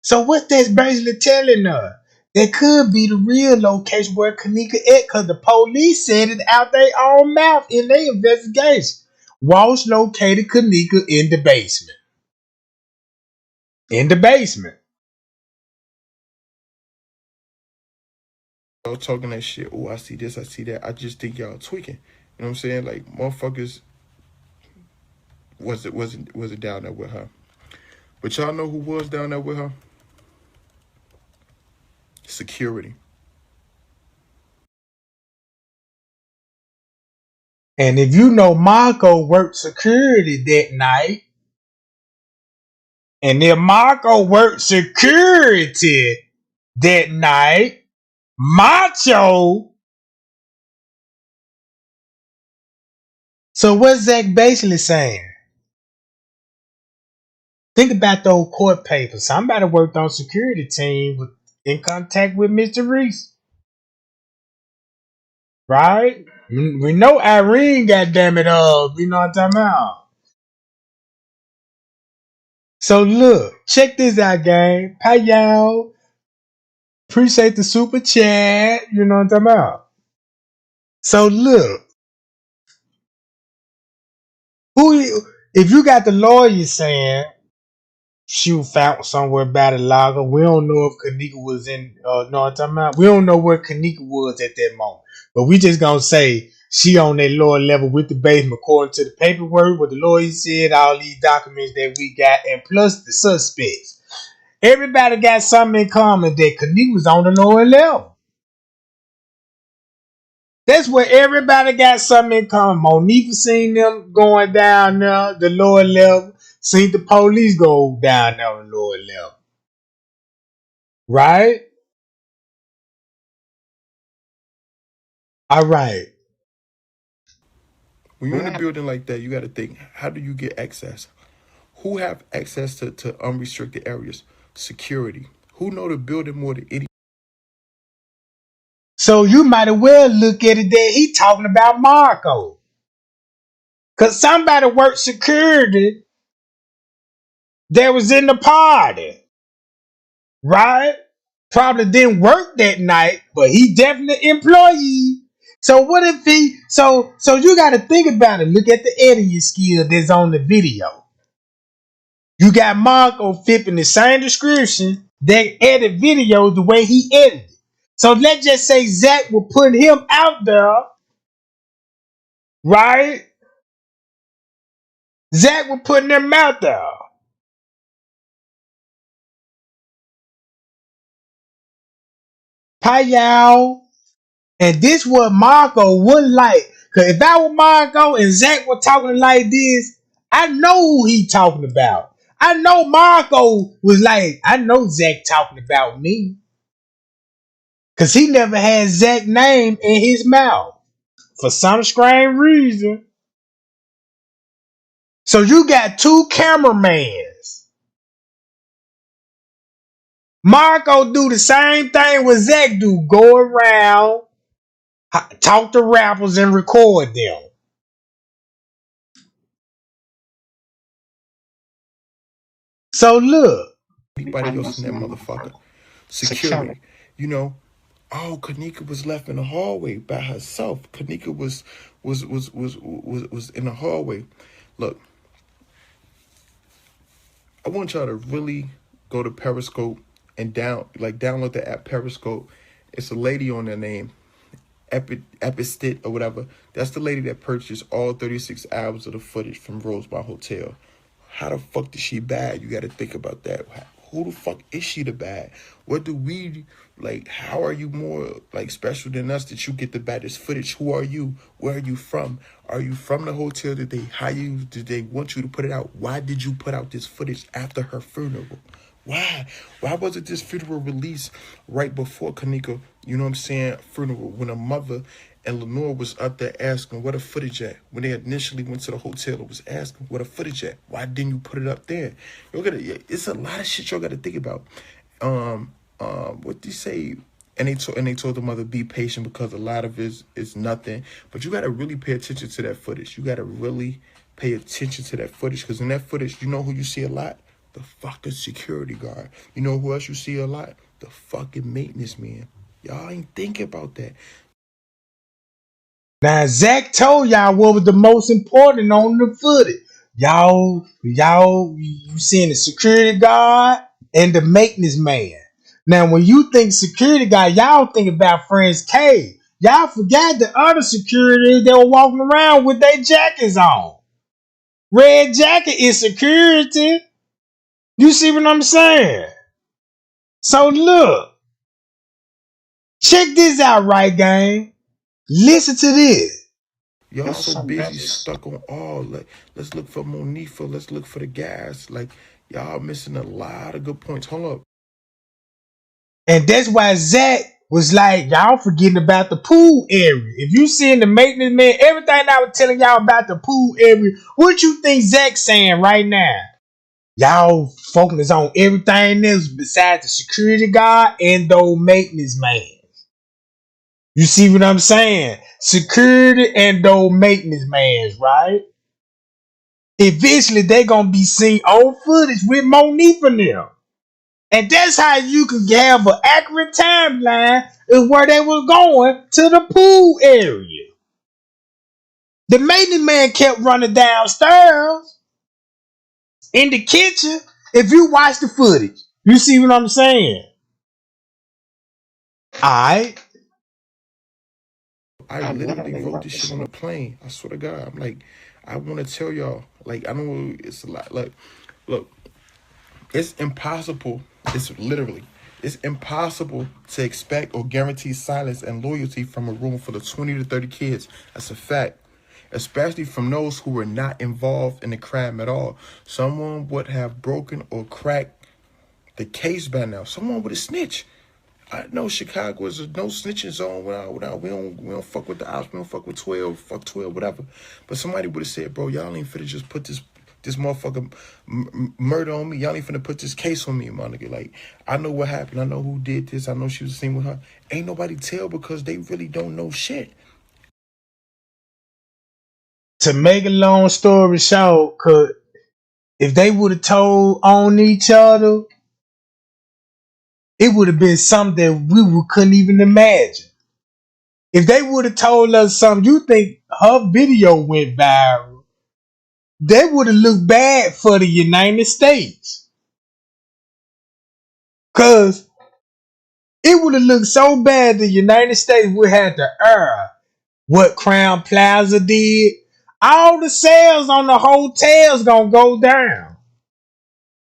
So what that's basically telling us? That could be the real location where Kenneka at, because the police said it out their own mouth in their investigation. Walsh located Kenneka in the basement. In the basement. y'all talking that shit, oh, I see this, I see that. I just think y'all tweaking. You know what I'm saying? Like motherfuckers wasn't down there with her. But y'all know who was down there with her? Security. And if you know Marco worked security that night, and if Marco worked security that night, Macho. So what's Zach basically saying? Think about those court papers. Somebody worked on security team in contact with Mr. Reese. Right? We know Irene, goddamn it, you know what I'm talking about. So look, check this out, gang. Hi, y'all. Appreciate the super chat. You know what I'm talking about. So look, if you got the lawyer saying she was found somewhere by the locker, we don't know if Kenneka was in. Know what I'm talking about? We don't know where Kenneka was at that moment, but we just gonna say she on that lower level with the basement, according to the paperwork, what the lawyer said, all these documents that we got, and plus the suspects. Everybody got something in common that Kenneka was on the lower level. That's where everybody got something in common. Monifa seen them going down there, the lower level. Seen the police go down there on the lower level. Right? All right. When you're in a building like that, you got to think, how do you get access? Who have access to unrestricted areas? Security. Who know the building more than any? So you might as well look at it that he talking about Marco. Because somebody worked security that was in the party. Right? Probably didn't work that night, but he definitely employee. So what if he so you gotta think about it. Look at the editing skill that's on the video. You got Marco flipping the same description that edit videos the way he edited. So let's just say Zach will put him out there, right? Zach was putting them out there. Hi, y'all. And this what Marco wouldn't like. Because if I were Marco and Zach were talking like this, I know who he talking about. I know Marco was like, I know Zach talking about me. Because he never had Zach's name in his mouth. For some strange reason. So you got two cameramans. Marco do the same thing what Zach do. Go around, talk to rappers and record them. So look. Anybody else in that motherfucker. Security. You know, oh, Kenneka was left in the hallway by herself. Kenneka was in the hallway. Look, I want y'all to really go to Periscope and download the app Periscope. It's a lady on there named Epistit or whatever. That's the lady that purchased all 36 hours of the footage from Rosemont Hotel. How the fuck did she bad? You got to think about that. Who the fuck is she the bad? What do we, like, how are you more, like, special than us that you get the baddest footage? Who are you? Where are you from? Are you from the hotel? Did they hire you? Did they want you to put it out? Why did you put out this footage after her funeral? Why? Why wasn't this funeral released right before Kenneka, you know what I'm saying, funeral, when her mother and Lenore was up there asking where the footage at? When they initially went to the hotel, it was asking where the footage at. Why didn't you put it up there? It's a lot of shit y'all gotta think about. What do you say? And they told the mother, be patient because a lot of it is nothing. But you gotta really pay attention to that footage. You gotta really pay attention to that footage, because in that footage, you know who you see a lot? The fucking security guard. You know who else you see a lot? The fucking maintenance man. Y'all ain't thinking about that. Now, Zach told y'all what was the most important on the footage. Y'all, you seeing the security guard and the maintenance man. Now, when you think security guard, y'all think about Friends K. Y'all forgot the other security that were walking around with their jackets on. Red jacket is security. You see what I'm saying? So look, check this out, right, gang? Listen to this. Y'all so busy stuck on let's look for Monifa, let's look for the gas. Like, y'all missing a lot of good points. Hold up. And that's why Zach was like, y'all forgetting about the pool area. If you seeing the maintenance man, everything I was telling y'all about the pool area, what you think Zach's saying right now? Y'all focus on everything else besides the security guard and those maintenance man. You see what I'm saying? Security and those maintenance mans, right? Eventually, they gonna be seen on footage with Monifa now. And that's how you can have an accurate timeline of where they was going to the pool area. The maintenance man kept running downstairs in the kitchen. If you watch the footage, you see what I'm saying? Alright. I literally wrote this shit on a plane. I swear to God. I'm like, I want to tell y'all, like, I know it's a lot. Like, look, it's impossible. It's impossible to expect or guarantee silence and loyalty from a room full of 20 to 30 kids. That's a fact. Especially from those who were not involved in the crime at all. Someone would have broken or cracked the case by now. Someone would have snitched. I know Chicago is a no snitching zone. We don't fuck with the ops. We don't fuck with 12. Fuck 12, whatever. But somebody would have said, bro, y'all ain't finna just put this motherfucker murder on me. Y'all ain't finna put this case on me, my nigga. Like, I know what happened. I know who did this. I know she was seen with her. Ain't nobody tell because they really don't know shit. To make a long story short, cause if they would have told on each other, it would have been something that we couldn't even imagine. If they would have told us something, you think her video went viral, they would have looked bad for the United States. Cause it would have looked so bad the United States would have to air what Crown Plaza did. All the sales on the hotels gonna go down.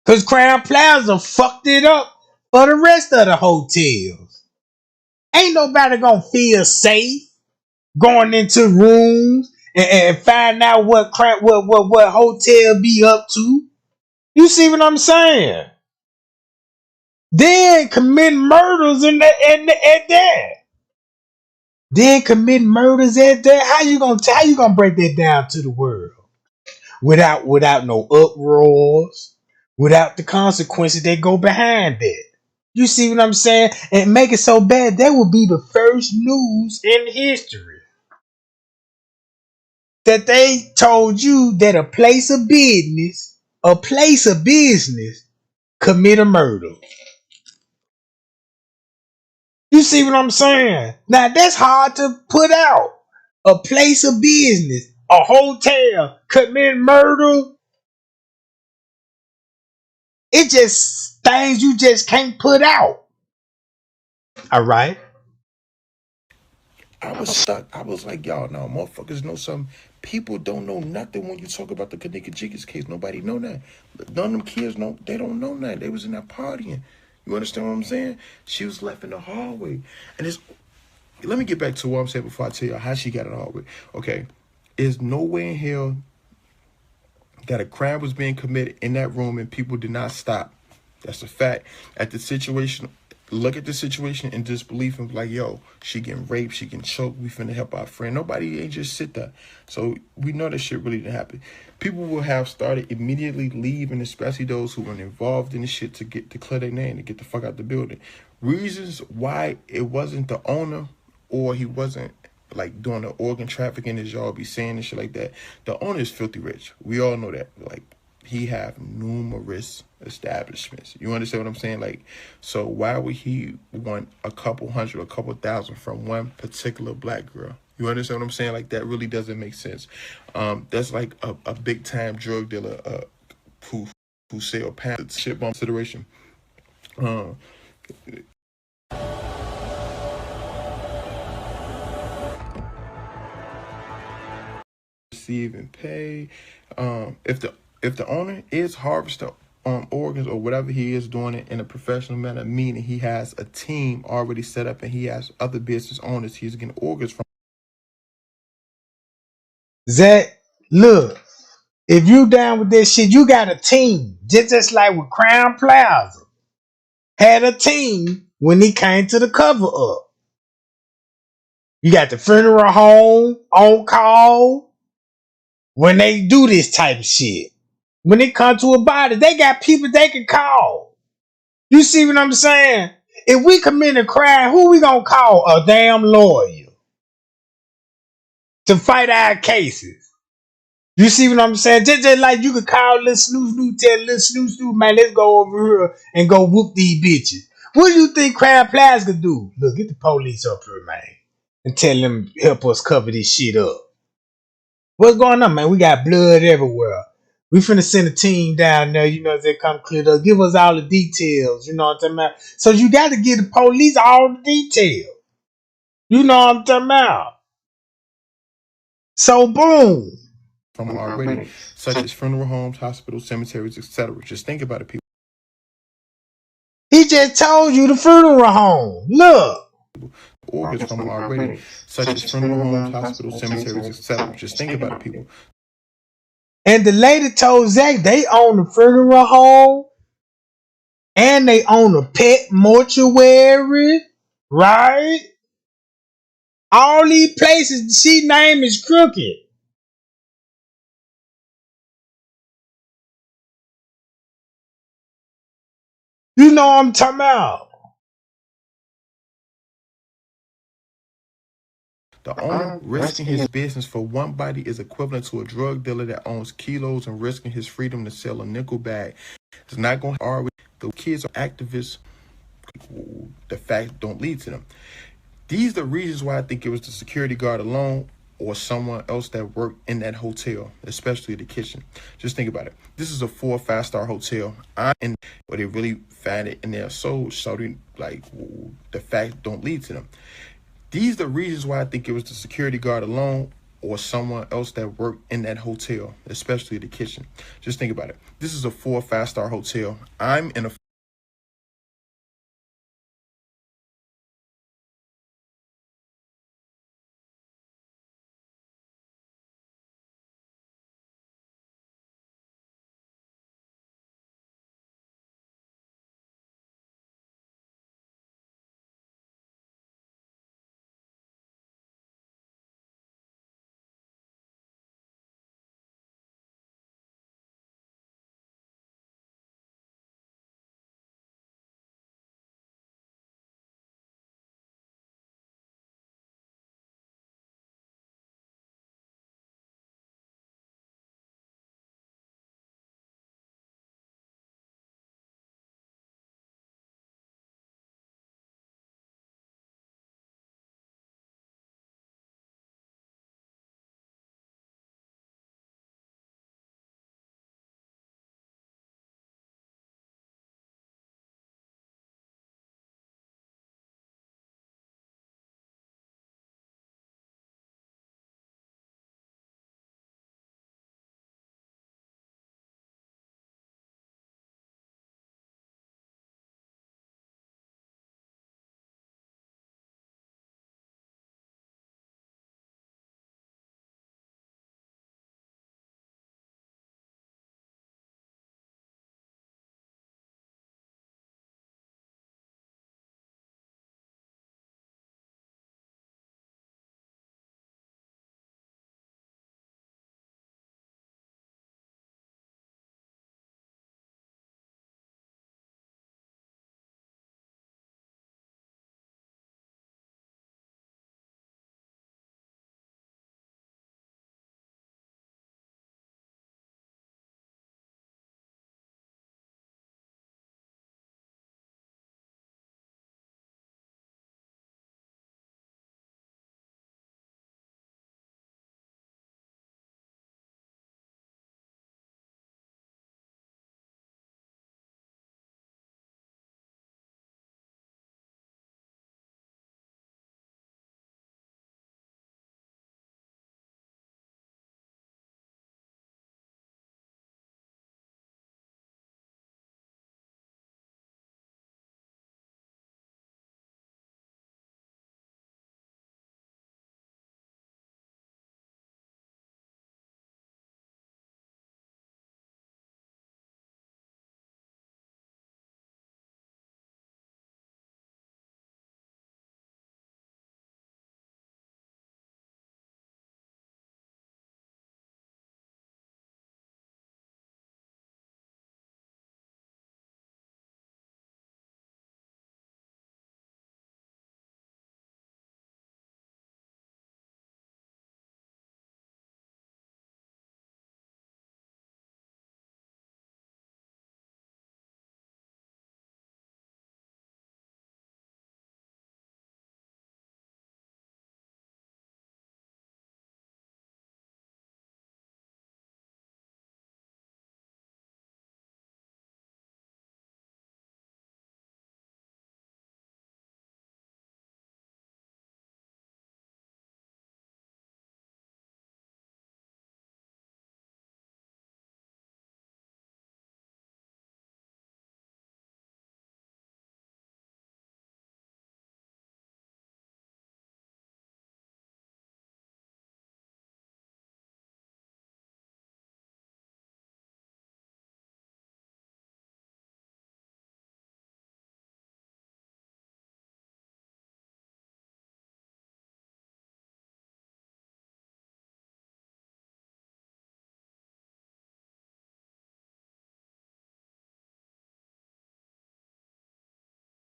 Cause Crown Plaza fucked it up for the rest of the hotels. Ain't nobody gonna feel safe going into rooms and find out what hotel be up to. You see what I'm saying? Then commit murders at that. Then commit murders at that. How you gonna break that down to the world without no uproars, without the consequences that go behind that? You see what I'm saying? And make it so bad that would be the first news in history that they told you that a place of business commit a murder. You see what I'm saying? Now that's hard to put out. A place of business, a hotel, commit murder. It just things you just can't put out. All right. I was stuck. I was like, y'all, no, motherfuckers know something. People don't know nothing when you talk about the Kenneka Jenkins case. Nobody know that. None of them kids know. They don't know that. They was in that partying. You understand what I'm saying? She was left in the hallway, and it's. Let me get back to what I'm saying before I tell you how she got in the hallway. Okay, there's no way in hell that a crime was being committed in that room and people did not stop. That's a fact. At the situation, look at the situation in disbelief and be like, yo, she getting raped, she getting choked, we finna help our friend. Nobody ain't just sit there. So we know that shit really didn't happen. People will have started immediately leaving, especially those who were involved in the shit to clear their name, to get the fuck out the building. Reasons why it wasn't the owner or he wasn't like doing the organ trafficking as y'all be saying and shit like that. The owner is filthy rich. We all know that. Like, he have numerous establishments. You understand what I'm saying? Like, so why would he want a couple hundred, a couple thousand from one particular black girl? You understand what I'm saying? Like, that really doesn't make sense. That's like a big time drug dealer who sell pounds shit bomb consideration. Receive and pay. If the owner is harvesting organs or whatever he is doing it in a professional manner, meaning he has a team already set up and he has other business owners he's getting organs from. Zach, look, if you down with this shit, you got a team. Just like with Crown Plaza. Had a team when he came to the cover up. You got the funeral home on call when they do this type of shit. When it comes to a body, they got people they can call. You see what I'm saying? If we commit a crime, who we gonna call? A damn lawyer to fight our cases. You see what I'm saying? Just like you could call little snoo, tell little snoo, man, let's go over here and go whoop these bitches. What do you think Crown Plaza could do? Look, get the police up here, man, and tell them help us cover this shit up. What's going on, man? We got blood everywhere. We finna send a team down there, you know, they come clear up. Give us all the details, you know what I'm talking about? So you got to give the police all the details. You know what I'm talking about? So boom. From already, such as funeral homes, hospitals, cemeteries, etc. Just think about it, people. He just told you the funeral home. Look. Organs from already, such as funeral homes, hospitals, cemeteries, etc. Just think about it, people. And the lady told Zach they own the funeral home and they own a pet mortuary, right? All these places she name is crooked. You know what I'm talking about. The owner risking his business for one body is equivalent to a drug dealer that owns kilos and risking his freedom to sell a nickel bag. It's not going to argue. The kids are activists. The fact don't lead to them. These are the reasons why I think it was the security guard alone or someone else that worked in that hotel, especially the kitchen. Just think about it. This is a 4 or 5 star hotel. I'm in where they really found it in their soul. So like the fact don't lead to them. These are the reasons why I think it was the security guard alone or someone else that worked in that hotel, especially the kitchen. Just think about it. This is a 4 or 5 star hotel. I'm in a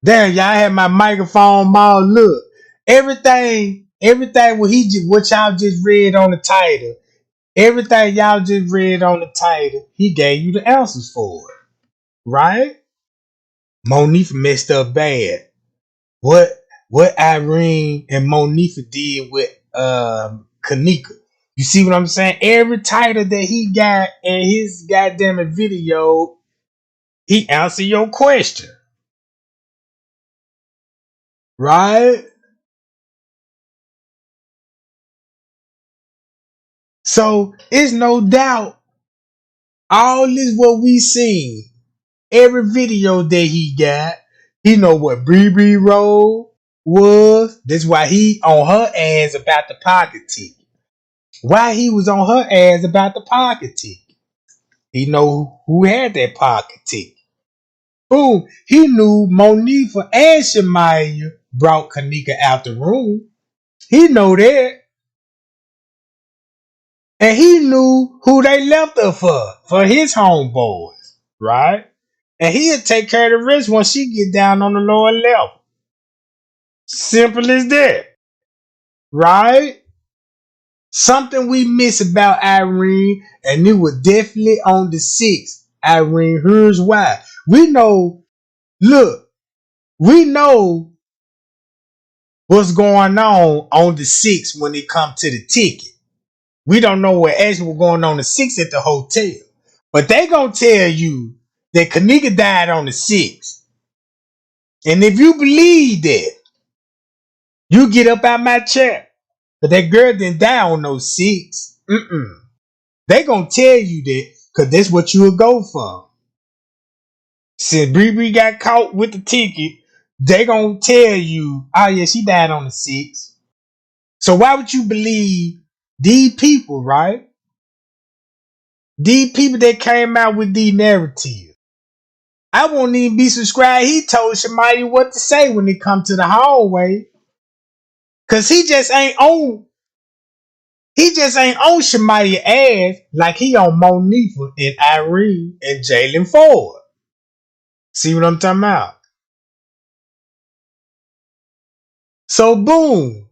Damn, y'all had my microphone all look. Everything what y'all just read on the title. Everything y'all just read on the title, he gave you the answers for it. Right? Monifa messed up bad. What Irene and Monifa did with Kenneka. You see what I'm saying? Every title that he got in his goddamn video, he answered your question. Right? So it's no doubt all this what we seen. Every video that he got, he know what Bree Roll was. That's why he on her ass about the pocket ticket. Why he was on her ass about the pocket ticket. He know who had that pocket ticket. Boom. He knew Monifa and Shemaya brought Kenneka out the room. He know that. And he knew who they left her for his homeboys. Right? And he'll take care of the rest once she get down on the lower level. Simple as that. Right? Something we miss about Irene, and it was definitely on the 6th. Irene, here's why. We know what's going on the 6th when it comes to the ticket. We don't know what actually was going on the 6th at the hotel. But they gonna tell you that Kenneka died on the 6th. And if you believe that, you get up out my chair. But that girl didn't die on those 6. They gonna tell you that because that's what you'll go for. Since Bree got caught with the ticket, they gonna tell you, oh yeah, she died on the 6th. So why would you believe these people, right? These people that came out with these narratives. I won't even be subscribed. He told Shemaya what to say when it come to the hallway. Cause he just ain't on Shemaya ass like he on Monifa and Irene and Jalen Ford. See what I'm talking about? So boom.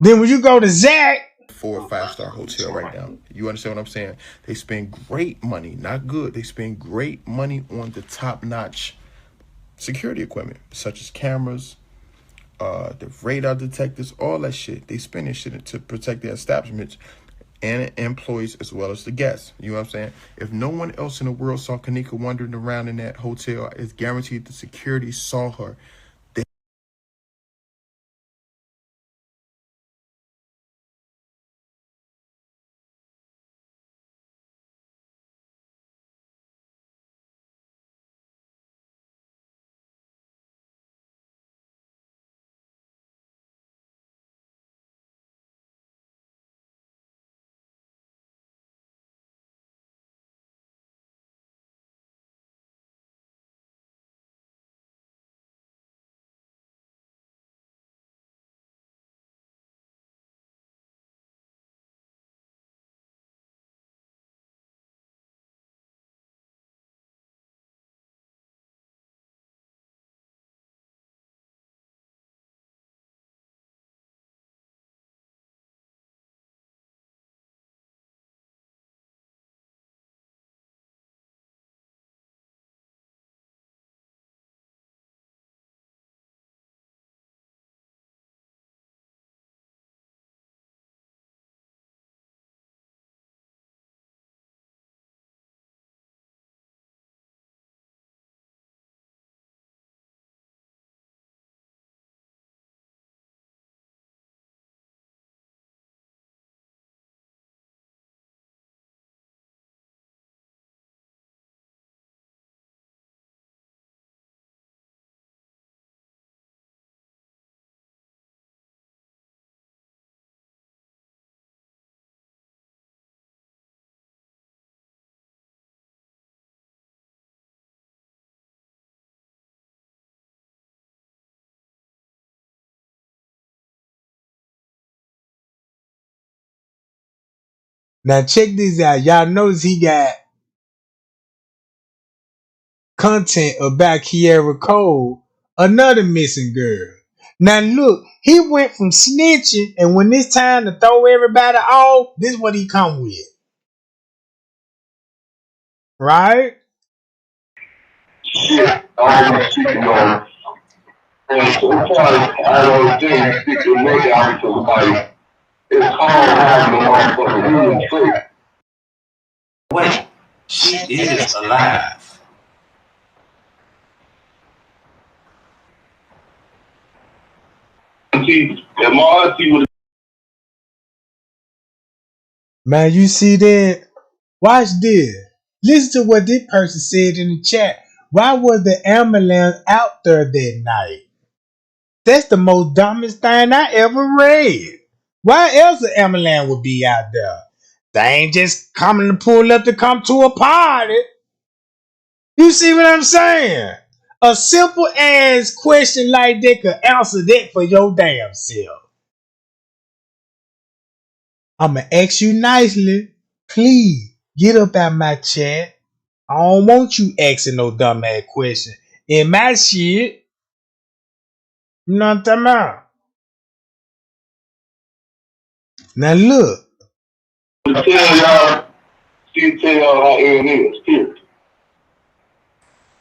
Then when you go to Zach, 4 or 5-star hotel right now. You understand what I'm saying? They spend great money, not good. They spend great money on the top-notch security equipment, such as cameras, the radar detectors, all that shit. They spend this shit to protect their establishments and employees as well as the guests. You know what I'm saying? If no one else in the world saw Kenneka wandering around in that hotel, it's guaranteed the security saw her. now check this out. Y'all notice he got content about Kiara Cole, another missing girl. Now look, he went from snitching, and when it's time to throw everybody off, this is what he come with. Right? Shit, I'm speaking on. And sometimes I don't think stick your neck out to somebody. It's hard having a motherfucker human trick. Wait, she is alive. See, if my auntie would Man, you see that? Watch this. Listen to what this person said in the chat. Why was the ambulance out there that night? That's the most dumbest thing I ever read. Why else the ambulance would be out there? They ain't just coming to pull up to come to a party. You see what I'm saying? A simple ass question like that could answer that for your damn self. I'ma ask you nicely. Please get up out my chat. I don't want you asking no dumb ass question in my shit. You know what I'm talking about? Now look. tell y'all, she tell y'all how it is, period.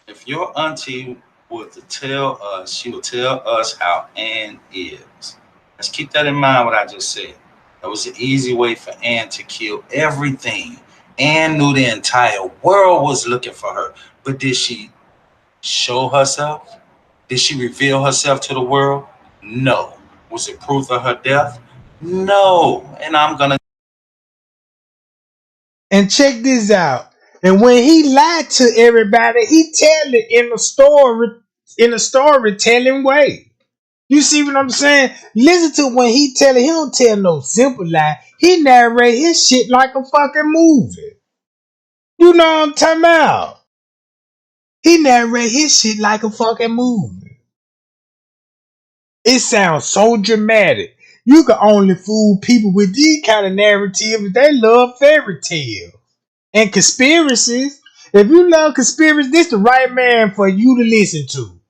If your auntie were to tell us, she would tell us how Ann is. Let's keep that in mind, what I just said. That was an easy way for Ann to kill everything. Ann knew the entire world was looking for her. But did she show herself? Did she reveal herself to the world? No. Was it proof of her death? No. And I'm going to. And check this out. And when he lied to everybody, he tell it in a storytelling way. You see what I'm saying? Listen to when he tell it. He don't tell no simple lie. He narrate his shit like a fucking movie. You know what I'm talking about? He narrate his shit like a fucking movie. It sounds so dramatic. You can only fool people with these kind of narratives if they love fairy tales and conspiracies. If you love conspiracies, this the right man for you to listen to.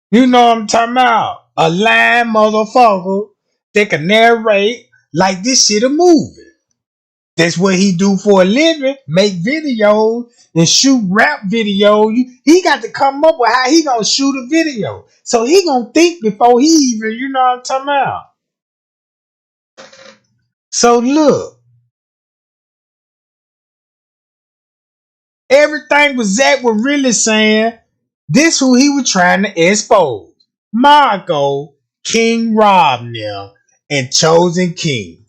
You know what I'm talking about? A lying motherfucker that can narrate like this shit a movie. That's what he do for a living, make videos and shoot rap videos. He got to come up with how he gonna shoot a video. So he gonna think before he even, you know what I'm talking about. So look, everything was Zach was really saying, this who he was trying to expose. Marco, King Rob now, and Chosen King.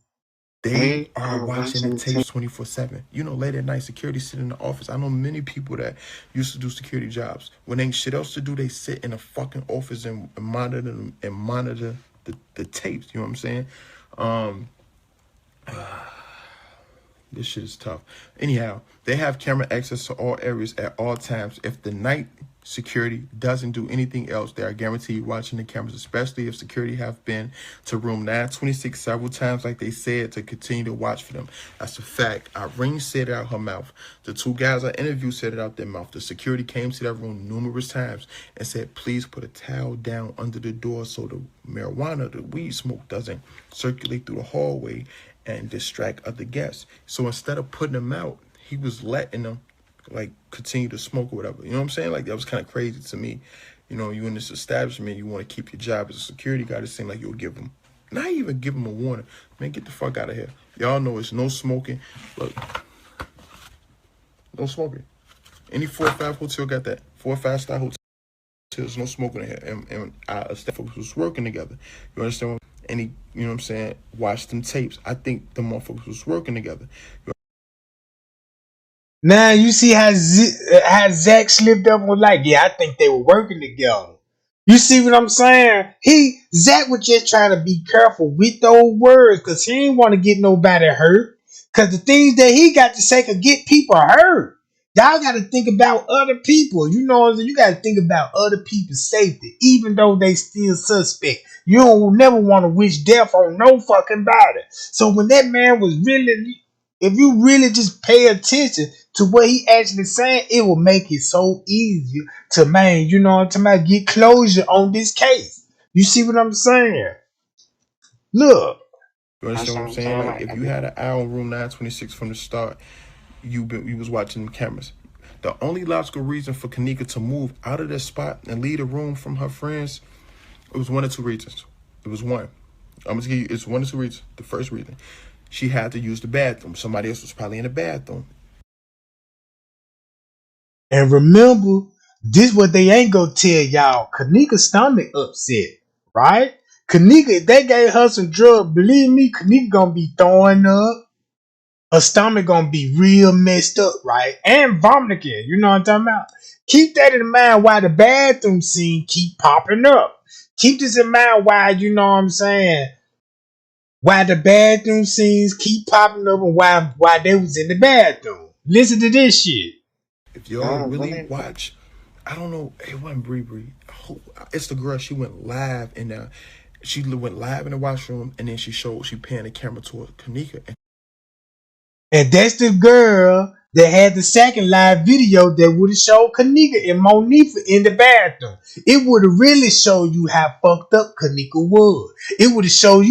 They are watching the tapes 24/7. You know, late at night, security sit in the office. I know many people that used to do security jobs. When ain't shit else to do, they sit in a fucking office and monitor the tapes. You know what I'm saying? This shit is tough. Anyhow, they have camera access to all areas at all times. If the night security doesn't do anything else, they are guaranteed watching the cameras, especially if security have been to room 926 several times, like they said, to continue to watch for them. That's a fact. Irene said it out her mouth. The two guys I interviewed said it out their mouth. The security came to that room numerous times and said, please put a towel down under the door so the marijuana, the weed smoke, doesn't circulate through the hallway and distract other guests. So instead of putting them out, he was letting them like continue to smoke or whatever. You know what I'm saying? Like, that was kind of crazy to me. You know, you in this establishment, you want to keep your job as a security guard. It seemed like you'll give them, not even give them a warning. Man, get the fuck out of here. Y'all know it's no smoking. Look, no smoking. Any 4 or 5 hotel got that. 4 or 5 star hotels, no smoking in here. And our staff was working together. You understand what? And he, you know what I'm saying, watch them tapes. I think the motherfuckers was working together. Now you see how Zach slipped up and was like, yeah, I think they were working together. You see what I'm saying? Zach was just trying to be careful with those words because he didn't want to get nobody hurt. Because the things that he got to say could get people hurt. Y'all got to think about other people. You know, you got to think about other people's safety, even though they still suspect. You don't never want to wish death on no fucking body. So when that man was really, if you really just pay attention to what he actually saying, it will make it so easy to, man, you know what I'm talking about, get closure on this case. You see what I'm saying? Look. You understand what I'm saying? Like, if you had an eye on room 926 from the start, you was watching the cameras. The only logical reason for Kenneka to move out of that spot and leave the room from her friends, it was one or two reasons. It was one. I'm gonna give you, it's one or two reasons. The first reason, she had to use the bathroom. Somebody else was probably in the bathroom. And remember, this what they ain't gonna tell y'all. Kenneka's stomach upset, right? Kenneka, if they gave her some drugs, believe me, Kenneka gonna be throwing up. Her stomach gonna be real messed up, right? And vomiting, you know what I'm talking about? Keep that in mind while the bathroom scene keep popping up. Keep this in mind while, you know what I'm saying, why the bathroom scenes keep popping up and why they was in the bathroom. Listen to this shit. If y'all really watch, I don't know, it wasn't Bree. It's the girl, she went live in there. She went live in the washroom, and then she panned the camera toward Kenneka. And that's the girl that had the second live video that would have showed Kenneka and Monifa in the bathroom. It would have really showed you how fucked up Kenneka was. It would have showed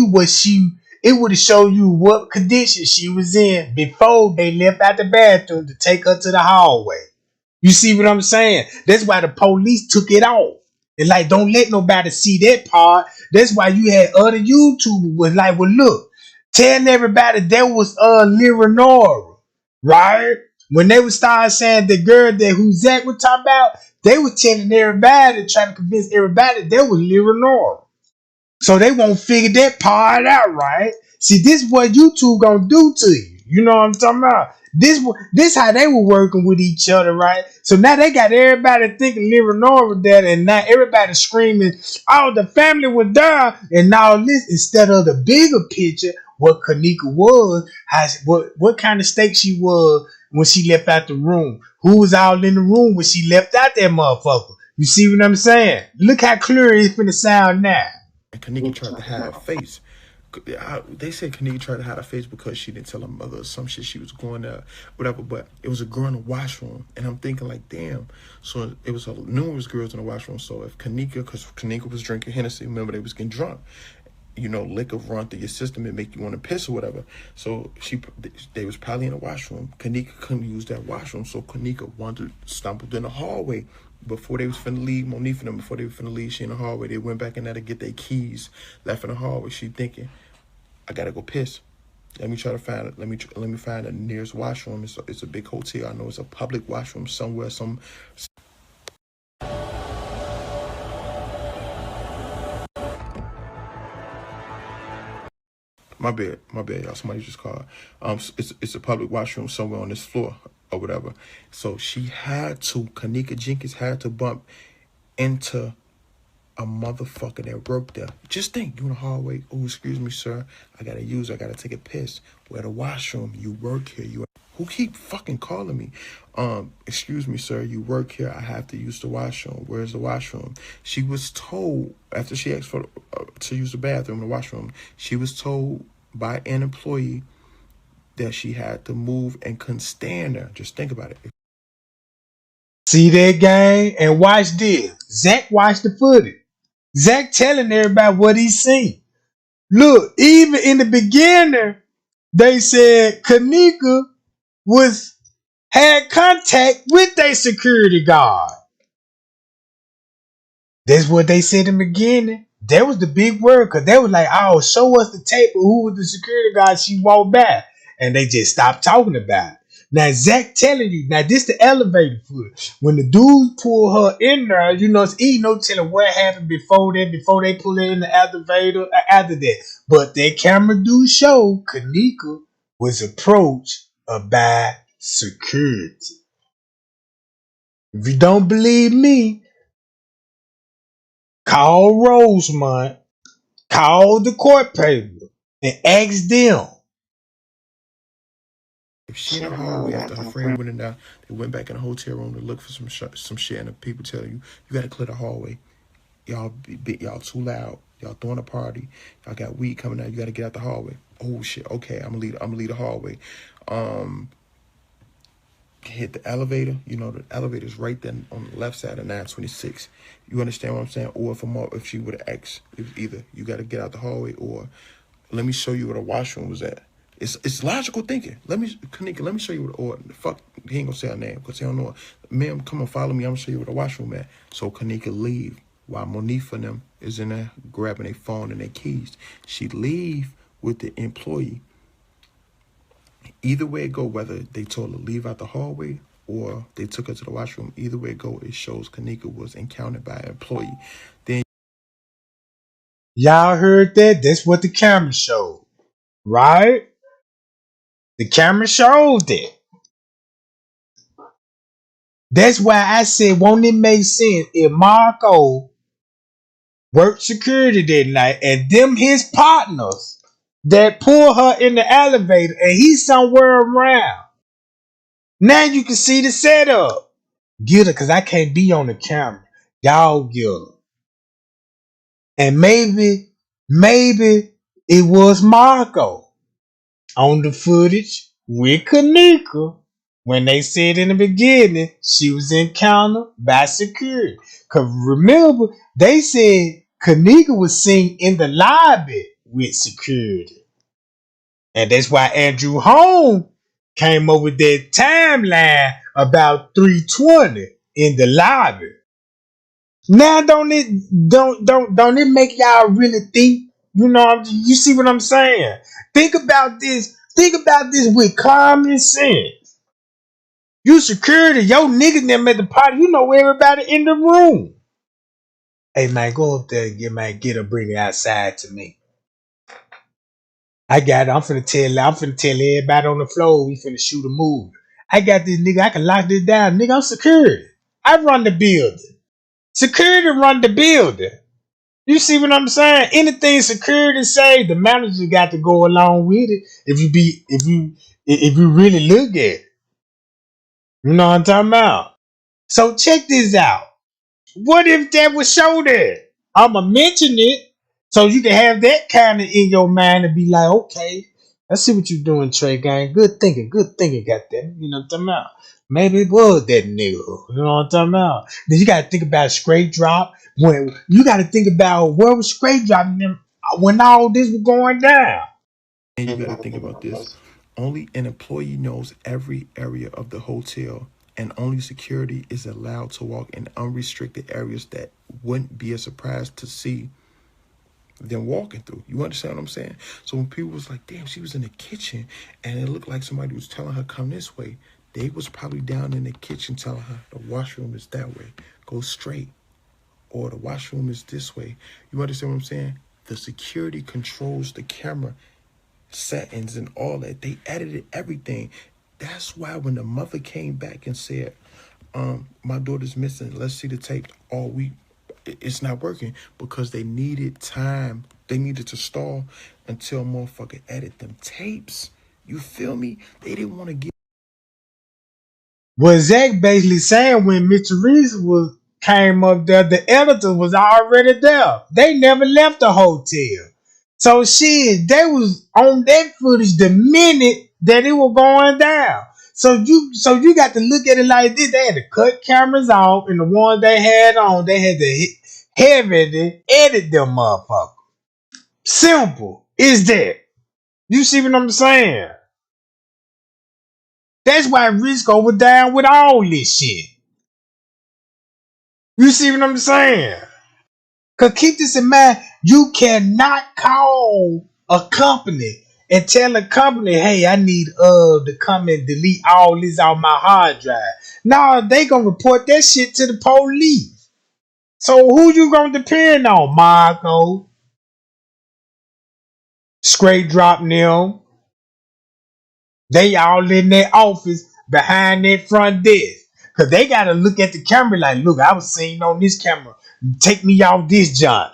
you what condition she was in before they left out the bathroom to take her to the hallway. You see what I'm saying? That's why the police took it off. And like, don't let nobody see that part. That's why you had other YouTubers was like, well, look, telling everybody that was Leonora, right? When they would start saying the girl that who Zach was talking about, they were telling everybody, trying to convince everybody that was Leonora. So they won't figure that part out, right? See, this is what YouTube gonna do to you. You know what I'm talking about? This how they were working with each other, right? So now they got everybody thinking Leonora was there, and now everybody screaming, oh, the family was there, and now this, instead of the bigger picture, what Kenneka was, what kind of state she was when she left out the room, who was all in the room when she left out that motherfucker. You see what I'm saying? Look how clear it's finna sound now. And Kenneka tried to hide her face. They said Kenneka tried to hide her face because she didn't tell her mother some shit she was going there, whatever. But it was a girl in the washroom, and I'm thinking like, damn. So it was numerous girls in the washroom. So if Kenneka, because Kenneka was drinking Hennessy, remember they was getting drunk. You know, liquor run through your system and make you want to piss or whatever. So they was probably in the washroom. Kenneka couldn't use that washroom, so Kenneka stumbled in the hallway. Before they was finna leave, Monifa and them, before they were finna leave, she in the hallway. They went back in there to get their keys, left in the hallway. She thinking, I gotta go piss. Let me try to find it. Let me find the nearest washroom. It's a big hotel. I know it's a public washroom somewhere. My bad, y'all. Somebody just called. It's a public washroom somewhere on this floor or whatever. So Kenneka Jenkins had to bump into a motherfucker that worked there. Just think, you in the hallway. Oh, excuse me, sir. I gotta take a piss. Where the washroom? You work here. Who keep fucking calling me? Excuse me, sir. You work here. I have to use the washroom. Where's the washroom? She was told after she asked for to use the bathroom, the washroom. She was told by an employee that she had to move and couldn't stand there. Just think about it. See that gang and watch this. Zach watched the footage. Zach telling everybody what he seen. Look, even in the beginning, they said Kenneka had contact with their security guard. That's what they said in the beginning. That was the big word, because they was like, oh, show us the tape of who was the security guard she walked by. And they just stopped talking about it. Now, Zach telling you, now this the elevator footage. When the dudes pull her in there, you know, it's no telling what happened before they pull her in the elevator after that. But that camera do show Kenneka was approached by security. If you don't believe me, call Rosemont, call the court paper, and ask them. If she in the hallway after her friend went in there, they went back in the hotel room to look for some shit, and the people tell you gotta clear the hallway. Y'all too loud. Y'all throwing a party. Y'all got weed coming out. You gotta get out the hallway. Oh shit. Okay, I'm gonna leave the hallway. hit the elevator, you know, the elevator's right there on the left side of 926. You understand what I'm saying? Or if she would have asked, if either you got to get out the hallway or let me show you where the washroom was at. It's logical thinking. Kenneka, let me show you where, or fuck, he ain't gonna say her name because he don't know her. Ma'am, come and follow me. I'm gonna show you where the washroom at. So Kenneka leave while Monifa and them is in there grabbing their phone and their keys. She leave with the employee. Either way it go, whether they told her leave out the hallway or they took her to the washroom, either way it go, it shows Kenneka was encountered by an employee. Then Y'all heard that? That's what the camera showed, right? The camera showed that. That's why I said, won't it make sense if Marco worked security that night and them his partners that pull her in the elevator and he's somewhere around. Now you can see the setup. Get her, because I can't be on the camera. Y'all get her. And maybe it was Marco on the footage with Kenneka when they said in the beginning she was encountered by security. Because remember, they said Kenneka was seen in the lobby with security. And that's why Andrew Holmes came up with that timeline about 3:20 in the lobby. Now don't it make y'all really think? You know, you see what I'm saying? Think about this. Think about this with common sense. You security, your nigga them at the party. You know everybody in the room. Hey man, go up there and get her, bring it outside to me. I got it. I'm finna tell everybody on the floor we finna shoot a movie. I got this nigga. I can lock this down. Nigga, I'm security. I run the building. Security run the building. You see what I'm saying? Anything security say, the manager got to go along with it. If you really look at it, you know what I'm talking about. So check this out. What if that was show there? I'ma mention it so you can have that kind of in your mind and be like, okay, I see what you're doing, Trey Gang. Good thinking, goddamn. You know what I'm talking about? Maybe it was that nigga. You know what I'm talking about? Then you gotta think about straight drop. When you gotta think about where was straight dropping them when all this was going down. and you got to think about this. Only an employee knows every area of the hotel, and only security is allowed to walk in unrestricted areas that wouldn't be a surprise to see them walking through. You understand what I'm saying? So when people was like, damn, she was in the kitchen and it looked like somebody was telling her come this way, they was probably down in the kitchen telling her the washroom is that way, go straight, or the washroom is this way. You understand what I'm saying? The security controls the camera settings and all that. They edited everything. That's why when the mother came back and said, my daughter's missing, let's see the tape, all week, it's not working, because they needed time. They needed to stall until motherfucker edit them tapes. You feel me? They didn't want to give. What Zach basically saying, when Mr. Reese came up there, the editor was already there. They never left the hotel. So shit, they was on that footage the minute that it was going down. So you got to look at it like this. They had to cut cameras off, and the ones they had on, they had to heavily edit them motherfuckers. Simple is that. You see what I'm saying? That's why Risco was down with all this shit. You see what I'm saying? Because keep this in mind, you cannot call a company and tell a company, hey, I need to come and delete all this off my hard drive. No, they gonna report that shit to the police. So who you gonna depend on? Marco, straight drop them. They all in their office behind their front desk. Because they got to look at the camera like, look, I was seen on this camera. Take me off this joint.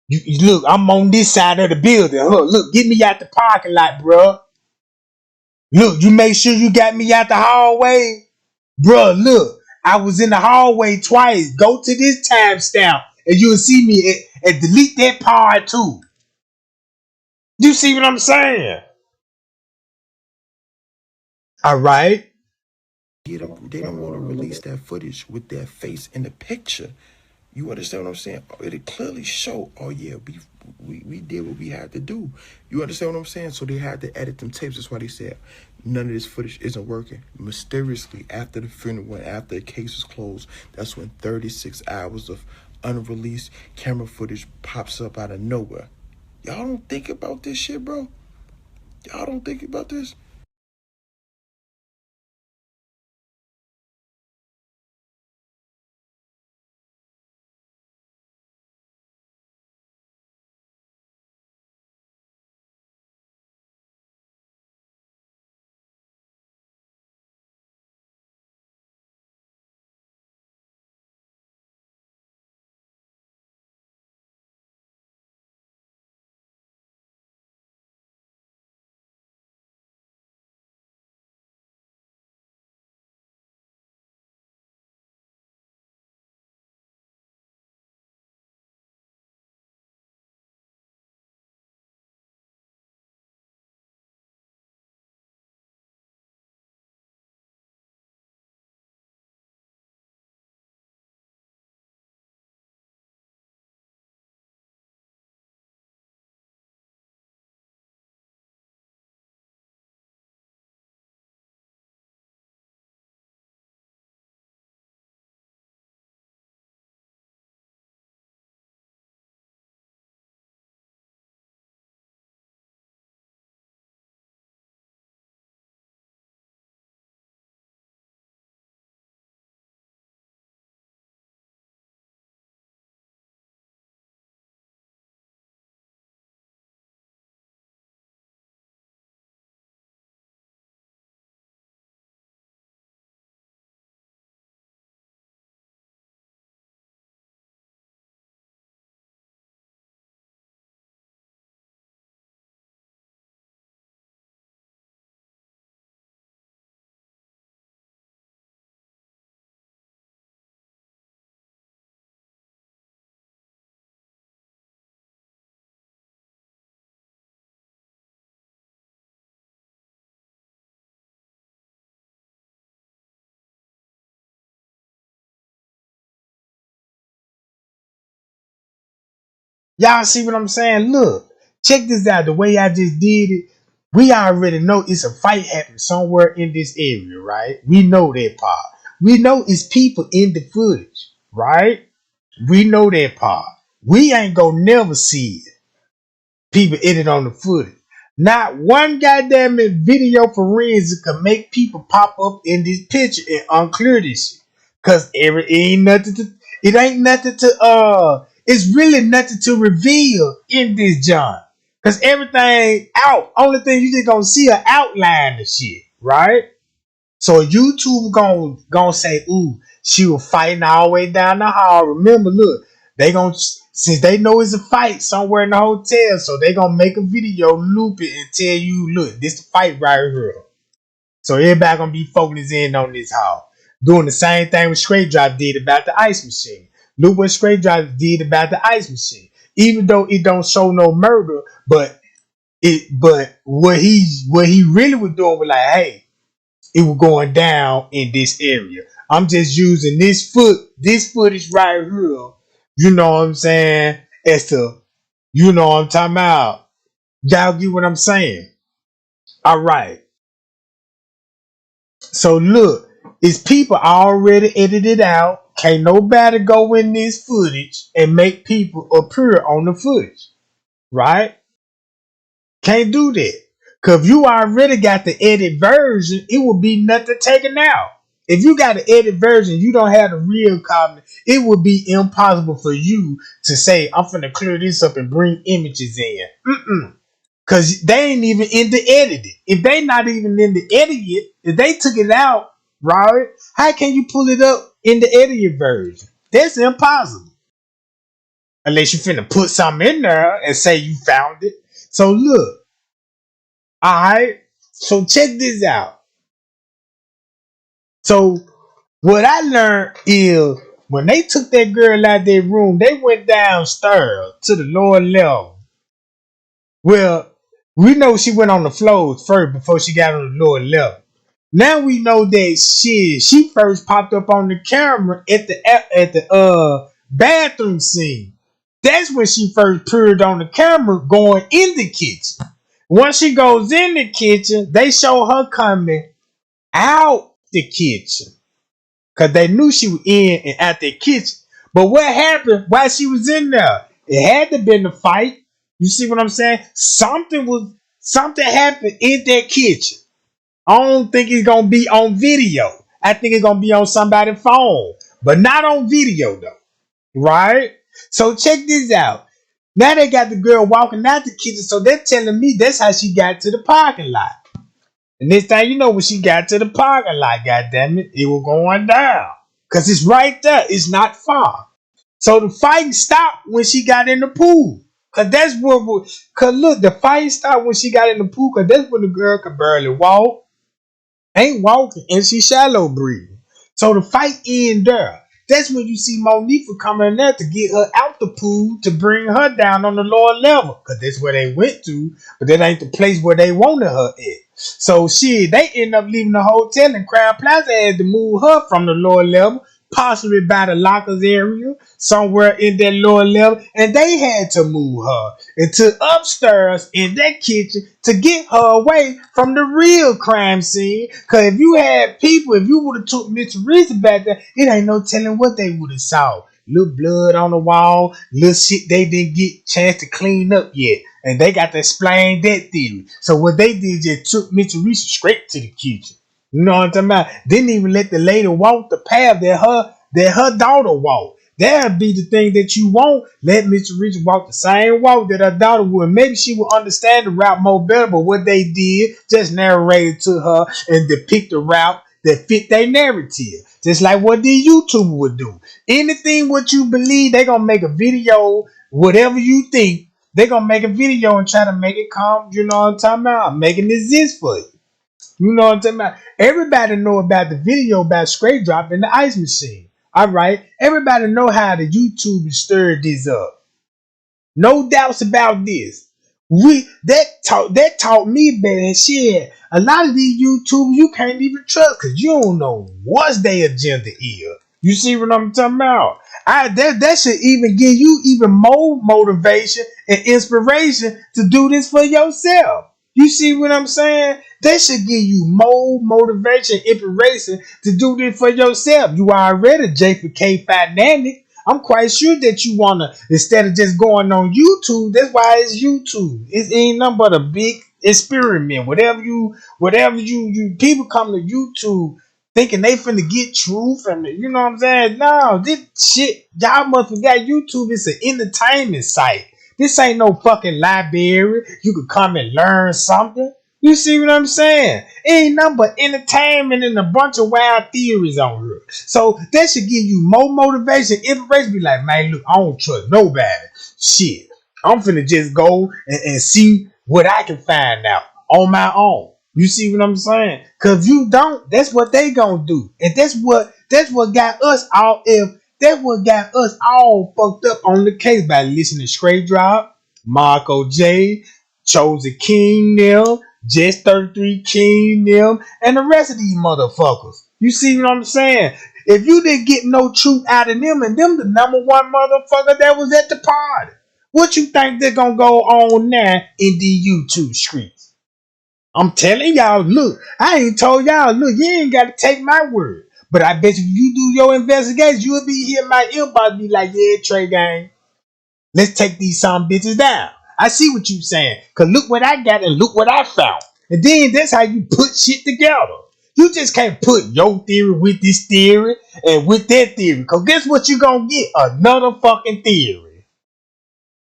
You look, I'm on this side of the building. Look, get me out the parking lot, bro. Look, you make sure you got me out the hallway. Bro, look, I was in the hallway twice. Go to this timestamp and you'll see me and delete that part too. You see what I'm saying? All right. They don't want to release that footage with their face in the picture. You understand what I'm saying? It clearly show, oh yeah, we did what we had to do. You understand what I'm saying? So they had to edit them tapes. That's why they said none of this footage isn't working. Mysteriously, after the funeral, after the case was closed, that's when 36 hours of unreleased camera footage pops up out of nowhere. Y'all don't think about this shit, bro? Y'all don't think about this? Y'all see what I'm saying? Look, check this out. The way I just did it, we already know it's a fight happening somewhere in this area, right? We know that part. We know it's people in the footage, right? We know that part. We ain't gonna never see it. People edit on the footage. Not one goddamn video forensic can make people pop up in this picture and unclear this shit. Cause it ain't nothing to it's really nothing to reveal in this John. Cause everything out. Only thing you just gonna see an outline of shit, right? So YouTube gonna say, ooh, she was fighting all the way down the hall. Remember, look, they gonna, since they know it's a fight somewhere in the hotel, so they gonna make a video, loop it, and tell you, look, this the fight right here. So everybody gonna be focusing in on this hall. Doing the same thing with Straight Drive did about the ice machine. Look what Straight Drive did about the ice machine. Even though it don't show no murder, but what he really was doing was like, hey, it was going down in this area. I'm just using this footage right here. You know what I'm saying? As to, you know what I'm talking about. Y'all get what I'm saying? All right. So look, it's people already edited out. Can't nobody go in this footage and make people appear on the footage. Right? Can't do that. Cause if you already got the edit version, it will be nothing taken out. If you got an edit version, you don't have the real copy, it would be impossible for you to say, I'm finna clear this up and bring images in. Cause they ain't even in the editing. If they not even in the edit yet, if they took it out, right? How can you pull it up in the edited version? That's impossible. Unless you finna put something in there and say you found it. So look. Alright, so check this out. So what I learned is when they took that girl out their room, they went downstairs to the lower level. Well, we know she went on the floors first before she got on the lower level. Now we know that shit. She first popped up on the camera at the bathroom scene. That's when she first appeared on the camera going in the kitchen. Once she goes in the kitchen, they show her coming out the kitchen because they knew she was in and out the kitchen. But what happened while she was in there? It had to been a fight. You see what I'm saying? Something happened in that kitchen. I don't think it's gonna be on video. I think it's gonna be on somebody's phone, but not on video though. Right? So check this out. Now they got the girl walking out the kitchen, so they're telling me that's how she got to the parking lot. And this thing, you know, when she got to the parking lot, goddamn it, it was going down. Cause it's right there. It's not far. So the fight stopped when she got in the pool. Cause that's what. Cause look, the fight stopped when she got in the pool. Cause that's when the girl could barely walk, ain't walking, and she shallow breathing. So the fight end there. That's when you see Monifa coming in there to get her out the pool to bring her down on the lower level. Because that's where they went to, but that ain't the place where they wanted her at. So shit, they end up leaving the hotel and Crown Plaza had to move her from the lower level, possibly by the lockers area, somewhere in that lower level, and they had to move her into upstairs in that kitchen to get her away from the real crime scene. Cause if you had people, if you would have took Mr. Reese back there, it ain't no telling what they would have saw. Little blood on the wall, little shit they didn't get chance to clean up yet. And they got to explain that theory. So what they did just took Mr. Reese straight to the kitchen. You know what I'm talking about? Didn't even let the lady walk the path that her daughter walked. That'd be the thing that you want. Let Mr. Richard walk the same walk that her daughter would. Maybe she would understand the route more better, but what they did, just narrated to her and depict a route that fit their narrative. Just like what the YouTuber would do. Anything what you believe, they gonna make a video, whatever you think, they gonna make a video and try to make it come, you know what I'm talking about? Making it exist for you. You know what I'm talking about? Everybody know about the video about straight drop in the ice machine. All right. Everybody know how the YouTube stirred this up. No doubts about this. That taught me better shit. A lot of these YouTubers you can't even trust because you don't know what their agenda is. You see what I'm talking about? That should even give you even more motivation and inspiration to do this for yourself. You see what I'm saying? That should give you more motivation, inspiration to do this for yourself. You already J for K Financial. I'm quite sure that you wanna, instead of just going on YouTube, that's why it's YouTube. It ain't nothing but a big experiment. Whatever you people come to YouTube thinking they finna get truth and you know what I'm saying? No, this shit, y'all must forget YouTube is an entertainment site. This ain't no fucking library. You could come and learn something. You see what I'm saying? It ain't nothing but entertainment and a bunch of wild theories on here. So that should give you more motivation, inspiration. Be like, man, look, I don't trust nobody. Shit. I'm finna just go and see what I can find out on my own. You see what I'm saying? Cause you don't, that's what they gonna do. And that's what got us all fucked up on the case by listening to Straight Drop, Marco J, Chosen King them, Just 33 King them, and the rest of these motherfuckers. You see what I'm saying? If you didn't get no truth out of them, and them the number one motherfucker that was at the party, what you think they're gonna go on now in the YouTube streets? I'm telling y'all, look, I ain't told y'all, look, you ain't gotta take my word. But I bet you do your investigation, you'll be here my inbox be like, yeah, Trey Gang, let's take these some bitches down. I see what you saying. Cause look what I got and look what I found. And then that's how you put shit together. You just can't put your theory with this theory and with that theory. Cause guess what you gonna get? Another fucking theory.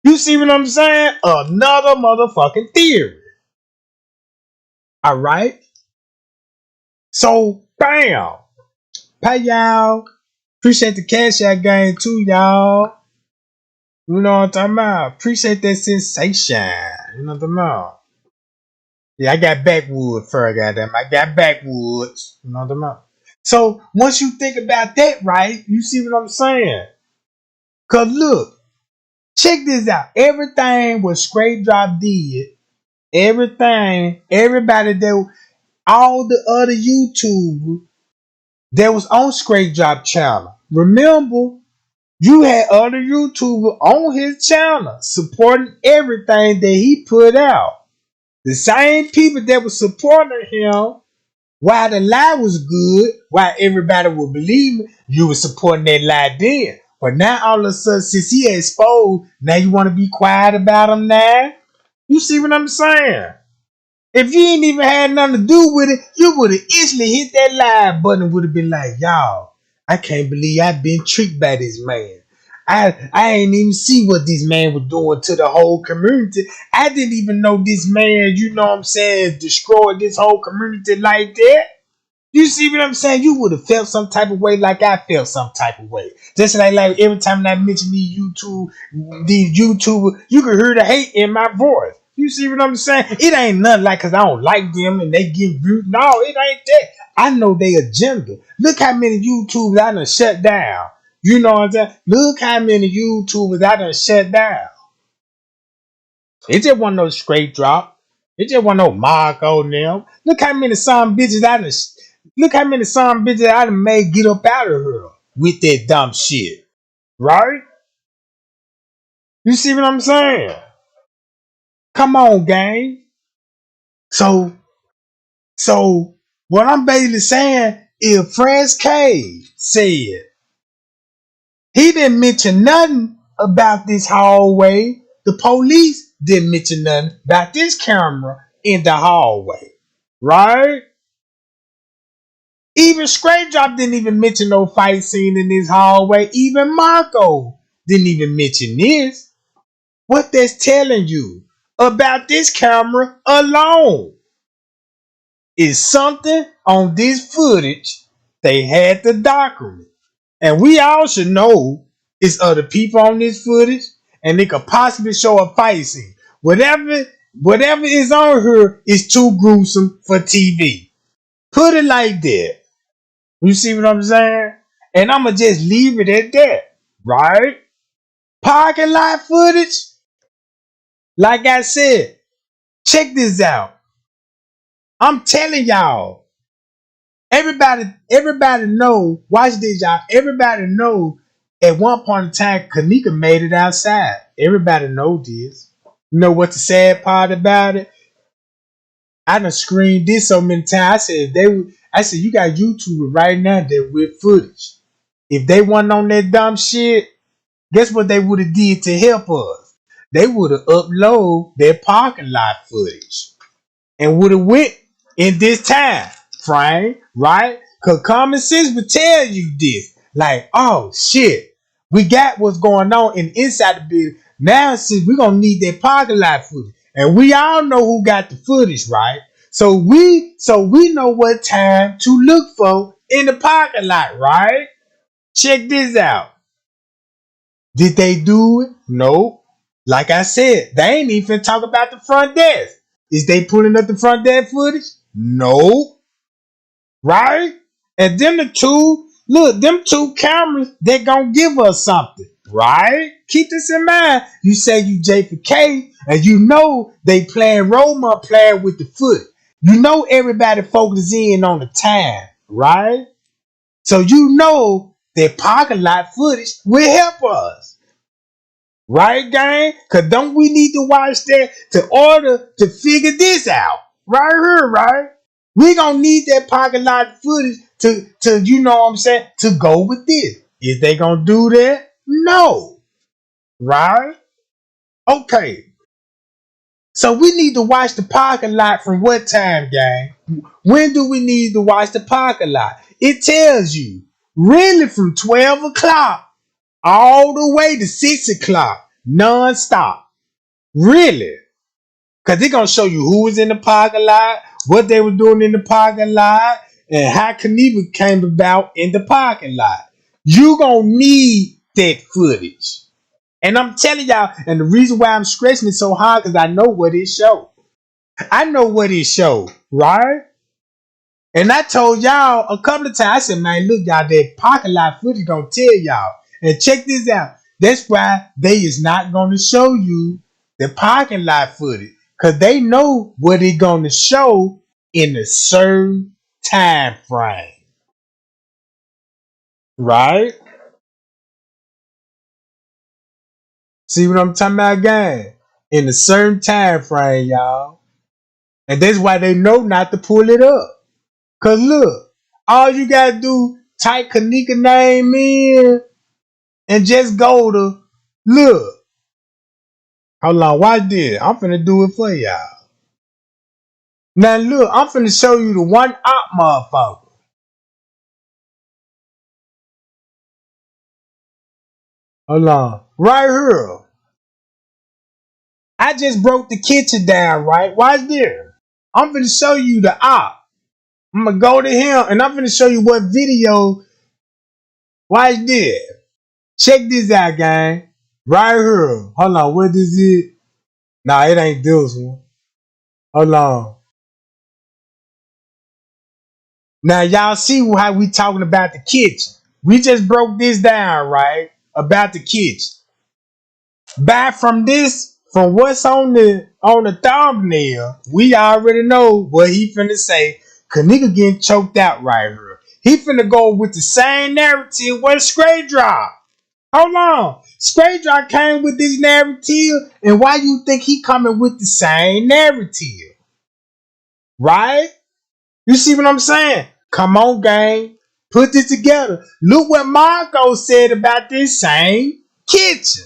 You see what I'm saying? Another motherfucking theory. Alright? So, bam. Pay y'all. Appreciate the cash out game too, y'all. You know what I'm talking about? Appreciate that sensation. You know what I'm talking about? Yeah, I got backwood fur, goddamn. I got backwoods. You know what I'm talking about? So, once you think about that, right, you see what I'm saying? Cause look, check this out. Everything was Straight Drop did. Everything, everybody that all the other YouTubers that was on Straight Drop channel. Remember, you had other YouTubers on his channel supporting everything that he put out. The same people that was supporting him while the lie was good, while everybody would believe it, you were supporting that lie then. But now all of a sudden, since he exposed, now you want to be quiet about him now? You see what I'm saying? If you ain't even had nothing to do with it, you would have instantly hit that live button and would have been like, y'all, I can't believe I've been tricked by this man. I ain't even see what this man was doing to the whole community. I didn't even know this man, you know what I'm saying, destroyed this whole community like that. You see what I'm saying? You would have felt some type of way like I felt some type of way. Just like every time I mention these YouTubers, you can hear the hate in my voice. You see what I'm saying? It ain't nothing like because I don't like them and they get viewed. No, it ain't that. I know they agenda. Look how many YouTubers I done shut down. You know what I'm saying? Look how many YouTubers I done shut down. It just wasn't no Straight Drop. It just wasn't no Marco now. Look how many some bitches I done. Look how many some bitches I done made get up out of her with that dumb shit. Right? You see what I'm saying? Come on, gang. So what I'm basically saying is Fresh K said he didn't mention nothing about this hallway. The police didn't mention nothing about this camera in the hallway. Right? Even Straight Drop didn't even mention no fight scene in this hallway. Even Marco didn't even mention this. What that's telling you about this camera alone is something on this footage they had to document. And we all should know it's other people on this footage and they could possibly show a fight scene. Whatever is on here is too gruesome for TV. Put it like that. You see what I'm saying? And I'm going to just leave it at that. Right? Parking lot footage. Like I said, check this out. I'm telling y'all. Everybody know. Watch this, y'all. Everybody know at one point in time, Kenneka made it outside. Everybody know this. You know what the sad part about it? I done screened this so many times. I said, you got YouTubers right now that with footage. If they wasn't on that dumb shit, guess what they would have did to help us? They would have uploaded their parking lot footage and would have went in this time frame, right? Because common sense would tell you this. Like, oh shit, we got what's going on inside the building. Now, see, we're going to need that parking lot footage. And we all know who got the footage, right? So we know what time to look for in the parking lot, right? Check this out. Did they do it? No. Like I said, they ain't even talk about the front desk. Is they pulling up the front desk footage? No. Right? And them them two cameras, they gonna give us something. Right? Keep this in mind. You say you J for K, and you know they playing Roma playing with the foot. You know everybody focuses in on the time. Right? So you know that parking lot footage will help us. Right, gang? Because don't we need to watch that to order to figure this out? Right here, right? We gonna need that parking lot footage to you know what I'm saying, to go with this. Is they gonna do that? No. Right? Okay. So we need to watch the parking lot from what time, gang? When do we need to watch the parking lot? It tells you really from 12 o'clock all the way to 6 o'clock, non-stop. Really? Because they're going to show you who was in the parking lot, what they were doing in the parking lot, and how Kenneka came about in the parking lot. You going to need that footage. And I'm telling y'all, and the reason why I'm stressing it so hard, because I know what it showed. I know what it showed, right? And I told y'all a couple of times, I said, man, look, y'all, that parking lot footage going to tell y'all. And check this out. That's why they is not going to show you the parking lot footage. Because they know what it's going to show in a certain time frame. Right? See what I'm talking about, gang? In a certain time frame, y'all. And that's why they know not to pull it up. Cause look, all you gotta do, type Kenneka name in and just go to look. Hold on, watch this. I'm finna do it for y'all. Now look, I'm finna show you the one op motherfucker. Hold on. Right here. I just broke the kitchen down, right? Watch this. I'm finna show you the op. I'm gonna go to him and I'm finna show you what video. Watch this. Check this out, gang. Right here. Hold on, what is it? Nah, it ain't this one. Hold on. Now y'all see how we talking about the kitchen. We just broke this down, right? About the kitchen. Back from this, from what's on the thumbnail, we already know what he finna say. Kenneka getting choked out right here. He finna go with the same narrative where Straight Drop. Hold on. Straight Drop came with this narrative, and why you think he coming with the same narrative? Right? You see what I'm saying? Come on, gang. Put this together. Look what Marco said about this same kitchen.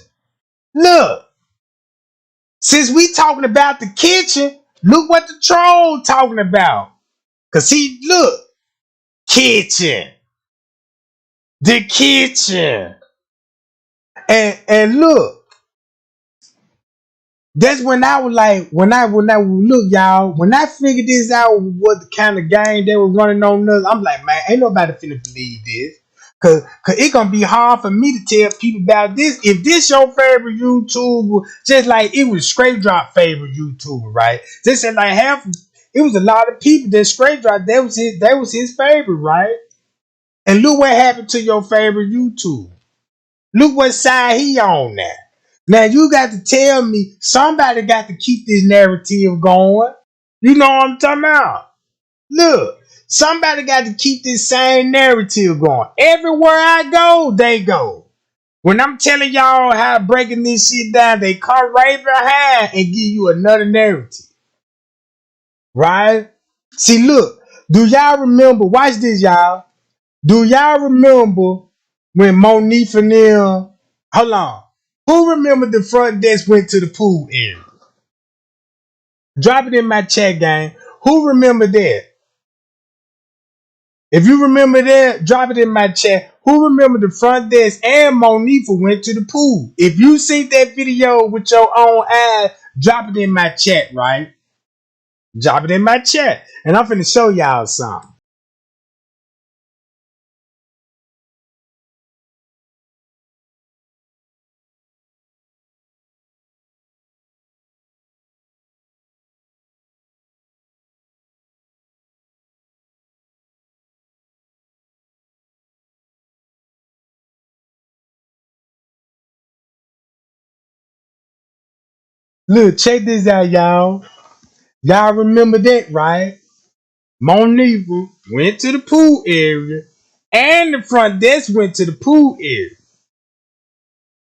Look. Since we talking about the kitchen, look what the troll talking about. Cause he look. Kitchen. The kitchen. And look. That's when I was like, when I look, y'all, when I figured this out, what the kind of game they were running on us, I'm like, man, ain't nobody finna believe this. Cause it gonna be hard for me to tell people about this. If this your favorite YouTuber, just like it was Straight Drop favorite YouTuber, right? Just said like it was a lot of people that Straight Drop, that was his favorite, right? And look what happened to your favorite YouTuber. Look what side he on now. Now you got to tell me somebody got to keep this narrative going. You know what I'm talking about? Look, somebody got to keep this same narrative going. Everywhere I go, they go. When I'm telling y'all how breaking this shit down, they come right behind and give you another narrative. Right? See, look, do y'all remember? Watch this, y'all. Do y'all remember when Monique and them? Hold on. Who remember the front desk went to the pool area? Drop it in my chat, gang. Who remember that? If you remember that, drop it in my chat. Who remember the front desk and Monifa went to the pool? If you see that video with your own eyes, drop it in my chat, right? Drop it in my chat. And I'm finna show y'all something. Look, check this out, y'all. Y'all remember that, right? Monifa went to the pool area and the front desk went to the pool area.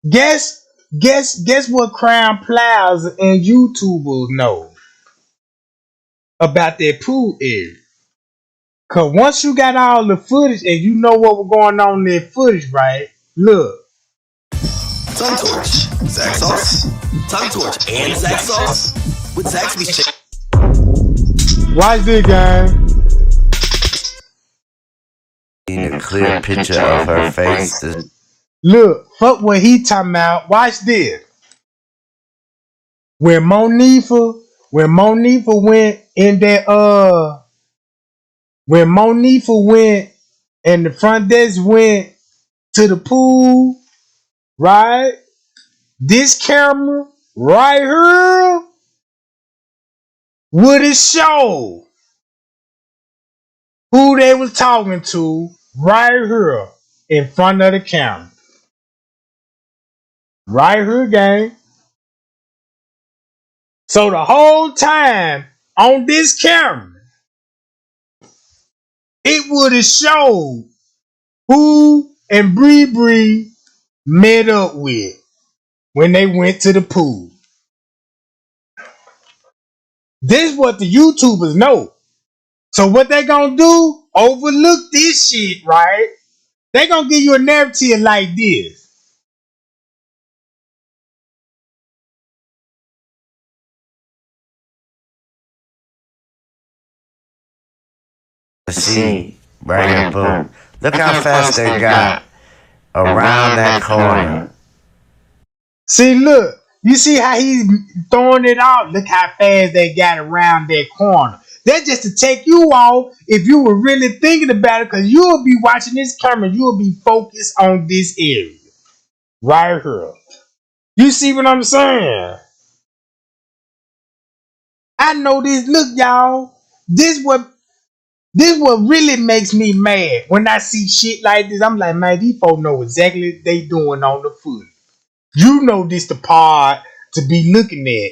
Guess what Crown Plaza and YouTubers know about that pool area? Cause once you got all the footage and you know what was going on in that footage, right? Look. Tongue Torch, Zach Sauce, Tongue Torch, and Zach Sauce with Zaxby's chicken. Watch this, gang. In a clear picture of her face. Look, fuck what he talking about. Watch this. When Monifa went in that when Monifa went and the front desk went to the pool, right? This camera right here would have showed who they was talking to right here in front of the camera. Right here, gang. So the whole time on this camera, it would have showed who and Bree met up with when they went to the pool. This is what the YouTubers know. So what they gonna do? Overlook this shit, right? They gonna give you a narrative like this. See, right here, boom. Look how fast they got around that corner. See, look. You see how he's throwing it out? Look how fast they got around that corner. That's just to take you off if you were really thinking about it, because you'll be watching this camera. You'll be focused on this area. Right here. You see what I'm saying? I know this. Look, y'all. This what really makes me mad when I see shit like this. I'm like, man, these folks know exactly what they doing on the foot. You know this the part to be looking at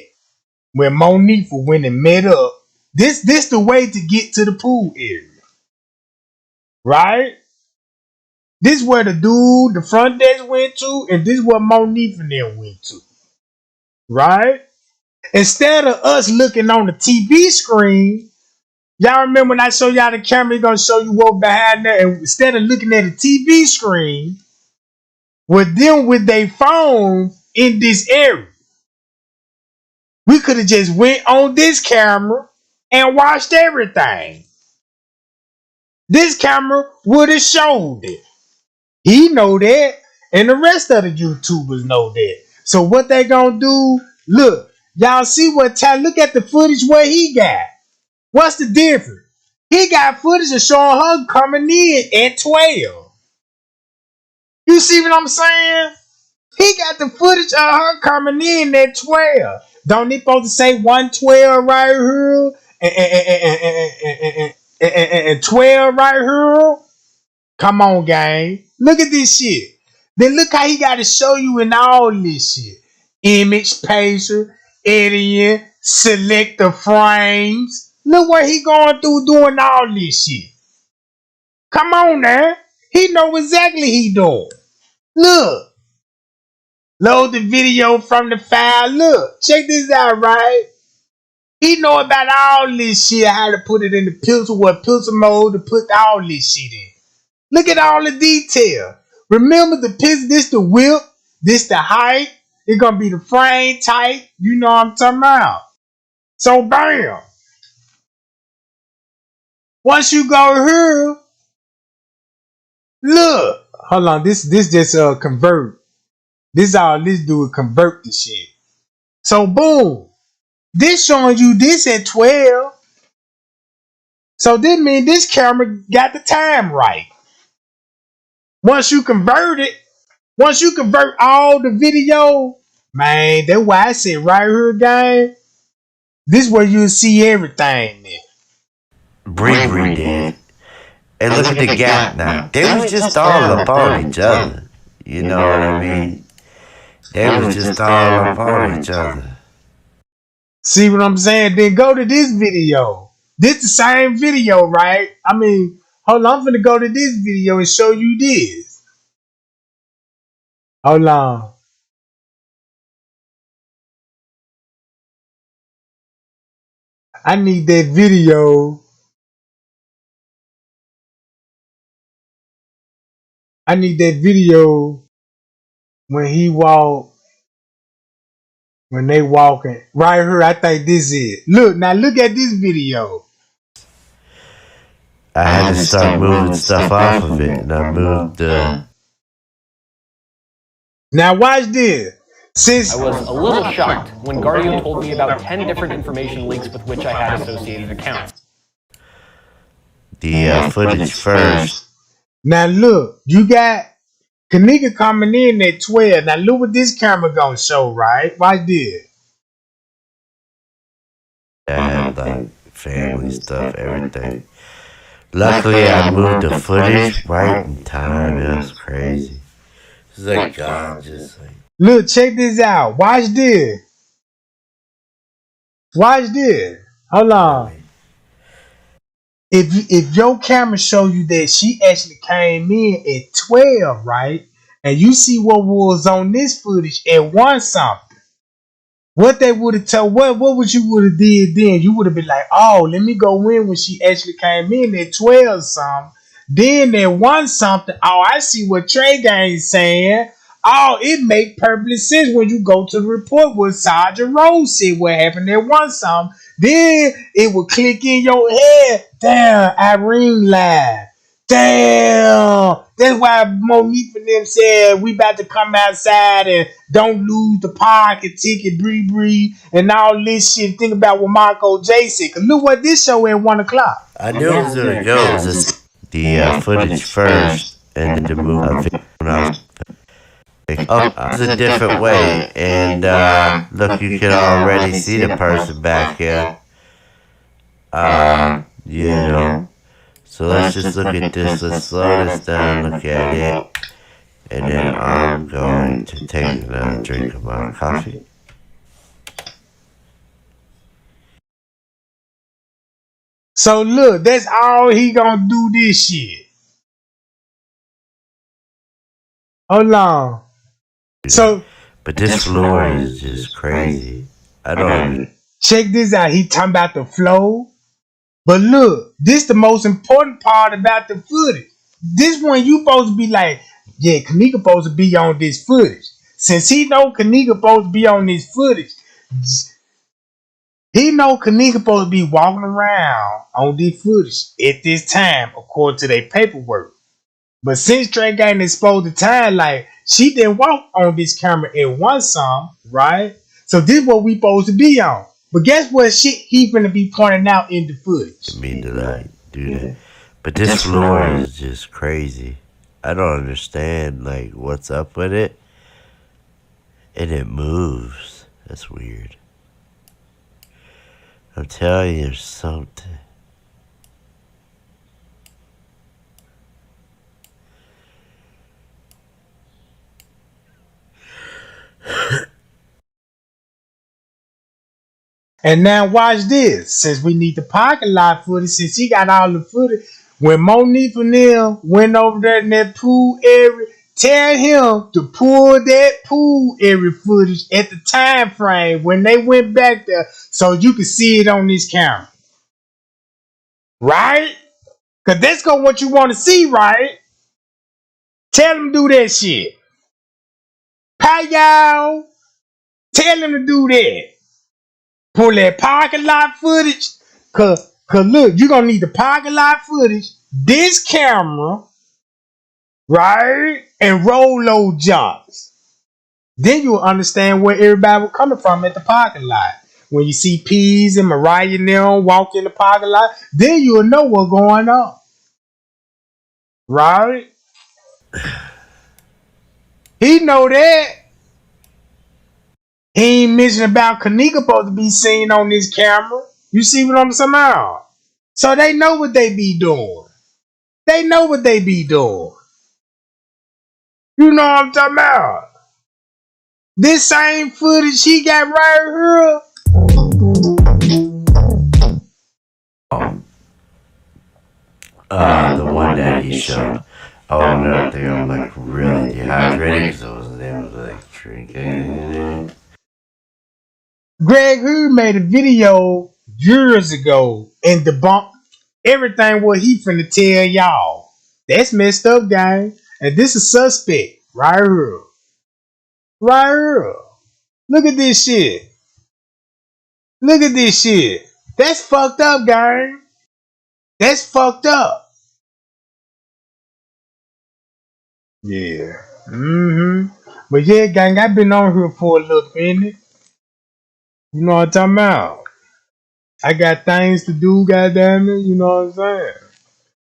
when Monique went and met up. This the way to get to the pool area. Right? This where the dude, the front desk went to, and this where Monique and them went to. Right? Instead of us looking on the TV screen, y'all remember when I show y'all the camera, gonna show you what behind there, and instead of looking at the TV screen, with them with their phone in this area, we could have just went on this camera and watched everything. This camera would have showed it. He know that, and the rest of the YouTubers know that. So what they gonna do? Look, y'all see what time? Look at the footage what he got. What's the difference? He got footage of showing her coming in at 12. You see what I'm saying? He got the footage of her coming in at 12. Don't he supposed to say 112 right here and 12 right here? Come on, gang. Look at this shit. Then look how he got to show you in all this shit. Image pager, editing, select the frames. Look what he going through doing all this shit. Come on now. He know exactly he doing. Look. Load the video from the file. Look. Check this out, right? He know about all this shit. How to put it in the pencil, what pencil mode to put all this shit in. Look at all the detail. Remember the pistol, this the whip, this the height. It's gonna be the frame type. You know what I'm talking about. So bam. Once you go here, look. Hold on, this just convert. This all this do is convert the shit. So boom. This showing you this at 12. So this means this camera got the time right. Once you convert all the video, man, that's why I said right here, gang. This is where you'll see everything there. Bree did. And look at the gap now. They was just all up on each other. You know what I mean? They was just all up on each other. See what I'm saying? Then go to this video. This the same video, right? I mean, hold on, I'm finna go to this video and show you this. Hold on. I need that video. I need that video when they walking. Right here, I think this is. Look, now look at this video. I had to start moving stuff off of it, and I moved Now watch this. I was a little shocked when Guardian told me about 10 different information leaks with which I had associated accounts. The footage first. Now look, you got Kenneka coming in at 12. Now look what this camera gonna show, right? Watch this. I had like family stuff, everything. Luckily, I moved the footage right in time. It was crazy. It's like God just like. Look, check this out. Watch this. Watch this. Hold on. if your camera show you that she actually came in at 12, right? And you see what was on this footage at 1 something. What they would have told, what would you would have did then? You would have been like, oh, let me go in when she actually came in at 12 something. Then at 1 something, oh, I see what Trey Gang's saying. Oh, it make perfect sense when you go to the report what Sergeant Rose said what happened at 1 something. Then it would click in your head. Damn, Irene lied. Damn. That's why Monique and them said we about to come outside and don't lose the parking ticket, Bree, and all this shit. Think about what Marco J said. Cause look what this show at 1 o'clock. I knew it was gonna go. Just the footage first, and then the movie. It was a different way, and look, you can already see the person back here. You know. So let's just look at this. Let's slow this down. Look at it, and then I'm going to take another drink of my coffee. So look, that's all he gonna do this shit. Hold on. So, but this floor is just crazy. I don't check this out. He talking about the flow. But look, this the most important part about the footage. This one you supposed to be like, yeah, Kenneka supposed to be on this footage. Since he know Kenneka supposed to be on this footage, he know Kenneka supposed to be walking around on this footage at this time, according to their paperwork. But since Trey Gang exposed the time, like, she didn't walk on this camera at 1 some, right? So this is what we supposed to be on. But guess what shit he finna be pointing out in the footage? I mean to like do that. But this floor is just crazy. I don't understand like what's up with it. And it moves. That's weird. I'm telling you, there's something. And now watch this. Since we need the parking lot footage, since he got all the footage, when Monique and them went over there in that pool area, tell him to pull that pool area footage at the time frame when they went back there so you can see it on this camera. Right? Because that's what you want to see, right? Tell him to do that shit. Hi, y'all. Tell him to do that. Pull that parking lot footage. Cause look, you're gonna need the parking lot footage, this camera, right? And roll those jumps. Then you'll understand where everybody was coming from at the parking lot. When you see Peas and Mariah and them walk in the parking lot, then you'll know what's going on. Right? He know that. He ain't mentioning about Kenneka supposed to be seen on this camera. You see what I'm saying now? So they know what they be doing. They know what they be doing. You know what I'm talking about? This same footage he got right here. The one that he showed. Oh, another thing, I'm like really dehydrated because I was there, like drinking. Greg Hood made a video years ago and debunked everything what he finna tell y'all. That's messed up, gang. And this is suspect right here. Right here. Look at this shit. Look at this shit. That's fucked up, gang. That's fucked up. Yeah. But yeah, gang, I've been on here for a little minute. You know what I'm talking about? I got things to do, goddamn it. You know what I'm saying?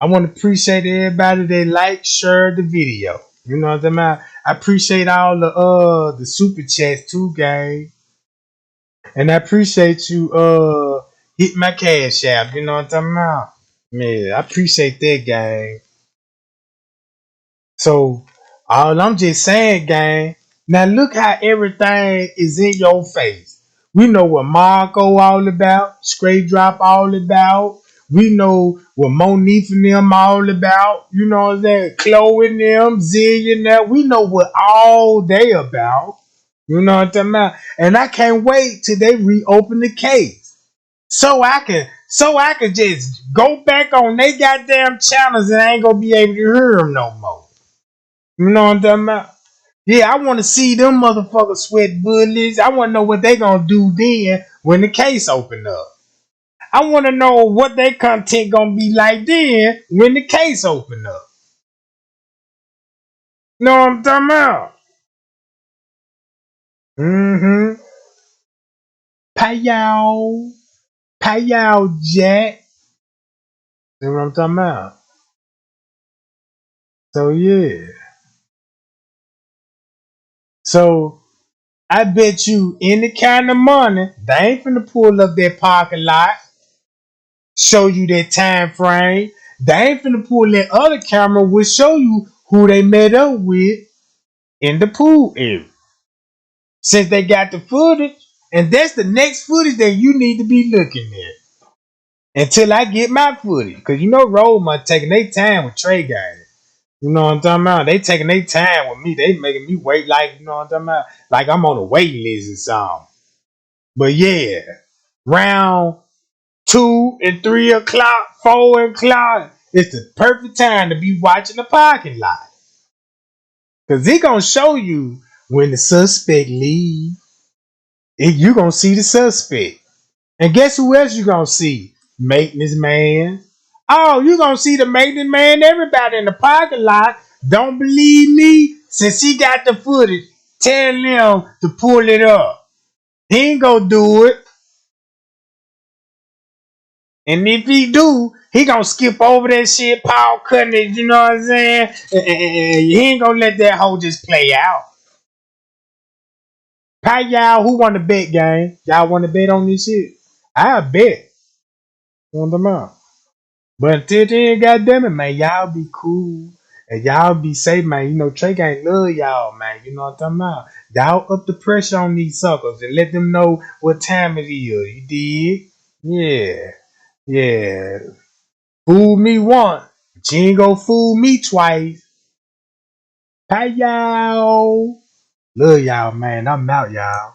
I want to appreciate everybody that like, share the video. You know what I'm talking about? I appreciate all the super chats too, gang. And I appreciate you hit my cash app. You know what I'm talking about? Man, I appreciate that, gang. So all I'm just saying, gang. Now look how everything is in your face. We know what Marco all about, Straight Drop all about. We know what Monique and them all about. You know what I'm saying? Chloe and them, Zillion and them. We know what all they about. You know what I'm talking about? And I can't wait till they reopen the case. So I can just go back on they goddamn channels and I ain't gonna be able to hear them no more. You know what I'm talking about? Yeah, I want to see them motherfuckers sweat bullets. I want to know what they gonna do then when the case open up. I want to know what their content gonna be like then when the case open up. You know what I'm talking about? Mm-hmm. Payow. Payow, Jack. You know what I'm talking about? So yeah. So I bet you any kind of money, they ain't finna pull up their parking lot, show you their time frame. They ain't finna pull that other camera will show you who they met up with in the pool area. Since they got the footage, and that's the next footage that you need to be looking at. Until I get my footage. Cause you know Rollman taking their time with Trey guys. You know what I'm talking about? They taking their time with me. They making me wait like, you know what I'm talking about? Like I'm on a waiting list or something. But yeah, round 2 and 3 o'clock, 4 o'clock, it's the perfect time to be watching the parking lot. Cause he gonna show you when the suspect leave. You gonna see the suspect. And guess who else you gonna see? Maintenance man. Oh, you gonna see the maintenance man, everybody in the parking lot. Don't believe me? Since he got the footage, tell him to pull it up. He ain't gonna do it. And if he do, he gonna skip over that shit, Paul cutting it, you know what I'm saying? And he ain't gonna let that whole just play out. Pay y'all, who won the bet game? Y'all want to bet on this shit? I bet on the mouth. But until then, goddamn it, man, y'all be cool. And y'all be safe, man. You know, Trey ain't love y'all, man. You know what I'm talking about? Y'all up the pressure on these suckers and let them know what time it is. You dig? Yeah. Yeah. Fool me once, but you ain't gonna fool me twice. Bye, y'all. Love y'all, man. I'm out, y'all.